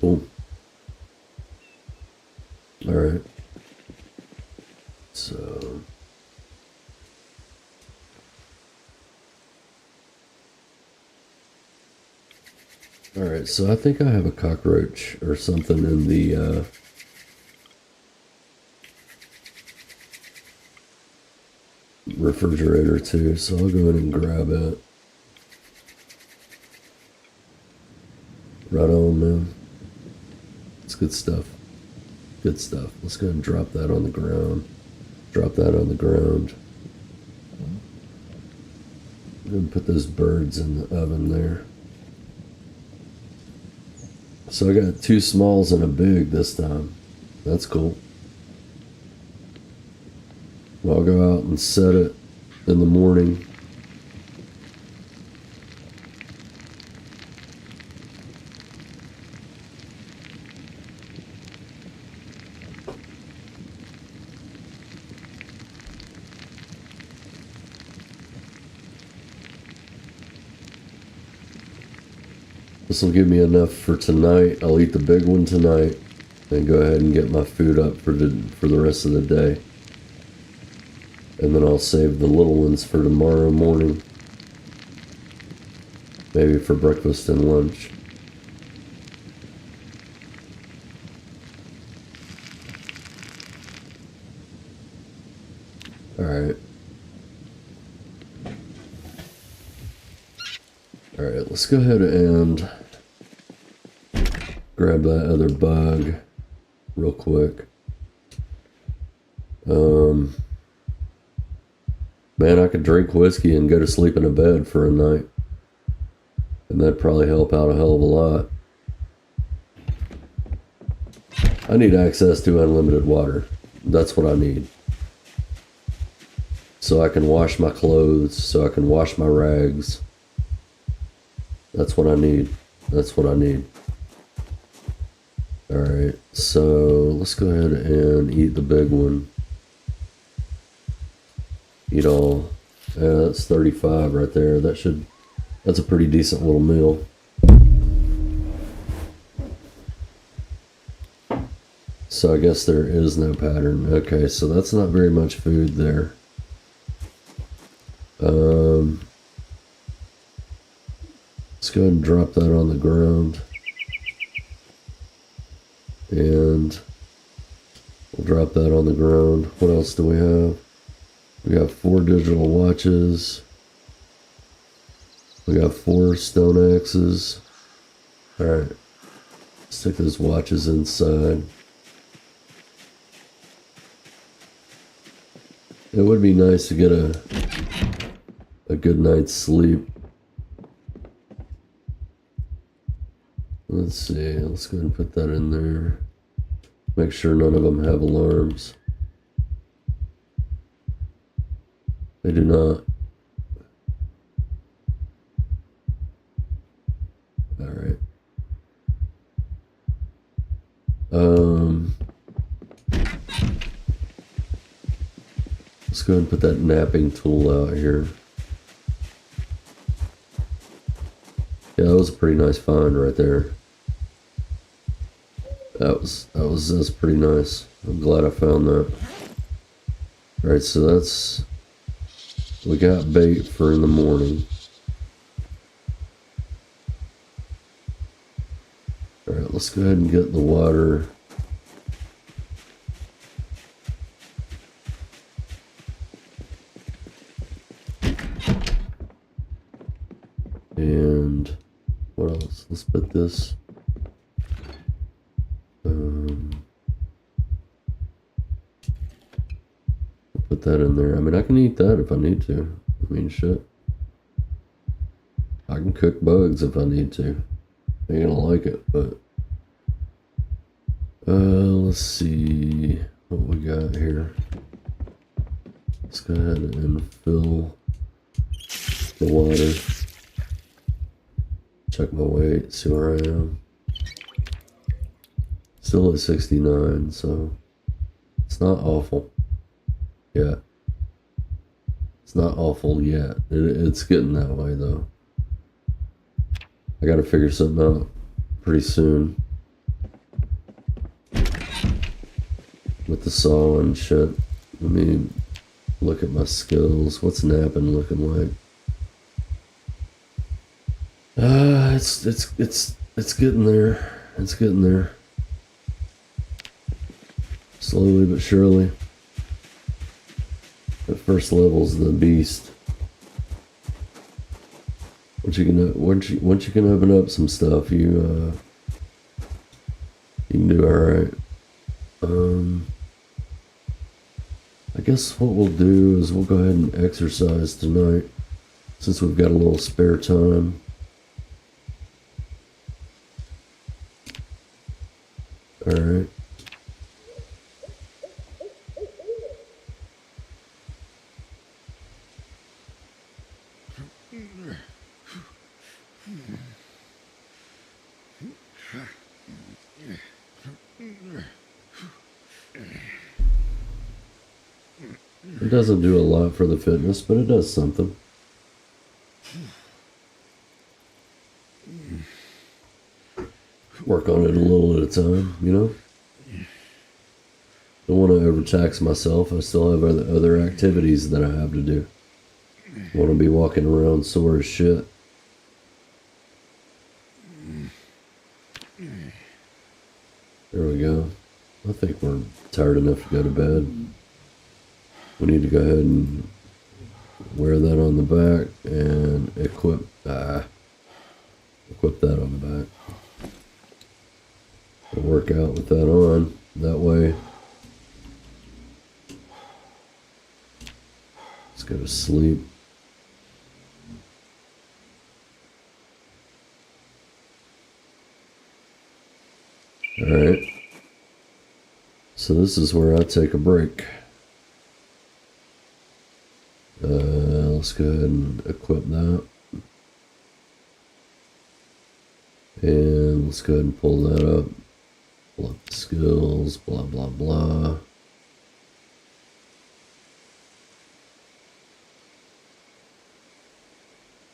Cool. Alright. So Alright, so I think I have a cockroach or something in the refrigerator too, so I'll go in and grab it. Right on, man. It's good stuff. Good stuff. Let's go ahead and drop that on the ground. Drop that on the ground. Go ahead and put those birds in the oven there. So I got 2 smalls and a big this time. That's cool. Well, I'll go out and set it in the morning. This will give me enough for tonight. I'll eat the big one tonight and go ahead and get my food up for the rest of the day. And then I'll save the little ones for tomorrow morning. Maybe for breakfast and lunch. Alright. Alright, let's go ahead and grab that other bug real quick. Man, I could drink whiskey and go to sleep in a bed for a night. And that'd probably help out a hell of a lot. I need access to unlimited water. That's what I need. So I can wash my clothes, so I can wash my rags. That's what I need. That's what I need. Alright, so let's go ahead and eat the big one. Eat all. Yeah, that's 35 right there. That's a pretty decent little meal. So I guess there is no pattern. Okay, so that's not very much food there. Let's go ahead and drop that on the ground. And we'll drop that on the ground. What else do we have? We got 4 digital watches. We got 4 stone axes. Alright. Stick those watches inside. It would be nice to get a good night's sleep. Let's see. Let's go ahead and put that in there. Make sure none of them have alarms. They do not. Alright. Let's go ahead and put that napping tool out here. Yeah, that was a pretty nice find right there. That's pretty nice. I'm glad I found that. Alright, so we got bait for in the morning. Alright, let's go ahead and get the water. And what else? Let's put this. Put that in there. I mean, I can eat that if I need to. I mean, shit. I can cook bugs if I need to. Ain't gonna like it, but let's see what we got here. Let's go ahead and fill the water. Check my weight, see where I am. Still at 69, so it's not awful yet. It's not awful yet. It's getting that way though. I gotta figure something out pretty soon with the saw and shit. Let me look at my skills. What's napping looking like? It's It's getting there. It's getting there. Slowly but surely. That first level's the beast. Once you can open up some stuff, you can do all right. I guess what we'll do is we'll go ahead and exercise tonight, since we've got a little spare time. All right. It doesn't do a lot for the fitness, but it does something. Work on it a little at a time, you know? Don't want to overtax myself. I still have other activities that I have to do. Want to be walking around sore as shit. There we go. I think we're tired enough to go to bed. We need to go ahead and wear that on the back and equip that on the back. We'll work out with that on. That way, let's go to sleep. All right. So this is where I take a break. Let's go ahead and equip that. And let's go ahead and pull that up. Pull up the skills, blah, blah, blah.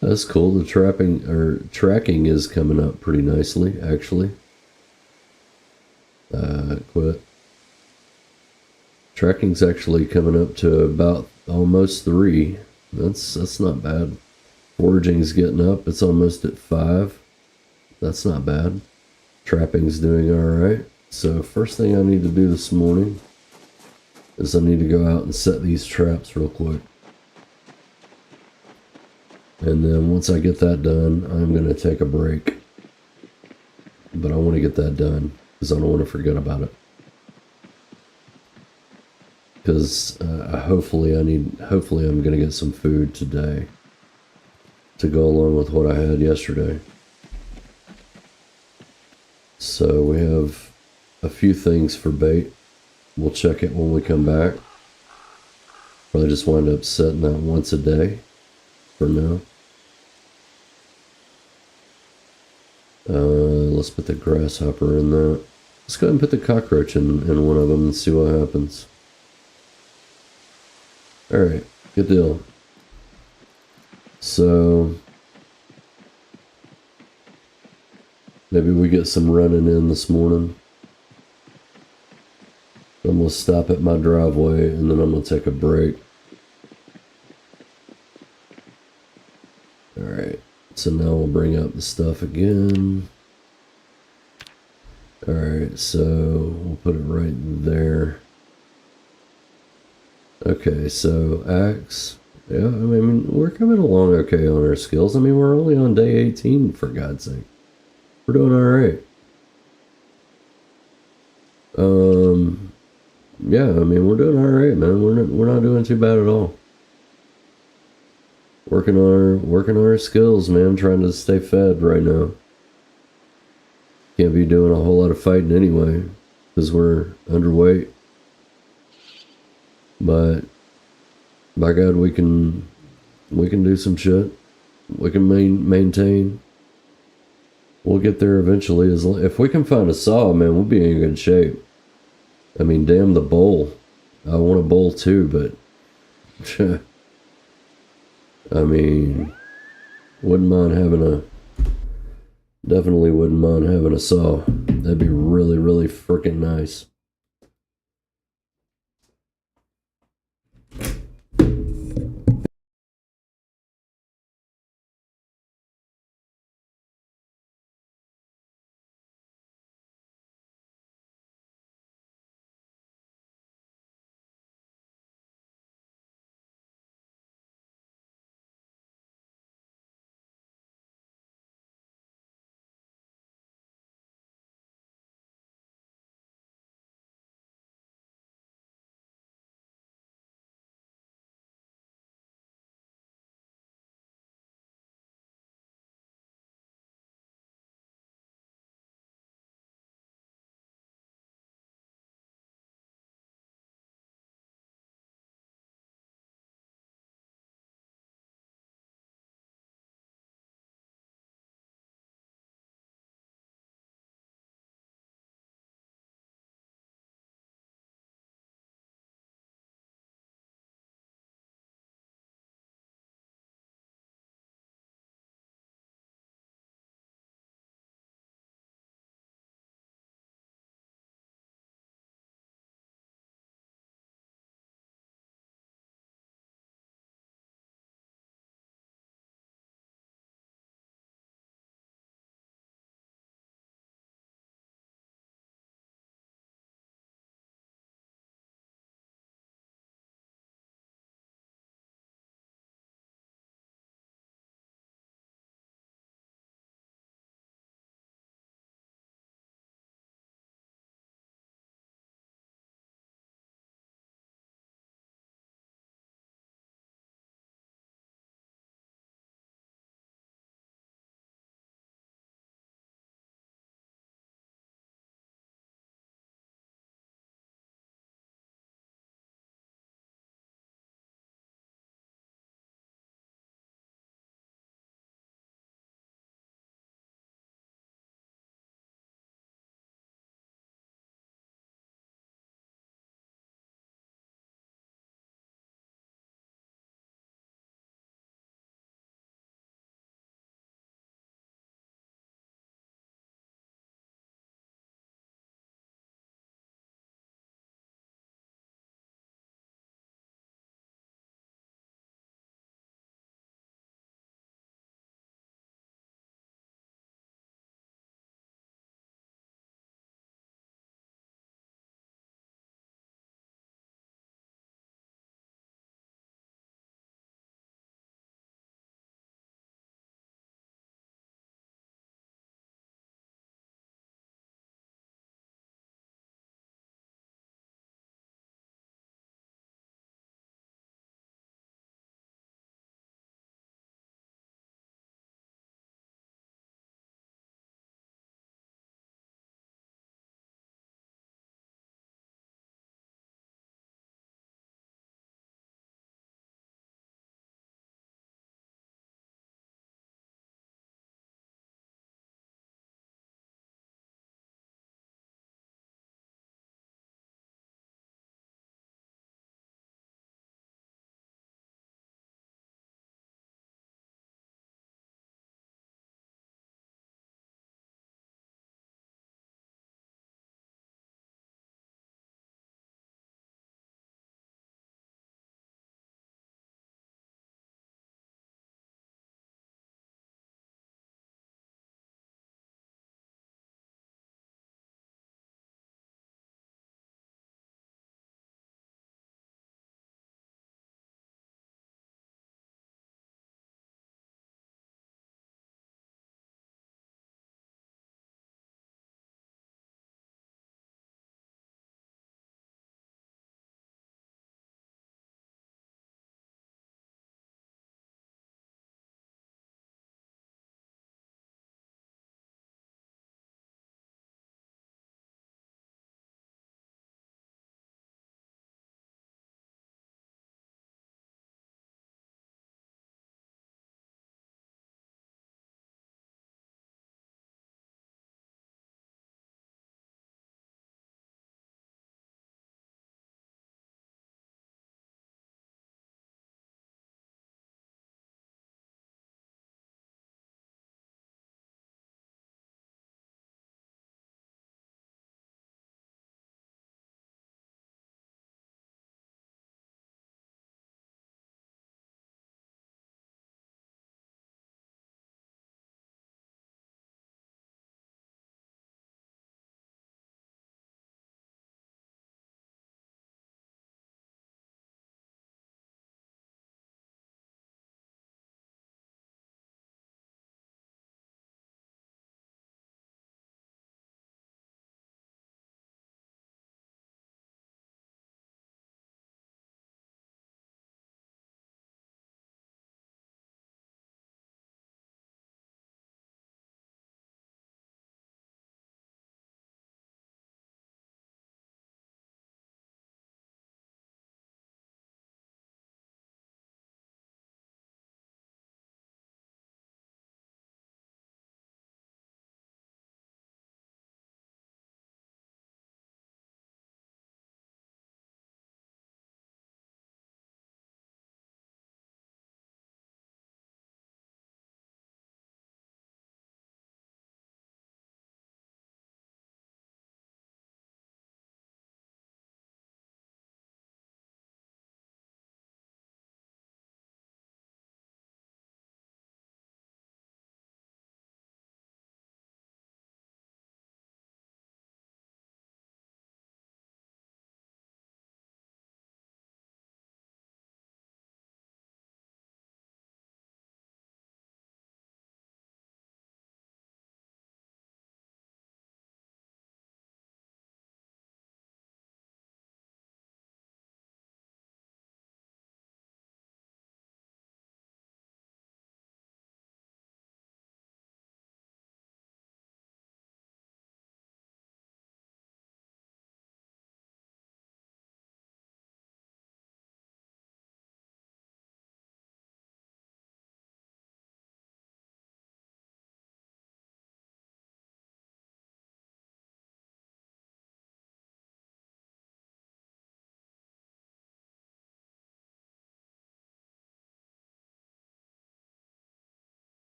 That's cool. The tracking is coming up pretty nicely, actually. Quit. Tracking's actually coming up to about almost 3. That's not bad. Foraging's getting up. It's almost at 5. That's not bad. Trapping's doing alright. So first thing I need to do this morning is I need to go out and set these traps real quick. And then once I get that done, I'm going to take a break. But I want to get that done because I don't want to forget about it. Because hopefully I'm going to get some food today to go along with what I had yesterday. So we have a few things for bait. We'll check it when we come back. Probably just wind up setting that once a day for now. Let's put the grasshopper in there. Let's go ahead and put the cockroach in one of them and see what happens. Alright, good deal. So maybe we get some running in this morning. I'm going to stop at my driveway and then I'm going to take a break. Alright, so now we'll bring up the stuff again. Alright, so we'll put it right there. Okay, so axe. Yeah, I mean, we're coming along okay on our skills. I mean, we're only on day 18, for God's sake. We're doing alright. Yeah, I mean, we're doing alright, man. We're not doing too bad at all. Working on our skills, man. Trying to stay fed right now. Can't be doing a whole lot of fighting anyway, because we're underweight. But by God, we can do some shit. We can maintain. We'll get there eventually. If we can find a saw, man, we'll be in good shape. I mean, damn the bowl. I want a bowl too, but I mean, definitely wouldn't mind having a saw. That'd be really, really freaking nice.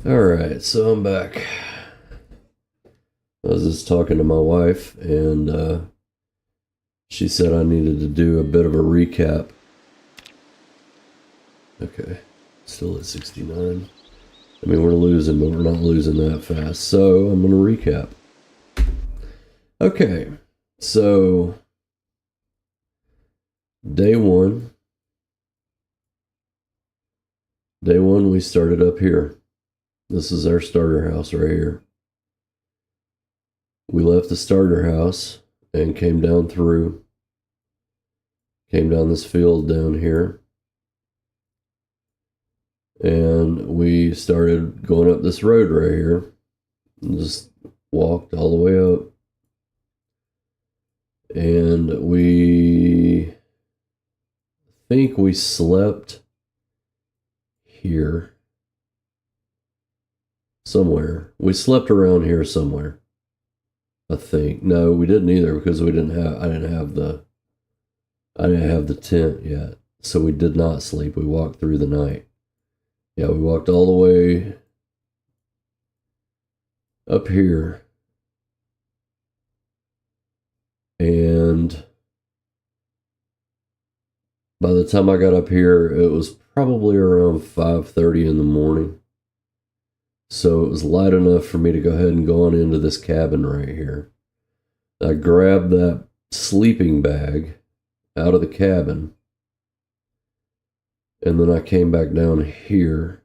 Alright, so I'm back. I was just talking to my wife, and she said I needed to do a bit of a recap. Okay, still at 69. I mean, we're losing, but we're not losing that fast. So I'm going to recap. Okay, so day one. Day one, we started up here. This is our starter house right here. We left the starter house and came down through. Came down this field down here. And we started going up this road right here. And just walked all the way up. And we think we slept here somewhere. We slept around here somewhere. I think. No, we didn't either because I didn't have the tent yet. So we did not sleep. We walked through the night. Yeah, we walked all the way up here. And by the time I got up here, it was probably around 5:30 in the morning. So it was light enough for me to go ahead and go on into this cabin right here. I grabbed that sleeping bag out of the cabin. And then I came back down here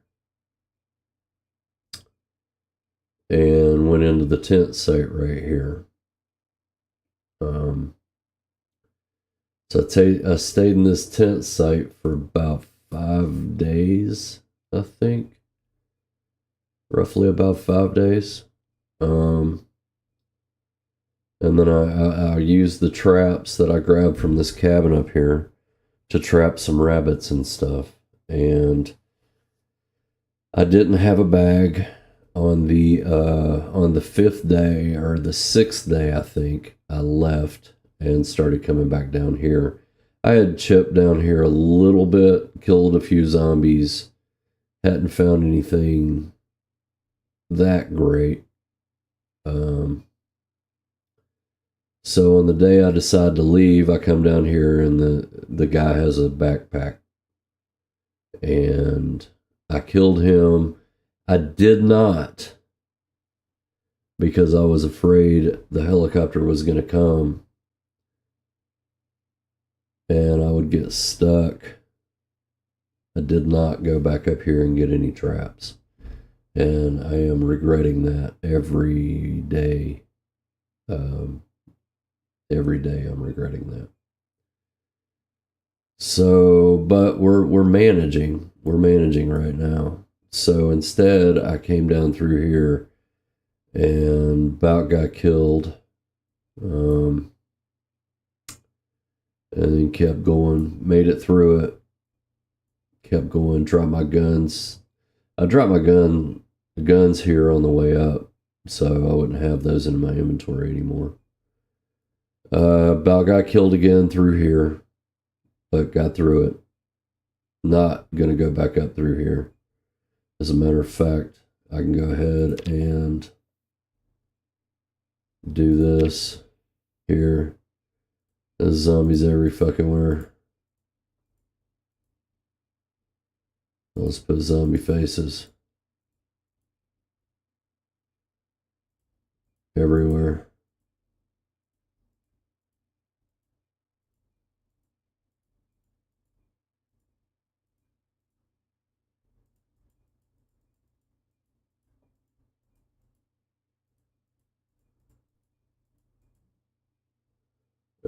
and went into the tent site right here. So I stayed in this tent site for about 5 days, I think. Roughly about 5 days. And then I used the traps that I grabbed from this cabin up here to trap some rabbits and stuff. And I didn't have a bag on the 5th day, or the 6th day, I think. I left and started coming back down here. I had chipped down here a little bit, killed a few zombies, hadn't found anything that great. So on the day I decide to leave, I come down here and the guy has a backpack. And I killed him. I did not, because I was afraid the helicopter was going to come and I would get stuck. I did not go back up here and get any traps. And I am regretting that every day. Every day I'm regretting that. So, but we're managing. We're managing right now. So instead, I came down through here and about got killed. And then kept going, made it through it. Kept going, dropped my guns. I dropped my guns here on the way up, so I wouldn't have those in my inventory anymore. About got killed again through here, but got through it. Not gonna go back up through here. As a matter of fact, I can go ahead and do this here. There's zombies every fucking where. Let's put zombie faces everywhere.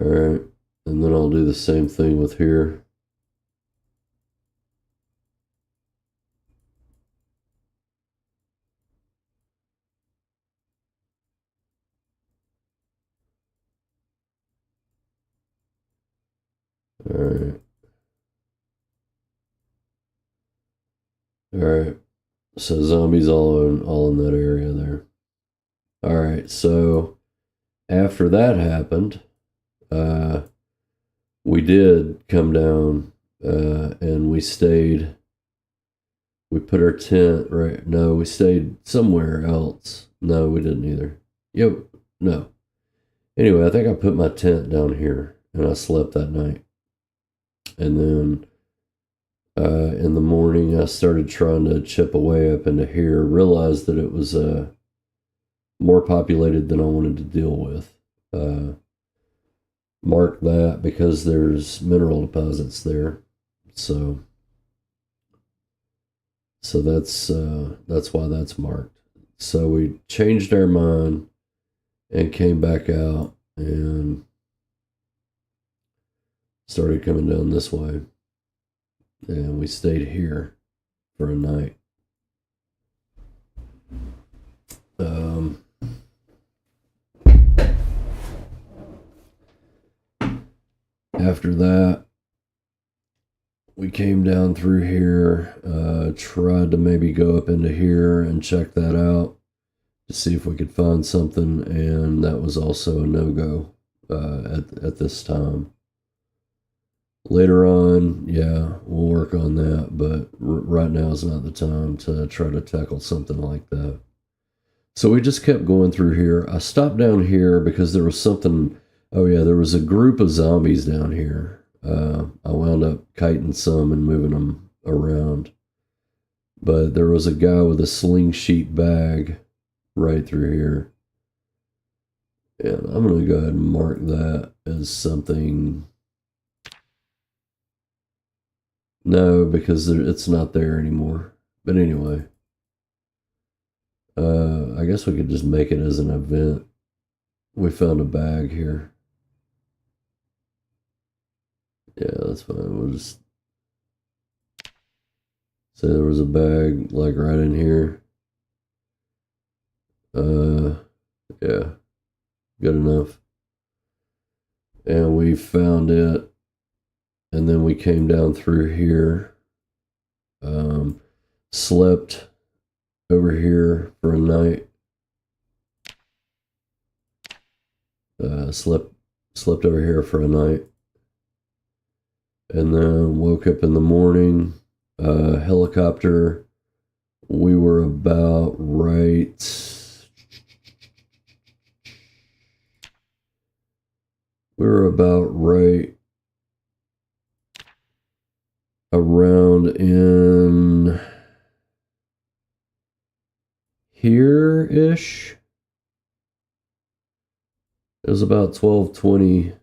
All right, and then I'll do the same thing with here. All right. All right. So zombies all in that area there. All right. So after that happened, we did come down and we stayed we put our tent right. No, we stayed somewhere else. No, we didn't either. Yep, no. Anyway, I think I put my tent down here and I slept that night. And then in the morning, I started trying to chip away up into here. Realized that it was more populated than I wanted to deal with. Mark that because there's mineral deposits there. So that's why that's marked. So we changed our mind and came back out and started coming down this way. And we stayed here for a night. After that, we came down through here, tried to maybe go up into here and check that out to see if we could find something, and that was also a no-go at this time. Later on, yeah, we'll work on that, but right now is not the time to try to tackle something like that. So we just kept going through here. I stopped down here because there was something. Oh yeah, there was a group of zombies down here. I wound up kiting some and moving them around. But there was a guy with a sling sheet bag right through here. And I'm going to go ahead and mark that as something. No, because it's not there anymore. But anyway. I guess we could just make it as an event. We found a bag here. Yeah, that's fine. We'll just say there was a bag like right in here. Yeah, good enough. And we found it, and then we came down through here. Slept over here for a night. Slept over here for a night. And then woke up in the morning, helicopter. We were about right. Around in here-ish. It was about 12:20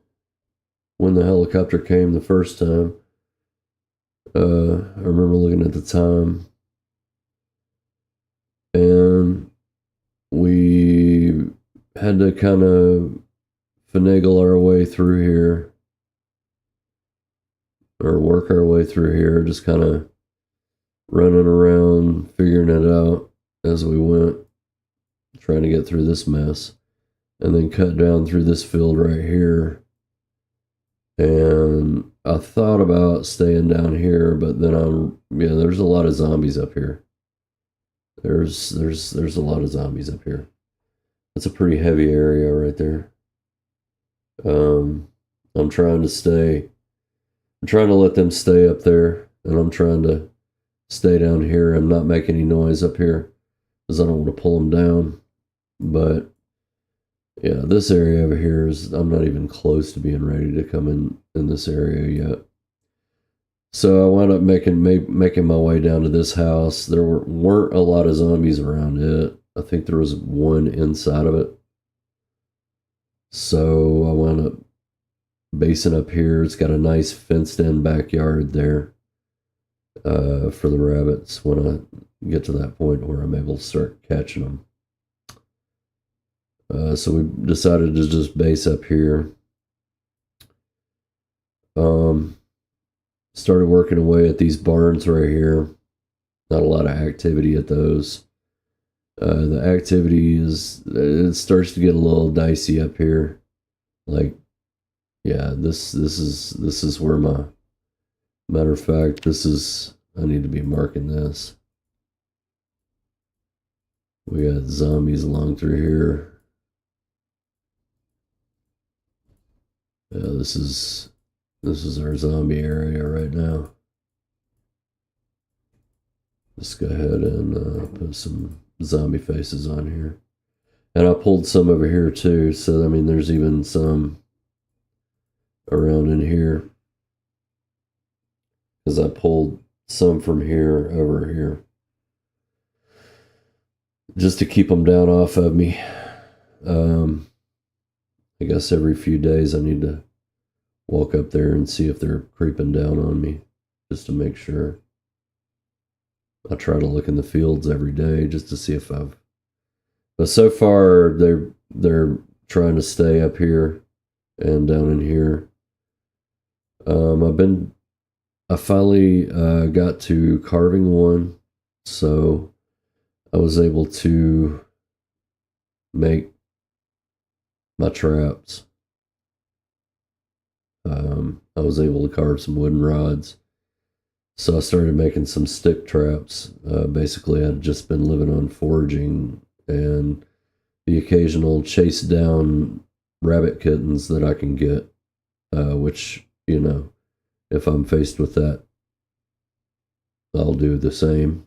when the helicopter came the first time. I remember looking at the time. And we had to kind of finagle our way through here. Or work our way through here, just kind of running around, figuring it out as we went, trying to get through this mess. And then cut down through this field right here. And I thought about staying down here, but then there's a lot of zombies up here. There's a lot of zombies up here. It's a pretty heavy area right there. I'm trying to let them stay up there, and I'm trying to stay down here and not make any noise up here because I don't want to pull them down. But yeah, this area over here I'm not even close to being ready to come in this area yet. So I wound up making my way down to this house. There weren't a lot of zombies around it. I think there was one inside of it. So I wound up basing up here. It's got a nice fenced-in backyard there for the rabbits when I get to that point where I'm able to start catching them. So we decided to just base up here. Started working away at these barns right here. Not a lot of activity at those. The activity it starts to get a little dicey up here. Like, yeah, this is where matter of fact, I need to be marking this. We got zombies along through here. Yeah, this is our zombie area right now. Let's go ahead and put some zombie faces on here. And I pulled some over here too, so I mean there's even some around in here. Because I pulled some from here over here. Just to keep them down off of me. I guess every few days I need to walk up there and see if they're creeping down on me. Just to make sure. I try to look in the fields every day just to see if I've... But so far, they're trying to stay up here and down in here. I finally got to carving one, so I was able to make my traps. I was able to carve some wooden rods. So I started making some stick traps. Basically, I'd just been living on foraging and the occasional chase down rabbit kittens that I can get, which, you know, if I'm faced with that, I'll do the same.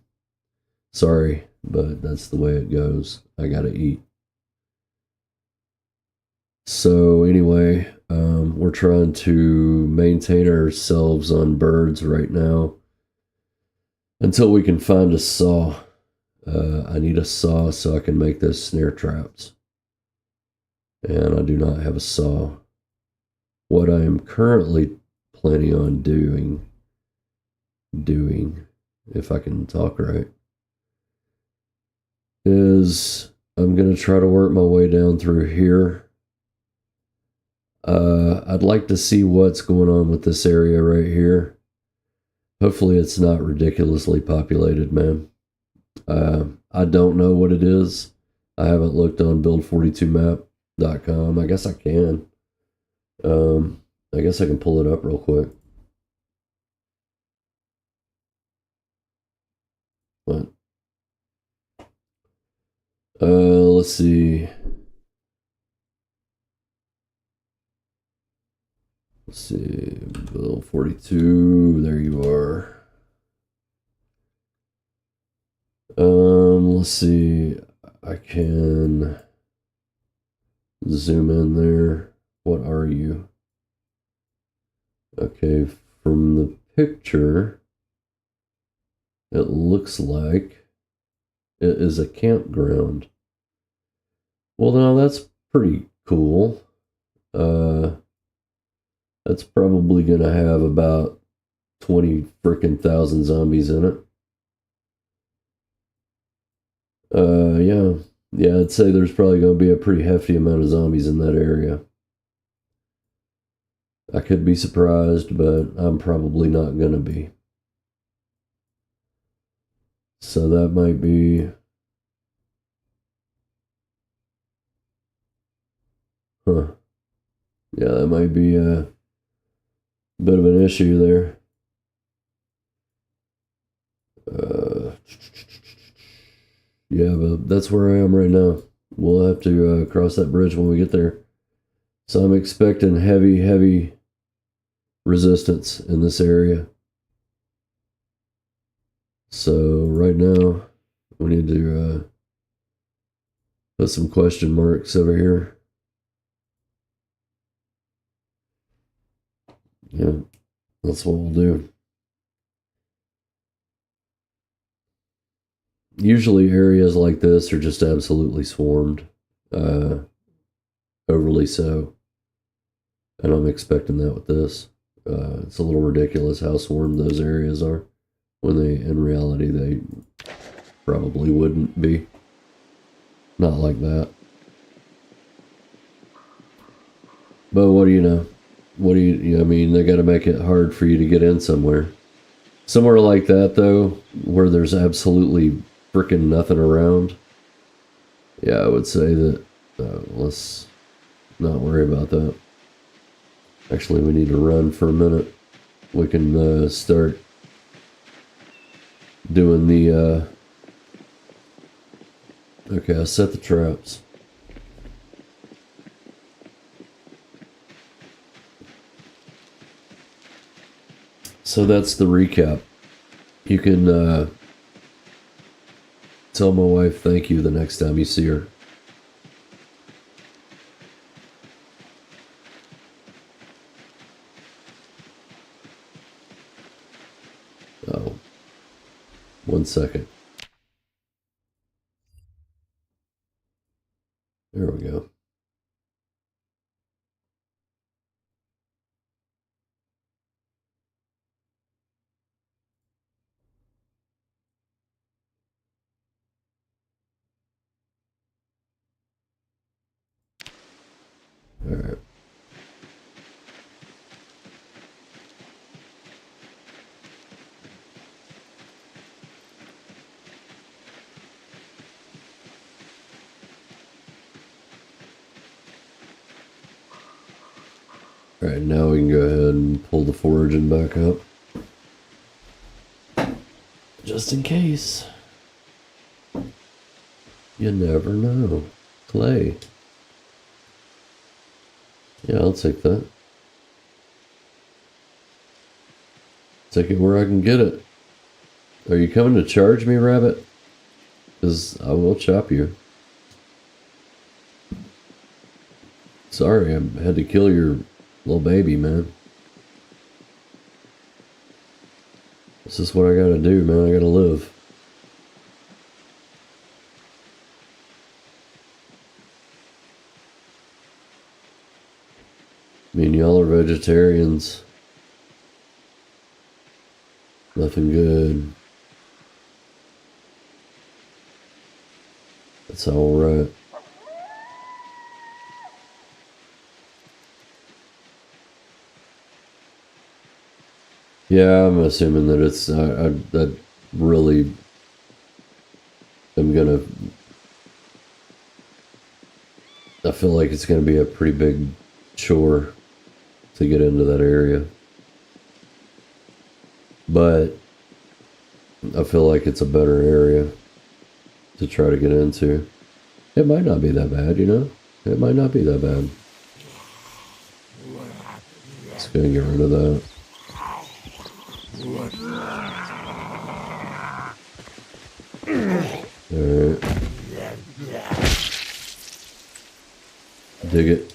Sorry, but that's the way it goes. I gotta eat. So anyway, we're trying to maintain ourselves on birds right now until we can find a saw. I need a saw so I can make those snare traps. And I do not have a saw. What I am currently planning on doing, if I can talk right, is I'm going to try to work my way down through here. I'd like to see what's going on with this area right here. Hopefully it's not ridiculously populated, man. I don't know what it is. I haven't looked on build42map.com. I guess I can. I guess I can pull it up real quick. What? Let's see. Let's see, Build42, there you are. Let's see, I can zoom in there. What are you? Okay, from the picture, it looks like it is a campground. Well, now that's pretty cool. That's probably going to have about 20 frickin' thousand zombies in it. Yeah, I'd say there's probably going to be a pretty hefty amount of zombies in that area. I could be surprised, but I'm probably not going to be. So that might be... Huh. Yeah, that might be a bit of an issue there. Yeah, but that's where I am right now. We'll have to cross that bridge when we get there. So I'm expecting heavy resistance in this area. So right now, we need to put some question marks over here. Yeah, that's what we'll do. Usually areas like this are just absolutely swarmed. Overly so. And I'm expecting that with this. It's a little ridiculous how swarmed those areas are, when in reality, they probably wouldn't be. Not like that. But what do you know? What do you, I mean, they got to make it hard for you to get in somewhere. Somewhere like that, though, where there's absolutely freaking nothing around. Yeah, I would say that, let's not worry about that. Actually, we need to run for a minute. We can start doing the, okay, I set the traps. So that's the recap. You can Tell my wife thank you the next time you see her. Oh. 1 second. There we go. All right. All right, now we can go ahead and pull the foraging back up. Just in case. You never know. Clay. Yeah, I'll take that. Take it where I can get it. Are you coming to charge me, rabbit? Because I will chop you. Sorry, I had to kill your little baby, man. This is what I gotta do, man. I gotta live. I mean, y'all are vegetarians. Nothing good. That's alright. Yeah, I'm assuming that it's, I really am gonna, I feel like it's gonna be a pretty big chore to get into that area. But I feel like it's a better area to try to get into. It might not be that bad, you know? It might not be that bad. Let's go and get rid of that. Alright. Dig it.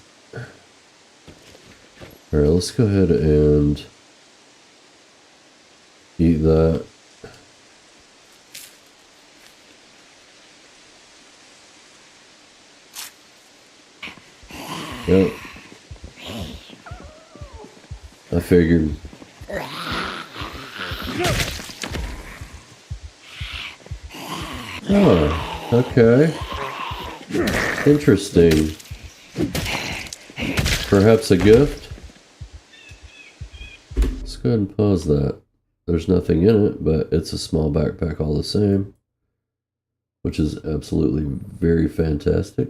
Alright, let's go ahead and eat that. Yep. I figured. Oh, okay. Interesting. Perhaps a gift? Let's go ahead and pause that. There's nothing in it, but it's a small backpack all the same, which is absolutely very fantastic.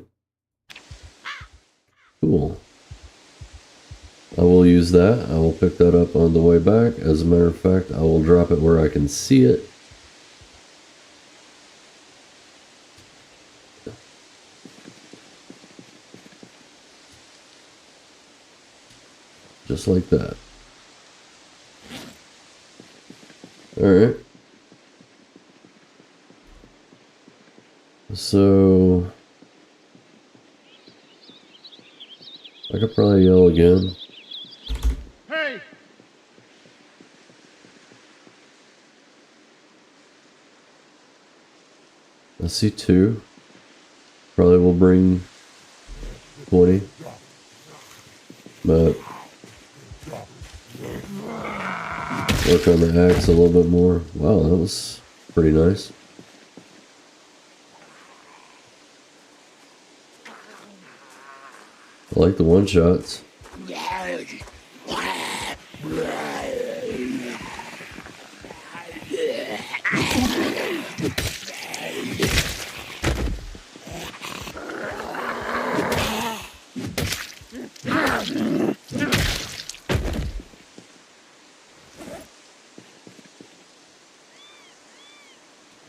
Cool. I will use that. I will pick that up on the way back. As a matter of fact, I will drop it where I can see it. Just like that. Alright. So I could probably yell again. Hey! I see 2. Probably will bring 20. But work on the axe a little bit more. Wow, that was pretty nice. I like the one-shots.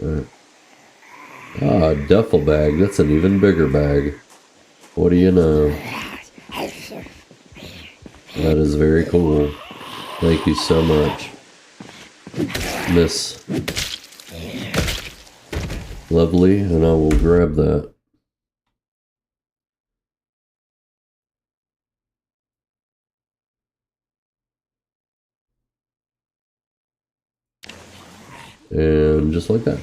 Right. Ah, a duffel bag. That's an even bigger bag. What do you know? That is very cool. Thank you so much, Miss. Lovely, and I will grab that. And just like that.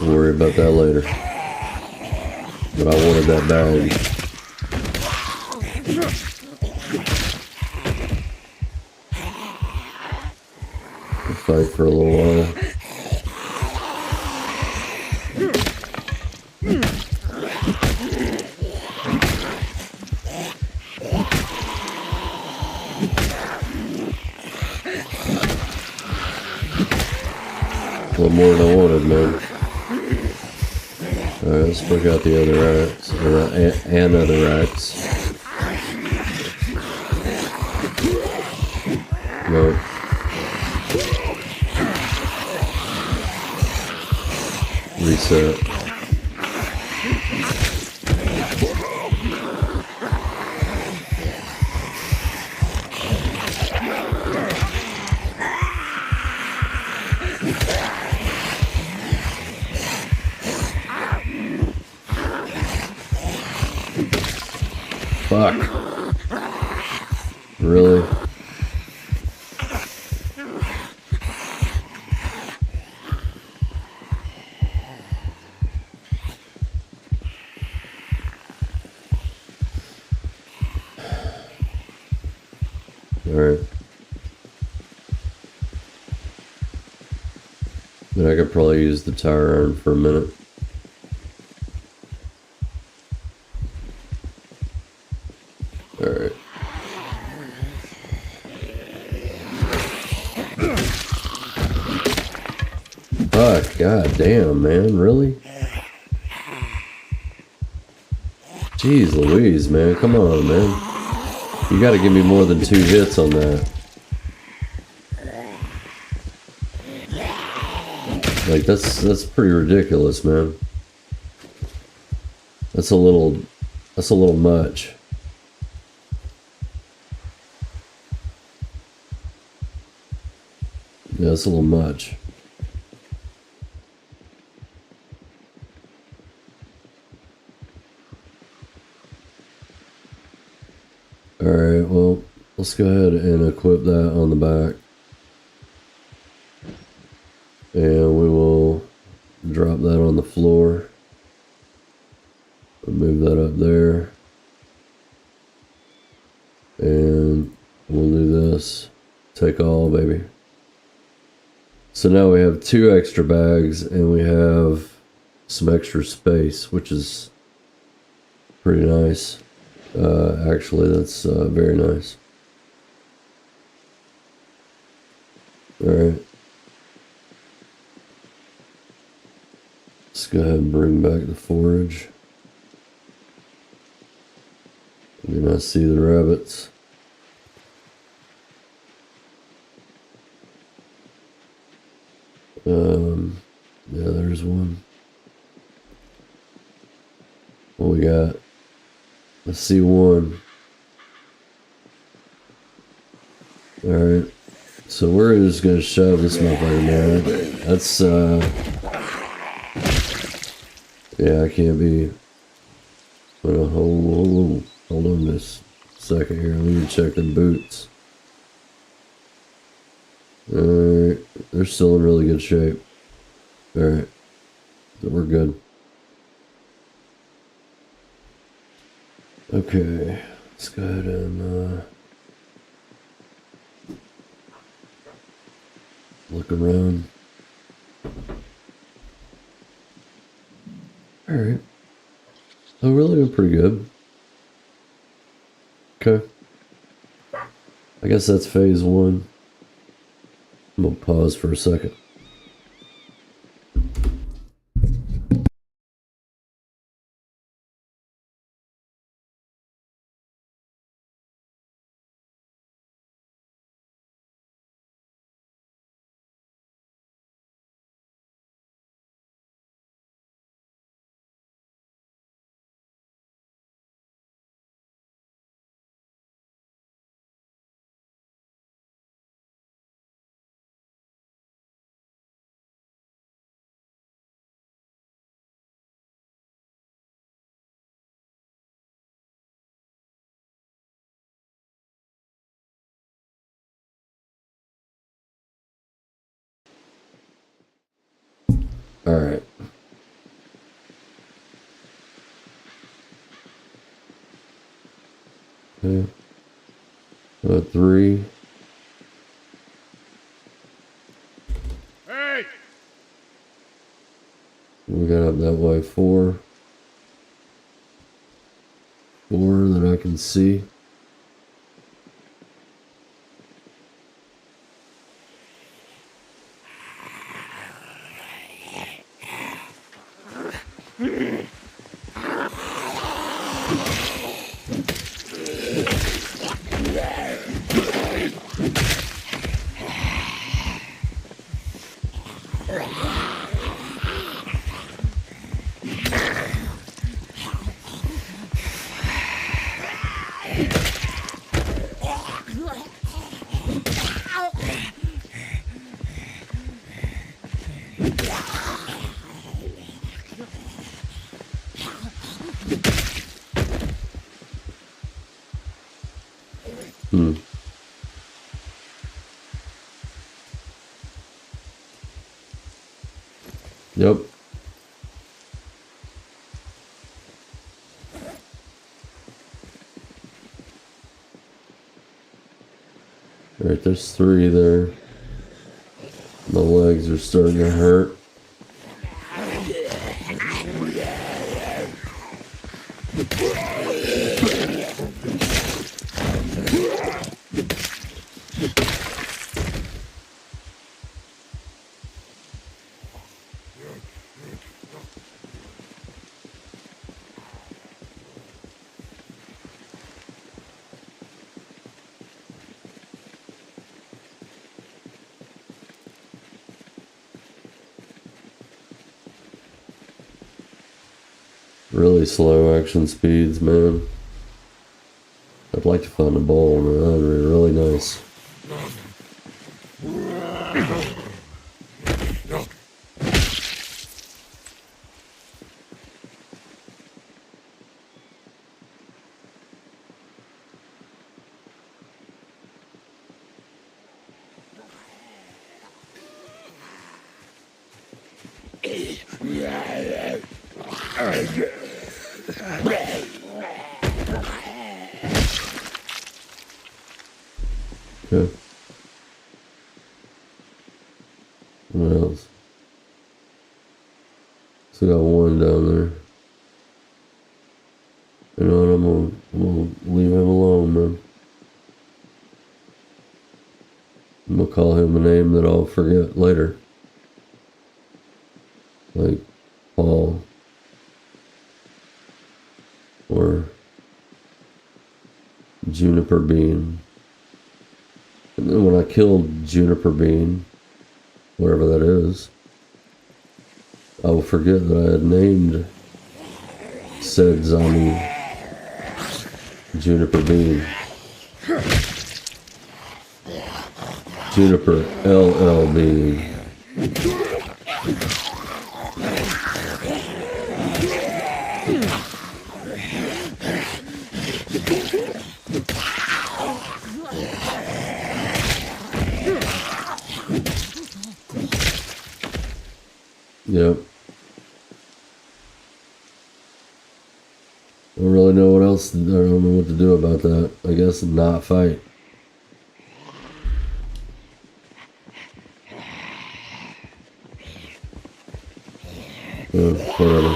We'll worry about that later. But I wanted that bag. We'll fight for a little while. A little more than I wanted, man. Alright, let's break out the other racks. And other racks. Nope. Reset. Fuck. Really? Alright. Then I could probably use the tire iron for a minute. Alright. Fuck, god damn, man, really? Jeez Louise, man, come on, man. You gotta give me more than 2 hits on that. Like, that's pretty ridiculous, man. That's a little much. Yeah, that's a little much. Alright, well, let's go ahead and equip that on the back. And we will drop that on the floor. Move that up there. And we'll do this. Take all, baby. So now we have 2 extra bags and we have some extra space, which is pretty nice. Actually, that's very nice. Alright. Let's go ahead and bring back the forage. And I see the rabbits. Yeah, there's one. What we got? I see one. Alright. So we're just gonna shove this motherfucker, man. That's, yeah, I can't be. Hold on this second here. Let me check the boots. Alright. They're still in really good shape. Alright. So we're good. Okay. Let's go ahead and, look around. Alright. Oh, really? Doing pretty good. Okay. I guess that's phase 1. I'm gonna pause for a second. All right. Okay. 3. Hey! We got up that way. 4. 4 that I can see. Yep. All right, there's 3 there. My legs are starting to hurt. Really slow action speeds, man. I'd like to find a bowl, man. That would be really nice. Okay. What else? Still got 1 down there. You know what? I'm gonna leave him alone, man. I'm gonna call him a name that I'll forget later. Like Paul. Or Juniper Bean. And then when I killed Juniper Bean, whatever that is, I will forget that I had named said zombie Juniper Bean. Juniper LL Bean. Yep. I don't really know what else. I don't know what to do about that. I guess not fight. Whatever.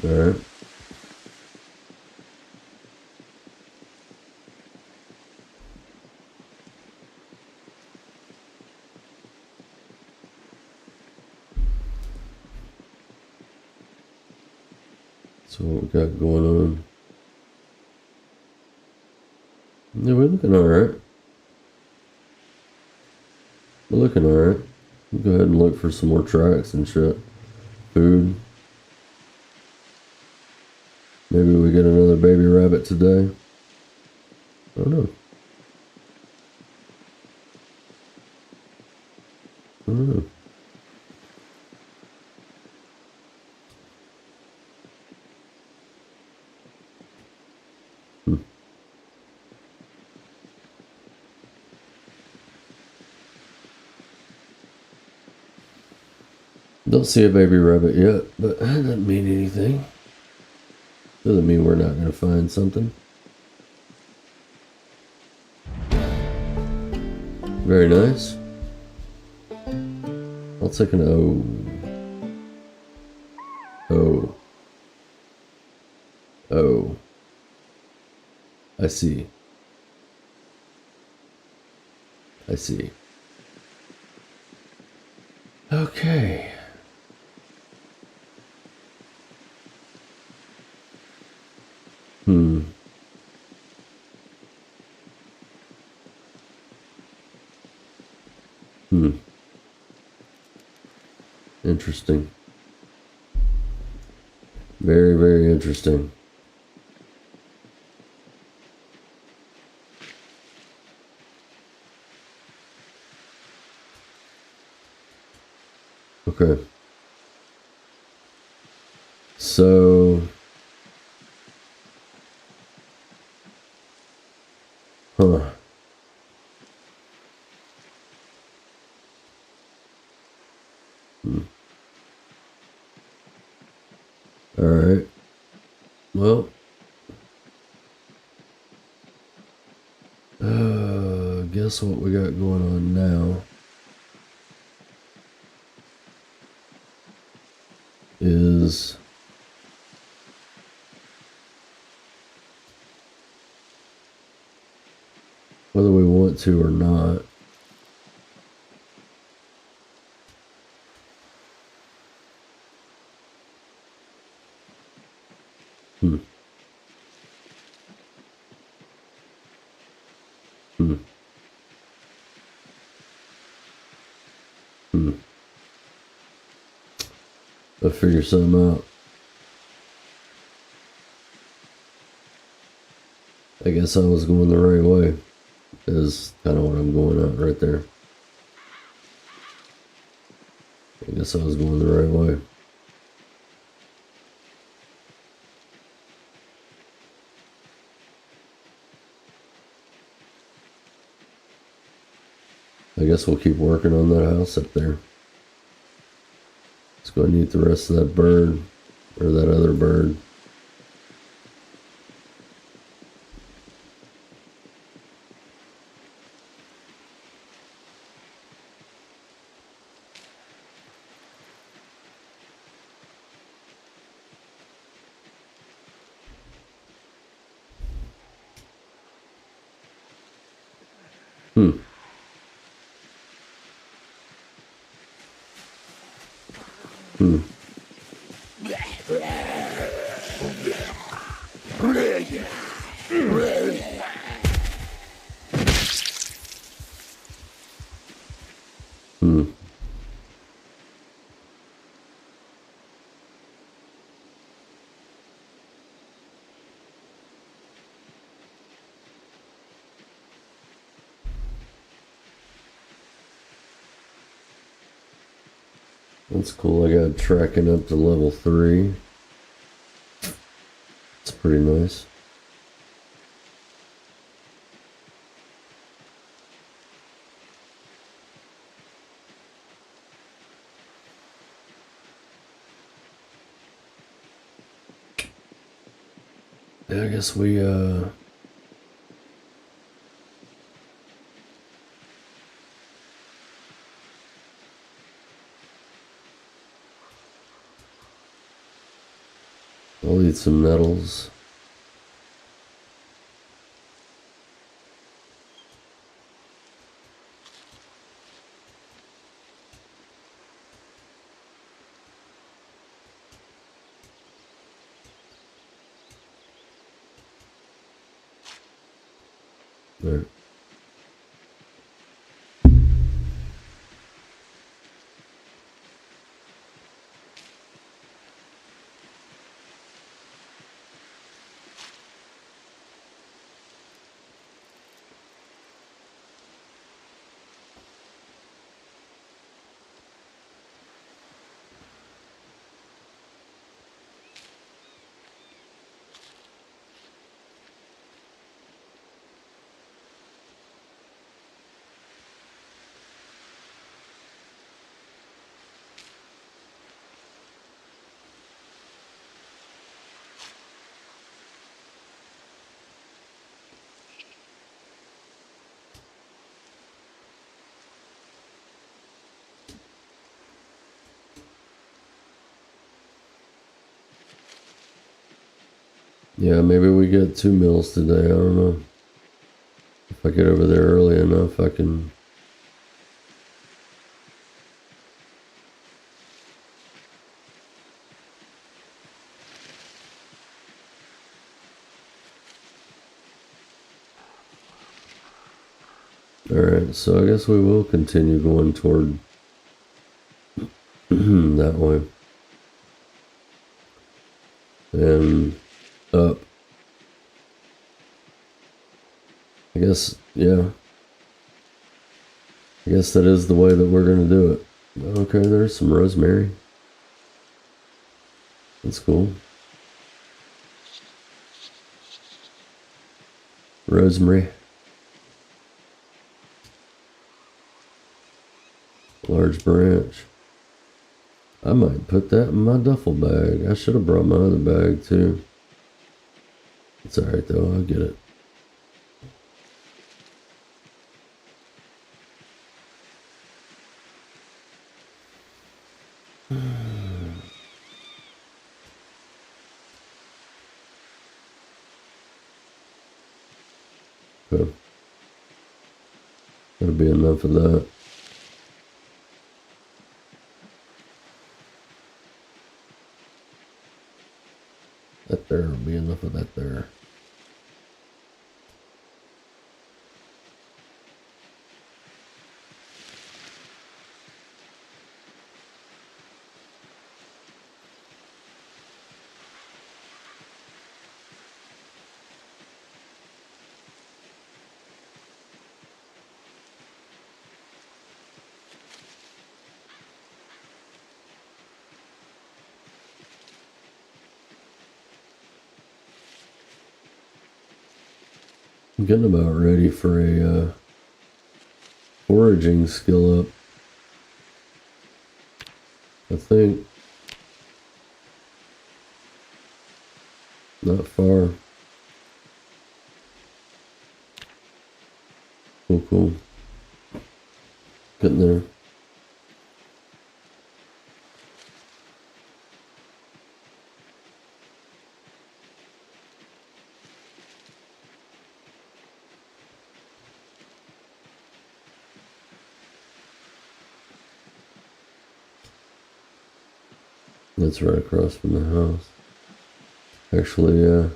Alright. So what we got going on? Yeah, we're looking alright. We're looking alright. We'll go ahead and look for some more tracks and shit. Food. Maybe we get another baby rabbit today. I don't know. I don't know. Don't see a baby rabbit yet, but that doesn't mean anything. Doesn't mean we're not going to find something. Very nice. I'll take an O. O. O. I see. I see. Okay. Hmm. Interesting. Very, very interesting. Okay. So, huh. All right. Well, guess what we got going on now is whether we want to or not. Hmm. Hmm. Hmm. I'll figure something out. I guess I was going the right way. Is kind of what I'm going at right there. I guess I was going the right way. I guess we'll keep working on that house up there. Let's go and eat the rest of that bird, or that other bird. Hmm. Hmm. Hmm. That's cool. I got tracking up to level 3. It's pretty nice. Yeah, I guess we I'll eat some nettles. There. Yeah, maybe we get 2 meals today. I don't know. If I get over there early enough, I can. Alright, so I guess we will continue going toward that way. And up. I guess, yeah. I guess that is the way that we're going to do it. Okay, there's some rosemary. That's cool. Rosemary. Large branch. I might put that in my duffel bag. I should have brought my other bag too. It's alright though, I'll get it. Okay. That'll be enough of that. That there will be enough of that there. I'm getting about ready for a foraging skill up. I think. Not far. Cool, cool. Getting there. That's right across from the house. Actually, yeah.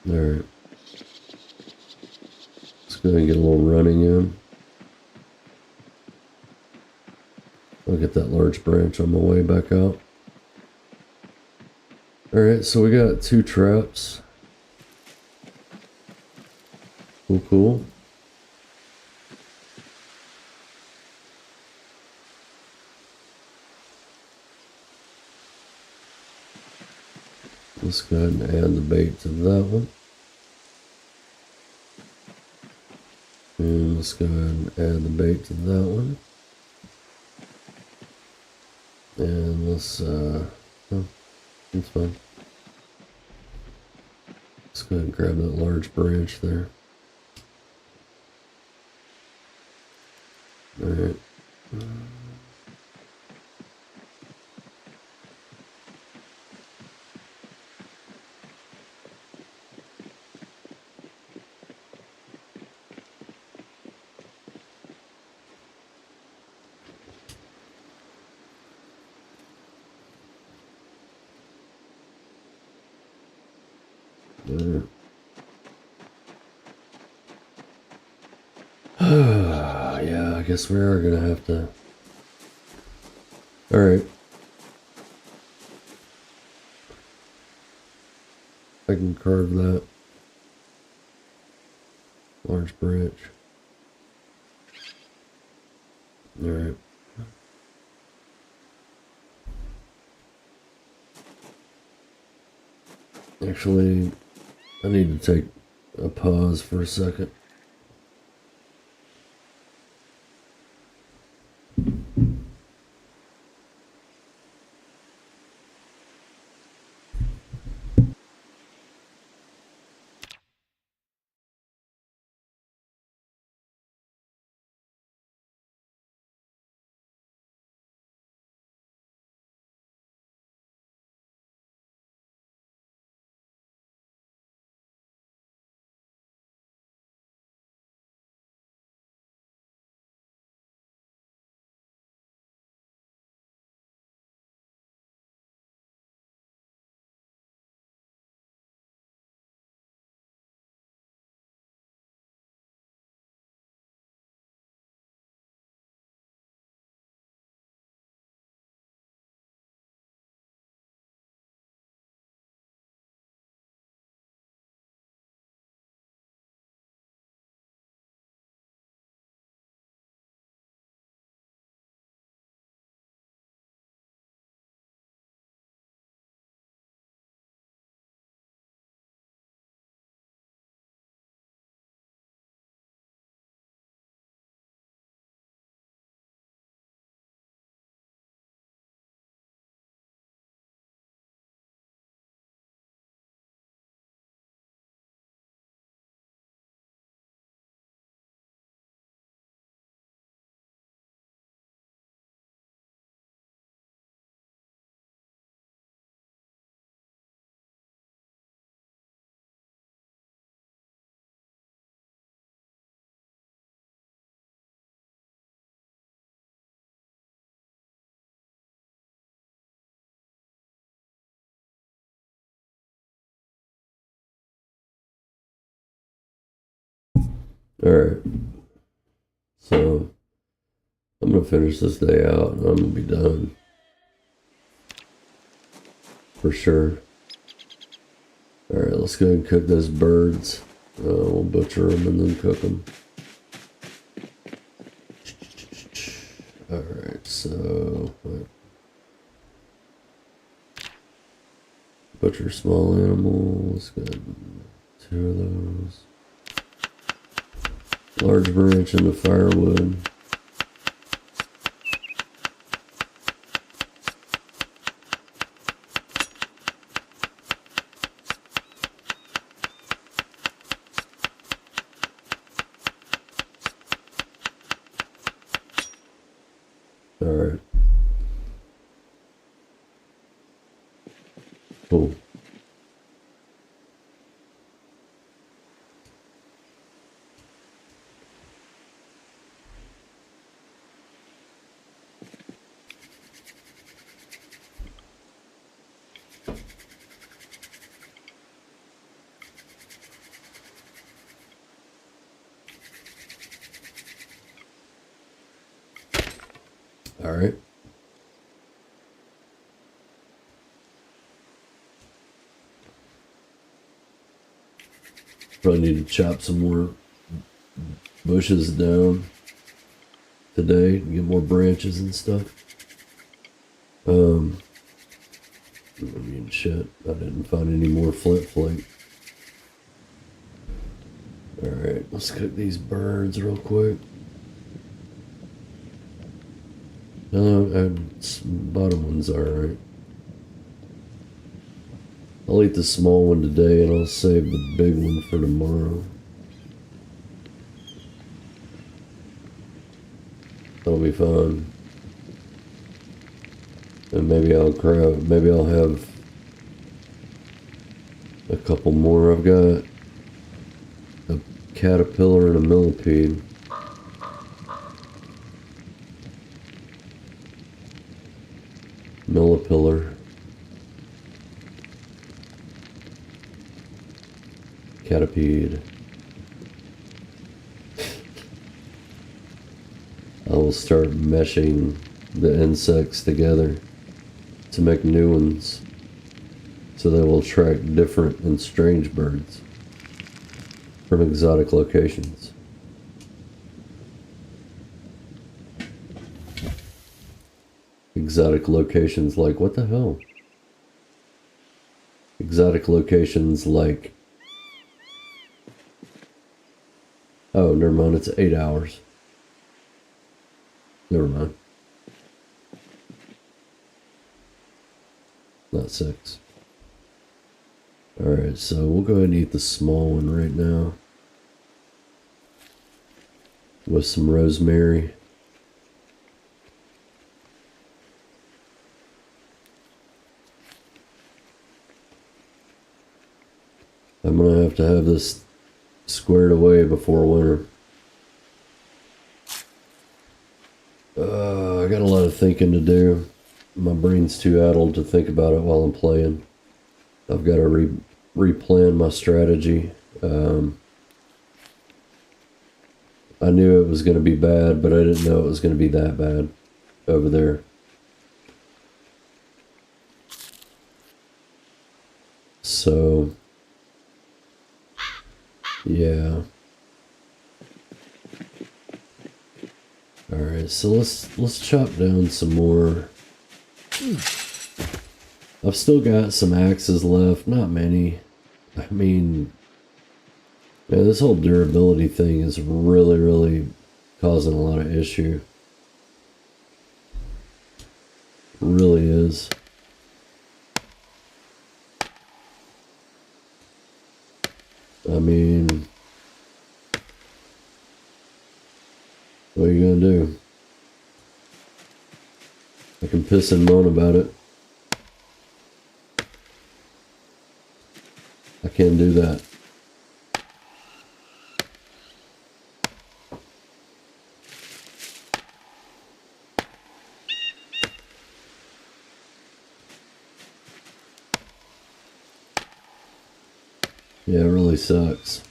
Alright. Let's go ahead and get a little running in. I'll get that large branch on my way back out. Alright, so we got 2 traps. Cool, cool. Let's go ahead and add the bait to that one. And let's go ahead and add the bait to that one. And let's, oh, that's fine. Let's go ahead and grab that large branch there. Alright. Yeah, I guess we are gonna have to. Alright. I can carve that large branch. Alright. Actually, I need to take a pause for a second. Alright. So, I'm gonna finish this day out and I'm gonna be done. For sure. Alright, let's go ahead and cook those birds. We'll butcher them and then cook them. Alright, so... butcher small animals. Got 2 of those. Large branch into firewood. Alright. Cool. Alright. Probably need to chop some more bushes down today and get more branches and stuff. I mean, shit, I didn't find any more flint flake. Alright, let's cook these birds real quick. Bottom one's alright. I'll eat the small one today and I'll save the big one for tomorrow. That'll be fun. And maybe I'll have a couple more. I've got a caterpillar and a millipede. Millipillar. Catapede. I will start meshing the insects together to make new ones so they will attract different and strange birds from exotic locations. Exotic locations like, what the hell? exotic locations like... Oh, never mind, it's 8 hours. Never mind. Not 6. Alright, so we'll go ahead and eat the small one right now. With some rosemary. I'm gonna have to have this squared away before winter. I got a lot of thinking to do. My brain's too addled to think about it while I'm playing. I've got to replan my strategy. I knew it was going to be bad, but I didn't know it was going to be that bad over there. So, yeah. Alright, so let's chop down some more. I've still got some axes left, not many. I mean, yeah, this whole durability thing is really causing a lot of issue. It really is. I mean, what are you gonna do? I can piss and moan about it. I can't do that. Yeah, it really sucks.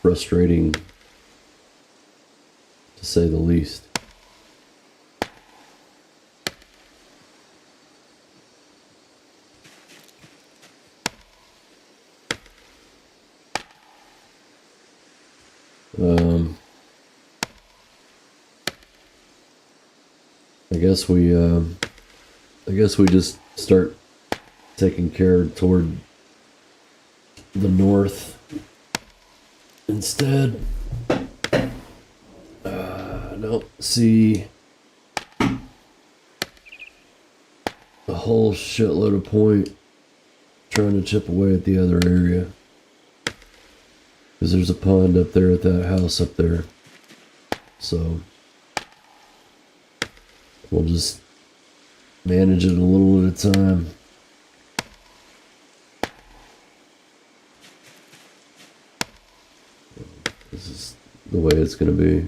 Frustrating, to say the least. I guess we just start taking care toward the north instead. I don't see a whole shitload of point trying to chip away at the other area. Because there's a pond up there at that house up there. So we'll just manage it a little at a time. This is the way it's going to be.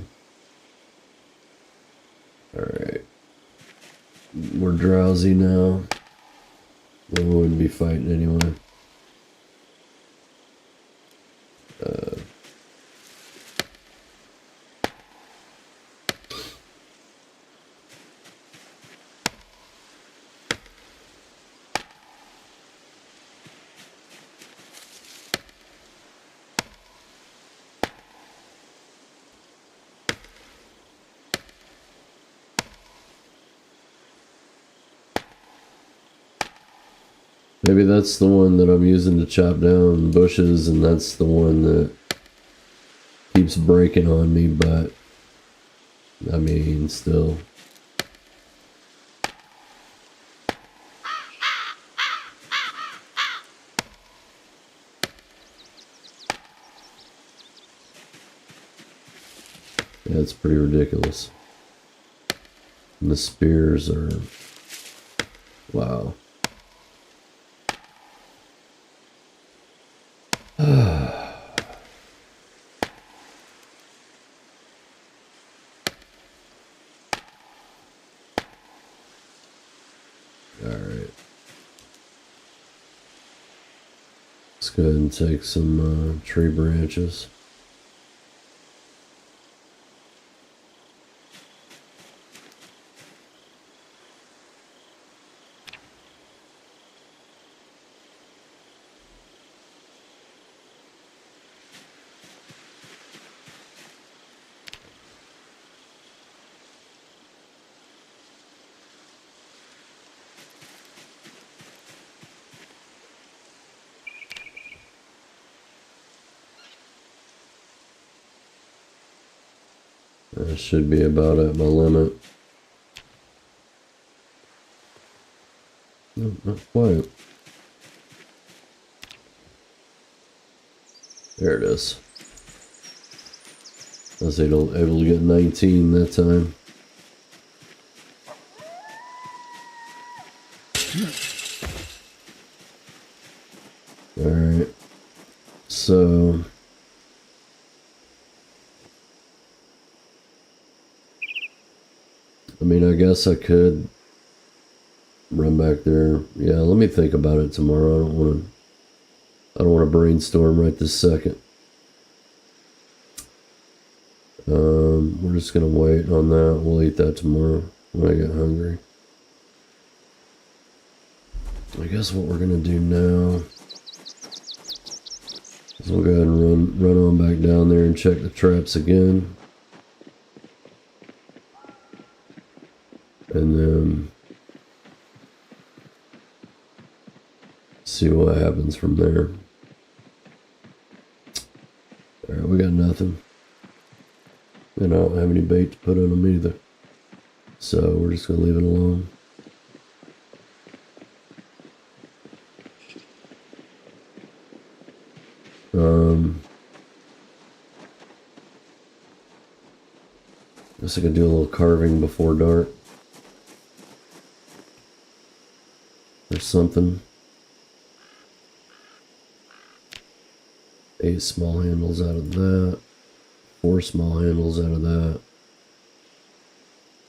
Alright. We're drowsy now. We wouldn't be fighting anyway. Maybe that's the one that I'm using to chop down bushes, and that's the one that keeps breaking on me, but I mean, still. Yeah, it's pretty ridiculous. And the spears are... wow. Alright. Let's go ahead and take some tree branches. I should be about at my limit. No, not quite. There it is. I was able to get 19 that time. Alright. So I mean, I guess I could run back there. Yeah, let me think about it tomorrow. I don't want to brainstorm right this second. We're just gonna wait on that. We'll eat that tomorrow when I get hungry. I guess what we're gonna do now is we'll go ahead and run on back down there and check the traps again. And then see what happens from there. Alright, we got nothing. And I don't have any bait to put on them either. So we're just going to leave it alone. Guess I could do a little carving before dark. Or something. 8 small handles out of that. 4 small handles out of that.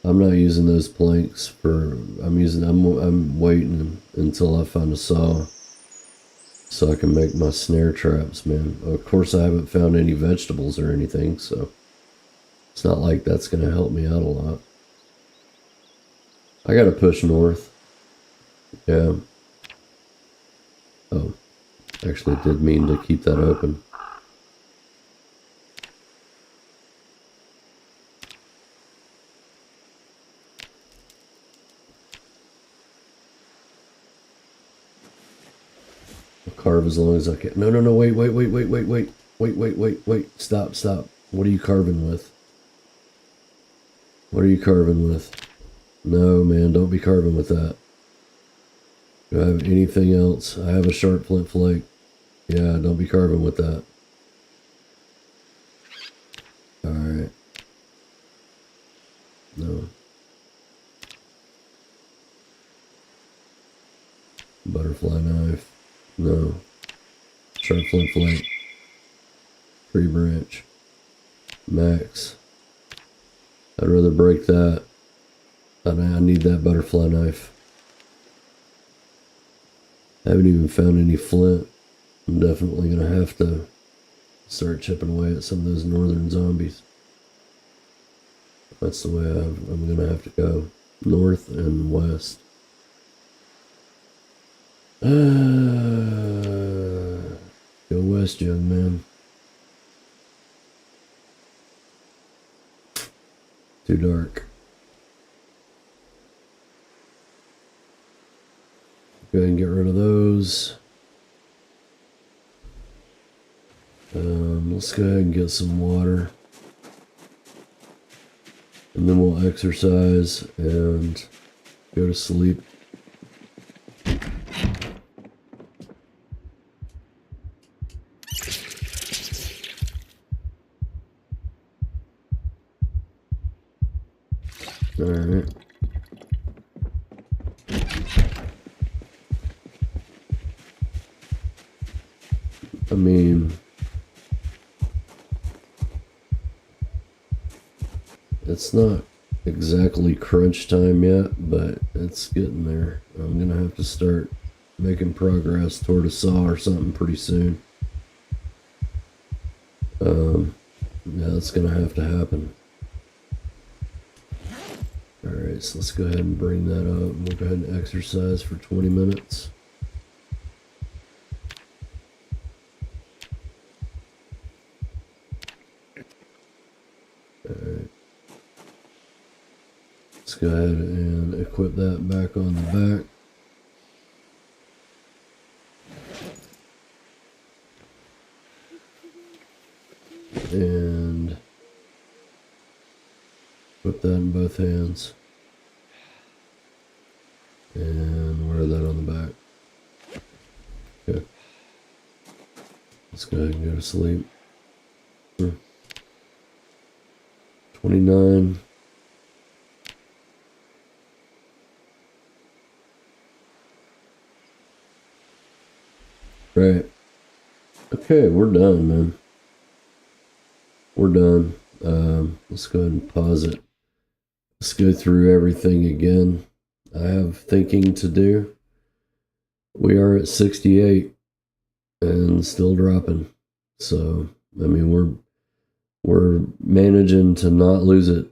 I'm not using those planks for. I'm waiting until I find a saw so I can make my snare traps, man. Of course, I haven't found any vegetables or anything, so it's not like that's gonna help me out a lot. I gotta push north. Yeah. Oh, actually, did mean to keep that open. Carve as long as I can. No, wait. Stop. What are you carving with? What are you carving with? No, man, don't be carving with that. Do I have anything else? I have a sharp flint flake. Yeah, don't be carving with that. Alright. No. Butterfly knife. No. Sharp flint flake. Tree branch. Max. I'd rather break that. I need that butterfly knife. I haven't even found any flint. I'm definitely gonna have to start chipping away at some of those northern zombies. That's the way I'm gonna have to go. North and west. Go west, young man. Too dark. Go ahead and get rid of those. Let's go ahead and get some water. And then we'll exercise and go to sleep. Alright. I mean, it's not exactly crunch time yet, but it's getting there. I'm gonna have to start making progress toward a saw or something pretty soon. Yeah, that's gonna have to happen. Alright, so let's go ahead and bring that up. We'll go ahead and exercise for 20 minutes. Alright. Let's go ahead and equip that back on the back. And Put that in both hands. And wear that on the back. Okay. Let's go ahead and go to sleep. 29. Right. Okay, we're done, man. We're done. Let's go ahead and pause it. Let's go through everything again. I have thinking to do. We are at 68 and still dropping. So, I mean, we're managing to not lose it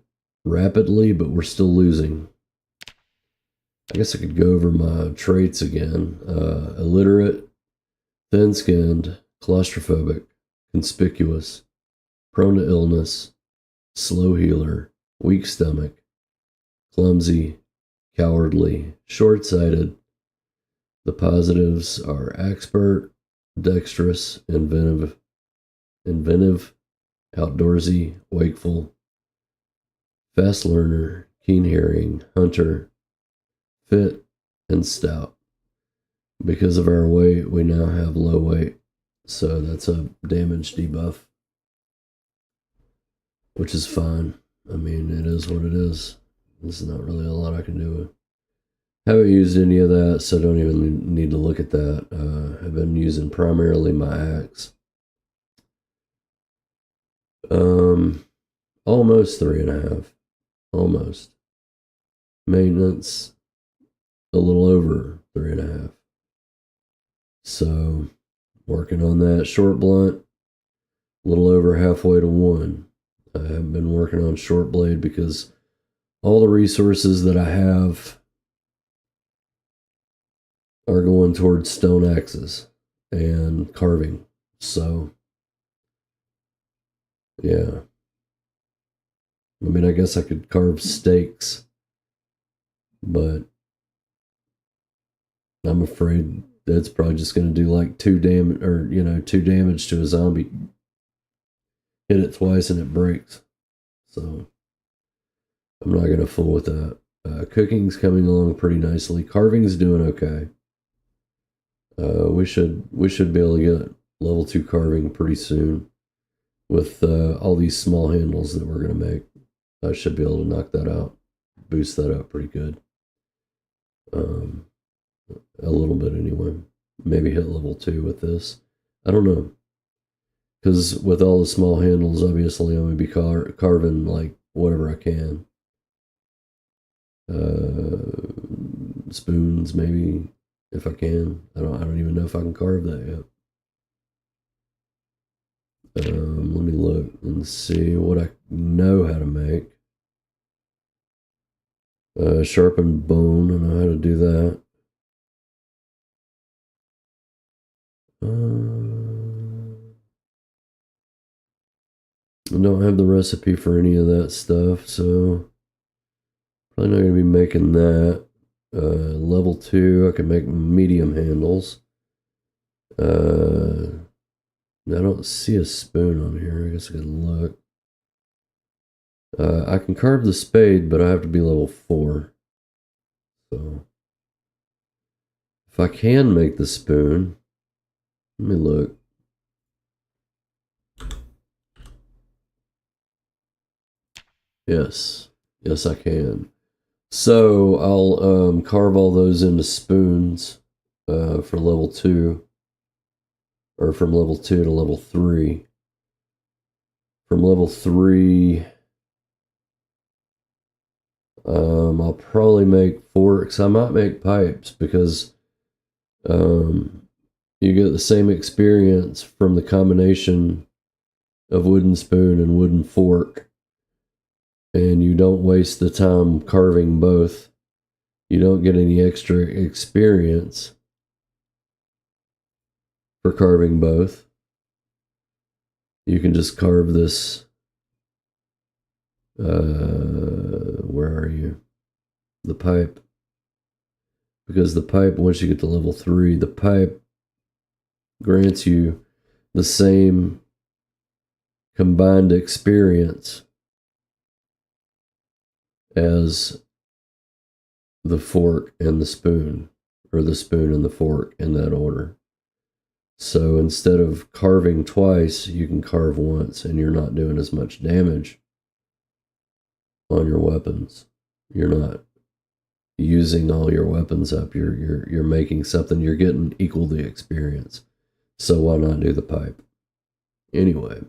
rapidly, but we're still losing. I guess I could go over my traits again. Illiterate, thin-skinned, claustrophobic, conspicuous, prone to illness, slow healer, weak stomach, clumsy, cowardly, short-sighted. The positives are expert, dexterous, inventive, outdoorsy, wakeful, fast learner, keen hearing, hunter, fit, and stout. Because of our weight, we now have low weight, so that's a damage debuff, which is fine. I mean, it is what it is. There's not really a lot I can do with. Haven't used any of that, so don't even need to look at that. I've been using primarily my axe. Almost 3.5. Almost. Maintenance, a little over 3.5. So, working on that. Short blunt, a little over halfway to 1. I have been working on short blade because all the resources that I have are going towards stone axes and carving. So, yeah. I mean, I guess I could carve stakes, but I'm afraid that's probably just going to do like 2 damage, or 2 damage to a zombie. Hit it twice and it breaks. So I'm not going to fool with that. Cooking's coming along pretty nicely. Carving's doing okay. We should be able to get level 2 carving pretty soon with all these small handles that we're going to make. I should be able to knock that out, boost that up pretty good. A little bit anyway. Maybe hit level 2 with this. I don't know. Because with all the small handles, obviously I'm going to be carving like whatever I can. Spoons maybe, if I can. I don't even know if I can carve that yet. Let me look and see what I know how to make. Sharpened bone, I know how to do that. I don't have the recipe for any of that stuff, so probably not going to be making that. Level 2, I can make medium handles. I don't see a spoon on here. I guess I can look. I can carve the spade, but I have to be level 4. So if I can make the spoon, let me look. Yes, I can. So I'll carve all those into spoons for level 2, or from level 2 to level 3. From level 3, I'll probably make forks. I might make pipes because you get the same experience from the combination of wooden spoon and wooden fork. And you don't waste the time carving both. You don't get any extra experience for carving both. You can just carve this. Where are you? The pipe. Because the pipe, once you get to level 3, the pipe grants you the same combined experience as the fork and the spoon, or the spoon and the fork in that order. So instead of carving twice, you can carve once, and you're not doing as much damage on your weapons. You're not using all your weapons up. You're making something. You're getting equal the experience. So why not do the pipe? Anyway,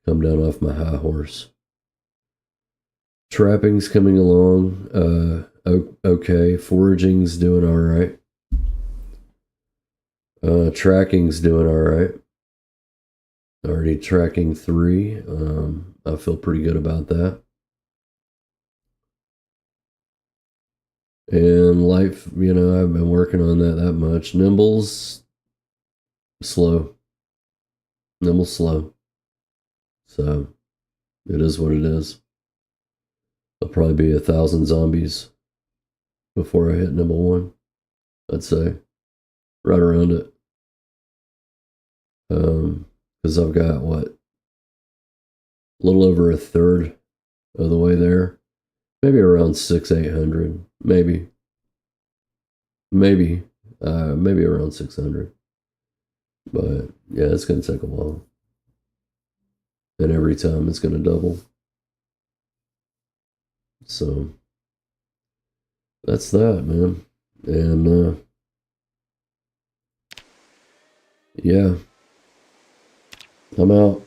come down off my high horse. Trapping's coming along. Okay. Foraging's doing all right. Tracking's doing all right. Already tracking 3. I feel pretty good about that. And life, I've been working on that much. Nimble's slow. Nimble's slow. So, it is what it is. There'll probably be 1,000 zombies before I hit Nimble 1, I'd say. Right around it. Because I've got, a little over a third of the way there. Maybe around 600-800. Maybe around 600. But yeah, it's going to take a while. And every time it's going to double. So that's that, man. And yeah, I'm out.